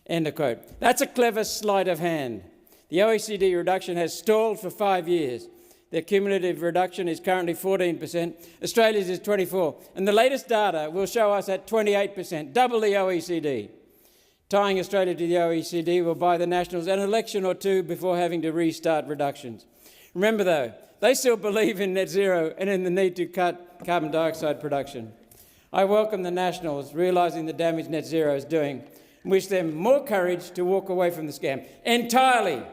End of quote. That's a clever sleight of hand. The OECD reduction has stalled for 5 years. Their cumulative reduction is currently 14%. Australia's is 24%. And the latest data will show us at 28%, double the OECD. Tying Australia to the OECD will buy the Nationals an election or two before having to restart reductions. Remember though, they still believe in net zero and in the need to cut carbon dioxide production. I welcome the Nationals realising the damage net zero is doing and wish them more courage to walk away from the scam entirely.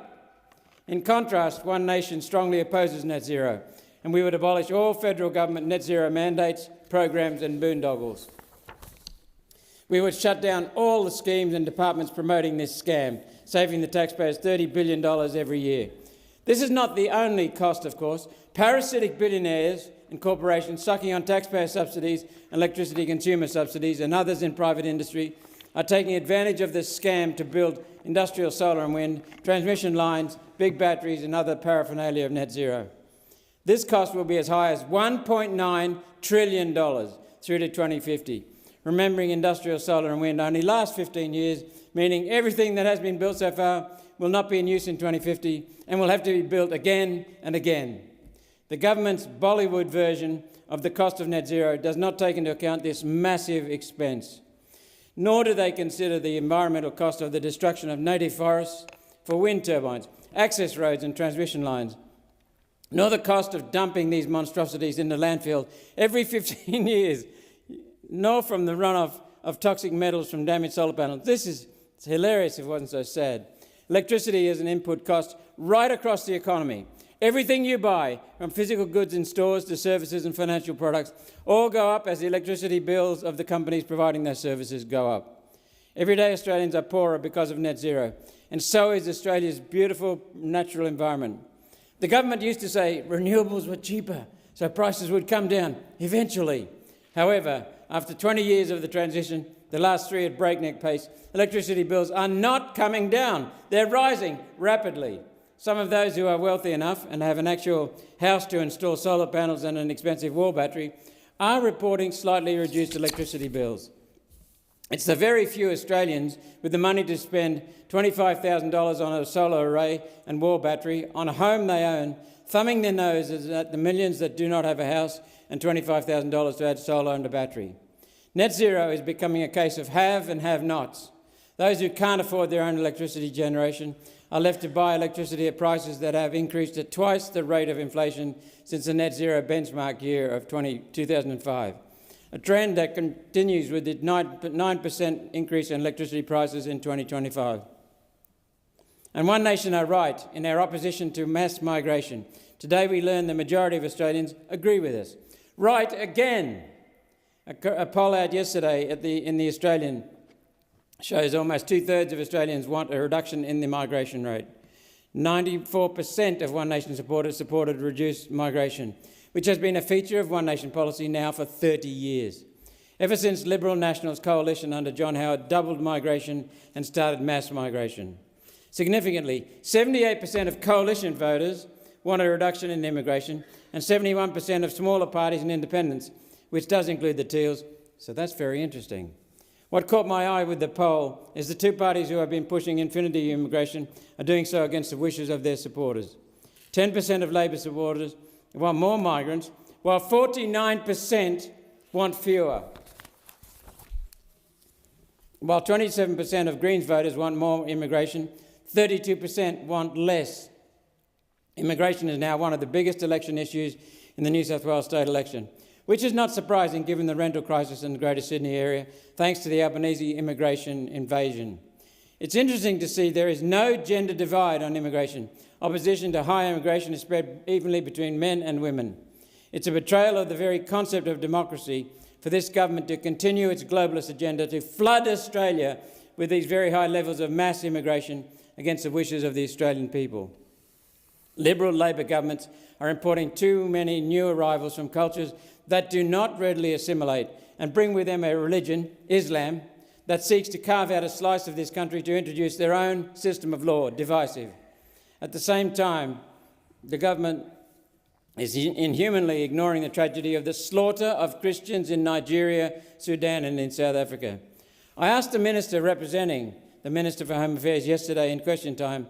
In contrast, One Nation strongly opposes net zero, and we would abolish all federal government net zero mandates, programs and boondoggles. We would shut down all the schemes and departments promoting this scam, saving the taxpayers $30 billion every year. This is not the only cost, of course. Parasitic billionaires and corporations sucking on taxpayer subsidies, electricity consumer subsidies and others in private industry are taking advantage of this scam to build industrial solar and wind, transmission lines, big batteries and other paraphernalia of net zero. This cost will be as high as $1.9 trillion through to 2050. Remembering industrial solar and wind only last 15 years, meaning everything that has been built so far will not be in use in 2050 and will have to be built again and again. The government's Bollywood version of the cost of net zero does not take into account this massive expense. Nor do they consider the environmental cost of the destruction of native forests for wind turbines, access roads and transmission lines, nor the cost of dumping these monstrosities into landfill every 15 years, nor from the runoff of toxic metals from damaged solar panels. It's hilarious if it wasn't so sad. Electricity is an input cost right across the economy. Everything you buy, from physical goods in stores to services and financial products, all go up as the electricity bills of the companies providing those services go up. Everyday Australians are poorer because of net zero, and so is Australia's beautiful natural environment. The government used to say renewables were cheaper, so prices would come down eventually. However, after 20 years of the transition, the last 3 at breakneck pace, electricity bills are not coming down. They're rising rapidly. Some of those who are wealthy enough and have an actual house to install solar panels and an expensive wall battery are reporting slightly reduced electricity bills. It's the very few Australians with the money to spend $25,000 on a solar array and wall battery on a home they own, thumbing their noses at the millions that do not have a house and $25,000 to add solar and a battery. Net zero is becoming a case of have and have-nots. Those who can't afford their own electricity generation are left to buy electricity at prices that have increased at twice the rate of inflation since the net zero benchmark year of 2005, a trend that continues with the 9% increase in electricity prices in 2025. And One Nation are right in our opposition to mass migration. Today we learn the majority of Australians agree with us. Right again! A poll out yesterday in the Australian shows almost 2/3 of Australians want a reduction in the migration rate. 94% of One Nation supporters supported reduced migration, which has been a feature of One Nation policy now for 30 years. Ever since Liberal Nationals coalition under John Howard doubled migration and started mass migration. Significantly, 78% of coalition voters want a reduction in immigration and 71% of smaller parties and independents, which does include the Teals, so that's very interesting. What caught my eye with the poll is the two parties who have been pushing infinity immigration are doing so against the wishes of their supporters. 10% of Labor supporters want more migrants, while 49% want fewer. While 27% of Greens voters want more immigration, 32% want less. Immigration is now one of the biggest election issues in the New South Wales state election, which is not surprising given the rental crisis in the Greater Sydney area, thanks to the Albanese immigration invasion. It's interesting to see there is no gender divide on immigration. Opposition to high immigration is spread evenly between men and women. It's a betrayal of the very concept of democracy for this government to continue its globalist agenda to flood Australia with these very high levels of mass immigration against the wishes of the Australian people. Liberal Labor governments are importing too many new arrivals from cultures that do not readily assimilate and bring with them a religion, Islam, that seeks to carve out a slice of this country to introduce their own system of law, divisive. At the same time, the government is inhumanly ignoring the tragedy of the slaughter of Christians in Nigeria, Sudan and in South Africa. I asked the Minister representing the Minister for Home Affairs yesterday in question time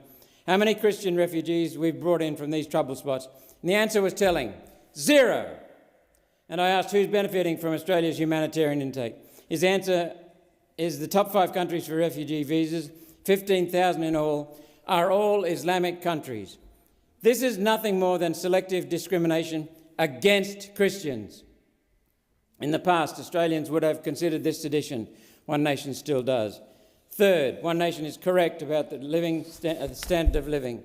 how many Christian refugees we've brought in from these trouble spots, and the answer was telling: 0. And I asked who's benefiting from Australia's humanitarian intake. His answer is the top 5 countries for refugee visas, 15,000 in all, are all Islamic countries. This is nothing more than selective discrimination against Christians. In the past, Australians would have considered this sedition. One Nation still does. Third, One Nation is correct about the standard of living.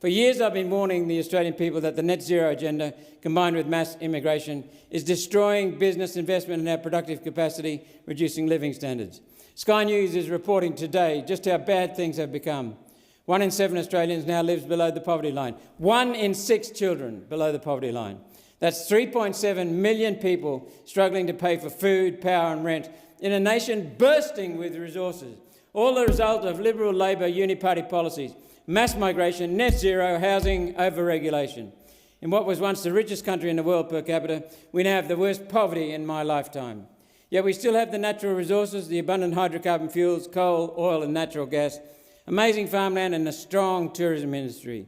For years I've been warning the Australian people that the net zero agenda, combined with mass immigration, is destroying business investment and our productive capacity, reducing living standards. Sky News is reporting today just how bad things have become. 1 in 7 Australians now lives below the poverty line. 1 in 6 children below the poverty line. That's 3.7 million people struggling to pay for food, power and rent in a nation bursting with resources. All the result of Liberal Labor uniparty policies: mass migration, net zero, housing, over-regulation. In what was once the richest country in the world per capita, we now have the worst poverty in my lifetime. Yet we still have the natural resources, the abundant hydrocarbon fuels, coal, oil and natural gas, amazing farmland and a strong tourism industry.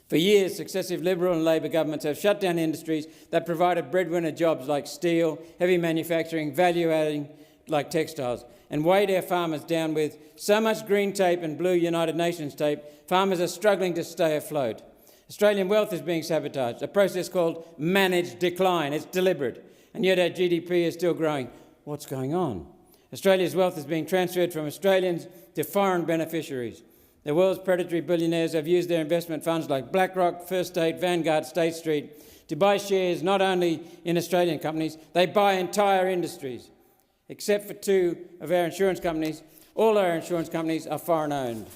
For years, successive Liberal and Labor governments have shut down industries that provided breadwinner jobs like steel, heavy manufacturing, value-adding like textiles, and weighed our farmers down with so much green tape and blue United Nations tape, farmers are struggling to stay afloat. Australian wealth is being sabotaged, a process called managed decline. It's deliberate, and yet our GDP is still growing. What's going on? Australia's wealth is being transferred from Australians to foreign beneficiaries. The world's predatory billionaires have used their investment funds like BlackRock, First State, Vanguard, State Street to buy shares not only in Australian companies, they buy entire industries. Except for 2 of our insurance companies, all our insurance companies are foreign-owned.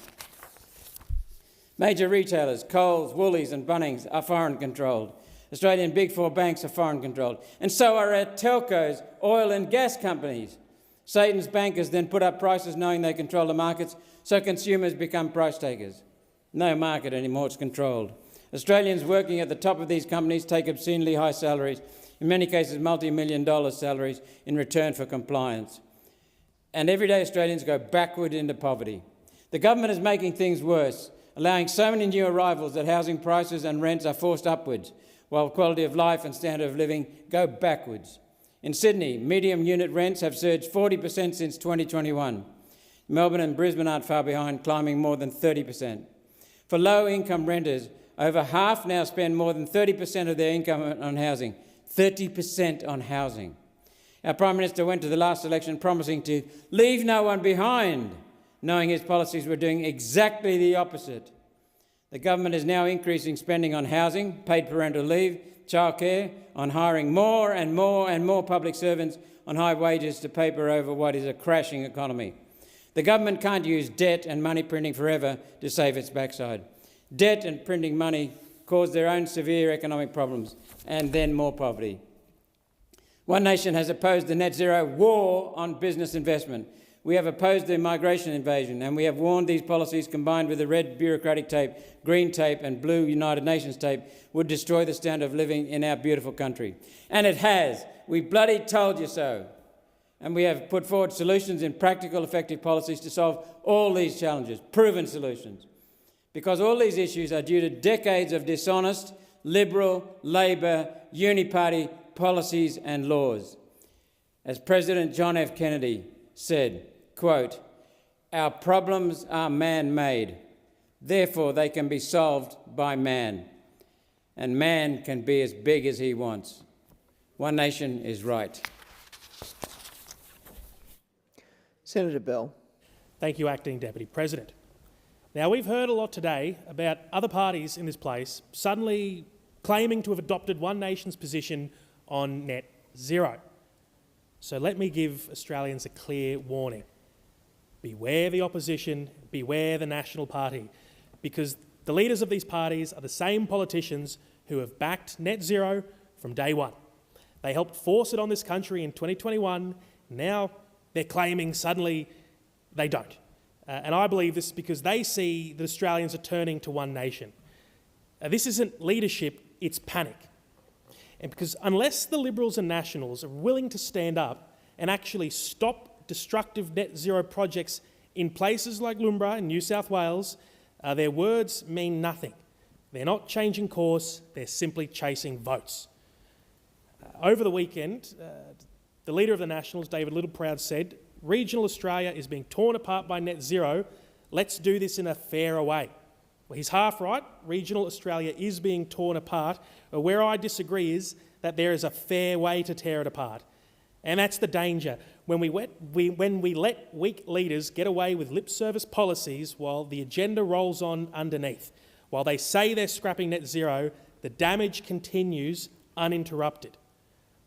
Major retailers, Coles, Woolies and Bunnings, are foreign-controlled. Australian Big 4 banks are foreign-controlled. And so are our telcos, oil and gas companies. Satan's bankers then put up prices knowing they control the markets, so consumers become price takers. No market anymore, it's controlled. Australians working at the top of these companies take obscenely high salaries, in many cases multi-million-dollar salaries, in return for compliance. And everyday Australians go backward into poverty. The government is making things worse, allowing so many new arrivals that housing prices and rents are forced upwards, while quality of life and standard of living go backwards. In Sydney, medium unit rents have surged 40% since 2021. Melbourne and Brisbane aren't far behind, climbing more than 30%. For low-income renters, over half now spend more than 30% of their income on housing. 30% on housing. Our Prime Minister went to the last election promising to leave no one behind, knowing his policies were doing exactly the opposite. The government is now increasing spending on housing, paid parental leave, childcare, on hiring more and more public servants on high wages to paper over what is a crashing economy. The government can't use debt and money printing forever to save its backside. Debt and printing money cause their own severe economic problems and then more poverty. One Nation has opposed the net zero war on business investment. We have opposed the migration invasion, and we have warned these policies, combined with the red bureaucratic tape, green tape and blue United Nations tape, would destroy the standard of living in our beautiful country. And it has. We bloody told you so. And we have put forward solutions in practical, effective policies to solve all these challenges, proven solutions. Because all these issues are due to decades of dishonest, Liberal, Labor, uniparty policies and laws. As President John F. Kennedy said, quote, "Our problems are man-made, therefore they can be solved by man, and man can be as big as he wants. One Nation is right." Senator Bell. Thank you, Acting Deputy President. Now, we've heard a lot today about other parties in this place suddenly claiming to have adopted One Nation's position on net zero. So let me give Australians a clear warning. Beware the opposition, beware the National Party, because the leaders of these parties are the same politicians who have backed net zero from day one. They helped force it on this country in 2021. Now they're claiming suddenly they don't. And I believe this is because they see that Australians are turning to One Nation. This isn't leadership, it's panic. And because unless the Liberals and Nationals are willing to stand up and actually stop destructive net zero projects in places like Lumbra in New South Wales, their words mean nothing. They're not changing course, they're simply chasing votes. Over the weekend, the leader of the Nationals, David Littleproud, said, "Regional Australia is being torn apart by net zero. Let's do this in a fairer way." Well, he's half right. Regional Australia is being torn apart. But where I disagree is that there is a fair way to tear it apart. And that's the danger. When we let weak leaders get away with lip service policies while the agenda rolls on underneath, while they say they're scrapping net zero, the damage continues uninterrupted.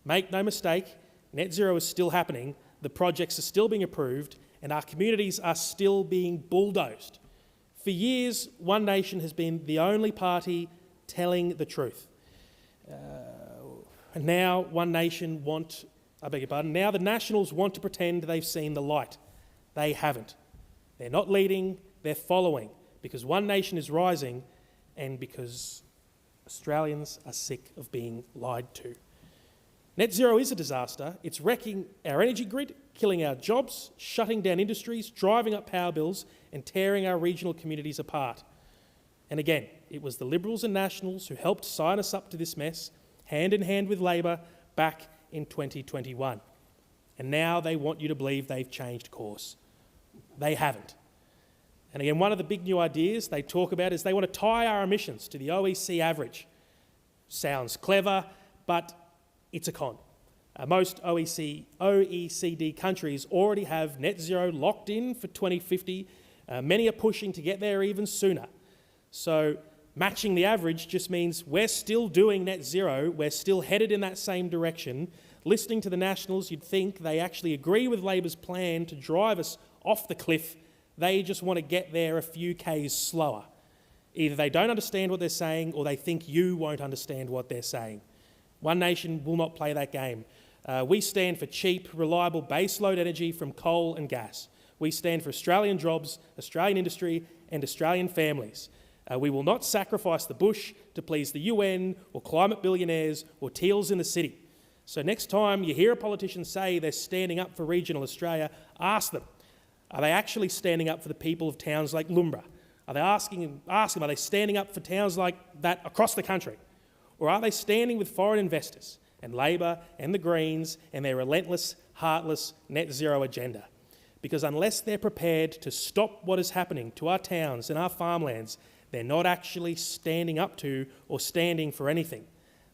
Make no mistake, net zero is still happening, the projects are still being approved, and our communities are still being bulldozed. For years, One Nation has been the only party telling the truth. And now now the Nationals want to pretend they've seen the light. They haven't. They're not leading, they're following, because One Nation is rising and because Australians are sick of being lied to. Net zero is a disaster. It's wrecking our energy grid, killing our jobs, shutting down industries, driving up power bills and tearing our regional communities apart. And again, it was the Liberals and Nationals who helped sign us up to this mess, hand in hand with Labor, back in 2021. And now they want you to believe they've changed course. They haven't. And again, one of the big new ideas they talk about is they want to tie our emissions to the OECD average. Sounds clever, but it's a con. Most OECD countries already have net zero locked in for 2050. Many are pushing to get there even sooner. So matching the average just means we're still doing net zero, we're still headed in that same direction. Listening to the Nationals, you'd think they actually agree with Labor's plan to drive us off the cliff. They just want to get there a few Ks slower. Either they don't understand what they're saying or they think you won't understand what they're saying. One Nation will not play that game. We stand for cheap, reliable baseload energy from coal and gas. We stand for Australian jobs, Australian industry and Australian families. We will not sacrifice the bush to please the UN or climate billionaires or teals in the city. So next time you hear a politician say they're standing up for regional Australia, ask them, are they actually standing up for the people of towns like Lumbra? Are they ask them, are they standing up for towns like that across the country? Or are they standing with foreign investors and Labor and the Greens and their relentless, heartless net zero agenda? Because unless they're prepared to stop what is happening to our towns and our farmlands, they're not actually standing up to or standing for anything.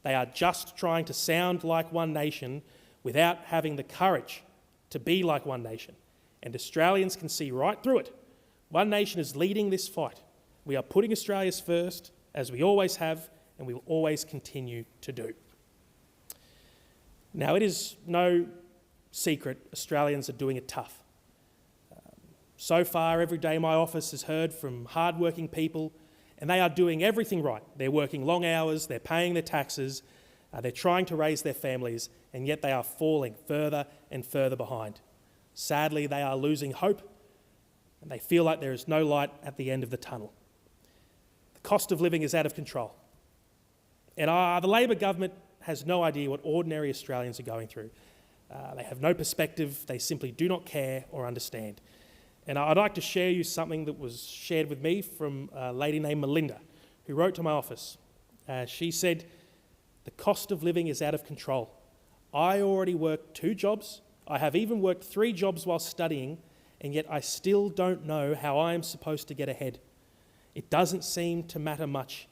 They are just trying to sound like One Nation without having the courage to be like One Nation. And Australians can see right through it. One Nation is leading this fight. We are putting Australia's first, as we always have, and we will always continue to do. Now, it is no secret Australians are doing it tough. So far, every day my office has heard from hard-working people, and they are doing everything right. They're working long hours, they're paying their taxes, they're trying to raise their families, and yet they are falling further and further behind. Sadly, they are losing hope, and they feel like there is no light at the end of the tunnel. The cost of living is out of control. And the Labor government has no idea what ordinary Australians are going through. They have no perspective, they simply do not care or understand. And I'd like to share you something that was shared with me from a lady named Melinda, who wrote to my office. She said, "The cost of living is out of control. I already work 2 jobs. I have even worked 3 jobs while studying, and yet I still don't know how I am supposed to get ahead. It doesn't seem to matter much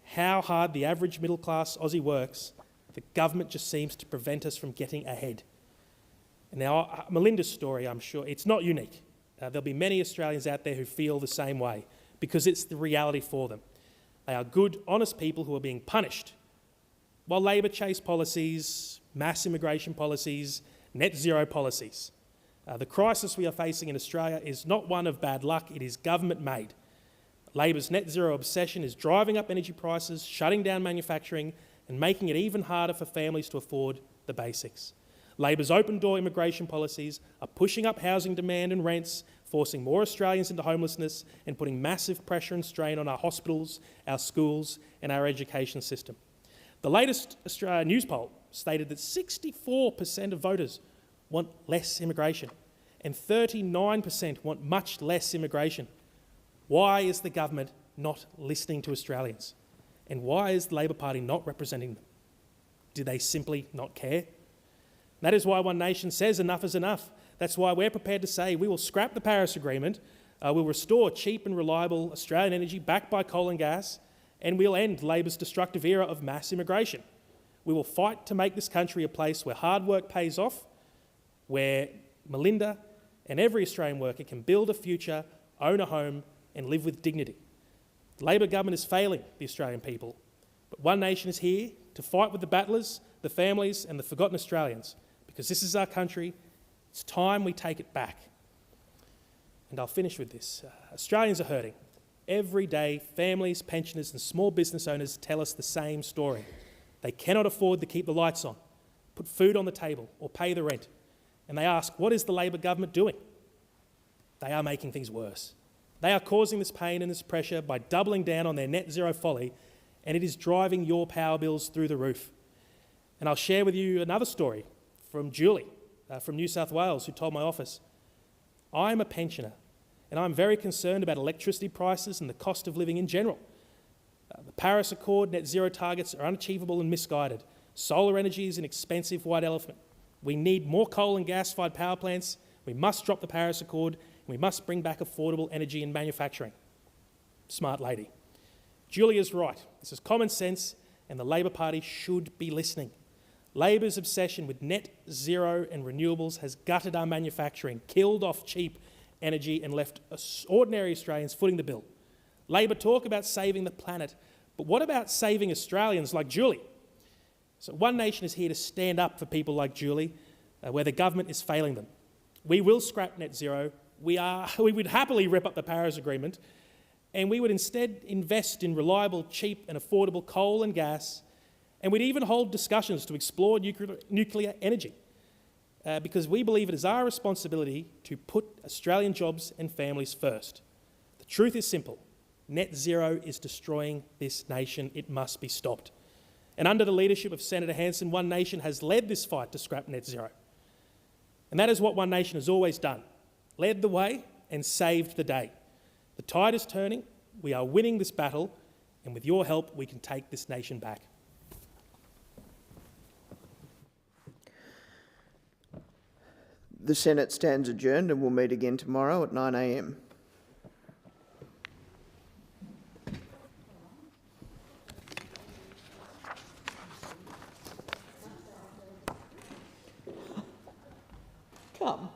how hard the average middle-class Aussie works. The government just seems to prevent us from getting ahead." Now, Melinda's story, I'm sure, it's not unique. There'll be many Australians out there who feel the same way because it's the reality for them. They are good, honest people who are being punished, while Labor chase policies, mass immigration policies, net zero policies. The crisis we are facing in Australia is not one of bad luck, it is government-made. Labor's net zero obsession is driving up energy prices, shutting down manufacturing and making it even harder for families to afford the basics. Labor's open-door immigration policies are pushing up housing demand and rents, forcing more Australians into homelessness and putting massive pressure and strain on our hospitals, our schools and our education system. The latest Australia News poll stated that 64% of voters want less immigration and 39% want much less immigration. Why is the government not listening to Australians? And why is the Labor Party not representing them? Do they simply not care? That is why One Nation says enough is enough. That's why we're prepared to say we will scrap the Paris Agreement, we'll restore cheap and reliable Australian energy backed by coal and gas, and we'll end Labor's destructive era of mass immigration. We will fight to make this country a place where hard work pays off, where Melinda and every Australian worker can build a future, own a home and live with dignity. The Labor government is failing the Australian people, but One Nation is here to fight with the battlers, the families and the forgotten Australians, because this is our country. It's time we take it back. And I'll finish with this. Australians are hurting. Every day, families, pensioners and small business owners tell us the same story. They cannot afford to keep the lights on, put food on the table or pay the rent. And they ask, what is the Labor government doing? They are making things worse. They are causing this pain and this pressure by doubling down on their net zero folly, and it is driving your power bills through the roof. And I'll share with you another story from Julie from New South Wales, who told my office, I'm a pensioner and I'm very concerned about electricity prices and the cost of living in general. The Paris Accord net zero targets are unachievable and misguided. Solar energy is an expensive white elephant. We need more coal and gas-fired power plants. We must drop the Paris Accord. We must bring back affordable energy in manufacturing. Smart lady. Julia's right. This is common sense and the Labor Party should be listening. Labor's obsession with net zero and renewables has gutted our manufacturing, killed off cheap energy and left ordinary Australians footing the bill. Labor talk about saving the planet, but what about saving Australians like Julie? So One Nation is here to stand up for people like Julie, where the government is failing them. We will scrap net zero. We would happily rip up the Paris Agreement, and we would instead invest in reliable, cheap and affordable coal and gas, and we'd even hold discussions to explore nuclear energy, because we believe it is our responsibility to put Australian jobs and families first. The truth is simple. Net zero is destroying this nation. It must be stopped. And under the leadership of Senator Hanson, One Nation has led this fight to scrap net zero. And that is what One Nation has always done. Led the way and saved the day. The tide is turning. We are winning this battle. And with your help, we can take this nation back. The Senate stands adjourned and will meet again tomorrow at 9 a.m. Come.